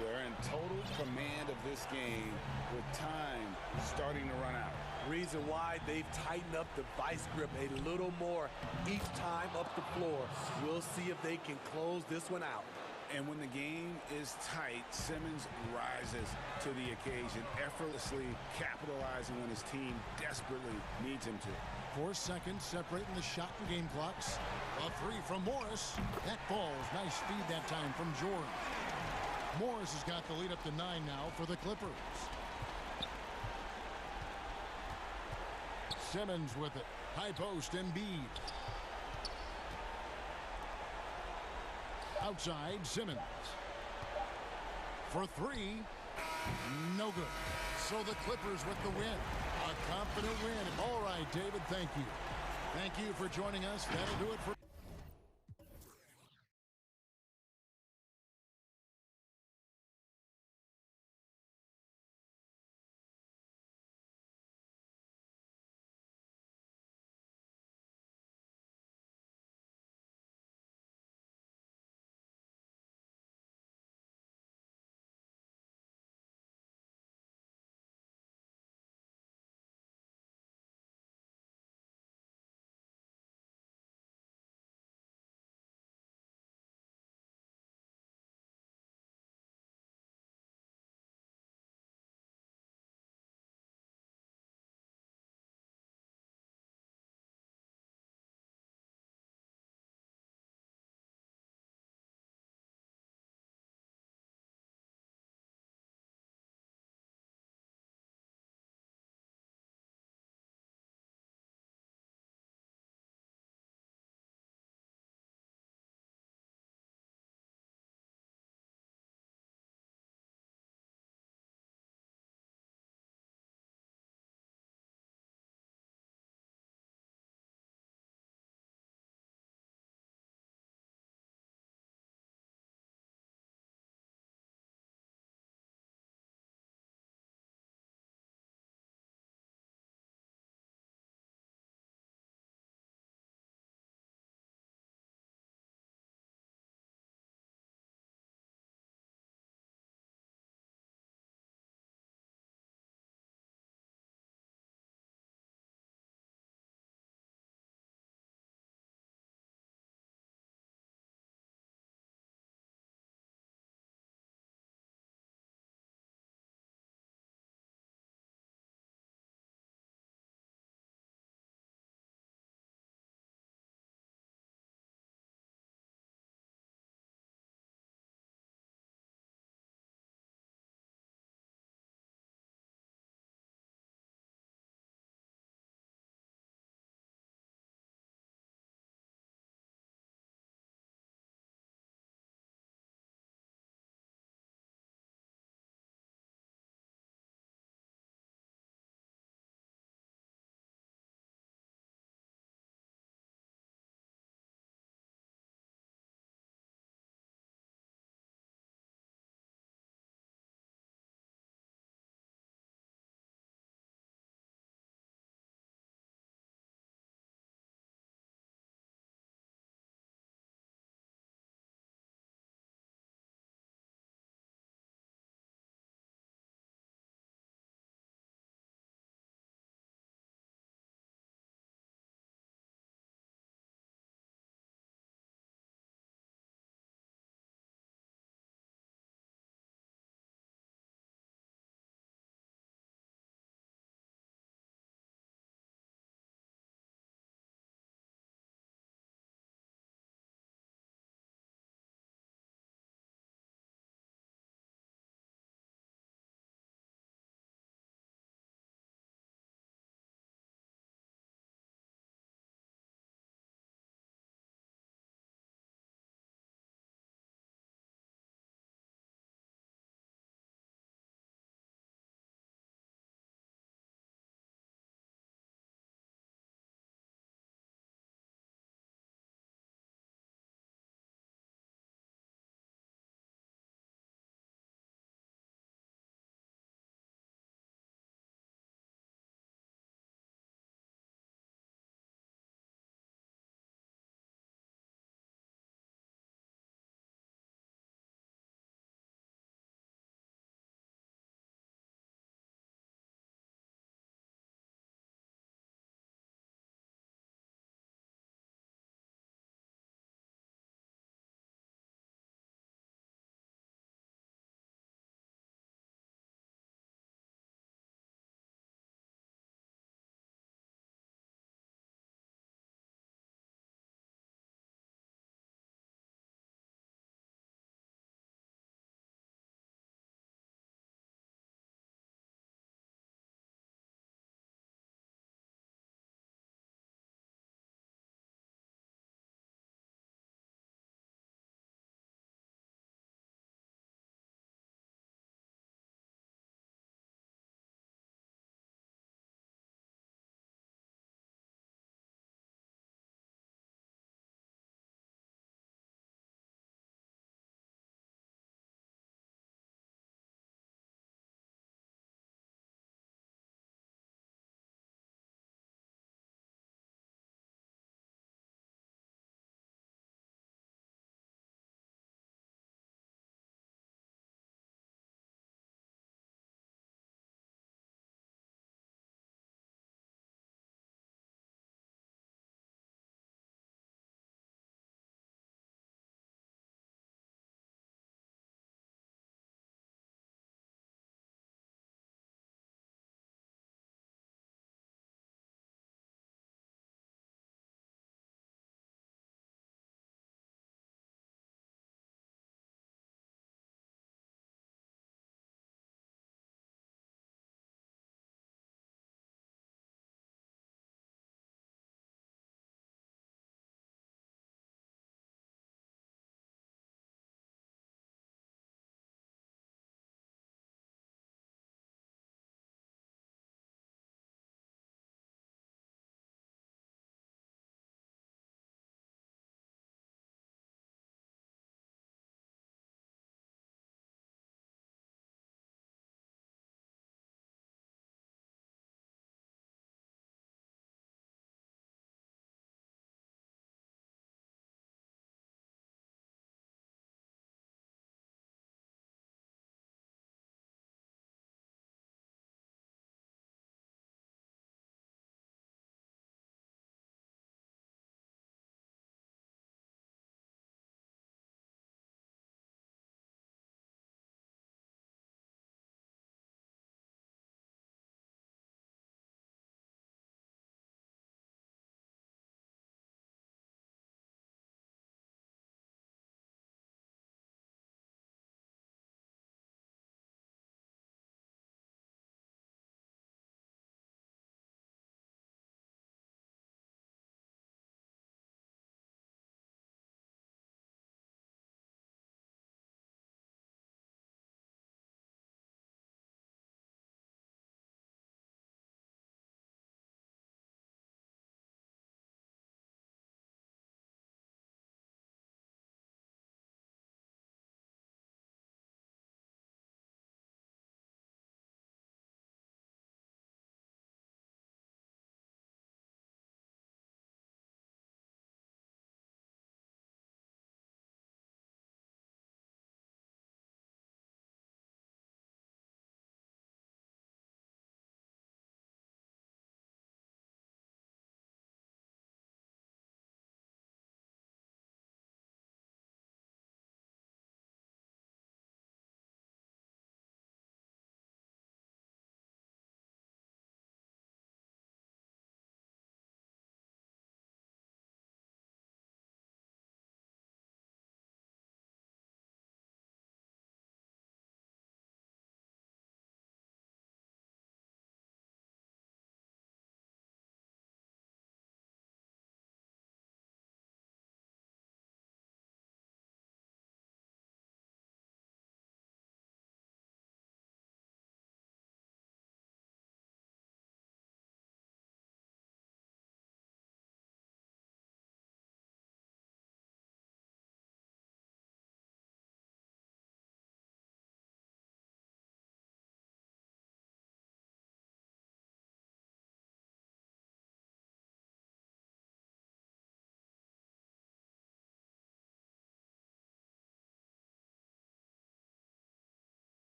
They're in total command of this game with time starting to run out. Reason why they've tightened up the vice grip a little more each time up the floor. We'll see if they can close this one out. And when the game is tight, Simmons rises to the occasion, effortlessly capitalizing when his team desperately needs him to. 4 seconds separating the shot and game clocks. A 3 from Morris. That falls. Nice feed that time from George. Morris has got the lead up to 9 now for the Clippers. Simmons with it. High post, Embiid. Outside, Simmons. For 3. No good. So the Clippers with the win. A confident win. All right, David, thank you. Thank you for joining us. That'll do it for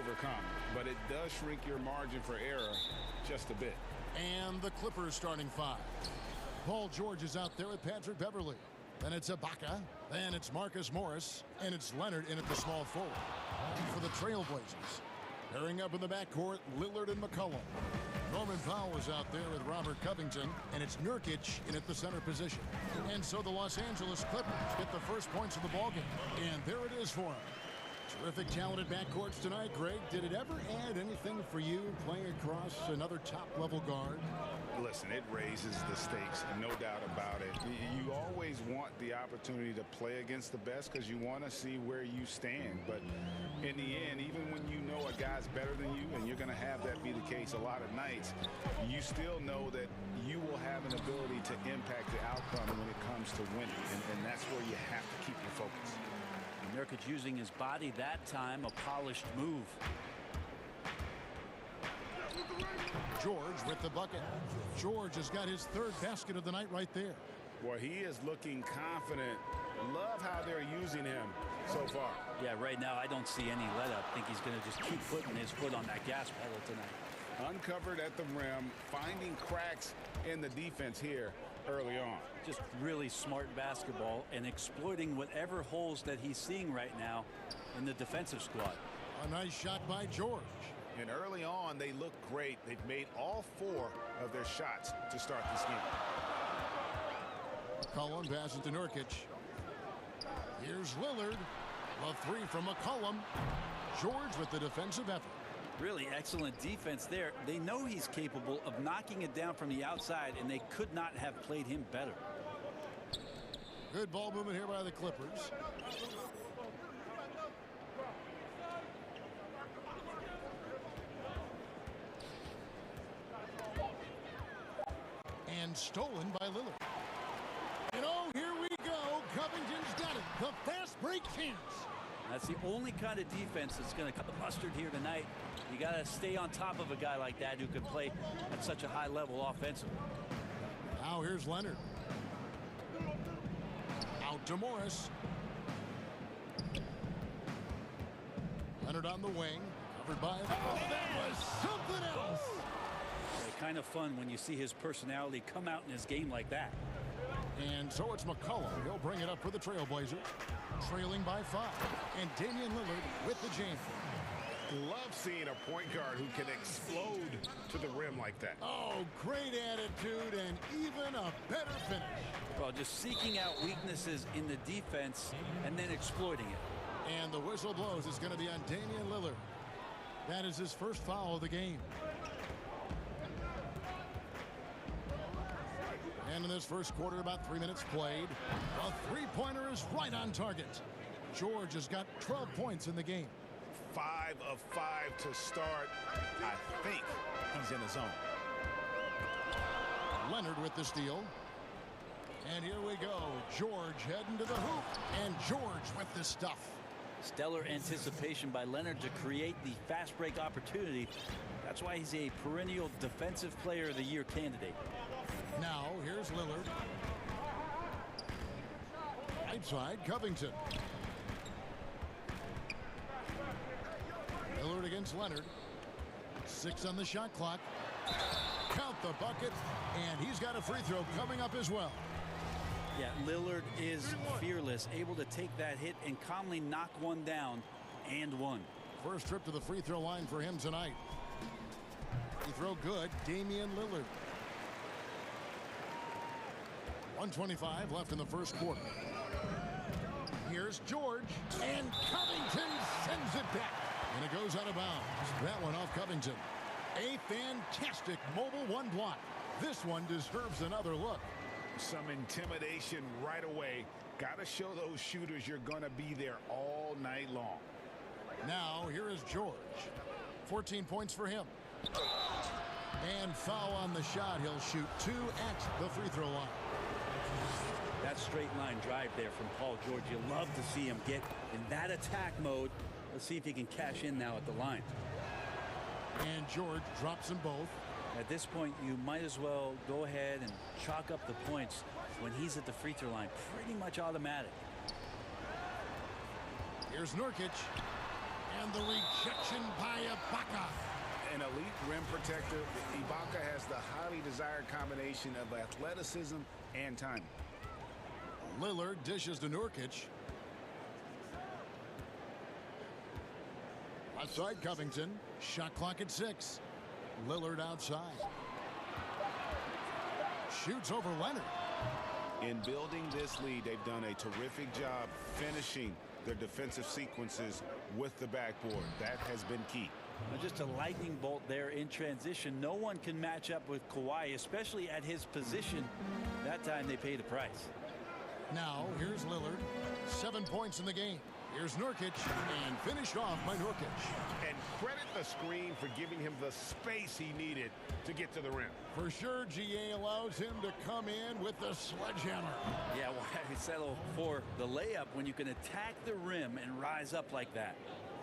overcome, but it does shrink your margin for error just a bit. And the Clippers starting five. Paul George is out there with Patrick Beverley. Then it's Ibaka. Then it's Marcus Morris. And it's Leonard in at the small forward. For the Trailblazers. Pairing up in the backcourt, Lillard and McCollum. Norman Powell is out there with Robert Covington. And it's Nurkic in at the center position. And so the Los Angeles Clippers get the first points of the ballgame. And there it is for them. Terrific, talented backcourts tonight, Greg. Did it ever add anything for you playing across another top-level guard? Listen, it raises the stakes, no doubt about it. You always want the opportunity to play against the best because you want to see where you stand. But in the end, even when you know a guy's better than you, and you're going to have that be the case a lot of nights, you still know that you will have an ability to impact the outcome when it comes to winning. And that's where you have to keep your focus. Nurkic using his body that time, a polished move. George with the bucket. George has got his third basket of the night right there. Well, he is looking confident. Love how they're using him so far. Yeah, right now I don't see any let up. I think he's going to just keep putting his foot on that gas pedal tonight. Uncovered at the rim, finding cracks in the defense here early on. Just really smart basketball and exploiting whatever holes that he's seeing right now in the defensive squad. A nice shot by George. And early on, they look great. They've made all 4 of their shots to start this game. McCollum passes to Nurkic. Here's Lillard. The three from McCollum. George with the defensive effort. Really excellent defense there. They know he's capable of knocking it down from the outside, and they could not have played him better. Good ball movement here by the Clippers. And stolen by Lillard. And oh, here we go. Covington's got it. The fast break chance. That's the only kind of defense that's going to cut the mustard here tonight. You got to stay on top of a guy like that who can play at such a high level offensively. Now here's Leonard. Out to Morris. Leonard on the wing. Covered by... Oh, that was something else. Kind of fun when you see his personality come out in his game like that. And so it's McCollum. He'll bring it up for the Trailblazers. Trailing by 5. And Damian Lillard with the jam. Love seeing a point guard who can explode to the rim like that. Oh, great attitude and even a better finish. Well, just seeking out weaknesses in the defense and then exploiting it. And the whistle blows. It's going to be on Damian Lillard. That is his first foul of the game. And in this first quarter, about 3 minutes played. A three-pointer is right on target. George has got 12 points in the game. 5 of 5 to start. I think he's in his zone. Leonard with the steal. And here we go. George heading to the hoop. And George with the stuff. Stellar anticipation by Leonard to create the fast break opportunity. That's why he's a perennial defensive player of the year candidate. Now here's Lillard. Right side, Covington. Lillard against Leonard. 6 on the shot clock. Count the bucket, and he's got a free throw coming up as well. Yeah, Lillard is fearless, able to take that hit and calmly knock one down and one. First trip to the free throw line for him tonight. Free throw good, Damian Lillard. 1:25 left in the first quarter. Here's George, and Covington sends it back. And it goes out of bounds. That one off Covington. A fantastic mobile one block. This one deserves another look. Some intimidation right away. Got to show those shooters you're going to be there all night long. Now here is George. 14 points for him. And foul on the shot. He'll shoot 2 at the free throw line. That straight line drive there from Paul George. You love to see him get in that attack mode. Let's see if he can cash in now at the line. And George drops them both. At this point, you might as well go ahead and chalk up the points when he's at the free throw line. Pretty much automatic. Here's Nurkic. And the rejection by Ibaka. An elite rim protector, Ibaka has the highly desired combination of athleticism and timing. Lillard dishes to Nurkic. Outside Covington. Shot clock at 6. Lillard outside. Shoots over Leonard. In building this lead, they've done a terrific job finishing their defensive sequences with the backboard. That has been key. Just a lightning bolt there in transition. No one can match up with Kawhi, especially at his position. That time they paid a price. Now, here's Lillard. 7 points in the game. Here's Nurkic, and finished off by Nurkic. And credit the screen for giving him the space he needed to get to the rim. For sure, GA allows him to come in with the sledgehammer. Yeah, why settle for the layup when you can attack the rim and rise up like that?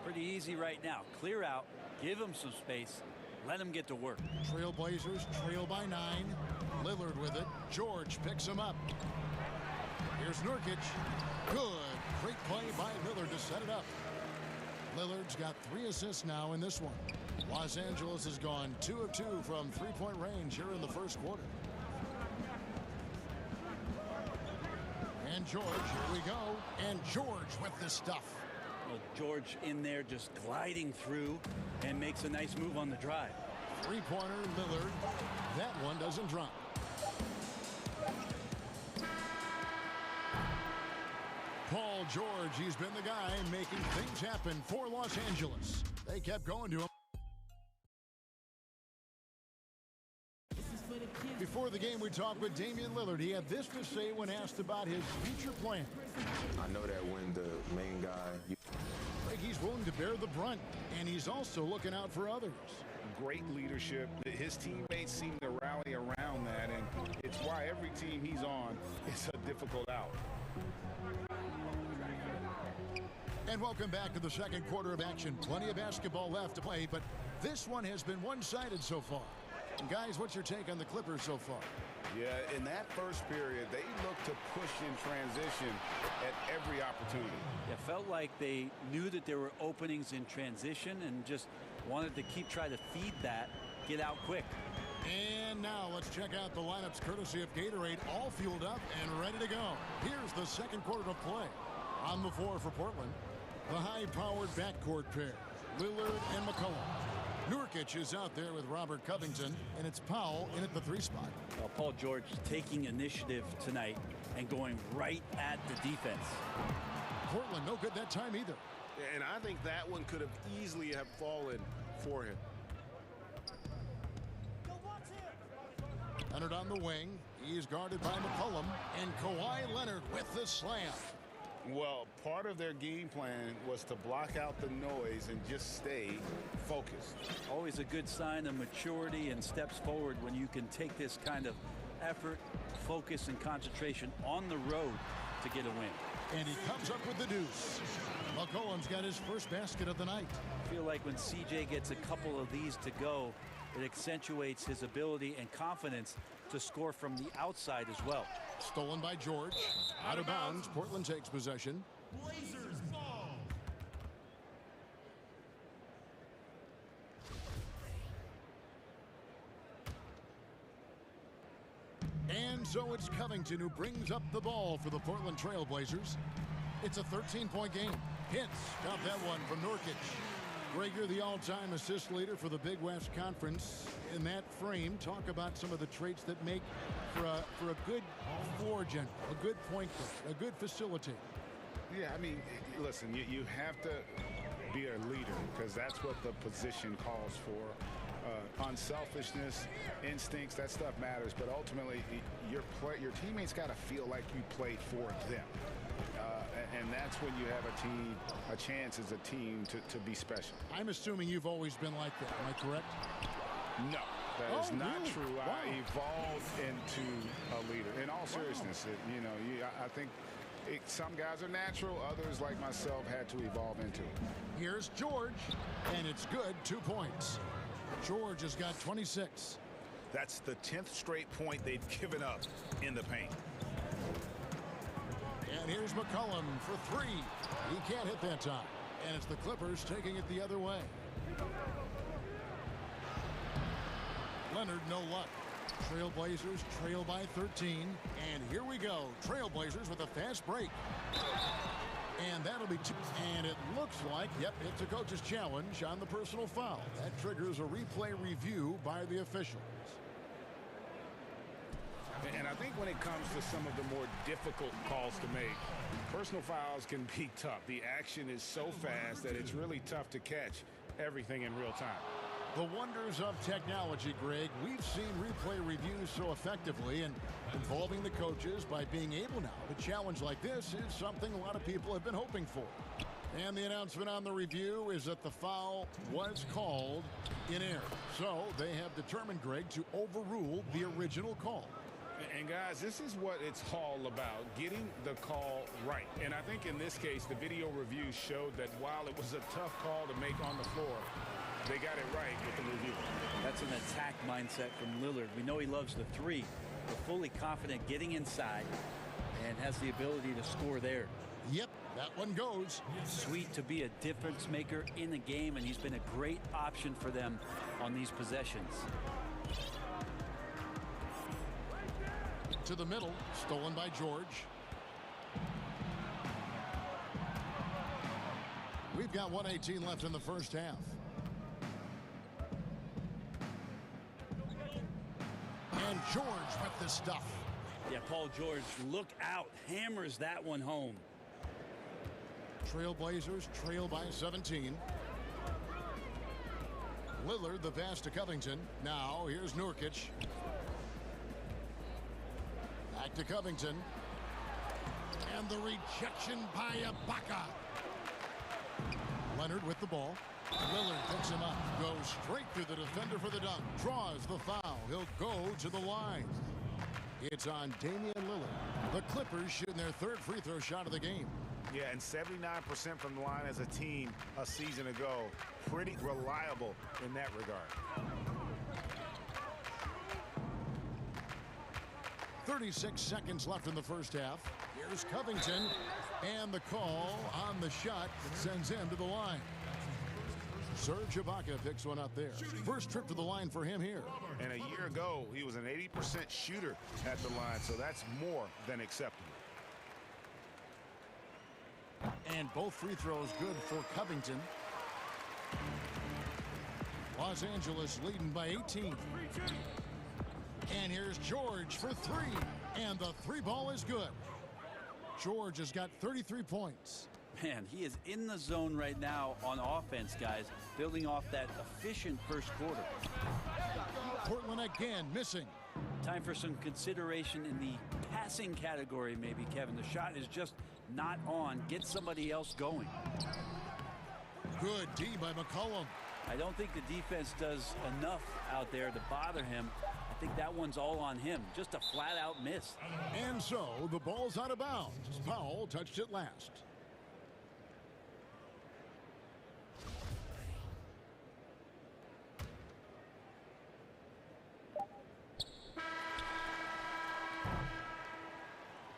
Pretty easy right now. Clear out, give him some space, let him get to work. Trailblazers trail by 9. Lillard with it. George picks him up. Here's Nurkic. Good. Great play by Lillard to set it up. Lillard's got 3 assists now in this one. Los Angeles has gone 2 of 2 from three-point range here in the first quarter. And George, here we go. And George with the stuff. Well, George in there just gliding through and makes a nice move on the drive. Three-pointer, Lillard. That one doesn't drop. Paul George, he's been the guy making things happen for Los Angeles. They kept going to him. Before the game, we talked with Damian Lillard. He had this to say when asked about his future plan. I know that when the main guy... Like he's willing to bear the brunt, and he's also looking out for others. Great leadership. His teammates seem to rally around that, and it's why every team he's on is a difficult out. And welcome back to the second quarter of action. Plenty of basketball left to play, but this one has been one-sided so far. And guys, what's your take on the Clippers so far? Yeah, in that first period, they looked to push in transition at every opportunity. It felt like they knew that there were openings in transition and just wanted to try to feed that, get out quick. And now let's check out the lineups courtesy of Gatorade, all fueled up and ready to go. Here's the second quarter to play. On the floor for Portland, the high-powered backcourt pair, Lillard and McCollum. Nurkic is out there with Robert Covington, and it's Powell in at the 3 spot. Well, Paul George taking initiative tonight and going right at the defense. Portland no good that time either. And I think that one could have easily have fallen for him. Leonard on the wing. He's guarded by McCollum, and Kawhi Leonard with the slam. Well, part of their game plan was to block out the noise and just stay focused. Always a good sign of maturity and steps forward when you can take this kind of effort, focus, and concentration on the road to get a win. And he comes up with the deuce. McCollum's got his first basket of the night. I feel like when CJ gets a couple of these to go, it accentuates his ability and confidence to score from the outside as well. Stolen by George. Out of bounds. Portland takes possession. Blazers ball. And so it's Covington who brings up the ball for the Portland Trail Blazers. It's a 13-point game. Hits. Got that one from Nurkic. Gregor, the all-time assist leader for the Big West Conference. In that frame, talk about some of the traits that make for a good floor general, a good point guard, a good facilitator. Yeah, I mean, listen, you have to be a leader because that's what the position calls for. Unselfishness, instincts, that stuff matters. But ultimately, your teammates got to feel like you played for them. And that's when you have a chance as a team to be special. I'm assuming you've always been like that. Am I correct? No, that is not really? true. Wow. I evolved into a leader. In all seriousness, I think some guys are natural. Others, like myself, had to evolve into it. Here's George, and it's good. 2 points. George has got 26. That's the 10th straight point they've given up in the paint. And here's McCollum for 3. He can't hit that time. And it's the Clippers taking it the other way. Leonard, no luck. Trailblazers trail by 13. And here we go. Trailblazers with a fast break. And that'll be two. And it looks like, yep, it's a coach's challenge on the personal foul. That triggers a replay review by the officials. And I think when it comes to some of the more difficult calls to make, personal fouls can be tough. The action is so fast that it's really tough to catch everything in real time. The wonders of technology, Greg. We've seen replay reviews so effectively, and involving the coaches by being able now to challenge like this is something a lot of people have been hoping for. And the announcement on the review is that the foul was called in error. So they have determined, Greg, to overrule the original call. And guys, this is what it's all about, getting the call right. And I think in this case, the video review showed that while it was a tough call to make on the floor, they got it right with the review. That's an attack mindset from Lillard. We know he loves the three, but fully confident getting inside and has the ability to score there. Yep, that one goes. Sweet to be a difference maker in the game, and he's been a great option for them on these possessions. To the middle, stolen by George. We've got 1:18 left in the first half. And George with the stuff. Yeah, Paul George, look out, hammers that one home. Trailblazers trail by 17. Lillard, the pass to Covington. Now here's Nurkic. Back to Covington. And the rejection by Ibaka. Leonard with the ball. Lillard picks him up. Goes straight through the defender for the dunk. Draws the foul. He'll go to the line. It's on Damian Lillard. The Clippers shooting their third free throw shot of the game. Yeah, and 79% from the line as a team a season ago. Pretty reliable in that regard. 36 seconds left in the first half. Here's Covington. And the call on the shot that sends him to the line. Serge Ibaka picks one up there. First trip to the line for him here. And a year ago, he was an 80% shooter at the line, so that's more than acceptable. And both free throws good for Covington. Los Angeles leading by 18. And here's George for three. And the three ball is good. George has got 33 points. Man, he is in the zone right now on offense, guys, building off that efficient first quarter. Portland again missing. Time for some consideration in the passing category, maybe, Kevin. The shot is just not on. Get somebody else going. Good D by McCollum. I don't think the defense does enough out there to bother him. I think that one's all on him. Just a flat-out miss. And so the ball's out of bounds. Powell touched it last.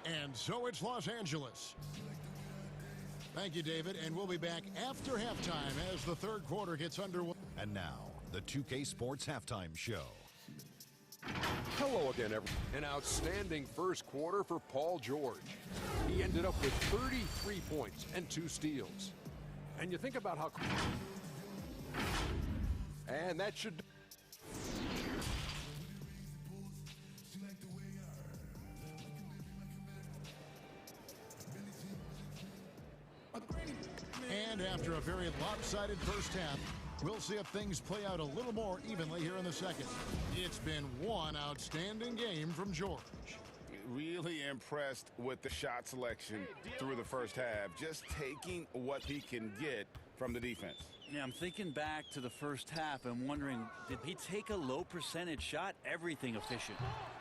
And so it's Los Angeles. Thank you, David, and we'll be back after halftime as the third quarter gets underway. And now, the 2K Sports Halftime Show. Hello again, everyone. An outstanding first quarter for Paul George. He ended up with 33 points and 2 steals. And you think about how... And that should... And after a very lopsided first half, we'll see if things play out a little more evenly here in the second. It's been one outstanding game from George. Really impressed with the shot selection through the first half. Just taking what he can get from the defense. Yeah, I'm thinking back to the first half and wondering, did he take a low percentage shot? Everything efficient.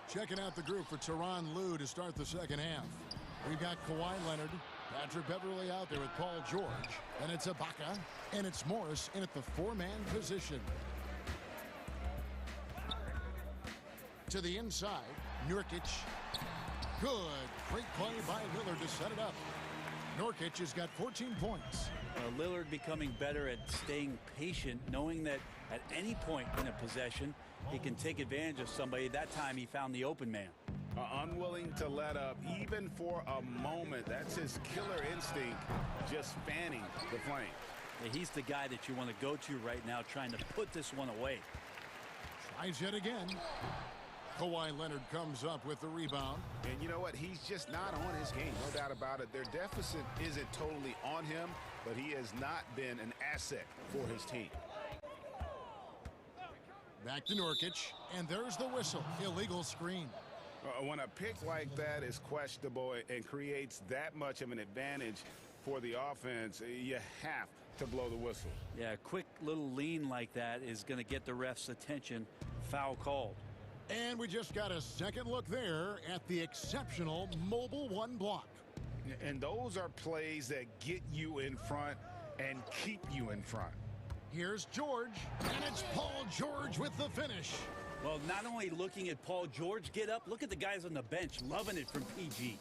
Checking out the group for Tyronn Lue to start the second half. We've got Kawhi Leonard, Patrick Beverly out there with Paul George, and it's Ibaka, and it's Morris in at the four-man position. To the inside, Nurkic. Good. Great play by Lillard to set it up. Nurkic has got 14 points. Lillard becoming better at staying patient, knowing that at any point in a possession, he can take advantage of somebody. That time he found the open man. Unwilling to let up even for a moment. That's his killer instinct, just fanning the flame. He's the guy that you want to go to right now, trying to put this one away. Tries yet again. Kawhi Leonard comes up with the rebound. And you know what? He's just not on his game, no doubt about it. Their deficit isn't totally on him, but he has not been an asset for his team. Back to Nurkic, and there's the whistle. Illegal screen. When a pick like that is questionable and creates that much of an advantage for the offense, you have to blow the whistle. Yeah, a quick little lean like that is going to get the ref's attention. Foul called. And we just got a second look there at the exceptional mobile one block. And those are plays that get you in front and keep you in front. Here's George, and it's Paul George with the finish. Well, not only looking at Paul George get up, look at the guys on the bench loving it from PG.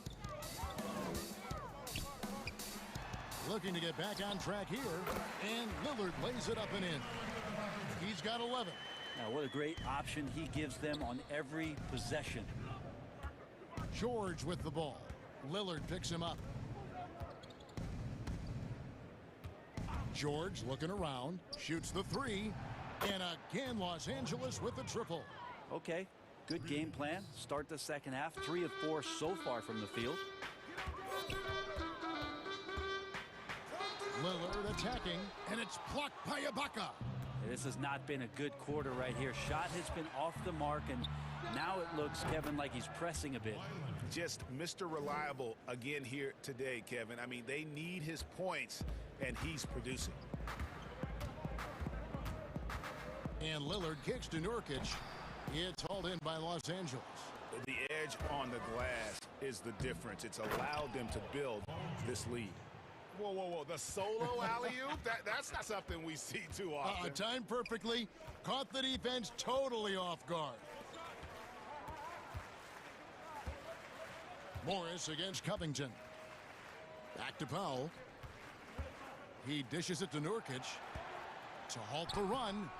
Looking to get back on track here, and Lillard lays it up and in. He's got 11. Now, what a great option he gives them on every possession. George with the ball. Lillard picks him up. George looking around, shoots the three, and again Los Angeles with the triple. Okay, good game plan. Start the second half. 3 of 4 so far from the field. Lillard attacking, and it's blocked by Ibaka. This has not been a good quarter right here. Shot has been off the mark, and now it looks, Kevin, like he's pressing a bit. Just Mr. Reliable again here today, Kevin. I mean, they need his points, and he's producing. And Lillard kicks to Nurkic. It's hauled in by Los Angeles. The edge on the glass is the difference. It's allowed them to build this lead. Whoa, whoa, whoa. The solo alley-oop? That's not something we see too often. Timed perfectly. Caught the defense totally off guard. Morris against Covington. Back to Powell. He dishes it to Nurkic to halt the run.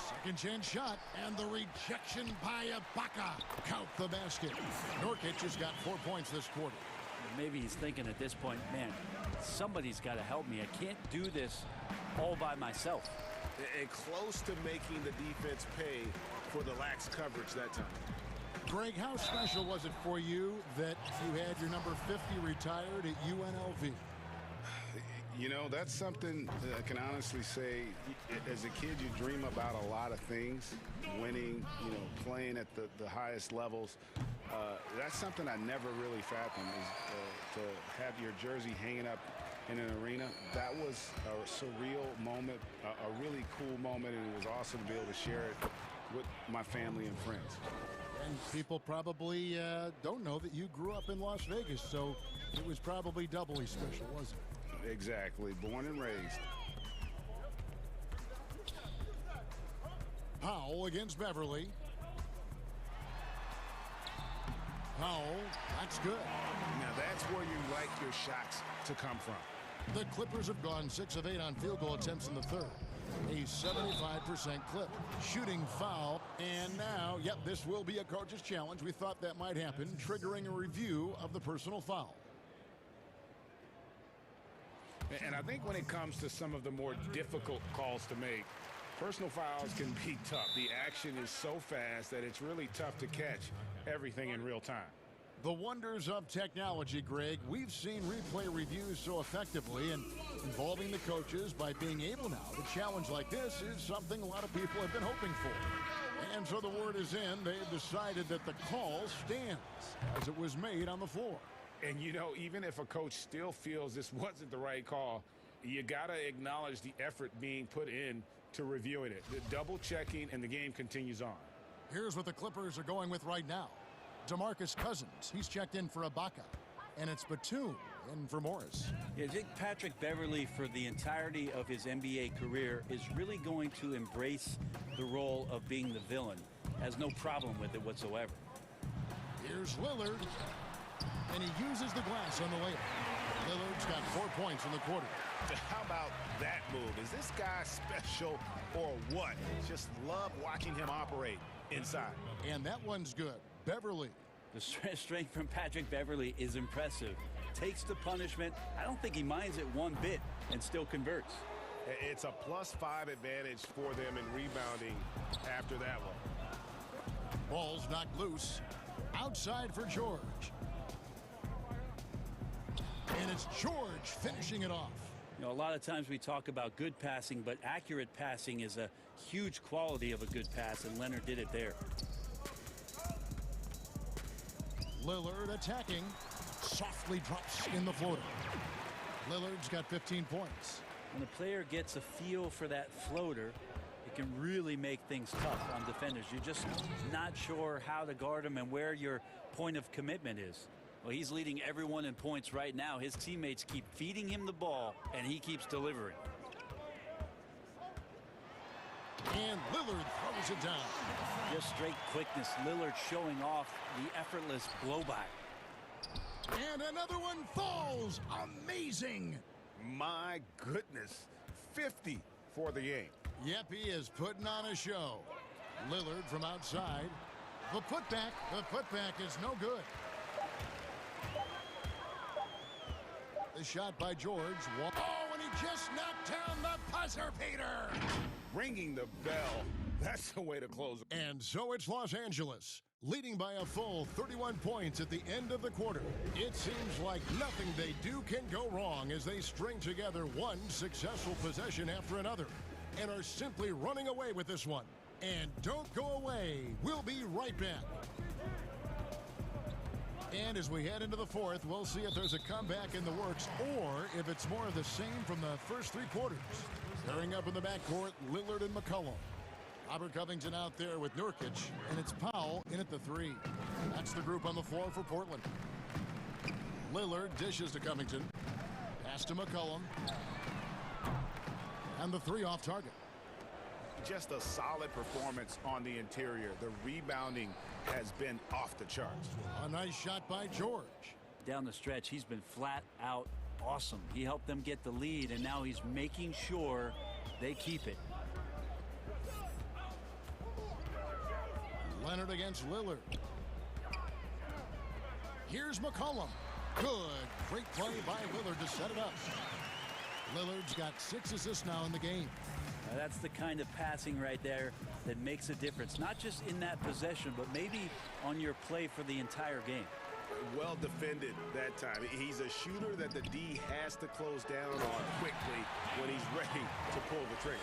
Second chance shot, and the rejection by Ibaka. Count the basket. Nurkic has got 4 points this quarter. Maybe he's thinking at this point, man, somebody's got to help me. I can't do this all by myself. And close to making the defense pay for the lax coverage that time. Greg, how special was it for you that you had your number 50 retired at UNLV? You know, that's something I can honestly say. As a kid, you dream about a lot of things. Winning, you know, playing at the highest levels. That's something I never really fathomed, is to have your jersey hanging up in an arena. That was a surreal moment, a really cool moment, and it was awesome to be able to share it with my family and friends. And people probably don't know that you grew up in Las Vegas, so it was probably doubly special, wasn't it? Exactly. Born and raised. Powell against Beverly. Powell, that's good. Now that's where you like your shots to come from. The Clippers have gone 6 of 8 on field goal attempts in the third. A 75% clip. Shooting foul. And now, yep, this will be a coach's challenge. We thought that might happen, triggering a review of the personal foul. And I think when it comes to some of the more difficult calls to make, personal fouls can be tough. The action is so fast that it's really tough to catch everything in real time. The wonders of technology, Greg. We've seen replay reviews so effectively, and involving the coaches by being able now to challenge like this is something a lot of people have been hoping for. And so the word is in. They've decided that the call stands as it was made on the floor. And, you know, even if a coach still feels this wasn't the right call, you got to acknowledge the effort being put in to reviewing it. The double checking, and the game continues on. Here's what the Clippers are going with right now. DeMarcus Cousins, he's checked in for Ibaka. And it's Batum in for Morris. Yeah, I think Patrick Beverly, for the entirety of his NBA career, is really going to embrace the role of being the villain. Has no problem with it whatsoever. Here's Lillard. And he uses the glass on the layup. Lillard's got 4 points in the quarter. How about that move? Is this guy special or what? Just love watching him operate inside. And that one's good. Beverly. The strength from Patrick Beverly is impressive. Takes the punishment. I don't think he minds it one bit and still converts. It's a +5 advantage for them in rebounding after that one. Ball's knocked loose. Outside for George. And it's George finishing it off. You know, a lot of times we talk about good passing, but accurate passing is a huge quality of a good pass, and Leonard did it there. Lillard attacking. Softly drops in the floater. Lillard's got 15 points. When a player gets a feel for that floater, it can really make things tough on defenders. You're just not sure how to guard him and where your point of commitment is. Well, he's leading everyone in points right now. His teammates keep feeding him the ball, and he keeps delivering. And Lillard throws it down. Just straight quickness. Lillard showing off the effortless blow-by. And another one falls. Amazing. My goodness. 50 for the game. Yep, he is putting on a show. Lillard from outside. The putback is no good. The shot by George. Oh, and he just knocked down the buzzer beater. Ringing the bell. That's the way to close it. And so it's Los Angeles, leading by a full 31 points at the end of the quarter. It seems like nothing they do can go wrong as they string together one successful possession after another and are simply running away with this one. And don't go away. We'll be right back. And as we head into the fourth, we'll see if there's a comeback in the works or if it's more of the same from the first 3 quarters. Pairing up in the backcourt, Lillard and McCollum. Robert Covington out there with Nurkic, and it's Powell in at the 3. That's the group on the floor for Portland. Lillard dishes to Covington. Pass to McCollum. And the 3 off target. Just a solid performance on the interior. The rebounding has been off the charts. A nice shot by George. Down the stretch, he's been flat out awesome. He helped them get the lead, and now he's making sure they keep it. Leonard against Lillard. Here's McCollum. Good. Great play by Lillard to set it up. Lillard's got 6 assists now in the game. Now that's the kind of passing right there that makes a difference. Not just in that possession, but maybe on your play for the entire game. Well defended that time. He's a shooter that the D has to close down on quickly when he's ready to pull the trigger.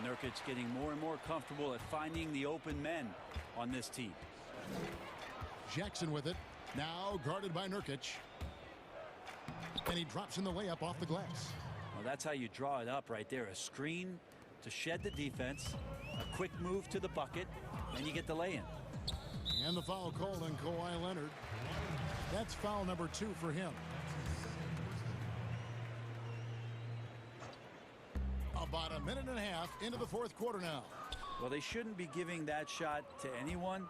Nurkic getting more and more comfortable at finding the open men on this team. Jackson with it. Now guarded by Nurkic. And he drops in the layup off the glass. Well, that's how you draw it up right there. A screen to shed the defense. A quick move to the bucket. And you get the lay-in. And the foul called on Kawhi Leonard. That's foul number 2 for him. About a minute and a half into the fourth quarter now. Well, they shouldn't be giving that shot to anyone,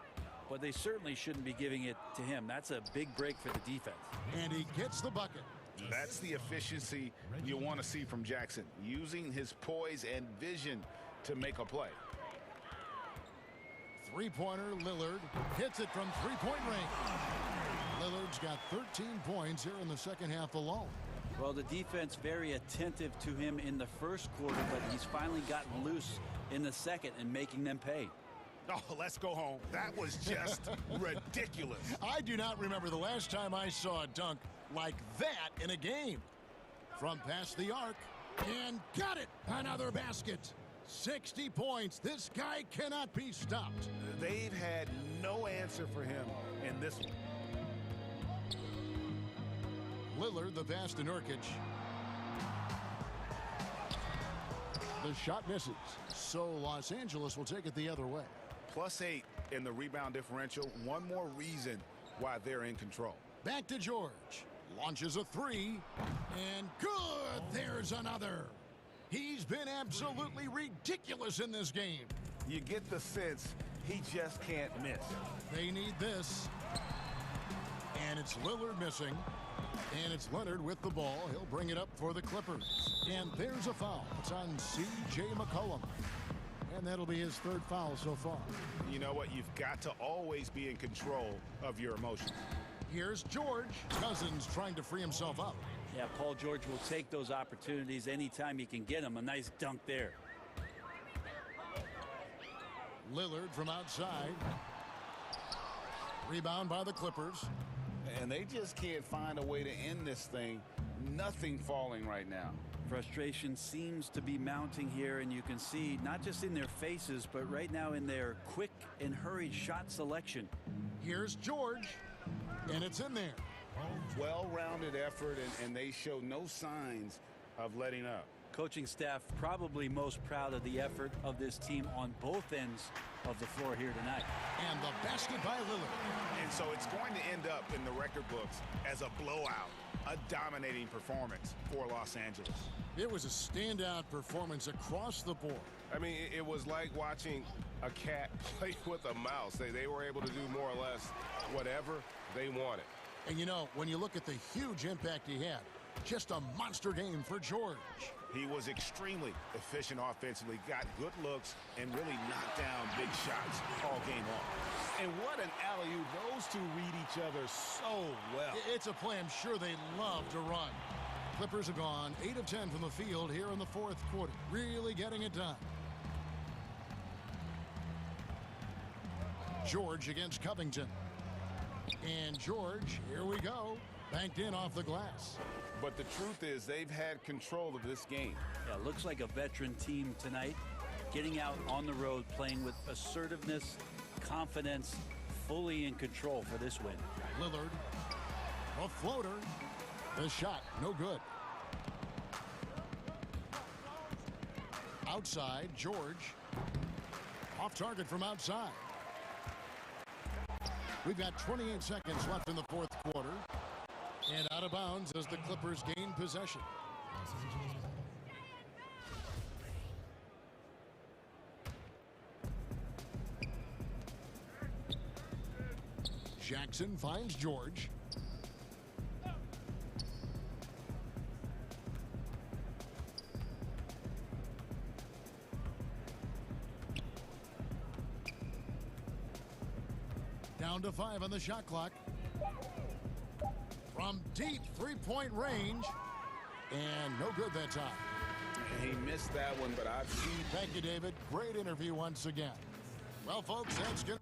but they certainly shouldn't be giving it to him. That's a big break for the defense. And he gets the bucket. That's the efficiency you want to see from Jackson, using his poise and vision to make a play. Three-pointer, Lillard hits it from three-point range. Lillard's got 13 points here in the second half alone. Well, the defense very attentive to him in the first quarter, but he's finally gotten loose in the second and making them pay. Oh, let's go home. That was just ridiculous. I do not remember the last time I saw a dunk like that in a game. From past the arc, and got it. Another basket. 60 points. This guy cannot be stopped. They've had no answer for him in this one. Lillard, the pass to Nurkic. The shot misses. So Los Angeles will take it the other way. +8 in the rebound differential. One more reason why they're in control. Back to George. Launches a 3. And good. There's another. He's been absolutely ridiculous in this game. You get the sense he just can't miss. They need this. And it's Lillard missing. And it's Leonard with the ball. He'll bring it up for the Clippers. And there's a foul. It's on C.J. McCollum. And that'll be his third foul so far. You know what? You've got to always be in control of your emotions. Here's George. Cousins trying to free himself up. Yeah, Paul George will take those opportunities anytime he can get them. A nice dunk there. Lillard from outside. Rebound by the Clippers. And they just can't find a way to end this thing. Nothing falling right now. Frustration seems to be mounting here, and you can see not just in their faces, but right now in their quick and hurried shot selection. Here's George, and it's in there. Well-rounded effort, and they show no signs of letting up. Coaching staff probably most proud of the effort of this team on both ends of the floor here tonight. And the basket by Lillard. And so it's going to end up in the record books as a blowout, a dominating performance for Los Angeles. It was a standout performance across the board. I mean, it was like watching a cat play with a mouse. They were able to do more or less whatever they wanted. And you know, when you look at the huge impact he had, just a monster game for George. He was extremely efficient offensively, got good looks, and really knocked down big shots all game long. And what an alley-oop. Those two read each other so well. It's a play I'm sure they love to run. Clippers have gone 8 of 10 from the field here in the fourth quarter. Really getting it done. George against Covington. And George, here we go. Banked in off the glass. But the truth is they've had control of this game. Yeah, looks like a veteran team tonight. Getting out on the road, playing with assertiveness, confidence, fully in control for this win. Lillard, a floater. The shot, no good. Outside, George. Off target from outside. We've got 28 seconds left in the fourth quarter. And out of bounds as the Clippers gain possession. Jackson finds George. Down to 5 on the shot clock. From deep three-point range. And no good that time. He missed that one, but I've seen... Thank you, David. Great interview once again. Well, folks, that's good.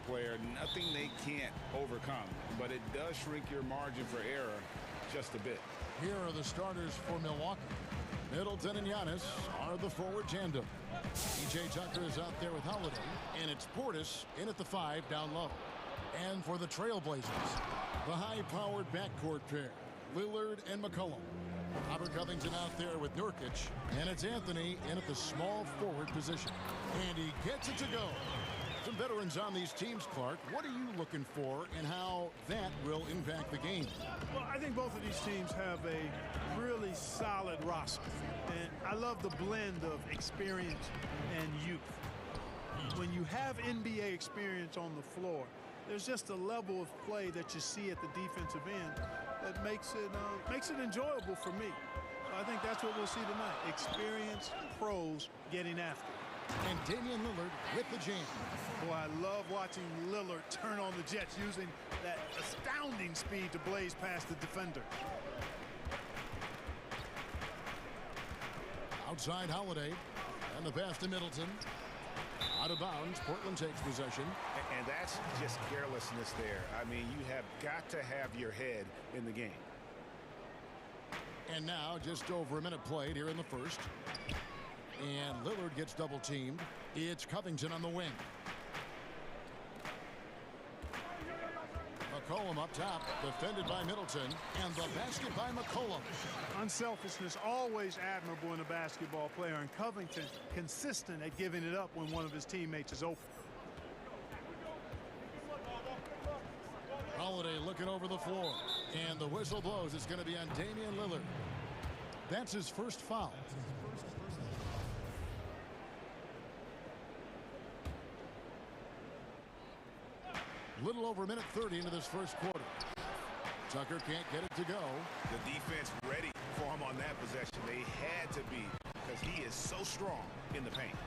Player, nothing they can't overcome, but it does shrink your margin for error just a bit. Here are the starters for Milwaukee. Middleton and Giannis are the forward tandem. PJ Tucker is out there with Holiday, and it's Portis in at the 5 down low. And for the Trailblazers, the high-powered backcourt pair, Lillard and McCollum. Robert Covington out there with Nurkic, and it's Anthony in at the small forward position. And he gets it to go. Some veterans on these teams, Clark. What are you looking for and how that will impact the game? Well, I think both of these teams have a really solid roster. And I love the blend of experience and youth. When you have NBA experience on the floor, there's just a level of play that you see at the defensive end that makes it enjoyable for me. So I think that's what we'll see tonight. Experienced pros getting after it. And Damian Lillard with the jam. Boy, I love watching Lillard turn on the Jets using that astounding speed to blaze past the defender. Outside Holiday, and the pass to Middleton. Out of bounds, Portland takes possession. And that's just carelessness there. I mean, you have got to have your head in the game. And now, just over a minute played here in the first. And Lillard gets double teamed. It's Covington on the wing. McCollum up top, defended by Middleton, and the basket by McCollum. Unselfishness always admirable in a basketball player, and Covington consistent at giving it up when one of his teammates is open. Holiday looking over the floor, and the whistle blows. It's going to be on Damian Lillard. That's his first foul. Little over a minute 30 into this first quarter. Tucker can't get it to go. The defense ready for him on that possession. They had to be because he is so strong in the paint.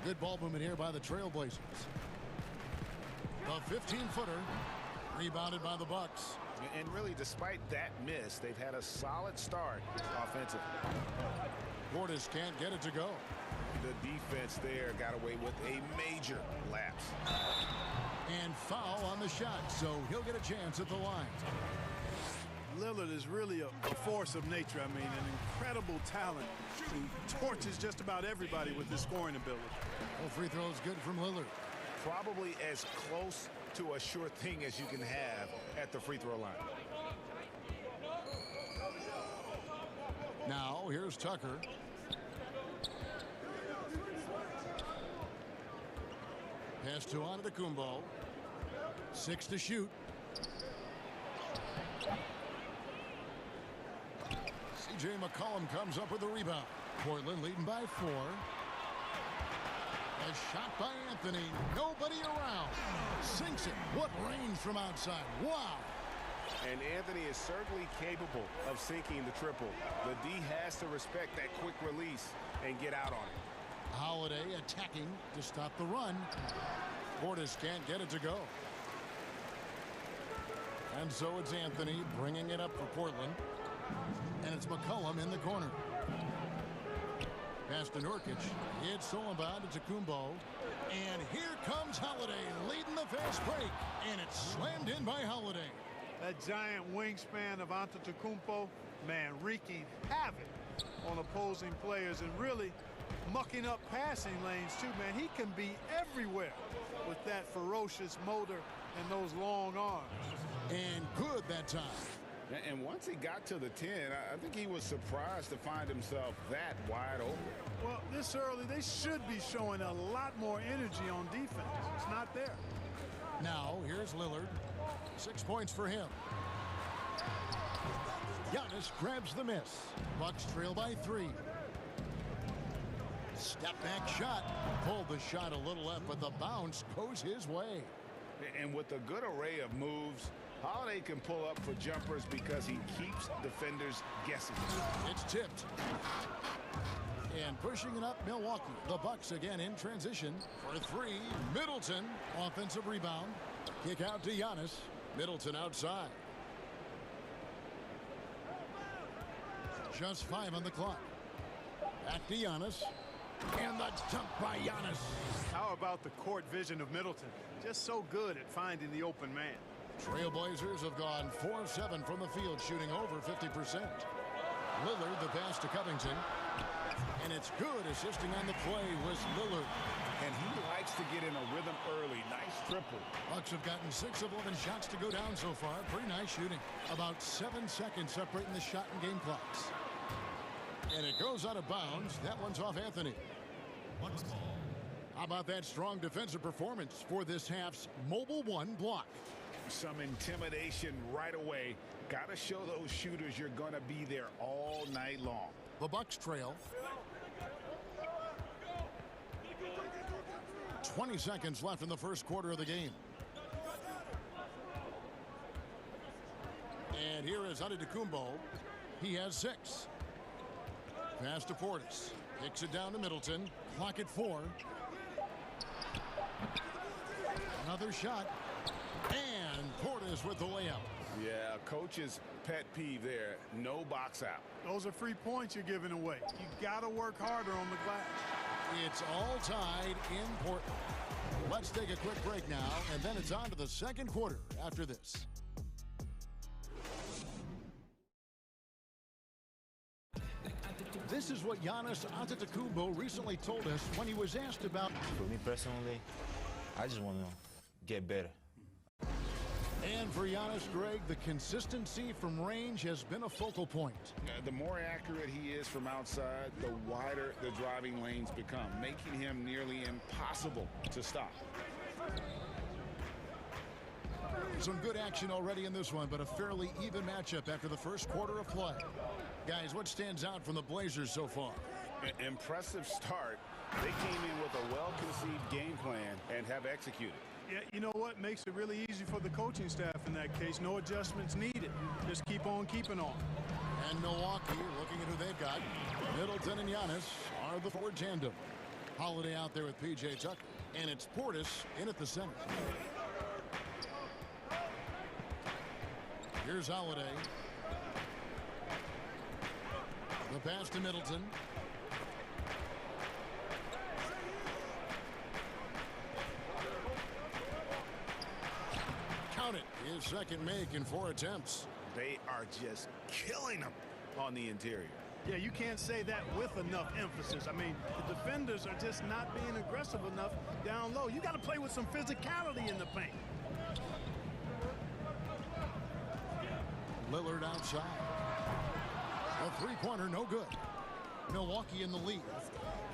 Good ball movement here by the Trailblazers. The 15-footer rebounded by the Bucks. And really, despite that miss, they've had a solid start offensively. Portis can't get it to go. The defense there got away with a major lapse. And foul on the shot, so he'll get a chance at the line. Lillard is really a force of nature. I mean, an incredible talent who torches just about everybody with his scoring ability. Well, free throws good from Lillard. Probably as close to a sure thing as you can have at the free throw line. Now, here's Tucker. Pass to Antetokounmpo. 6 to shoot. C.J. McCollum comes up with the rebound. Portland leading by 4. A shot by Anthony. Nobody around. Sinks it. What range from outside. Wow. And Anthony is certainly capable of sinking the triple. The D has to respect that quick release and get out on it. Holiday attacking to stop the run. Portis can't get it to go. And so it's Anthony bringing it up for Portland. And it's McCollum in the corner. Pass to Nurkic. It's Solomon to Kumbo. And here comes Holiday leading the fast break. And it's slammed in by Holiday. That giant wingspan of Antetokounmpo, man, wreaking havoc on opposing players and really mucking up passing lanes too, man. He can be everywhere with that ferocious motor and those long arms. And good that time. And once he got to the 10, I think he was surprised to find himself that wide open. Well, this early, they should be showing a lot more energy on defense. It's not there. Now, here's Lillard. 6 points for him. Giannis grabs the miss. Bucks trail by 3. Step back shot. Pulled the shot a little left, but the bounce goes his way. And with a good array of moves, Holiday can pull up for jumpers because he keeps defenders guessing. It's tipped. And pushing it up, Milwaukee. The Bucks again in transition for 3. Middleton, offensive rebound. Kick out to Giannis. Middleton outside. Just 5 on the clock. Back to Giannis. And the dunk by Giannis. How about the court vision of Middleton? Just so good at finding the open man. Trailblazers have gone 4-7 from the field, shooting over 50%. Lillard, the pass to Covington. And it's good. Assisting on the play was Lillard. And he likes to get in a rhythm early. Nice triple. Bucks have gotten 6 of 11 shots to go down so far. Pretty nice shooting. About 7 seconds separating the shot and game clocks. And it goes out of bounds. That one's off Anthony. How about that strong defensive performance for this half's Mobile One block? Some intimidation right away. Got to show those shooters you're going to be there all night long. The Bucks trail. 20 seconds left in the first quarter of the game. And here is Antetokounmpo. He has 6. Pass to Portis. Kicks it down to Middleton. Clock at 4. Another shot. And Portis with the layup. Yeah, coach's pet peeve there. No box out. Those are free points you're giving away. You got to work harder on the glass. It's all tied in Portland. Let's take a quick break now, and then it's on to the second quarter after this. This is what Giannis Antetokounmpo recently told us when he was asked about. For me personally, I just want to get better. And for Giannis, Greg, the consistency from range has been a focal point. The more accurate he is from outside, the wider the driving lanes become, making him nearly impossible to stop. Some good action already in this one, but a fairly even matchup after the first quarter of play. Guys, what stands out from the Blazers so far? Impressive start. They came in with a well-conceived game plan and have executed. Yeah, you know what makes it really easy for the coaching staff in that case? No adjustments needed. Just keep on keeping on. And Milwaukee, looking at who they've got, Middleton and Giannis are the forward tandem. Holiday out there with P.J. Tucker, and it's Portis in at the center. Here's Holiday. The pass to Middleton. Count it. His second make in 4 attempts. They are just killing them on the interior. Yeah, you can't say that with enough emphasis. I mean, the defenders are just not being aggressive enough down low. You got to play with some physicality in the paint. Lillard outside. A three-pointer, no good. Milwaukee in the lead.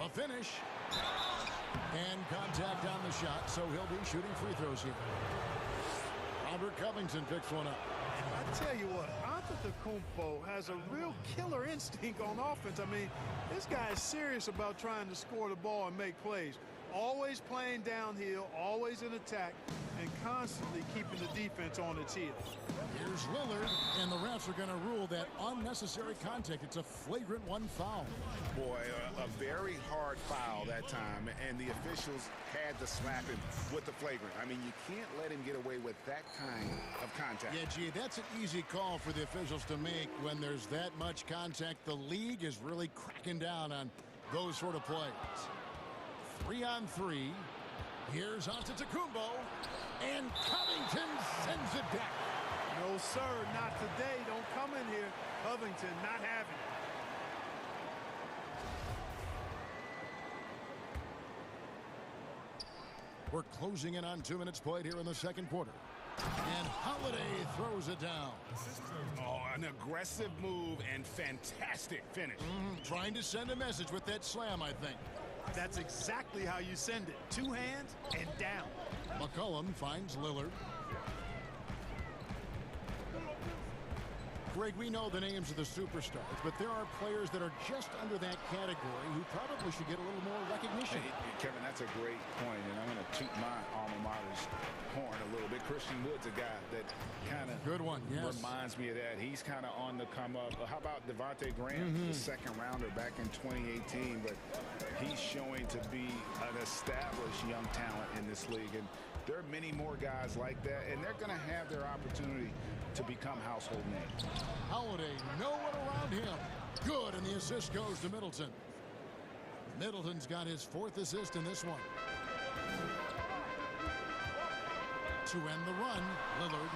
A finish. And contact on the shot, so he'll be shooting free throws here. Robert Covington picks one up. I tell you what, Antetokounmpo has a real killer instinct on offense. I mean, this guy is serious about trying to score the ball and make plays. Always playing downhill, always in attack, and constantly keeping the defense on its heels. Here's Lillard, and the refs are going to rule that unnecessary contact. It's a flagrant 1 foul. Boy, a very hard foul that time, and the officials had to slap him with the flagrant. I mean, you can't let him get away with that kind of contact. Yeah, gee, that's an easy call for the officials to make when there's that much contact. The league is really cracking down on those sort of plays. 3-on-3. Here's Antetokounmpo, and Covington sends it back. No, sir, not today. Don't come in here. Covington not having it. We're closing in on 2 minutes played here in the second quarter. And Holiday throws it down. Oh, an aggressive move and fantastic finish. Trying to send a message with that slam, I think. That's exactly how you send it. 2 hands and down. McCollum finds Lillard. Greg, we know the names of the superstars, but there are players that are just under that category who probably should get a little more recognition. Hey, Kevin, that's a great point, and I'm going to toot my alma mater's horn a little bit. Christian Wood's a guy that kind of reminds me of that. He's kind of on the come up. How about Devontae Graham, the second rounder back in 2018, but he's showing to be an established young talent in this league, and there are many more guys like that, and they're going to have their opportunity to become household names. Holiday, no one around him. Good, and the assist goes to Middleton. Middleton's got his 4th assist in this one. To end the run, Lillard.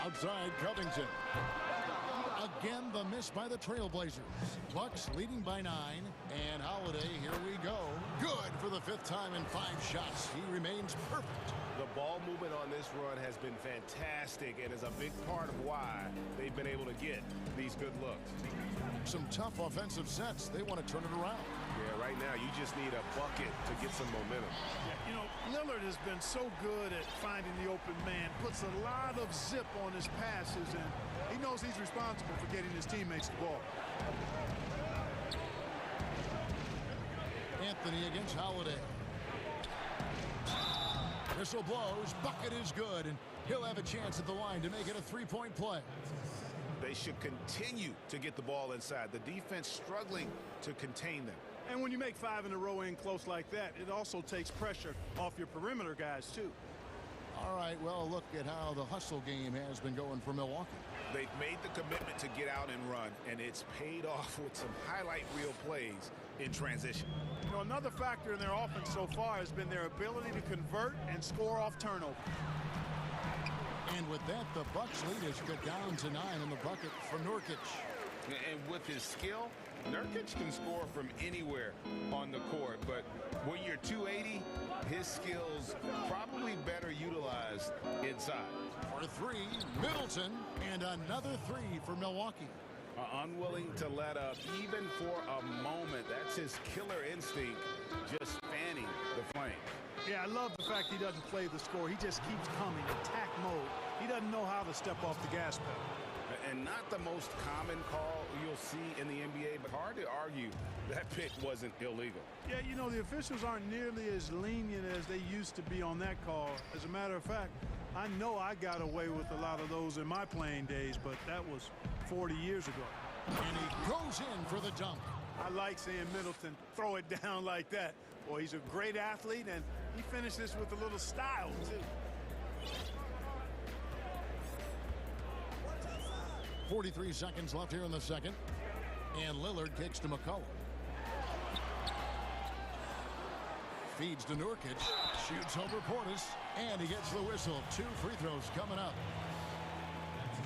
Outside Covington. Again, the miss by the Trailblazers. Bucks leading by 9. And Holiday, here we go. Good for the 5th time in 5 shots. He remains perfect. The ball movement on this run has been fantastic and is a big part of why they've been able to get these good looks. Some tough offensive sets. They want to turn it around. Yeah, right now you just need a bucket to get some momentum. Yeah, you know, Lillard has been so good at finding the open man. Puts a lot of zip on his passes, and he knows he's responsible for getting his teammates the ball. Anthony against Holiday. Whistle blows. Bucket is good, and he'll have a chance at the line to make it a 3-point play. They should continue to get the ball inside. The defense struggling to contain them. And when you make 5 in a row in close like that, it also takes pressure off your perimeter guys, too. All right, well, look at how the hustle game has been going for Milwaukee. They've made the commitment to get out and run, and it's paid off with some highlight reel plays in transition. You know, another factor in their offense so far has been their ability to convert and score off turnover. And with that, the Bucks lead is cut down to 9 in the bucket for Nurkic. And with his skill, Nurkic can score from anywhere on the court. But when you're 280, his skills probably better utilized inside. For 3, Middleton, and another 3 for Milwaukee. Unwilling to let up even for a moment. That's his killer instinct, just fanning the flame. Yeah, I love the fact he doesn't play the score. He just keeps coming, attack mode. He doesn't know how to step off the gas pedal. And not the most common call you'll see in the NBA, but hard to argue that pick wasn't illegal. Yeah, you know, the officials aren't nearly as lenient as they used to be on that call. As a matter of fact, I know I got away with a lot of those in my playing days, but that was 40 years ago. And he goes in for the dunk. I like seeing Middleton throw it down like that. Boy, he's a great athlete, and he finishes with a little style, too. 43 seconds left here in the second. And Lillard kicks to McCollum. Feeds to Nurkic. Shoots over Portis. And he gets the whistle. 2 free throws coming up.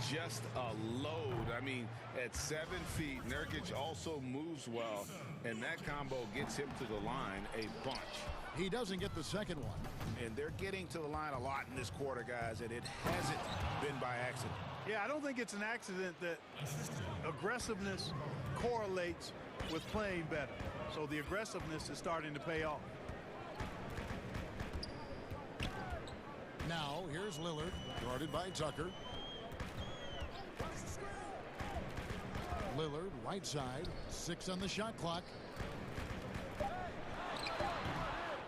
Just a load. I mean, at 7 feet, Nurkic also moves well. And that combo gets him to the line a bunch. He doesn't get the second one. And they're getting to the line a lot in this quarter, guys, and it hasn't been by accident. Yeah, I don't think it's an accident that aggressiveness correlates with playing better. So the aggressiveness is starting to pay off. Now, here's Lillard, guarded by Tucker. Lillard, right side, 6 on the shot clock.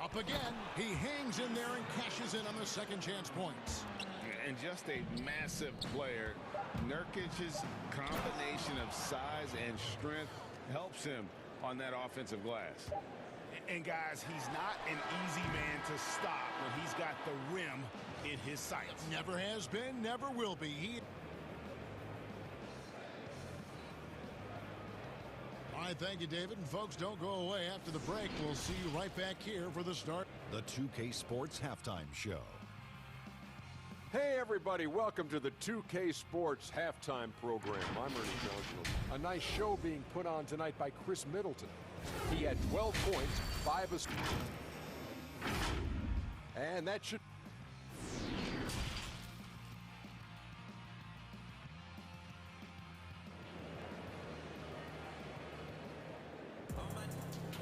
Up again, he hangs in there and cashes in on the second chance points. And just a massive player. Nurkic's combination of size and strength helps him on that offensive glass. And guys, he's not an easy man to stop when he's got the rim in his sights. Never has been, never will be. All right, thank you, David. And folks, don't go away after the break. We'll see you right back here for the start. The 2K Sports Halftime Show. Hey, everybody. Welcome to the 2K Sports Halftime Program. I'm Ernie Jones. A nice show being put on tonight by Chris Middleton. He had 12 points, 5 assists. And that should...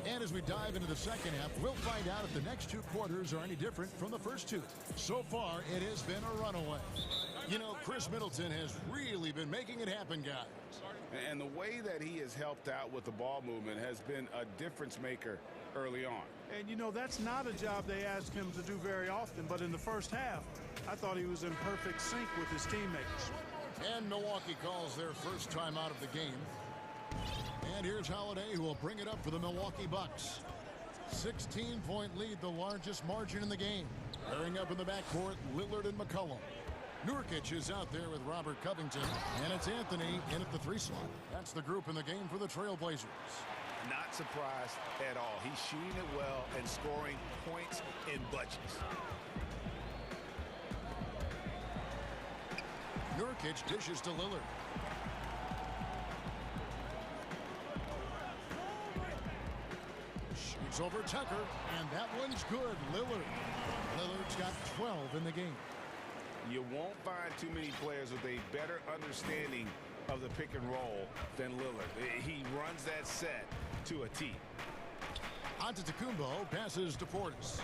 And as we dive into the second half, we'll find out if the next 2 quarters are any different from the first 2. So far, it has been a runaway. You know, Chris Middleton has really been making it happen, guys. And the way that he has helped out with the ball movement has been a difference maker early on. And, you know, that's not a job they ask him to do very often. But in the first half, I thought he was in perfect sync with his teammates. And Milwaukee calls their first time out of the game. And here's Holiday, who will bring it up for the Milwaukee Bucks. 16-point lead, the largest margin in the game. Pairing up in the backcourt, Lillard and McCollum. Nurkic is out there with Robert Covington, and it's Anthony in at the 3 slot. That's the group in the game for the Trailblazers. Not surprised at all. He's shooting it well and scoring points in bunches. Nurkic dishes to Lillard. Shoots over Tucker, and that one's good. Lillard's got 12 in the game. You won't find too many players with a better understanding of the pick and roll than Lillard. He runs that set to a T. Antetokounmpo passes to Portis.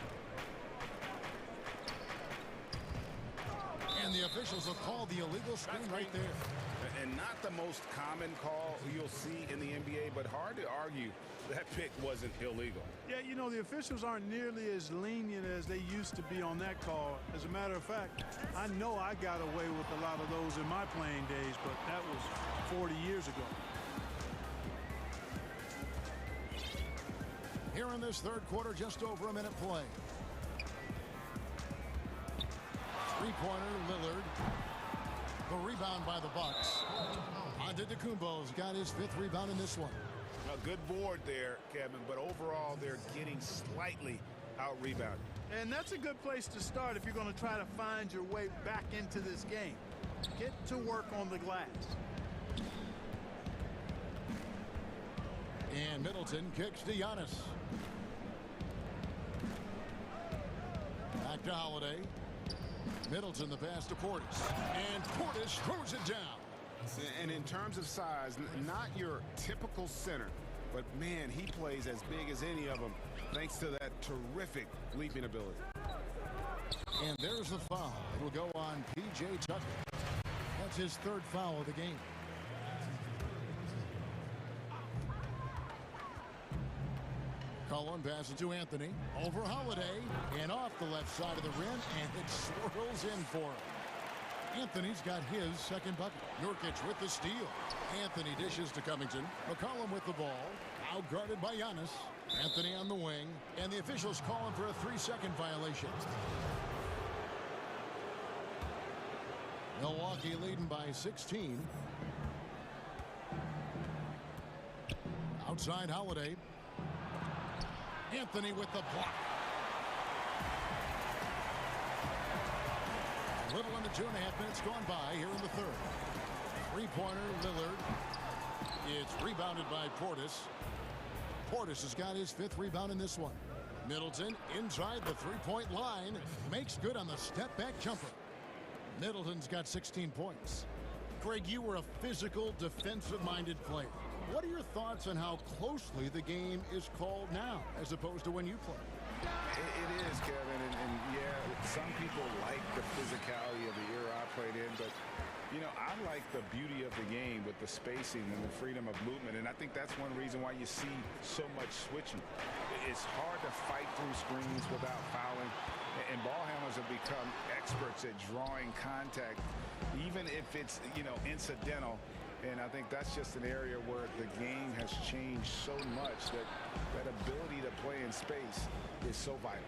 And the officials will call the illegal screen right there. And not the most common call you'll see in the NBA, but hard to argue that pick wasn't illegal. Yeah, you know, the officials aren't nearly as lenient as they used to be on that call. As a matter of fact, I know I got away with a lot of those in my playing days, but that was 40 years ago. Here in this third quarter, just over a minute play. Three-pointer, Lillard. The rebound by the Bucks. Antetokounmpo's got his 5th rebound in this one. A good board there, Kevin, but overall they're getting slightly out-rebounded. And that's a good place to start if you're going to try to find your way back into this game. Get to work on the glass. And Middleton kicks to Giannis. Back to Holiday. Middleton the pass to Portis. And Portis throws it down. And in terms of size, not your typical center, but man, he plays as big as any of them thanks to that terrific leaping ability. And there's the foul. It'll go on P.J. Tucker. That's his 3rd foul of the game. Cullen passes to Anthony. Over Holiday. And off the left side of the rim. And it swirls in for him. Anthony's got his 2nd bucket. Nurkic with the steal. Anthony dishes to Covington. McCollum with the ball. Outguarded by Giannis. Anthony on the wing. And the officials calling for a 3-second violation. Milwaukee leading by 16. Outside Holiday. Anthony with the block. A little under 2.5 minutes gone by here in the 3rd. Three-pointer, Lillard. It's rebounded by Portis. Portis has got his 5th rebound in this one. Middleton inside the 3-point line. Makes good on the step-back jumper. Middleton's got 16 points. Greg, you were a physical, defensive-minded player. What are your thoughts on how closely the game is called now as opposed to when you played? It is, Kevin, and yeah, some people like the physicality of the era I played in, but, you know, I like the beauty of the game with the spacing and the freedom of movement, and I think that's one reason why you see so much switching. It's hard to fight through screens without fouling, and ball handlers have become experts at drawing contact, even if it's, you know, incidental. And I think that's just an area where the game has changed so much that that ability to play in space is so vital.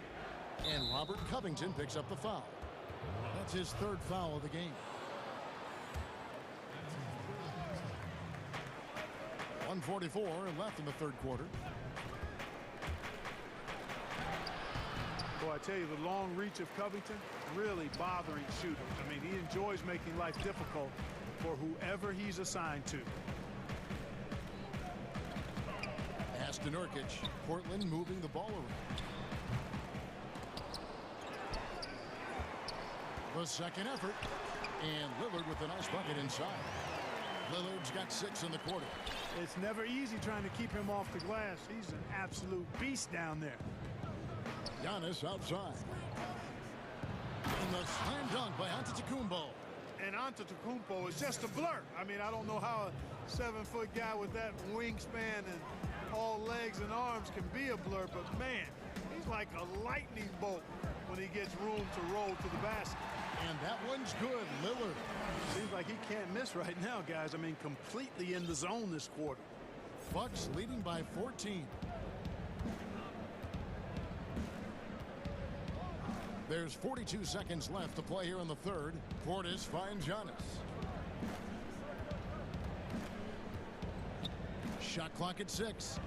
And Robert Covington picks up the foul. That's his 3rd foul of the game. 1:44 left in the 3rd quarter. Boy, I tell you, the long reach of Covington, really bothering shooters. I mean, he enjoys making life difficult for whoever he's assigned to. Pass to Nurkic. Portland moving the ball around. The 2nd effort. And Lillard with a nice bucket inside. Lillard's got 6 in the quarter. It's never easy trying to keep him off the glass. He's an absolute beast down there. Giannis outside. And the slam dunk by Antetokounmpo. And Antetokounmpo is just a blur. I mean, I don't know how a 7-foot guy with that wingspan and all legs and arms can be a blur, but man, he's like a lightning bolt when he gets room to roll to the basket. And that one's good, Lillard. Seems like he can't miss right now, guys. I mean, completely in the zone this quarter. Bucks leading by 14. There's 42 seconds left to play here in the third. Portis finds Giannis. Shot clock at 6.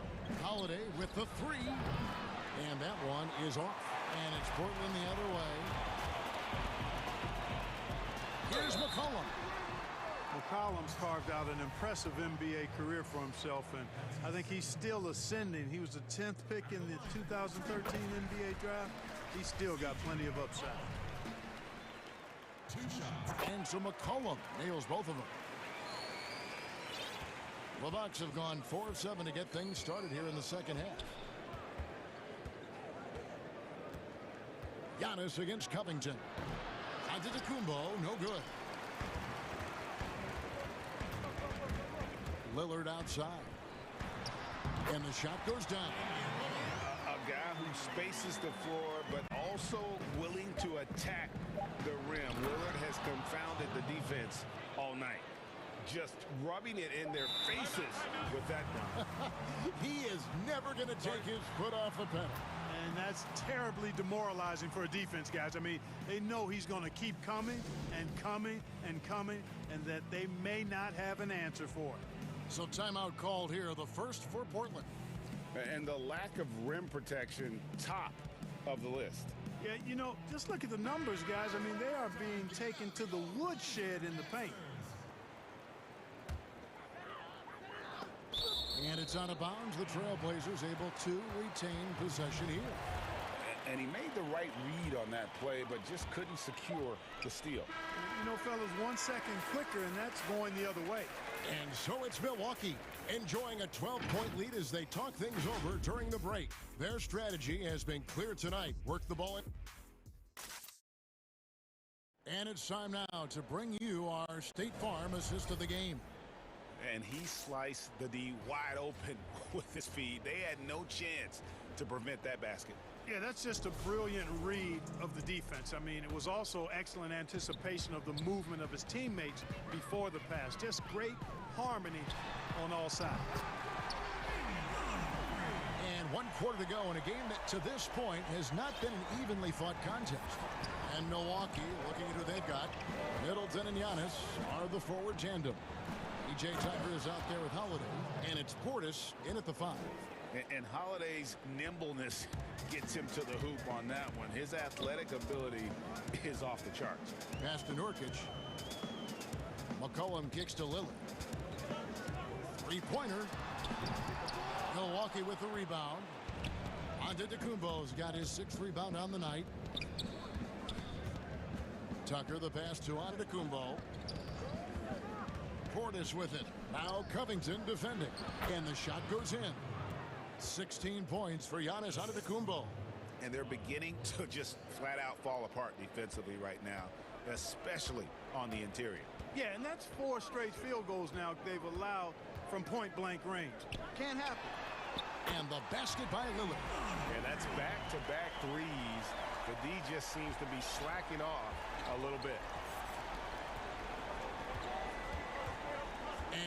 Holiday with the 3. And that one is off. And it's Portland the other way. Here's McCollum. McCollum's carved out an impressive NBA career for himself, and I think he's still ascending. He was the 10th pick in the 2013 NBA draft. He's still got plenty of upside. And so McCollum nails both of them. The Bucks have gone 4 of 7 to get things started here in the second half. Giannis against Covington. Antetokounmpo, no good. Lillard outside. And the shot goes down. A guy who spaces the floor, but also willing to attack the rim. Lillard has confounded the defense all night. Just rubbing it in their faces with that dunk. He is never going to take his foot off the pedal. And that's terribly demoralizing for a defense, guys. I mean, they know he's going to keep coming and coming and coming, and that they may not have an answer for it. So timeout called here, the first for Portland. And the lack of rim protection, top of the list. Yeah, you know, just look at the numbers, guys. I mean, they are being taken to the woodshed in the paint. And it's out of bounds. The Trailblazers able to retain possession here. And he made the right read on that play, but just couldn't secure the steal. You know, fellas, 1 second quicker, and that's going the other way. And so it's Milwaukee enjoying a 12-point lead as they talk things over during the break. Their strategy has been clear tonight. Work the ball in. And it's time now to bring you our State Farm assist of the game. And he sliced the D wide open with his feet. They had no chance to prevent that basket. Yeah, that's just a brilliant read of the defense. I mean, it was also excellent anticipation of the movement of his teammates before the pass. Just great harmony on all sides. And 1 quarter to go in a game that to this point has not been an evenly fought contest. And Milwaukee, looking at who they've got, Middleton and Giannis are the forward tandem. EJ Tucker is out there with Holiday, and it's Portis in at the 5. And Holiday's nimbleness gets him to the hoop on that one. His athletic ability is off the charts. Pass to Nurkic. McCollum kicks to Lillard. Three-pointer. Milwaukee with the rebound. Antetokounmpo's got his 6th rebound on the night. Tucker the pass to Antetokounmpo. Portis with it. Now Covington defending. And the shot goes in. 16 points for Giannis Antetokounmpo. And they're beginning to just flat out fall apart defensively right now, especially on the interior. Yeah, and that's 4 straight field goals now they've allowed from point-blank range. Can't happen. And the basket by Lillard. And that's back-to-back threes. The D just seems to be slacking off a little bit.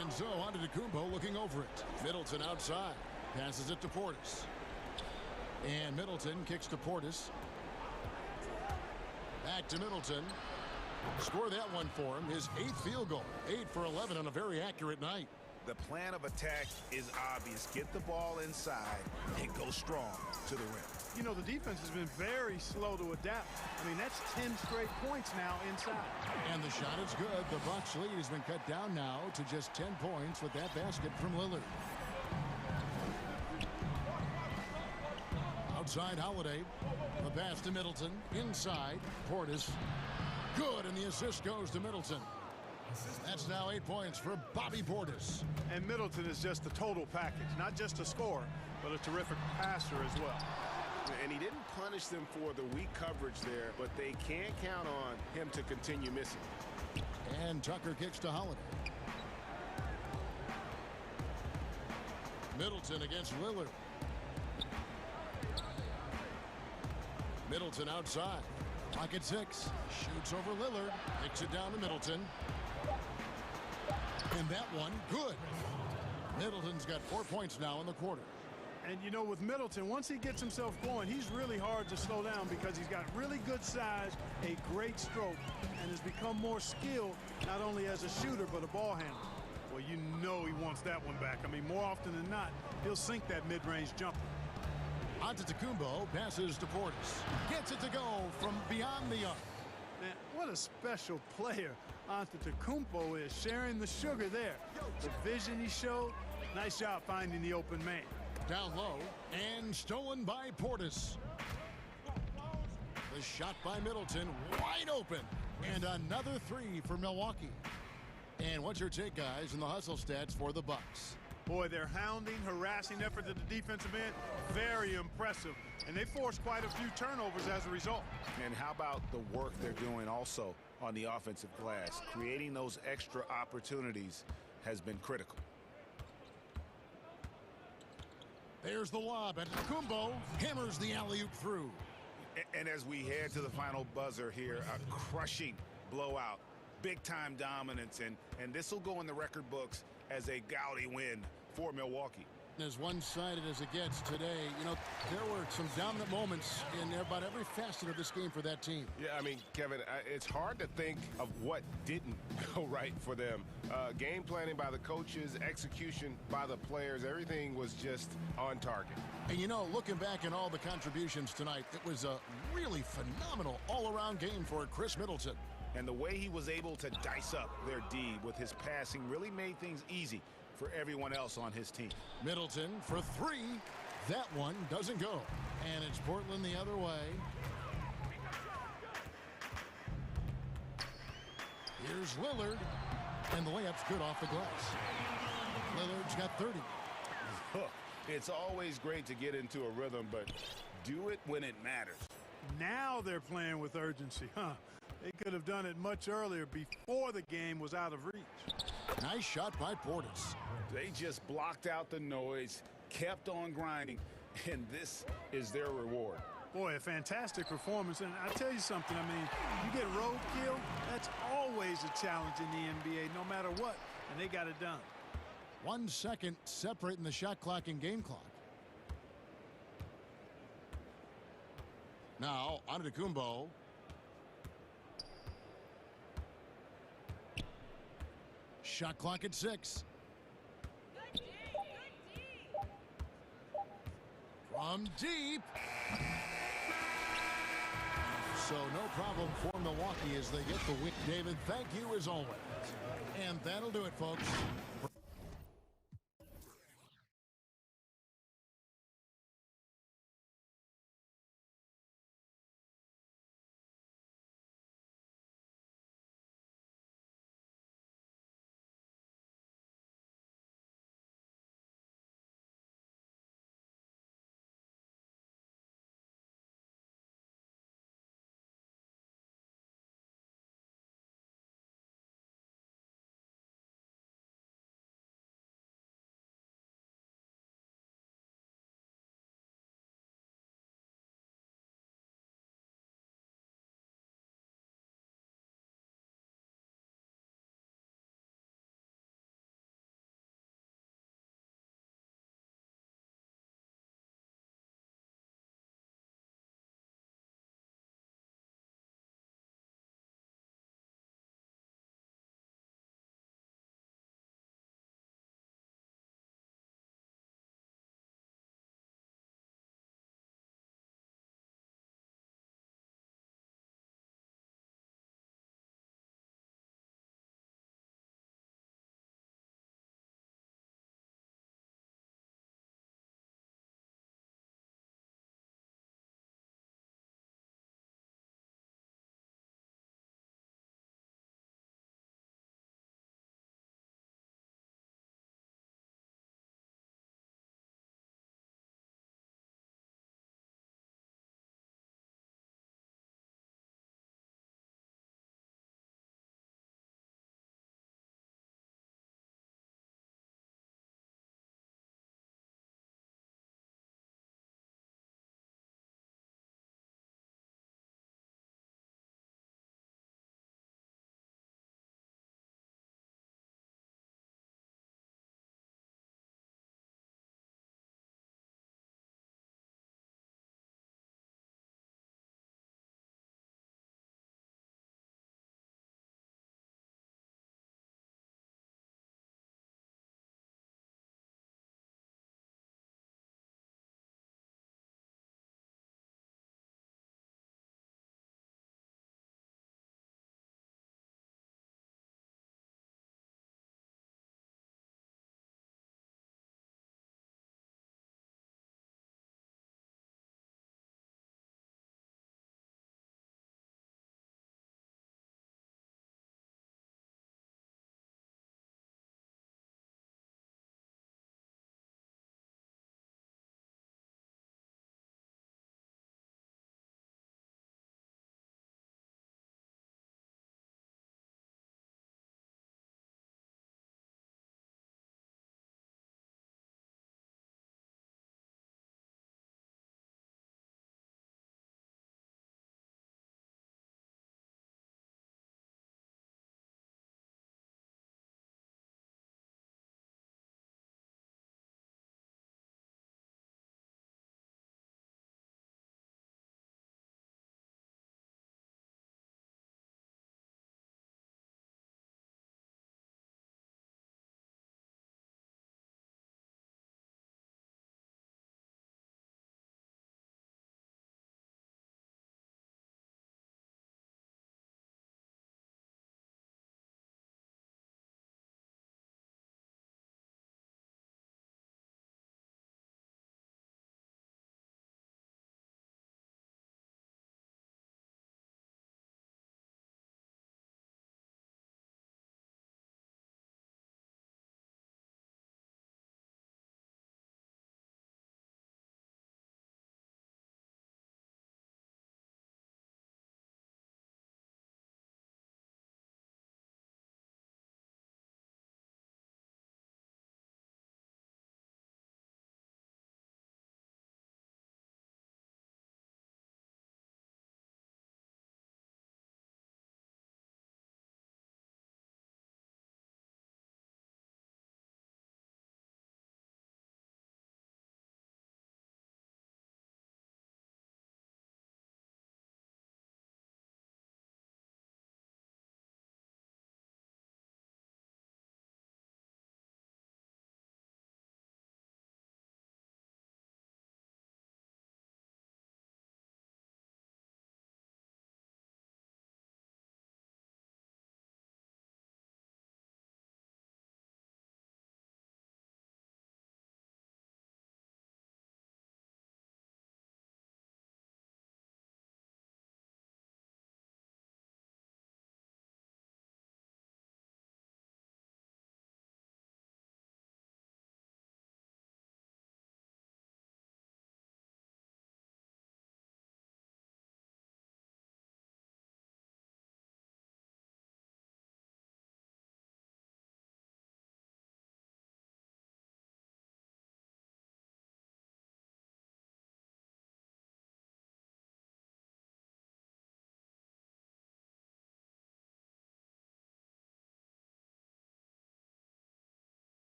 And so Antetokounmpo looking over it. Middleton outside. Passes it to Portis. And Middleton kicks to Portis. Back to Middleton. Score that one for him. His 8th field goal. 8 for 11 on a very accurate night. The plan of attack is obvious. Get the ball inside and go strong to the rim. You know, the defense has been very slow to adapt. I mean, that's 10 straight points now inside. And the shot is good. The Bucks lead has been cut down now to just 10 points with that basket from Lillard. Outside Holiday. The pass to Middleton. Inside. Portis. Good, and the assist goes to Middleton. That's now 8 points for Bobby Portis. And Middleton is just a total package. Not just a scorer, but a terrific passer as well. And he didn't punish them for the weak coverage there, but they can't count on him to continue missing. And Tucker kicks to Holiday. Middleton against Lillard. Middleton outside. Pocket 6. Shoots over Lillard. Kicks it down to Middleton. And that one, good. Middleton's got 4 points now in the quarter. And, you know, with Middleton, once he gets himself going, he's really hard to slow down because he's got really good size, a great stroke, and has become more skilled not only as a shooter but a ball handler. Well, you know he wants that one back. I mean, more often than not, he'll sink that mid-range jumper. Antetokounmpo passes to Portis. Gets it to go from beyond the arc. Man, what a special player Antetokounmpo is, sharing the sugar there. The vision he showed, nice job finding the open man. Down low and stolen by Portis. The shot by Middleton, wide open. And another three for Milwaukee. And what's your take, guys, in the hustle stats for the Bucks? Boy, their hounding, harassing effort at the defensive end, very impressive. And they forced quite a few turnovers as a result. And how about the work they're doing also on the offensive glass? Creating those extra opportunities has been critical. There's the lob, and Kumbo hammers the alley-oop through. And as we head to the final buzzer here, a crushing blowout, big-time dominance, and this will go in the record books as a gaudy win for Milwaukee. As one-sided as it gets today, you know, there were some dominant moments in about every facet of this game for that team. Yeah, I mean, Kevin, it's hard to think of what didn't go right for them. Game planning by the coaches, execution by the players, everything was just on target. And, you know, looking back at all the contributions tonight, it was a really phenomenal all-around game for Chris Middleton. And the way he was able to dice up their D with his passing really made things easy for everyone else on his team. Middleton for three. That one doesn't go. And it's Portland the other way. Here's Lillard. And the layup's good off the glass. Lillard's got 30. It's always great to get into a rhythm, but do it when it matters. Now they're playing with urgency, huh? They could have done it much earlier before the game was out of reach. Nice shot by Portis. They just blocked out the noise, kept on grinding, and this is their reward. Boy, a fantastic performance. And I tell you something, I mean, you get roadkill, that's always a challenge in the NBA, no matter what, and they got it done. 1 second separating the shot clock and game clock. Now, Antetokounmpo. Shot clock at 6. From deep. So no problem for Milwaukee as they get the win. David, thank you as always. And that'll do it, folks.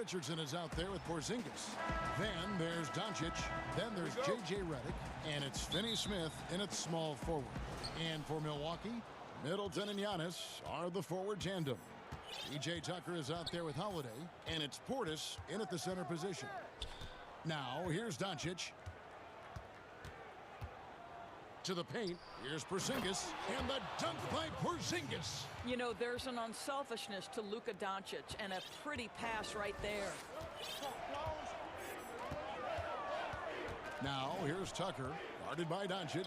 Richardson is out there with Porzingis. Then there's Doncic. Then there's J.J. Redick. And it's Finney Smith in at small forward. And for Milwaukee, Middleton and Giannis are the forward tandem. E.J. Tucker is out there with Holiday. And it's Portis in at the center position. Now, here's Doncic. To the paint. Here's Porzingis. And the dunk by Porzingis. You know, there's an unselfishness to Luka Doncic and a pretty pass right there. Now, here's Tucker. Guarded by Doncic.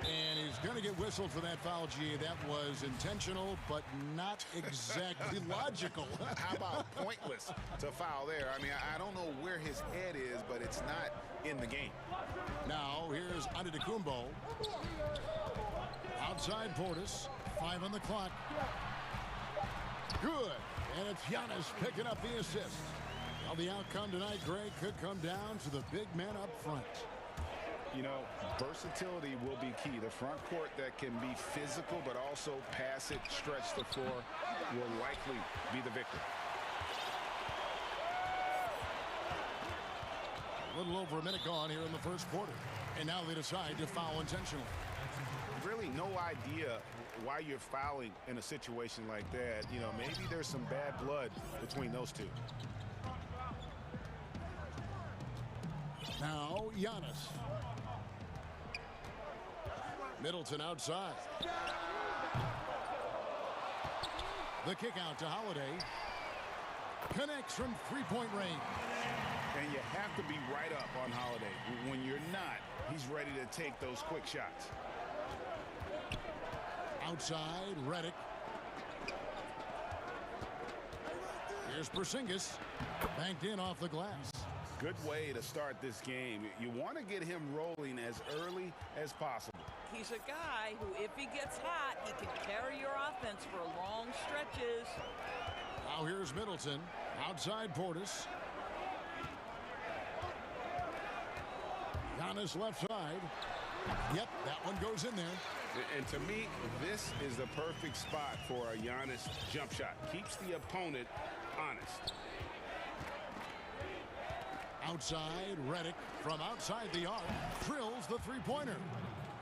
And he's going to get whistled for that foul, G. That was intentional, but not exactly logical. How about pointless to foul there? I mean, I don't know where his head is, but it's not in the game. Now, here's Antetokounmpo. Outside Portis. 5 on the clock. Good. And it's Giannis picking up the assist. Well, the outcome tonight, Greg, could come down to the big man up front. You know, versatility will be key. The front court that can be physical but also pass it, stretch the floor, will likely be the victor. A little over a minute gone here in the first quarter. And now they decide to foul intentionally. Really no idea why you're fouling in a situation like that. You know, maybe there's some bad blood between those two. Now, Giannis. Middleton outside. The kick out to Holiday. Connects from three-point range. And you have to be right up on Holiday. When you're not, he's ready to take those quick shots. Outside, Redick. Here's Porzingis. Banked in off the glass. Good way to start this game. You want to get him rolling as early as possible. He's a guy who, if he gets hot, he can carry your offense for long stretches. Now here's Middleton. Outside Portis. Giannis left side. Yep, that one goes in there. And to me, this is the perfect spot for a Giannis jump shot. Keeps the opponent honest. Outside, Redick from outside the arc drills the three-pointer.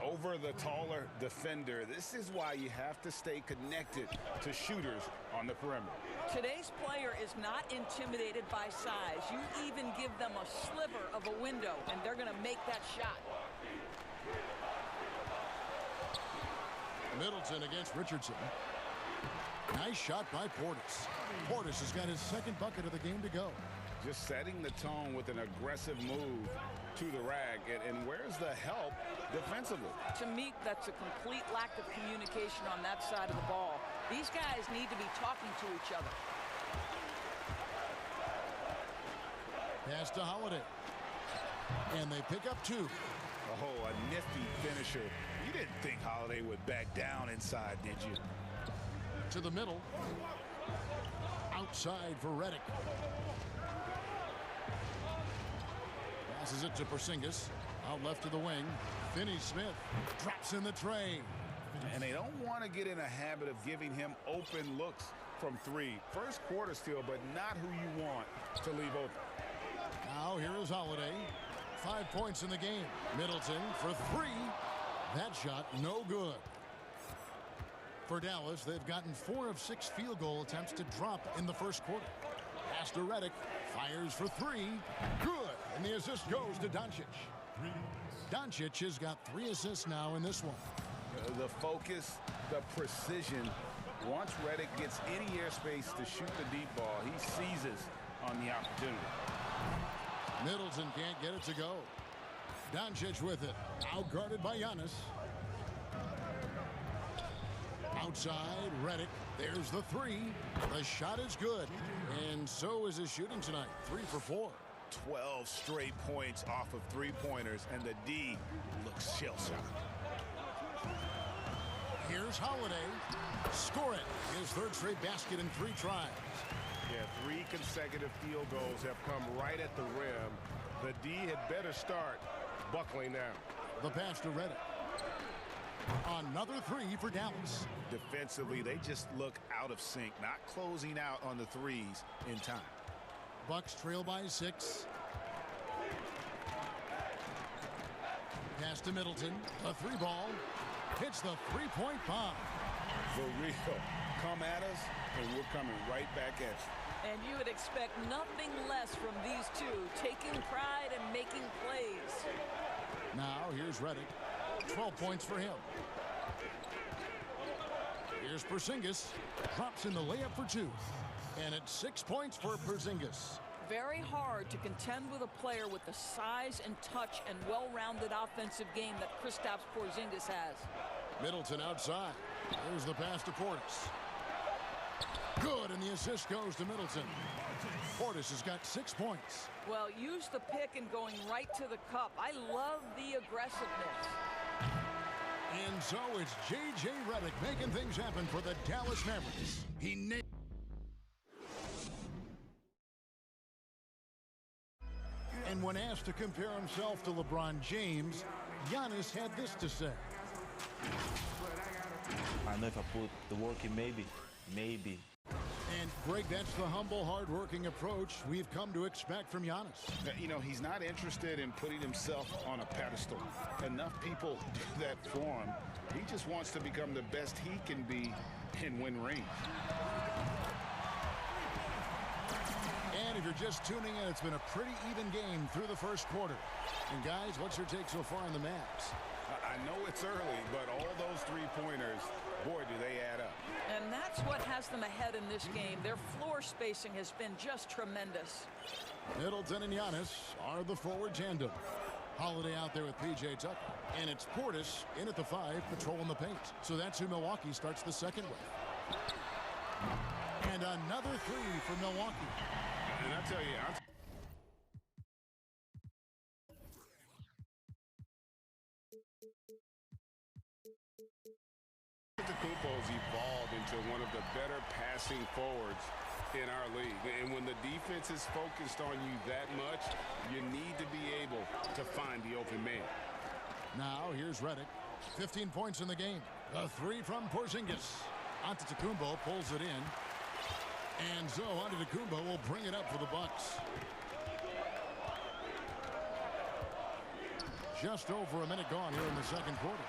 Over the taller defender. This is why you have to stay connected to shooters on the perimeter. Today's player is not intimidated by size. You even give them a sliver of a window, and they're going to make that shot. Middleton against Richardson. Nice shot by Portis. Portis has got his second bucket of the game to go. Just setting the tone with an aggressive move to the rag. And where's the help defensively? To me, that's a complete lack of communication on that side of the ball. These guys need to be talking to each other. Pass to Holiday. And they pick up two. Oh, a nifty finisher. You didn't think Holiday would back down inside, did you? To the middle. Outside for Redick. Passes it to Porzingis. Out left to the wing. Finney Smith drops in the tray. And they don't want to get in a habit of giving him open looks from three. First quarter still, but not who you want to leave open. Now here is Holiday. 5 points in the game. Middleton for three. That shot no good. For Dallas, they've gotten 4 of 6 field goal attempts to drop in the first quarter. Pass to Redick. Fires for three. Good. And the assist goes to Doncic. Doncic has got 3 assists now in this one. The focus, the precision. Once Redick gets any airspace to shoot the deep ball, he seizes on the opportunity. Middleton can't get it to go. Doncic with it. Outguarded by Giannis. Outside, Redick. There's the three. The shot is good. And so is his shooting tonight. 3 for 4. 12 straight points off of three-pointers, and the D looks shell-shocked. Here's Holiday. Score it. His 3rd straight basket in 3 tries. Yeah, 3 consecutive field goals have come right at the rim. The D had better start buckling down. The pass to Redick. Another three for Dallas. Defensively, they just look out of sync, not closing out on the threes in time. Bucks trail by 6. Pass to Middleton. A three ball. Hits the three-point bomb. For real. Come at us, and we're coming right back at you. And you would expect nothing less from these two, taking pride and making plays. Now here's Redick. 12 points for him. Here's Porzingis. Drops in the layup for 2. And it's 6 points for Porzingis. Very hard to contend with a player with the size and touch and well-rounded offensive game that Kristaps Porzingis has. Middleton outside. There's the pass to Portis. Good, and the assist goes to Middleton. Portis has got 6 points. Well, use the pick and going right to the cup. I love the aggressiveness. And so it's J.J. Redick making things happen for the Dallas Mavericks. He nailed. And when asked to compare himself to LeBron James, Giannis had this to say. I know if I put the work in, maybe. And Greg, that's the humble, hard-working approach we've come to expect from Giannis. You know, he's not interested in putting himself on a pedestal. Enough people do that for him. He just wants to become the best he can be and win rings. And if you're just tuning in, it's been a pretty even game through the first quarter. And guys, what's your take so far on the Mavs? I know it's early, but all those three-pointers, boy, do they add up. And that's what has them ahead in this game. Their floor spacing has been just tremendous. Middleton and Giannis are the forward tandem. Holiday out there with P.J. Tucker. And it's Portis in at the 5, patrolling the paint. So that's who Milwaukee starts the second with. And another three for Milwaukee. And I tell you, Antetokounmpo's evolved into one of the better passing forwards in our league. And when the defense is focused on you that much, you need to be able to find the open man. Now here's Redick. 15 points in the game. A three from Porzingis. Antetokounmpo pulls it in. And so Antetokounmpo will bring it up for the Bucks. Just over a minute gone here in the second quarter.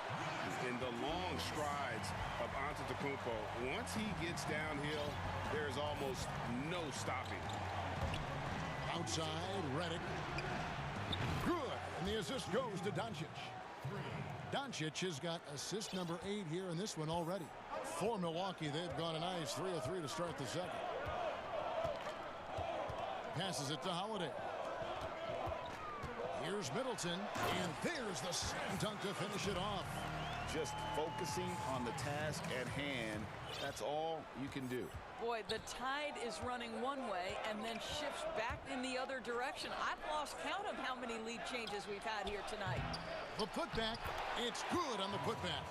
In the long strides of Antetokounmpo, once he gets downhill, there's almost no stopping. Outside, Redick. Good, and the assist goes to Doncic. Doncic has got assist number 8 here in this one already. For Milwaukee, they've gone a nice 3 of 3 to start the second. Passes it to Holiday. Here's Middleton, and there's the slam dunk to finish it off. Just focusing on the task at hand, that's all you can do. Boy, the tide is running one way and then shifts back in the other direction. I've lost count of how many lead changes we've had here tonight. The putback, it's good on the putback.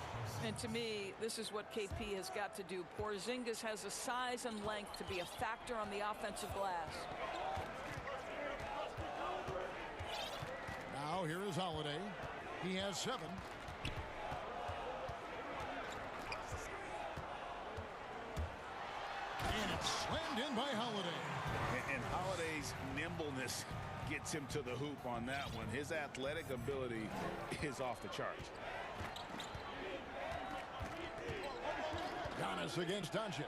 And to me, this is what KP has got to do. Porzingis has the size and length to be a factor on the offensive glass. Now here is Holiday. He has 7. And it's slammed in by Holiday. And Holiday's nimbleness gets him to the hoop on that one. His athletic ability is off the charts. Giannis against Doncic.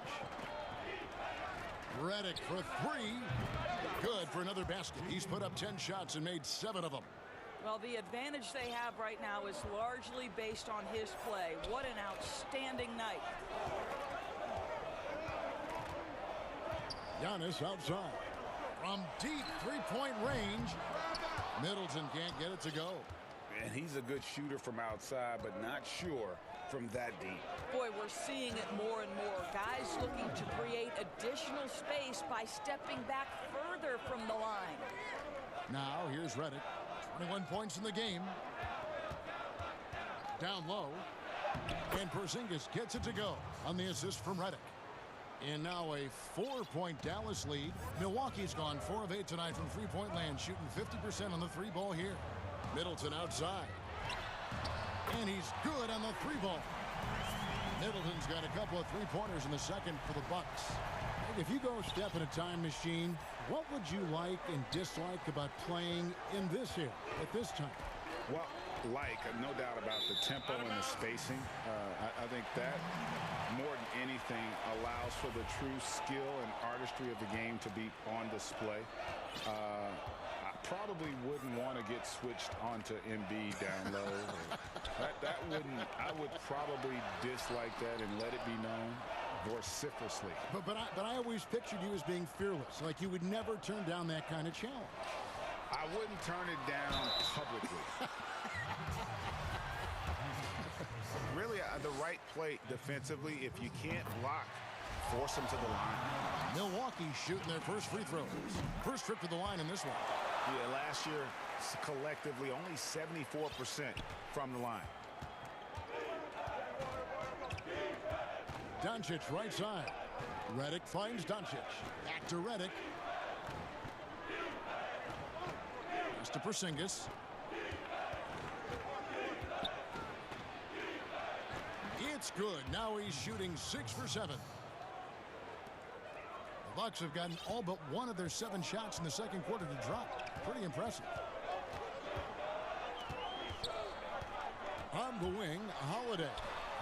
Redick for 3. Good for another basket. He's put up 10 shots and made 7 of them. Well, the advantage they have right now is largely based on his play. What an outstanding night. Giannis outside. From deep three-point range. Middleton can't get it to go. And he's a good shooter from outside, but not sure from that deep. Boy, we're seeing it more and more. Guys looking to create additional space by stepping back further from the line. Now here's Redick. 21 points in the game. Down low. And Porzingis gets it to go on the assist from Redick. And now a 4-point Dallas lead. Milwaukee's gone 4 of 8 tonight from three-point land, shooting 50% on the 3 ball here. Middleton outside. And he's good on the three ball. Middleton's got a couple of three-pointers in the second for the Bucks. If you go step in a time machine, what would you like and dislike about playing in this here at this time? Well, no doubt about the tempo and the spacing. I think that more than anything allows for the true skill and artistry of the game to be on display. I probably wouldn't want to get switched onto MB down low. I would probably dislike that and let it be known vociferously. But I always pictured you as being fearless, like you would never turn down that kind of challenge. I wouldn't turn it down publicly. Really, the right play defensively. If you can't block, force them to the line. Milwaukee shooting their first free throws. First trip to the line in this one. Yeah, last year, collectively, only 74% from the line. Doncic right side. Redick finds Doncic. Back to Redick. Pass to Porzingis. It's good. Now he's shooting 6 for 7. The Bucks have gotten all but one of their 7 shots in the second quarter to drop. Pretty impressive. On the wing, Holiday.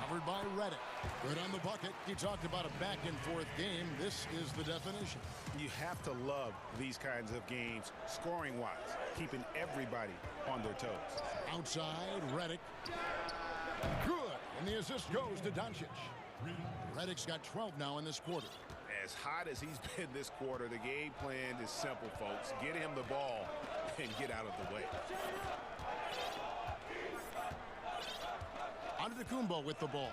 Covered by Redick. Good on the bucket. He talked about a back-and-forth game. This is the definition. You have to love these kinds of games, scoring-wise, keeping everybody on their toes. Outside, Redick. Good. And the assist goes to Doncic. Redick's got 12 now in this quarter. As hot as he's been this quarter, the game plan is simple, folks. Get him the ball and get out of the way. Antetokounmpo with the ball.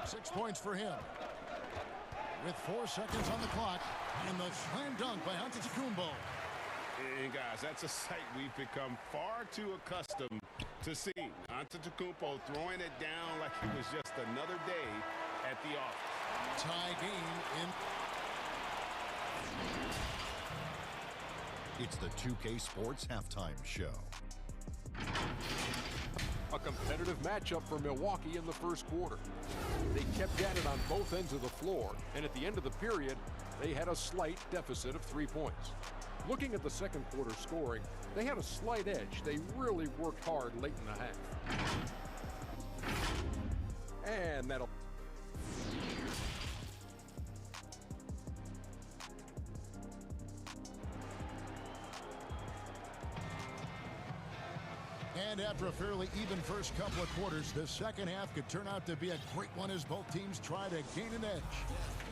6 points for him. With 4 seconds on the clock. And the slam dunk by Antetokounmpo. And guys, that's a sight we've become far too accustomed to seeing. Antetokounmpo throwing it down like it was just another day at the office. Tie game in. It's the 2K Sports Halftime Show. A competitive matchup for Milwaukee in the first quarter. They kept at it on both ends of the floor, and at the end of the period, they had a slight deficit of 3 points. Looking at the second quarter scoring, they had a slight edge. They really worked hard late in the half. And that'll... And after a fairly even first couple of quarters, the second half could turn out to be a great one as both teams try to gain an edge.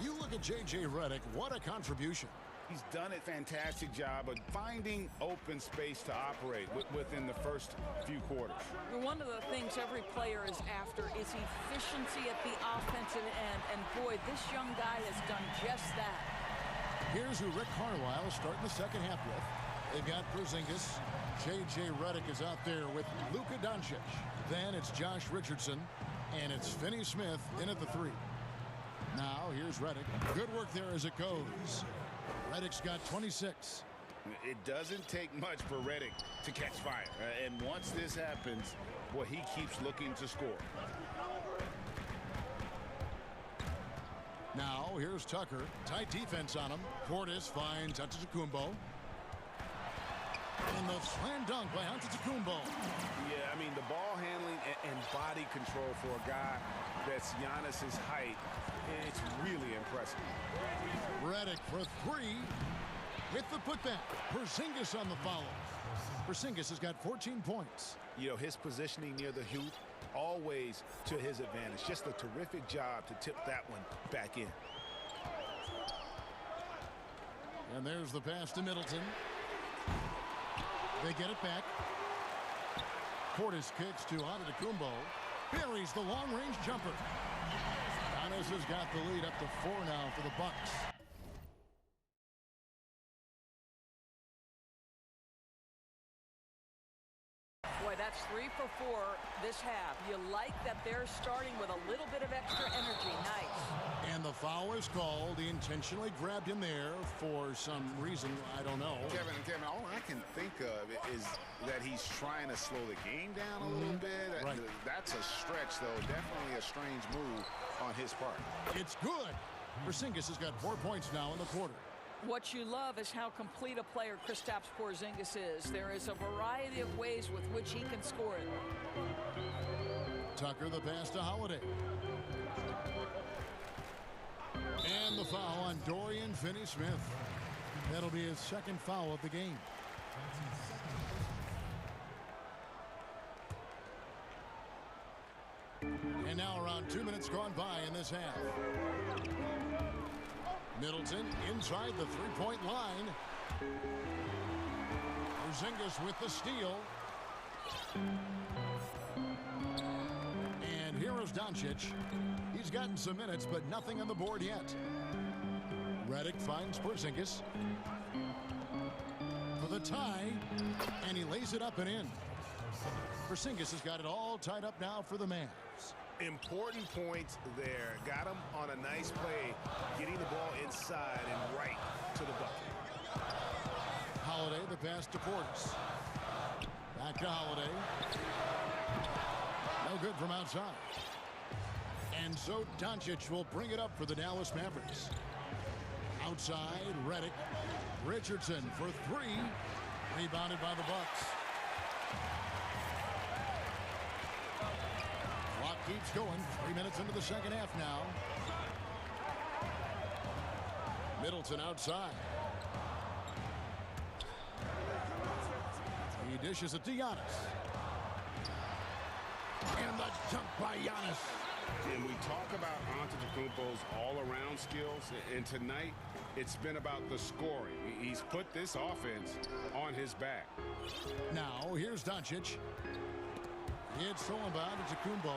You look at J.J. Redick, what a contribution. He's done a fantastic job of finding open space to operate within the first few quarters. One of the things every player is after is efficiency at the offensive end, and boy, this young guy has done just that. Here's who Rick Carlisle starting the second half with. They've got Porzingis. J.J. Redick is out there with Luka Doncic. Then it's Josh Richardson, and it's Finney Smith in at the 3. Now here's Redick. Good work there as it goes. Redick's got 26. It doesn't take much for Redick to catch fire. And once this happens, boy, he keeps looking to score. Now here's Tucker. Tight defense on him. Portis finds Antetokounmpo. And the slam dunk by Antetokounmpo. Yeah, I mean, the ball handling and body control for a guy that's Giannis's height, it's really impressive. Redick for 3 with the putback. Porzingis on the follow. Porzingis has got 14 points. You know, his positioning near the hoop, always to his advantage. Just a terrific job to tip that one back in. And there's the pass to Middleton. They get it back. Portis kicks to Antetokounmpo. Buries the long-range jumper. Giannis has got the lead up to 4 now for the Bucks. Boy, that's 3 for 4 this half. You like that they're starting with a little bit of extra energy. Nice. And the The foul is called. He intentionally grabbed him there for some reason. I don't know. Kevin, all I can think of is that he's trying to slow the game down a little bit. Right. That's a stretch, though. Definitely a strange move on his part. It's good. Porzingis has got 4 points now in the quarter. What you love is how complete a player Kristaps Porzingis is. There is a variety of ways with which he can score it. Tucker the pass to Holiday. And the foul on Dorian Finney-Smith. That'll be his second foul of the game. And now around 2 minutes gone by in this half. Middleton inside the three-point line. Porzingis with the steal. And here is Doncic. He's gotten some minutes, but nothing on the board yet. Redick finds Porzingis for the tie, and he lays it up and in. Porzingis has got it all tied up now for the Mavs. Important points there. Got him on a nice play, getting the ball inside and right to the bucket. Holiday, the pass to Portis. Back to Holiday. No good from outside. And so Doncic will bring it up for the Dallas Mavericks. Outside, Redick. Richardson for three. Rebounded by the Bucks. Clock keeps going. 3 minutes into the second half now. Middleton outside. He dishes it to Giannis. And the jump by Giannis. And we talk about Antetokounmpo's all-around skills, and tonight it's been about the scoring. He's put this offense on his back. Now here's Doncic. It's stolen by Antetokounmpo.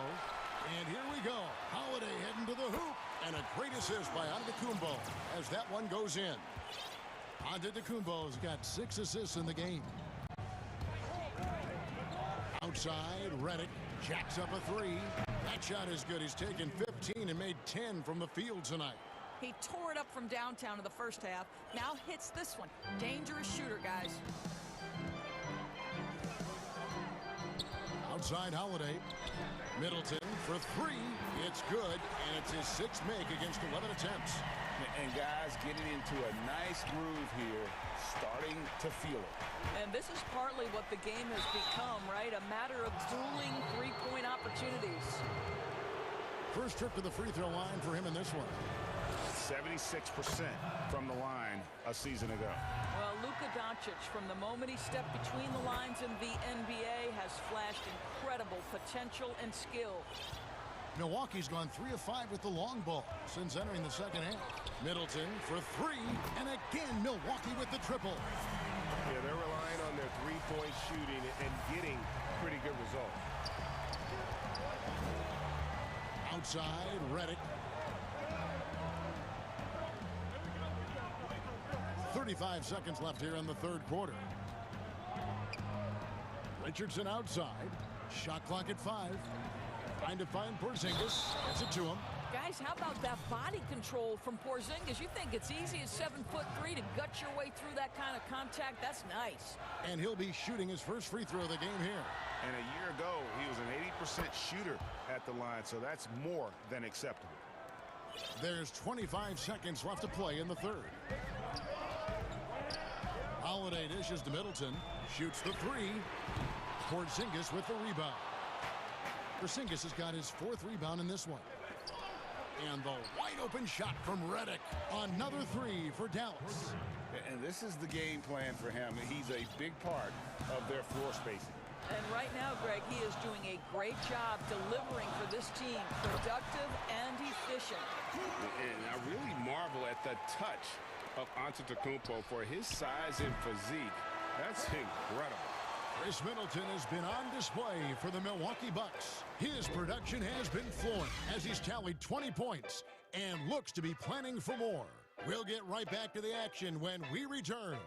And here we go. Holiday heading to the hoop. And a great assist by Antetokounmpo as that one goes in. Antetokounmpo's got 6 assists in the game. Outside, Redick jacks up a three. That shot is good. He's taken 15 and made 10 from the field tonight. He tore it up from downtown in the first half. Now hits this one. Dangerous shooter, guys. Outside Holiday. Middleton for three. It's good, and it's his 6th make against 11 attempts. And guys getting into a nice groove here, starting to feel it. And this is partly what the game has become, right? A matter of dueling three-point opportunities. First trip to the free throw line for him in this one. 76% from the line a season ago. Well, Luka Doncic, from the moment he stepped between the lines in the NBA, has flashed incredible potential and skill. Milwaukee's gone 3 of 5 with the long ball since entering the second half. Middleton for three, and again Milwaukee with the triple. Yeah, they're relying on their three-point shooting and getting pretty good results. Outside, Redick. 35 seconds left here in the third quarter. Richardson outside. Shot clock at 5. Trying to find Porzingis. Gets it to him. Guys, how about that body control from Porzingis? You think it's easy at 7'3" to gut your way through that kind of contact? That's nice. And he'll be shooting his first free throw of the game here. And a year ago, he was an 80% shooter at the line, so that's more than acceptable. There's 25 seconds left to play in the third. Holiday dishes to Middleton. Shoots the three. Porzingis with the rebound. Porzingis has got his 4th rebound in this one. And the wide open shot from Redick. Another three for Dallas. And this is the game plan for him. He's a big part of their floor spacing. And right now, Greg, he is doing a great job delivering for this team. Productive and efficient. And I really marvel at the touch of Antetokounmpo for his size and physique. That's incredible. Chris Middleton has been on display for the Milwaukee Bucks. His production has been flowing as he's tallied 20 points and looks to be planning for more. We'll get right back to the action when we return.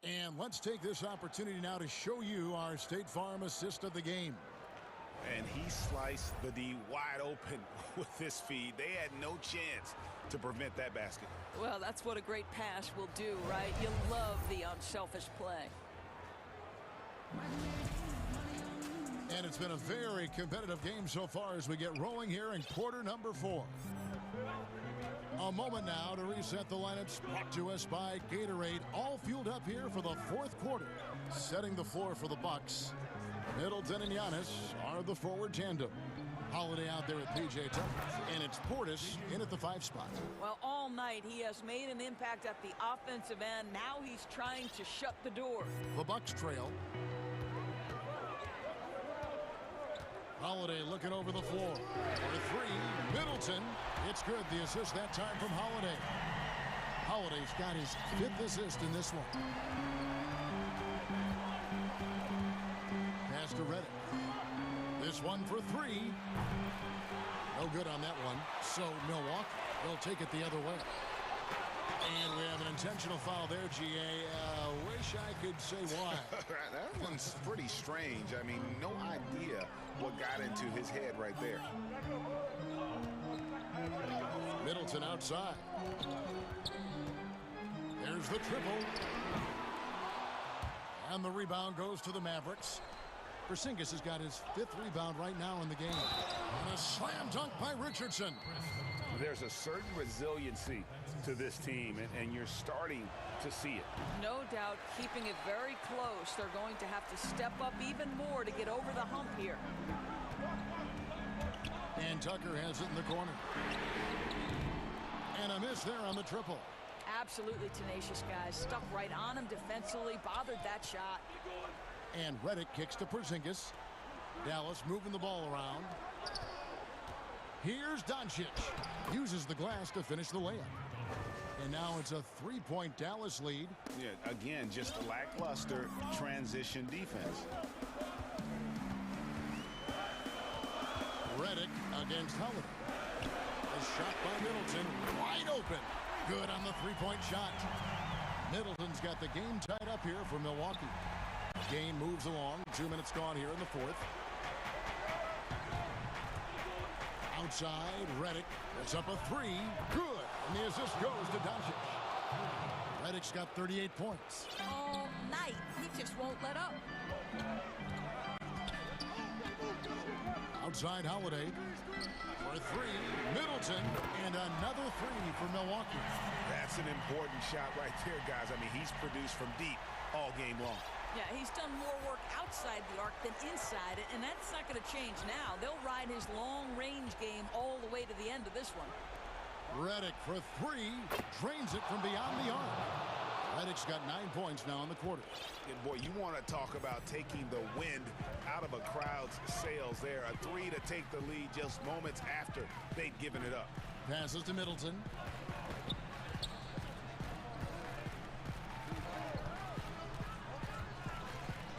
And let's take this opportunity now to show you our State Farm assist of the game. And he sliced the D wide open with this feed. They had no chance to prevent that basket. Well, that's what a great pass will do, right? You love the unselfish play. And it's been a very competitive game so far as we get rolling here in quarter number 4. A moment now to reset the lineups, brought to us by Gatorade. All fueled up here for the 4th quarter. Setting the floor for the Bucks. Middleton and Giannis are the forward tandem. Holiday out there with P.J. Tucker. And it's Portis in at the 5 spot. Well, all night he has made an impact at the offensive end. Now he's trying to shut the door. The Bucks trail. Holiday looking over the floor. For 3, Middleton. It's good. The assist that time from Holiday. Holiday's got his 5th assist in this one. Pass to Reddick. This one for 3. No good on that one. So Milwaukee will take it the other way. And we have an intentional foul there, G.A. Wish I could say why. That one's pretty strange. I mean, no idea what got into his head right there. Middleton outside. There's the triple. And the rebound goes to the Mavericks. Porzingis has got his 5th rebound right now in the game. And a slam dunk by Richardson. There's a certain resiliency to this team, and you're starting to see it. No doubt, keeping it very close. They're going to have to step up even more to get over the hump here. And Tucker has it in the corner. And a miss there on the triple. Absolutely tenacious, guys. Stuck right on him defensively, bothered that shot. And Reddick kicks to Porzingis. Dallas moving the ball around. Here's Doncic. Uses the glass to finish the layup. And now it's a 3-point Dallas lead. Yeah, again, just lackluster transition defense. Reddick against Holiday. A shot by Middleton. Wide open. Good on the 3-point shot. Middleton's got the game tied up here for Milwaukee. Game moves along. 2 minutes gone here in the 4th. Outside, Reddick. It's up a 3. Good. And the assist goes to Doncic. Reddick's got 38 points. All night. He just won't let up. Outside Holiday. For 3, Middleton. And another 3 for Milwaukee. That's an important shot right there, guys. I mean, he's produced from deep all game long. Yeah, he's done more work outside the arc than inside it, and that's not going to change now. They'll ride his long-range game all the way to the end of this one. Reddick for 3. Drains it from beyond the arc. Reddick's got 9 points now in the quarter. And boy, you want to talk about taking the wind out of a crowd's sails there. A 3 to take the lead just moments after they'd given it up. Passes to Middleton.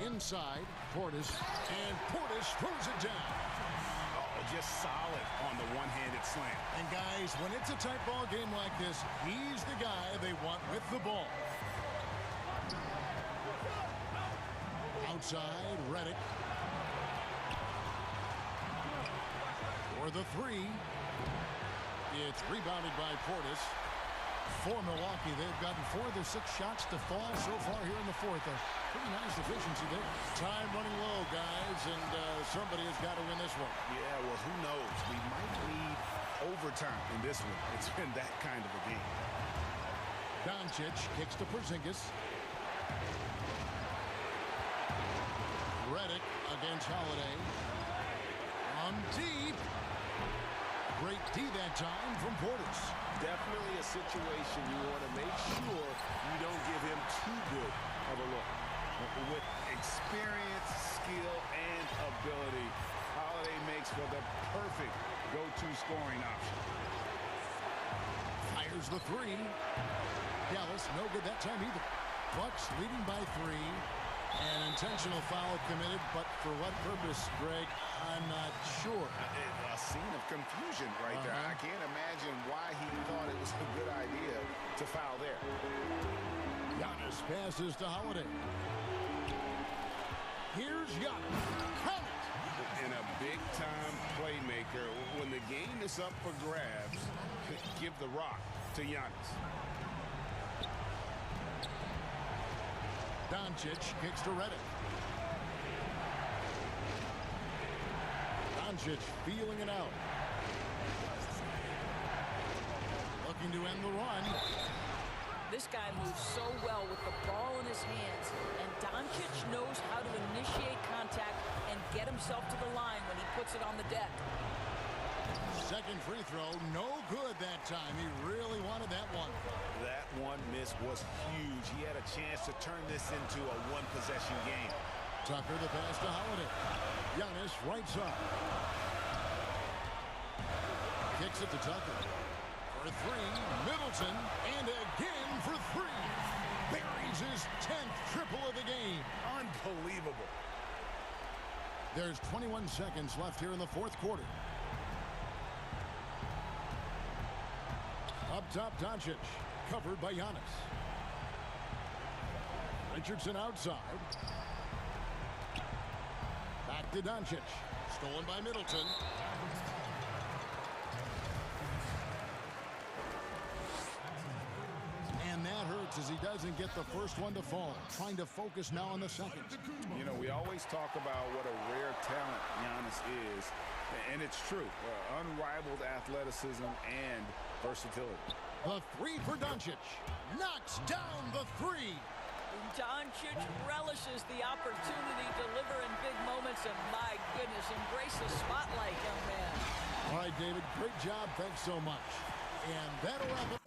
Inside, Portis. And Portis throws it down. Oh, just solid on the one-handed slam. And guys, when it's a tight ball game like this, he's the guy they want with the ball. Outside, Reddick. For the 3. It's rebounded by Portis. For Milwaukee, they've gotten 4 of their 6 shots to fall so far here in the 4th. A pretty nice efficiency there. Time running low, guys, and somebody has got to win this one. Yeah, well, who knows? We might need overtime in this one. It's been that kind of a game. Doncic kicks to Porzingis. Reddick against Holiday. On deep. Great D that time from Portis. Definitely a situation you want to make sure you don't give him too good of a look. With experience, skill, and ability, Holiday makes for the perfect go-to scoring option. Fires the 3. Dallas, no good that time either. Bucks leading by 3. An intentional foul committed, but for what purpose, Greg, I'm not sure. A scene of confusion right there. I can't imagine why he thought it was a good idea to foul there. Giannis passes to Holiday. Here's Giannis. Count it! And a big big-time playmaker. When the game is up for grabs, give the rock to Giannis. Doncic kicks to Redick. Doncic feeling it out. Looking to end the run. This guy moves so well with the ball in his hands, and Doncic knows how to initiate contact and get himself to the line when he puts it on the deck. Second free throw, no good that time. He really wanted that one. That one miss was huge. He had a chance to turn this into a one-possession game. Tucker the pass to Holiday. Giannis right side. Kicks it to Tucker. For three, Middleton, and again for three. Buries his 10th triple of the game. Unbelievable. There's 21 seconds left here in the fourth quarter. Up top, Doncic, covered by Giannis. Richardson outside. Back to Doncic. Stolen by Middleton. And that hurts as he doesn't get the first one to fall. Trying to focus now on the second. You know, we always talk about what a rare talent Giannis is. And it's true. Unrivaled athleticism and versatility. The three for Doncic. Knocks down the three. Doncic relishes the opportunity to deliver in big moments, and my goodness, embrace the spotlight, young man. All right, David, great job. Thanks so much. And that'll wrap up.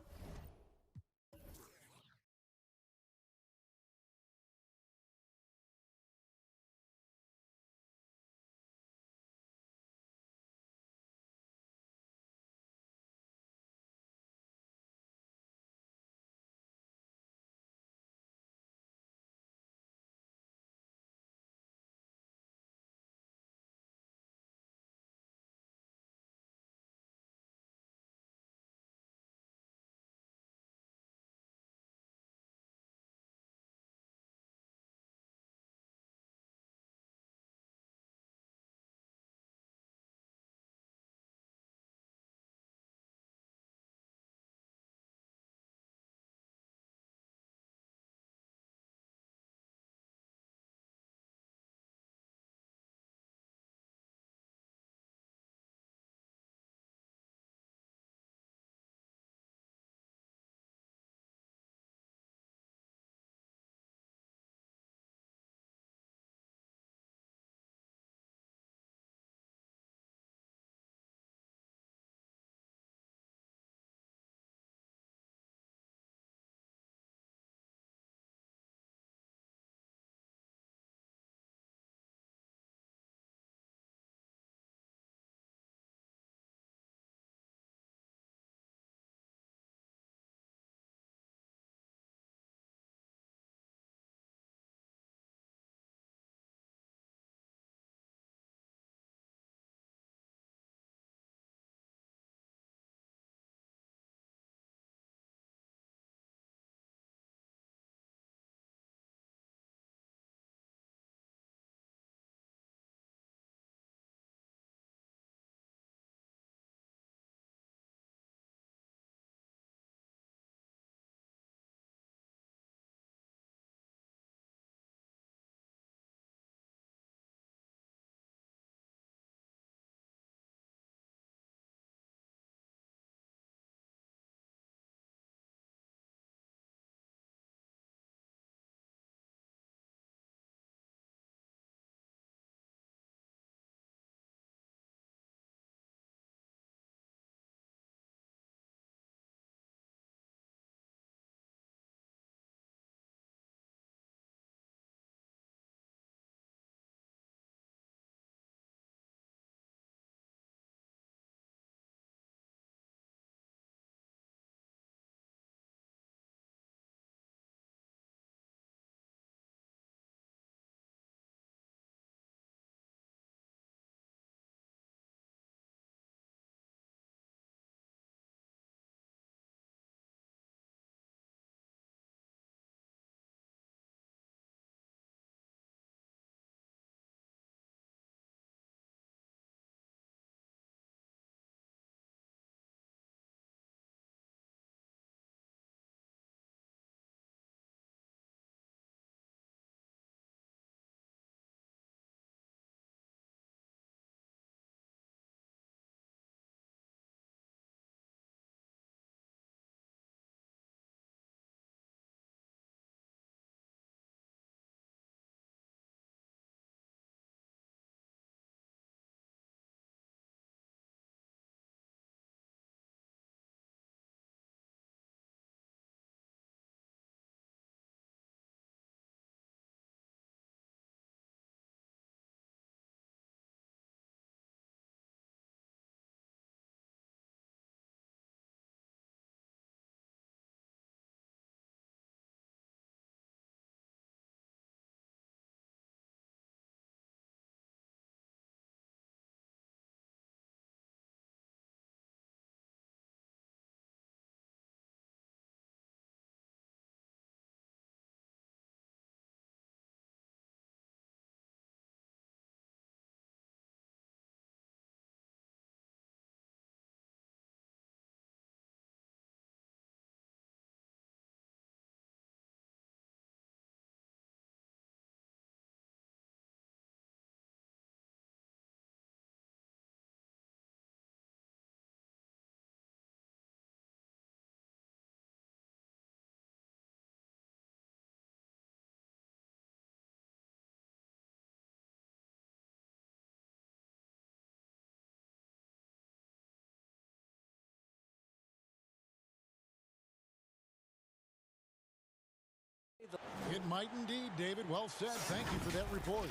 It might indeed, David. Well said. Thank you for that report.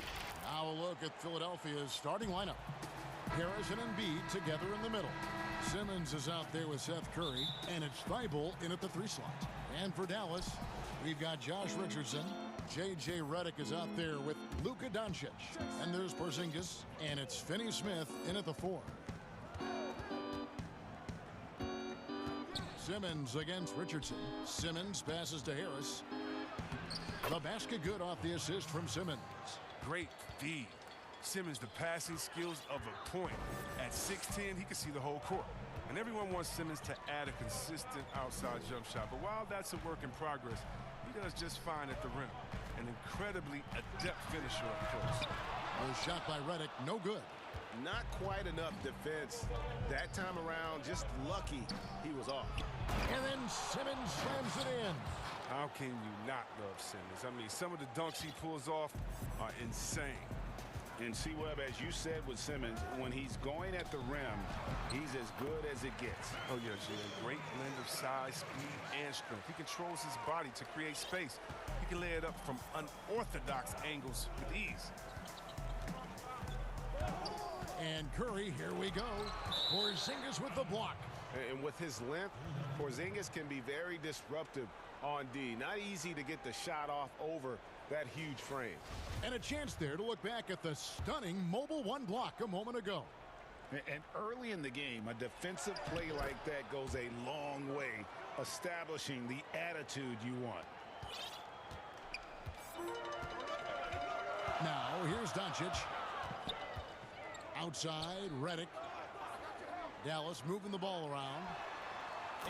Now a look at Philadelphia's starting lineup. Harris and Embiid together in the middle. Simmons is out there with Seth Curry, and it's Thibault in at the 3 slot. And for Dallas, we've got Josh Richardson. J.J. Redick is out there with Luka Doncic. And there's Porzingis, and it's Finney-Smith in at the 4. Simmons against Richardson. Simmons passes to Harris. The basket good off the assist from Simmons. Great feed. Simmons, the passing skills of a point. At 6'10", he can see the whole court. And everyone wants Simmons to add a consistent outside jump shot. But while that's a work in progress, he does just fine at the rim. An incredibly adept finisher up close. A shot by Redick, no good. Not quite enough defense. That time around, just lucky he was off. And then Simmons slams it in. How can you not love Simmons? I mean, some of the dunks he pulls off are insane. And see, Webb, as you said with Simmons, when he's going at the rim, he's as good as it gets. Oh, yeah, Jay. Great blend of size, speed, and strength. He controls his body to create space. He can lay it up from unorthodox angles with ease. And Curry, here we go. Porzingis with the block. And with his length, Porzingis can be very disruptive on D. Not easy to get the shot off over that huge frame. And a chance there to look back at the stunning mobile 1 block a moment ago. And early in the game, a defensive play like that goes a long way, establishing the attitude you want. Now, here's Doncic. Outside, Redick. Dallas moving the ball around.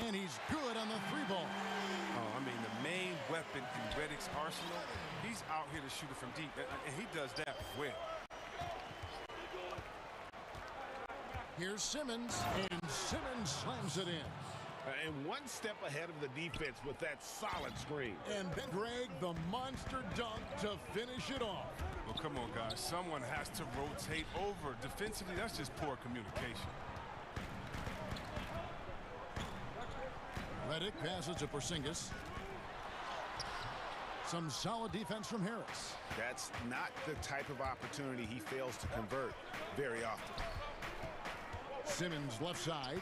And he's good on the 3-ball. Oh, I mean, the main weapon in Redick's arsenal, he's out here to shoot it from deep, and he does that well. Here's Simmons, and Simmons slams it in. And one step ahead of the defense with that solid screen. And then Greg, the monster dunk to finish it off. Well, come on, guys. Someone has to rotate over. Defensively, that's just poor communication. Redick passes to Porzingis. Some solid defense from Harris. That's not the type of opportunity he fails to convert very often. Simmons left side.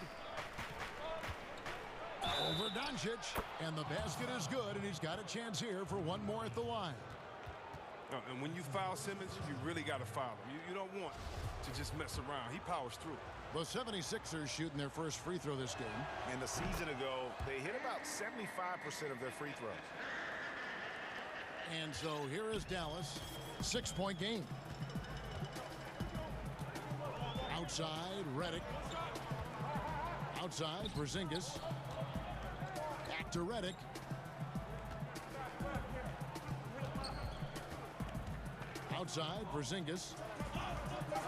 Over Doncic. And the basket is good, and he's got a chance here for one more at the line. And when you foul Simmons, you really got to foul him. You don't want to just mess around. He powers through. The 76ers shooting their first free throw this game. And a season ago, they hit about 75% of their free throws. And so here is Dallas. 6-point game. Outside, Redick. Outside, Porzingis. Back to Redick. Outside, Porzingis.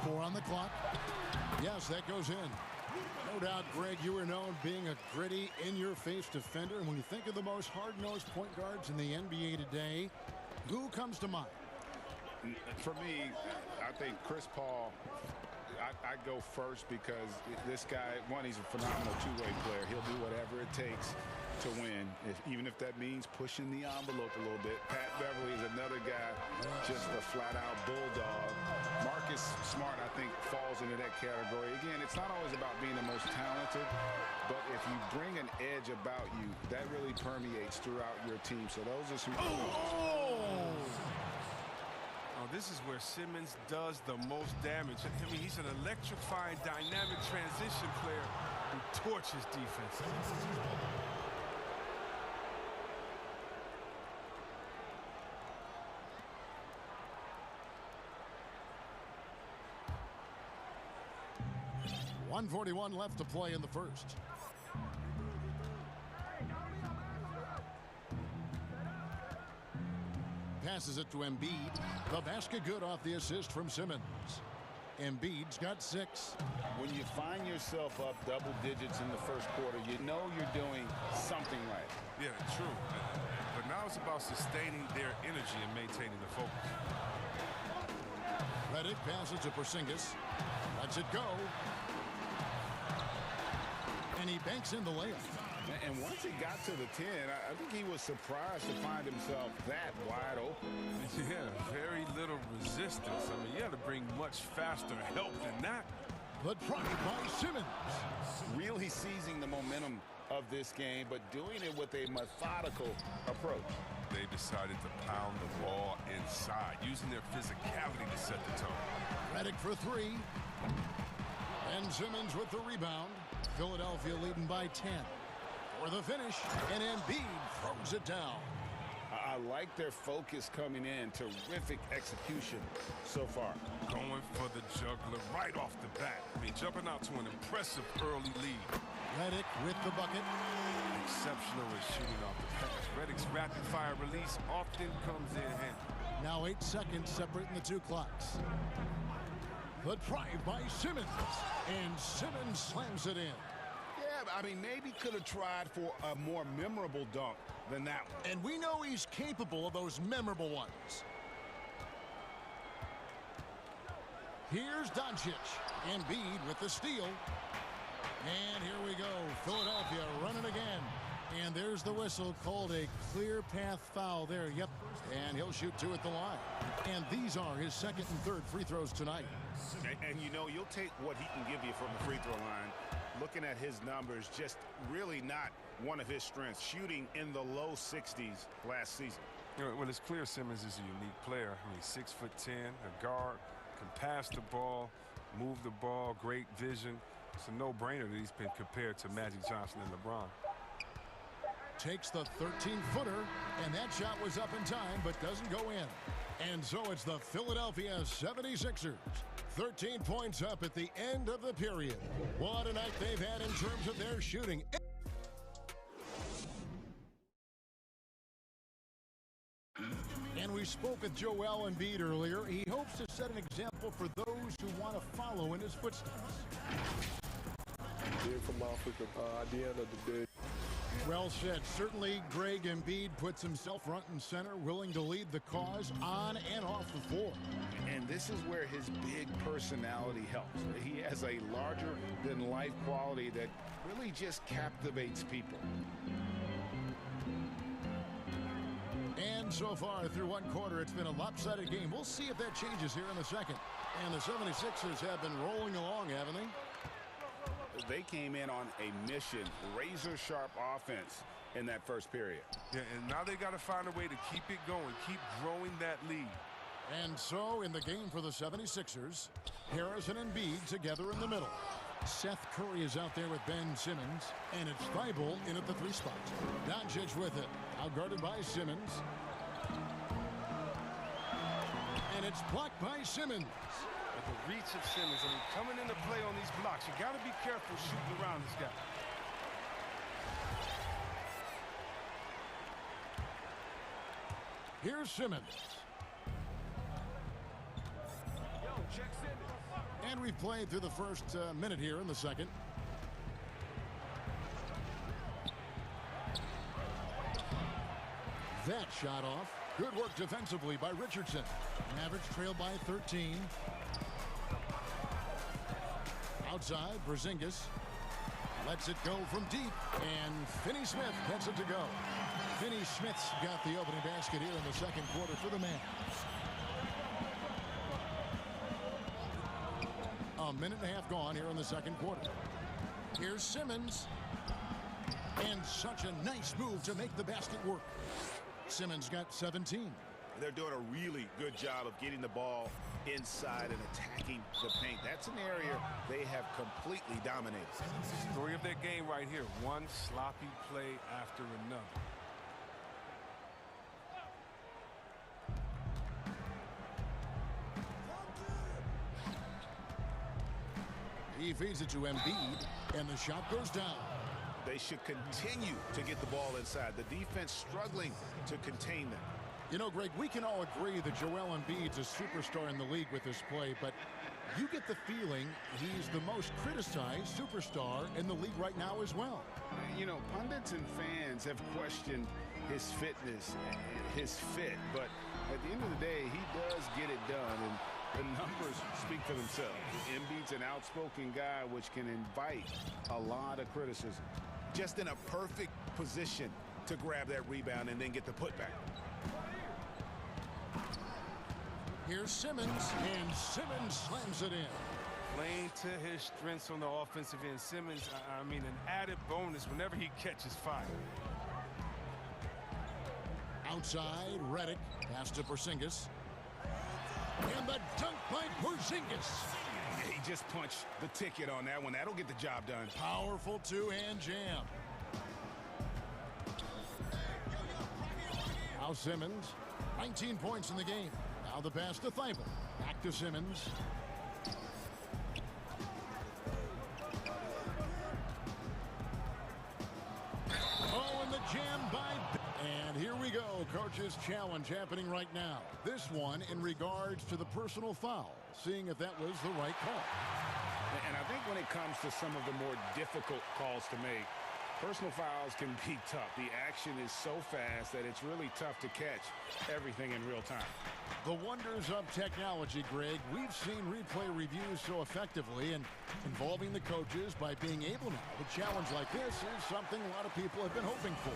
4 on the clock. Yes, that goes in. No doubt, Greg, you are known being a gritty, in-your-face defender. And when you think of the most hard-nosed point guards in the NBA today, who comes to mind? For me, I think Chris Paul, I'd go first because this guy, one, he's a phenomenal two-way player. He'll do whatever it takes to win, even if that means pushing the envelope a little bit. Pat Beverly is another guy, just a flat-out bulldog. Marcus Smart, I think, falls into that category. Again, it's not always about being the most talented, but if you bring an edge about you, that really permeates throughout your team. So those are some... Oh, this is where Simmons does the most damage. I mean, he's an electrifying, dynamic transition player who torches defense. .141 left to play in the first. Passes it to Embiid. The basket good off the assist from Simmons. Embiid's got 6. When you find yourself up double digits in the first quarter, you know you're doing something right. Yeah, true. But now it's about sustaining their energy and maintaining the focus. Redick passes to Porzingis. Lets it go. And he banks in the layup. And once he got to the 10, I think he was surprised to find himself that wide open. Yeah, very little resistance. I mean, you had to bring much faster help than that. The try by Simmons. Really seizing the momentum of this game, but doing it with a methodical approach. They decided to pound the ball inside, using their physicality to set the tone. Redick for three. And Simmons with the rebound. Philadelphia leading by 10. For the finish, and Embiid throws it down. I like their focus coming in. Terrific execution so far. Going for the juggler right off the bat. I mean, jumping out to an impressive early lead. Redick with the bucket. Exceptional at shooting off the pass. Redick's rapid-fire release often comes in handy. Now 8 seconds separating the two clocks. The drive by Simmons. And Simmons slams it in. Yeah, I mean, maybe could have tried for a more memorable dunk than that one. And we know he's capable of those memorable ones. Here's Doncic. Embiid with the steal. And here we go. Philadelphia running again. And there's the whistle, called a clear path foul there. Yep. And he'll shoot 2 at the line. And these are his second and third free throws tonight. And you know, you'll take what he can give you from the free throw line. Looking at his numbers, just really not one of his strengths. Shooting in the low 60s last season. Well, it's clear Simmons is a unique player. I mean, 6'10", a guard, can pass the ball, move the ball, great vision. It's a no-brainer that he's been compared to Magic Johnson and LeBron. Takes the 13-footer, and that shot was up in time, but doesn't go in. And so it's the Philadelphia 76ers. 13 points up at the end of the period. What a night they've had in terms of their shooting. And we spoke with Joel Embiid earlier. He hopes to set an example for those who want to follow in his footsteps. From Africa, at the end of the day. Well said. Certainly, Greg Embiid puts himself front and center, willing to lead the cause on and off the floor. And this is where his big personality helps. He has a larger-than-life quality that really just captivates people. And so far, through one quarter, it's been a lopsided game. We'll see if that changes here in the second. And the 76ers have been rolling along, haven't they? They came in on a mission, razor-sharp offense in that first period. Yeah, and now they got to find a way to keep it going, keep growing that lead. And so, in the game for the 76ers, Harris and Embiid together in the middle. Seth Curry is out there with Ben Simmons, and it's Thibault in at the 3 spot. Doncic with it, outguarded by Simmons. And it's blocked by Simmons. The reach of Simmons, I mean, coming into play on these blocks, you got to be careful shooting around this guy. Here's Simmons. Yo, check Simmons. And we've played through the first minute here in the second. That shot off. Good work defensively by Richardson. Mavericks trail by 13. Outside, Porzingis lets it go from deep, and Finney Smith gets it to go. Finney Smith's got the opening basket here in the second quarter for the Mavs. A minute and a half gone here in the second quarter. Here's Simmons. And such a nice move to make the basket work. Simmons got 17. They're doing a really good job of getting the ball inside and attacking the paint. That's an area they have completely dominated. Story of their game right here. One sloppy play after another. He feeds it to Embiid, and the shot goes down. They should continue to get the ball inside. The defense struggling to contain them. You know, Greg, we can all agree that Joel Embiid's a superstar in the league with this play, but you get the feeling he's the most criticized superstar in the league right now as well. You know, pundits and fans have questioned his fitness, his fit, but at the end of the day, he does get it done. And The numbers speak for themselves. Embiid's an outspoken guy, which can invite a lot of criticism. Just in a perfect position to grab that rebound and then get the putback. Here's Simmons, and Simmons slams it in. Playing to his strengths on the offensive end. Simmons, I mean, an added bonus whenever he catches fire. Outside, Redick. Pass to Porzingis. And the dunk by Porzingis. He just punched the ticket on that one. That'll get the job done. Powerful two-hand jam. Now Simmons. 19 points in the game. Now the pass to Thibault. Back to Simmons. Oh, and the jam by... And here we go. Coach's challenge happening right now. This one in regards to the personal foul. Seeing if that was the right call. And I think when it comes to some of the more difficult calls to make, personal fouls can be tough. The action is so fast that it's really tough to catch everything in real time. The wonders of technology, Greg. We've seen replay reviews so effectively, and involving the coaches by being able now to challenge like this is something a lot of people have been hoping for.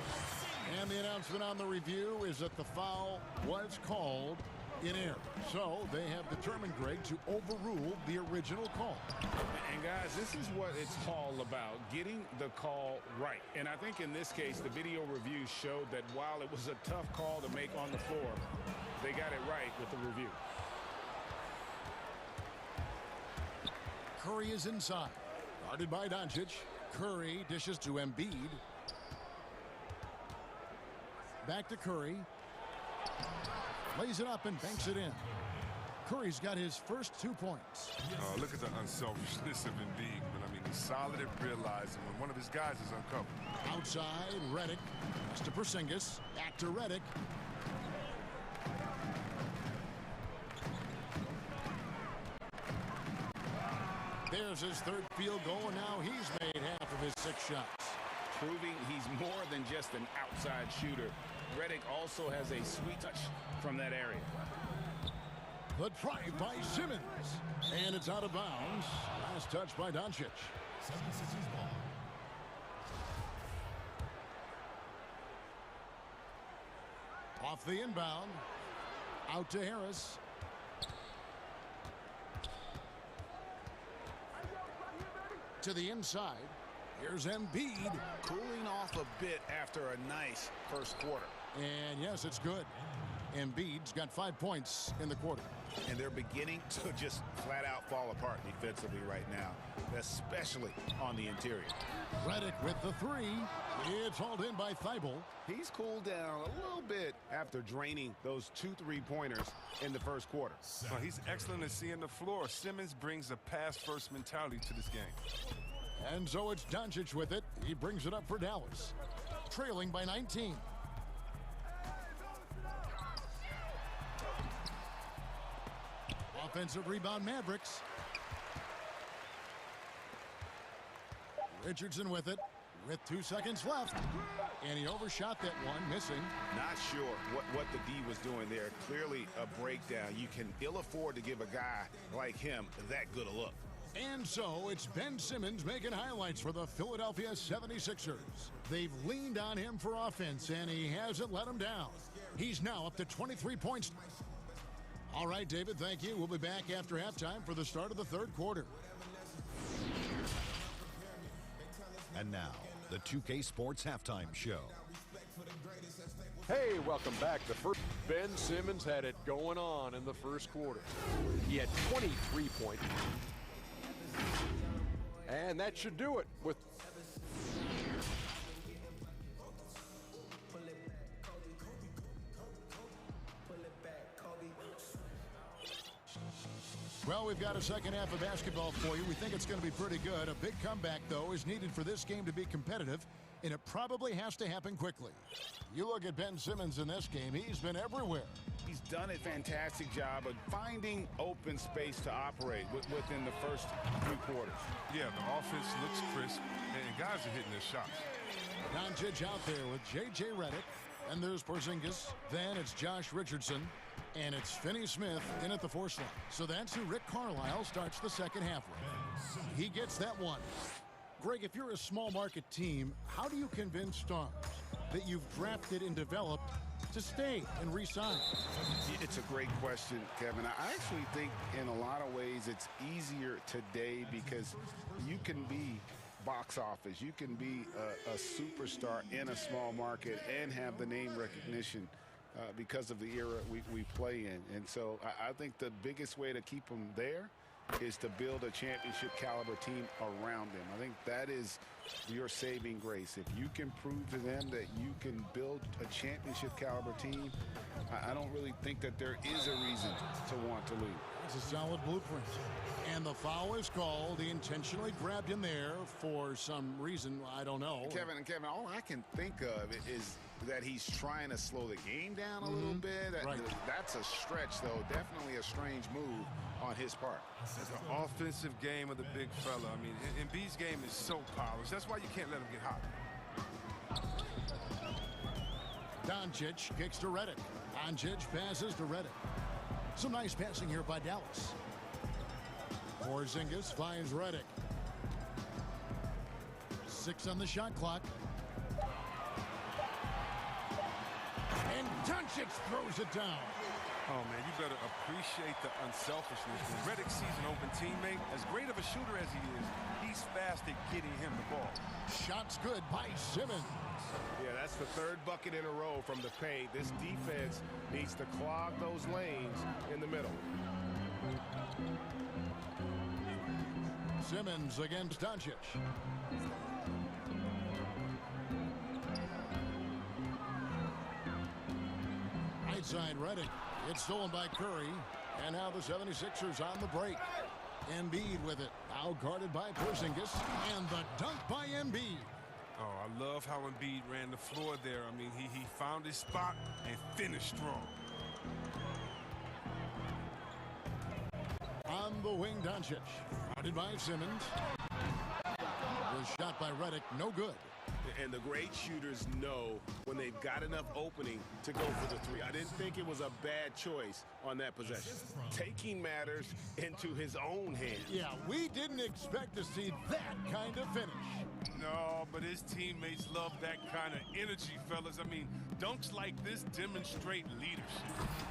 And the announcement on the review is that the foul was called in error. So they have determined, Greg, to overrule the original call. And guys, this is what it's all about, getting the call right. And I think in this case, the video review showed that while it was a tough call to make on the floor, they got it right with the review. Curry is inside. Guarded by Doncic. Curry dishes to Embiid. Back to Curry. Lays it up and banks it in. Curry's got his first 2 points. Oh, look at the unselfishness of Embiid. But I mean, he's solid at realizing when one of his guys is uncovered. Outside, Redick. Pass to Porzingis. Back to Redick. There's his third field goal, and now he's made half of his 6 shots. Proving he's more than just an outside shooter. Redick also has a sweet touch from that area. The drive by Simmons. And it's out of bounds. Last touch by Doncic. Off the inbound. Out to Harris. To the inside. Here's Embiid. Cooling off a bit after a nice first quarter. And yes, it's good. Embiid's got 5 points in the quarter. And they're beginning to just flat out fall apart defensively right now, especially on the interior. Redick with the 3. It's hauled in by Thibault. He's cooled down a little bit after draining those 2 3-pointers in the first quarter. Well, he's excellent at seeing the floor. Simmons brings a pass-first mentality to this game. And so it's Doncic with it. He brings it up for Dallas. Trailing by 19. Offensive rebound, Mavericks. Richardson with it. With 2 seconds left. And he overshot that one, missing. Not sure what the D was doing there. Clearly a breakdown. You can ill afford to give a guy like him that good a look. And so it's Ben Simmons making highlights for the Philadelphia 76ers. They've leaned on him for offense, and he hasn't let them down. He's now up to 23 points. All right, David, thank you. We'll be back after halftime for the start of the third quarter. And now, the 2K Sports Halftime Show. Hey, welcome back. The first Ben Simmons had it going on in the first quarter. He had 23 points. And that should do it with Well, we've got a second half of basketball for you. We think it's going to be pretty good. A big comeback, though, is needed for this game to be competitive, and it probably has to happen quickly. You look at Ben Simmons in this game, he's been everywhere. He's done a fantastic job of finding open space to operate within the first 3 quarters. Yeah, the offense looks crisp, and guys are hitting their shots. Doncic out there with J.J. Redick. And there's Porzingis. Then it's Josh Richardson. And it's Finney Smith in at the force line. So that's who Rick Carlisle starts the second half with. He gets that one. Greg, if you're a small market team, how do you convince stars that you've drafted and developed to stay and re-sign? It's a great question, Kevin. I actually think in a lot of ways it's easier today because you can be box office. You can be a superstar in a small market and have the name recognition because of the era we play in. And so I think the biggest way to keep them there is to build a championship caliber team around them. I think that is your saving grace. If you can prove to them that you can build a championship caliber team, I don't really think that there is a reason to want to leave. It's a solid blueprint. And the foul is called. He intentionally grabbed him there for some reason. I don't know. Kevin, all I can think of is that he's trying to slow the game down a little bit. Right. That's a stretch, though. Definitely a strange move on his part. It's an offensive game of the big fella. I mean, Embiid's game is so polished. That's why you can't let him get hot. Doncic kicks to Redick. Doncic passes to Redick. Some nice passing here by Dallas. Porzingis finds Redick. 6 on the shot clock. And Doncic throws it down. Oh, man, you better appreciate the unselfishness. When Redick sees an open teammate, as great of a shooter as he is, he's fast at getting him the ball. Shot's good by Simmons. Yeah, that's the third bucket in a row from the paint. This defense needs to clog those lanes in the middle. Simmons against Doncic. Right side Redick. It's stolen by Curry. And now the 76ers on the break. Embiid with it. Now guarded by Porzingis. And the dunk by Embiid. Oh, I love how Embiid ran the floor there. I mean, he found his spot and finished strong. On the wing, Doncic. Guarded by Simmons. Was shot by Redick. No good. And the great shooters know when they've got enough opening to go for the three. I didn't think it was a bad choice on that possession. Taking matters into his own hands. Yeah, we didn't expect to see that kind of finish. No, but his teammates love that kind of energy, fellas. I mean, dunks like this demonstrate leadership.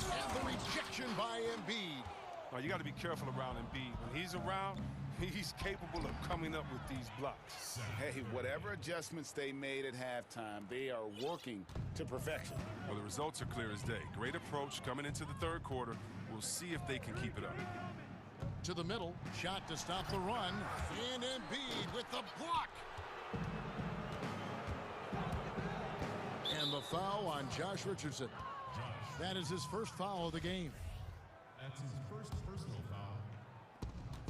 And the rejection by Embiid. Now, you got to be careful around Embiid. When he's around, he's capable of coming up with these blocks. Hey, whatever adjustments they made at halftime, they are working to perfection. Well, the results are clear as day. Great approach coming into the third quarter. We'll see if they can keep it up. To the middle, shot to stop the run. And Embiid with the block. And the foul on Josh Richardson. That is his first foul of the game. That's his first personal foul.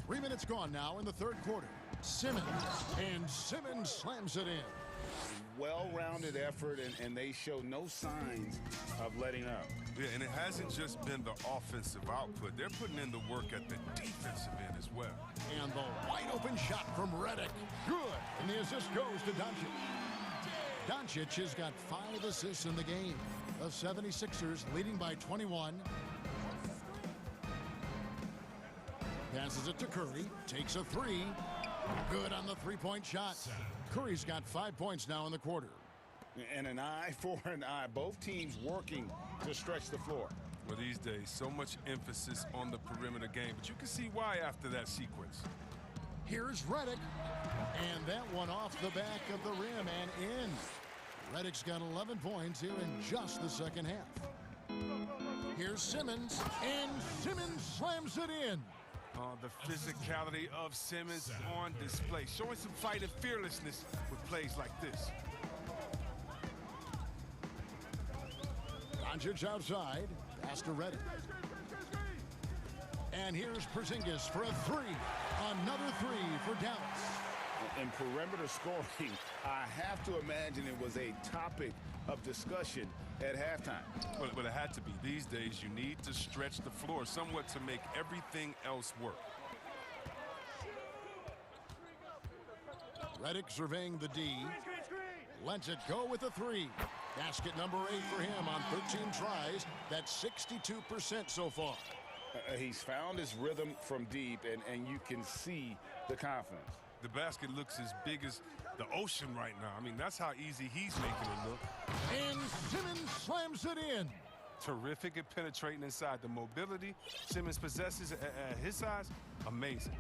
3 minutes gone now in the third quarter. Simmons. And Simmons slams it in. Well-rounded effort, and they show no signs of letting up. Yeah, and it hasn't just been the offensive output. They're putting in the work at the defensive end as well. And the wide-open shot from Redick. Good. And the assist goes to Doncic. Doncic has got 5 assists in the game. The 76ers leading by 21. Passes it to Curry. Takes a 3. Good on the three-point shot. Curry's got 5 points now in the quarter. And an eye for an eye. Both teams working to stretch the floor. Well, these days, so much emphasis on the perimeter game, but you can see why after that sequence. Here's Redick. And that one off the back of the rim and in. Redick's got 11 points here in just the second half. Here's Simmons. And Simmons slams it in. The physicality of Simmons on display, showing some fight and fearlessness with plays like this. Doncic outside, pass to Redick. And here's Porzingis for a 3. Another 3 for Dallas. In perimeter scoring, I have to imagine it was a topic of discussion at halftime. But it had to be. These days, you need to stretch the floor somewhat to make everything else work. Redick surveying the D. Lets it go with a 3. Basket number 8 for him on 13 tries. That's 62% so far. He's found his rhythm from deep, and you can see the confidence. The basket looks as big as the ocean right now. I mean, that's how easy he's making it look. And Simmons slams it in. Terrific at penetrating inside. The mobility Simmons possesses at his size, amazing.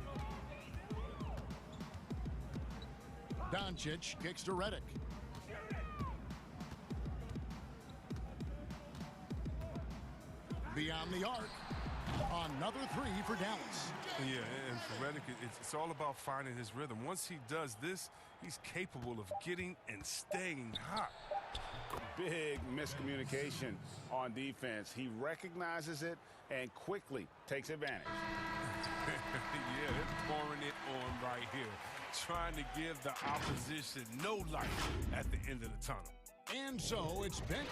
Doncic kicks to Redick. Beyond the arc. Another 3 for Dallas. Yeah, and for Redick, it's all about finding his rhythm. Once he does this, he's capable of getting and staying hot. Big miscommunication on defense. He recognizes it and quickly takes advantage. Yeah, they're pouring it on right here, trying to give the opposition no light at the end of the tunnel. And so it's bent.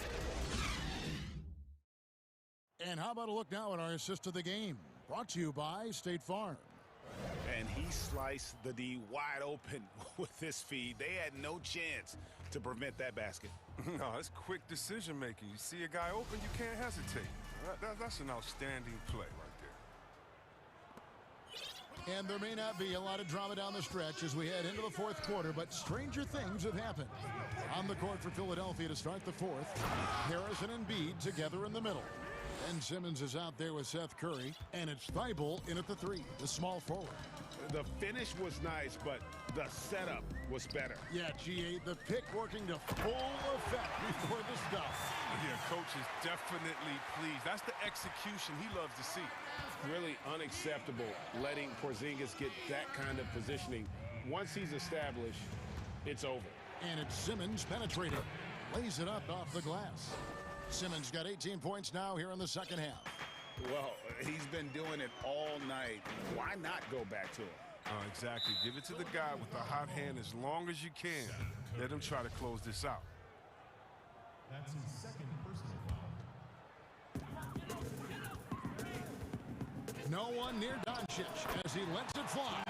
And how about a look now at our assist of the game? Brought to you by State Farm. And he sliced the D wide open with this feed. They had no chance to prevent that basket. No, it's quick decision making. You see a guy open, you can't hesitate. That's an outstanding play right there. And there may not be a lot of drama down the stretch as we head into the fourth quarter, but stranger things have happened. On the court for Philadelphia to start the fourth, Harris and Embiid together in the middle. Ben Simmons is out there with Seth Curry, and it's Thibault in at the 3, the small forward. The finish was nice, but the setup was better. Yeah, GA, the pick working to full effect before the stop. Yeah, coach is definitely pleased. That's the execution he loves to see. Really unacceptable letting Porzingis get that kind of positioning. Once he's established, it's over. And it's Simmons penetrating. Lays it up off the glass. Simmons got 18 points now here in the second half. Well, he's been doing it all night. Why not go back to it? Exactly. Give it to the guy with the hot hand as long as you can. Let him try to close this out. That's his second personal foul. No one near Doncic as he lets it fly.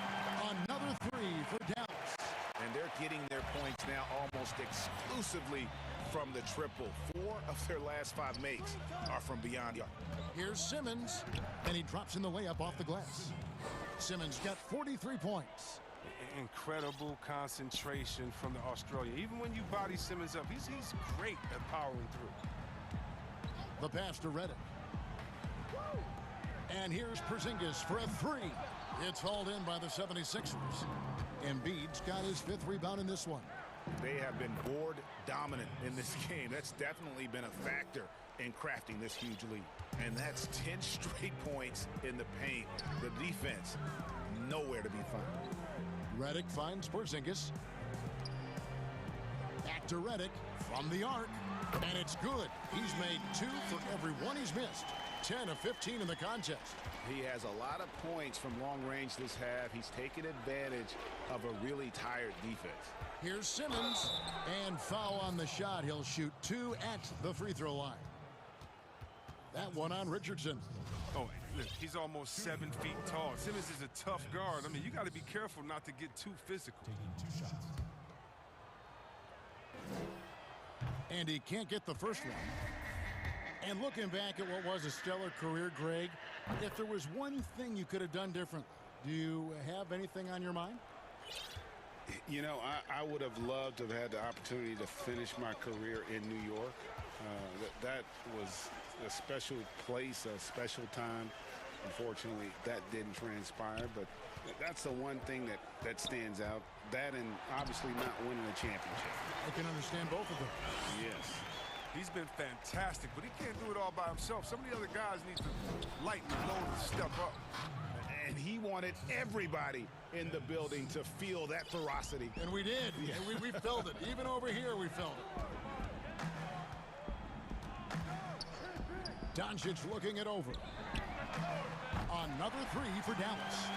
Another 3 for Dallas. And they're getting their points now almost exclusively from the triple. 4 of their last 5 makes are from beyond the arc. Here's Simmons, and he drops in the layup off the glass. Simmons got 43 points. Incredible concentration from the Australian. Even when you body Simmons up, he's great at powering through. The pass to Redick. And here's Porzingis for a 3. It's hauled in by the 76ers. Embiid's got his 5th rebound in this one. They have been board dominant in this game. That's definitely been a factor in crafting this huge lead. And that's 10 straight points in the paint. The defense, nowhere to be found. Redick finds Porzingis. Back to Redick from the arc. And it's good. He's made 2 for every one he's missed. 10 of 15 in the contest. He has a lot of points from long range this half. He's taken advantage of a really tired defense. Here's Simmons, and foul on the shot. He'll shoot 2 at the free throw line. That one on Richardson. Oh, look, he's almost 7 feet tall. Simmons is a tough guard. I mean, you got to be careful not to get too physical. Taking 2 shots. And he can't get the first one. And looking back at what was a stellar career, Greg, if there was one thing you could have done differently, do you have anything on your mind? You know, I would have loved to have had the opportunity to finish my career in New York. That was a special place, a special time. Unfortunately, that didn't transpire, but that's the one thing that stands out. That and obviously not winning a championship. I can understand both of them. Yes. He's been fantastic, but he can't do it all by himself. Some of the other guys need to lighten the load and step up. And he wanted everybody in the building to feel that ferocity. And we did. Yeah. And we felt it. Even over here, we felt it. Doncic looking it over. Another 3 for Dallas.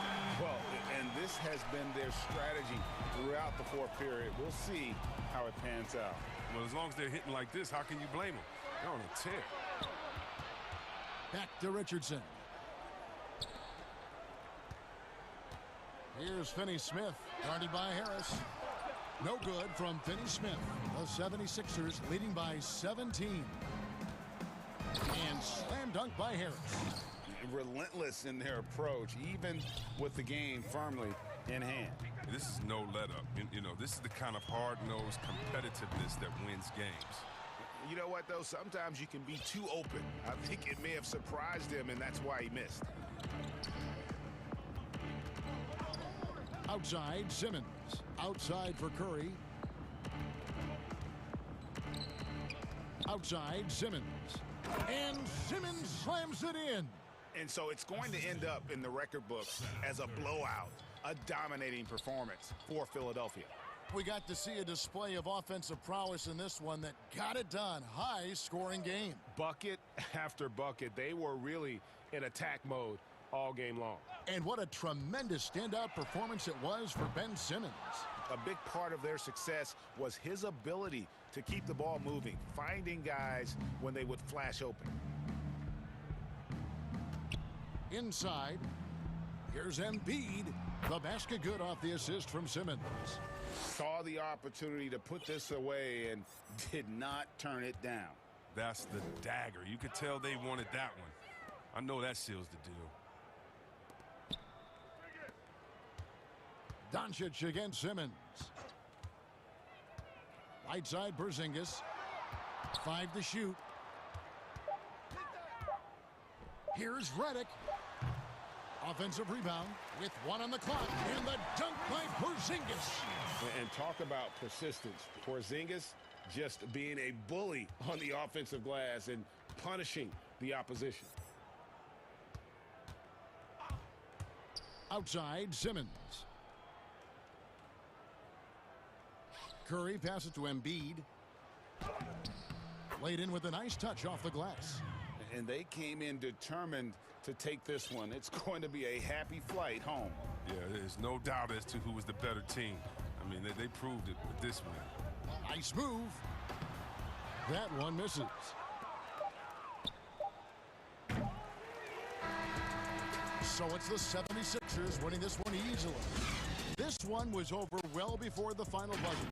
Well, and this has been their strategy throughout the fourth period. We'll see how it pans out. Well, as long as they're hitting like this, how can you blame them? They're on a tear. Back to Richardson. Here's Finney-Smith, guarded by Harris. No good from Finney Smith. The 76ers leading by 17. And slam dunk by Harris. Relentless in their approach, even with the game firmly in hand. This is no let-up. You know, this is the kind of hard-nosed competitiveness that wins games. You know what, though? Sometimes you can be too open. I think it may have surprised him, and that's why he missed. Outside, Simmons. Outside for Curry. Outside, Simmons. And Simmons slams it in. And so it's going to end up in the record books as a blowout, a dominating performance for Philadelphia. We got to see a display of offensive prowess in this one that got it done. High-scoring game. Bucket after bucket. They were really in attack mode all game long. And what a tremendous standout performance it was for Ben Simmons. A big part of their success was his ability to keep the ball moving, finding guys when they would flash open. Inside, here's Embiid. The basket good off the assist from Simmons. Saw the opportunity to put this away and did not turn it down. That's the dagger. You could tell they wanted that one. I know that seals the deal. Doncic against Simmons. Right side, Porzingis. 5 to shoot. Here's Redick. Offensive rebound with 1 on the clock. And the dunk by Porzingis. And talk about persistence. Porzingis just being a bully on the offensive glass and punishing the opposition. Outside, Simmons. Curry passes to Embiid. Laid in with a nice touch off the glass. And they came in determined to take this one. It's going to be a happy flight home. Yeah, there's no doubt as to who was the better team. I mean, they proved it with this win. Nice move. That one misses. So it's the 76ers winning this one easily. This one was over well before the final buzzer.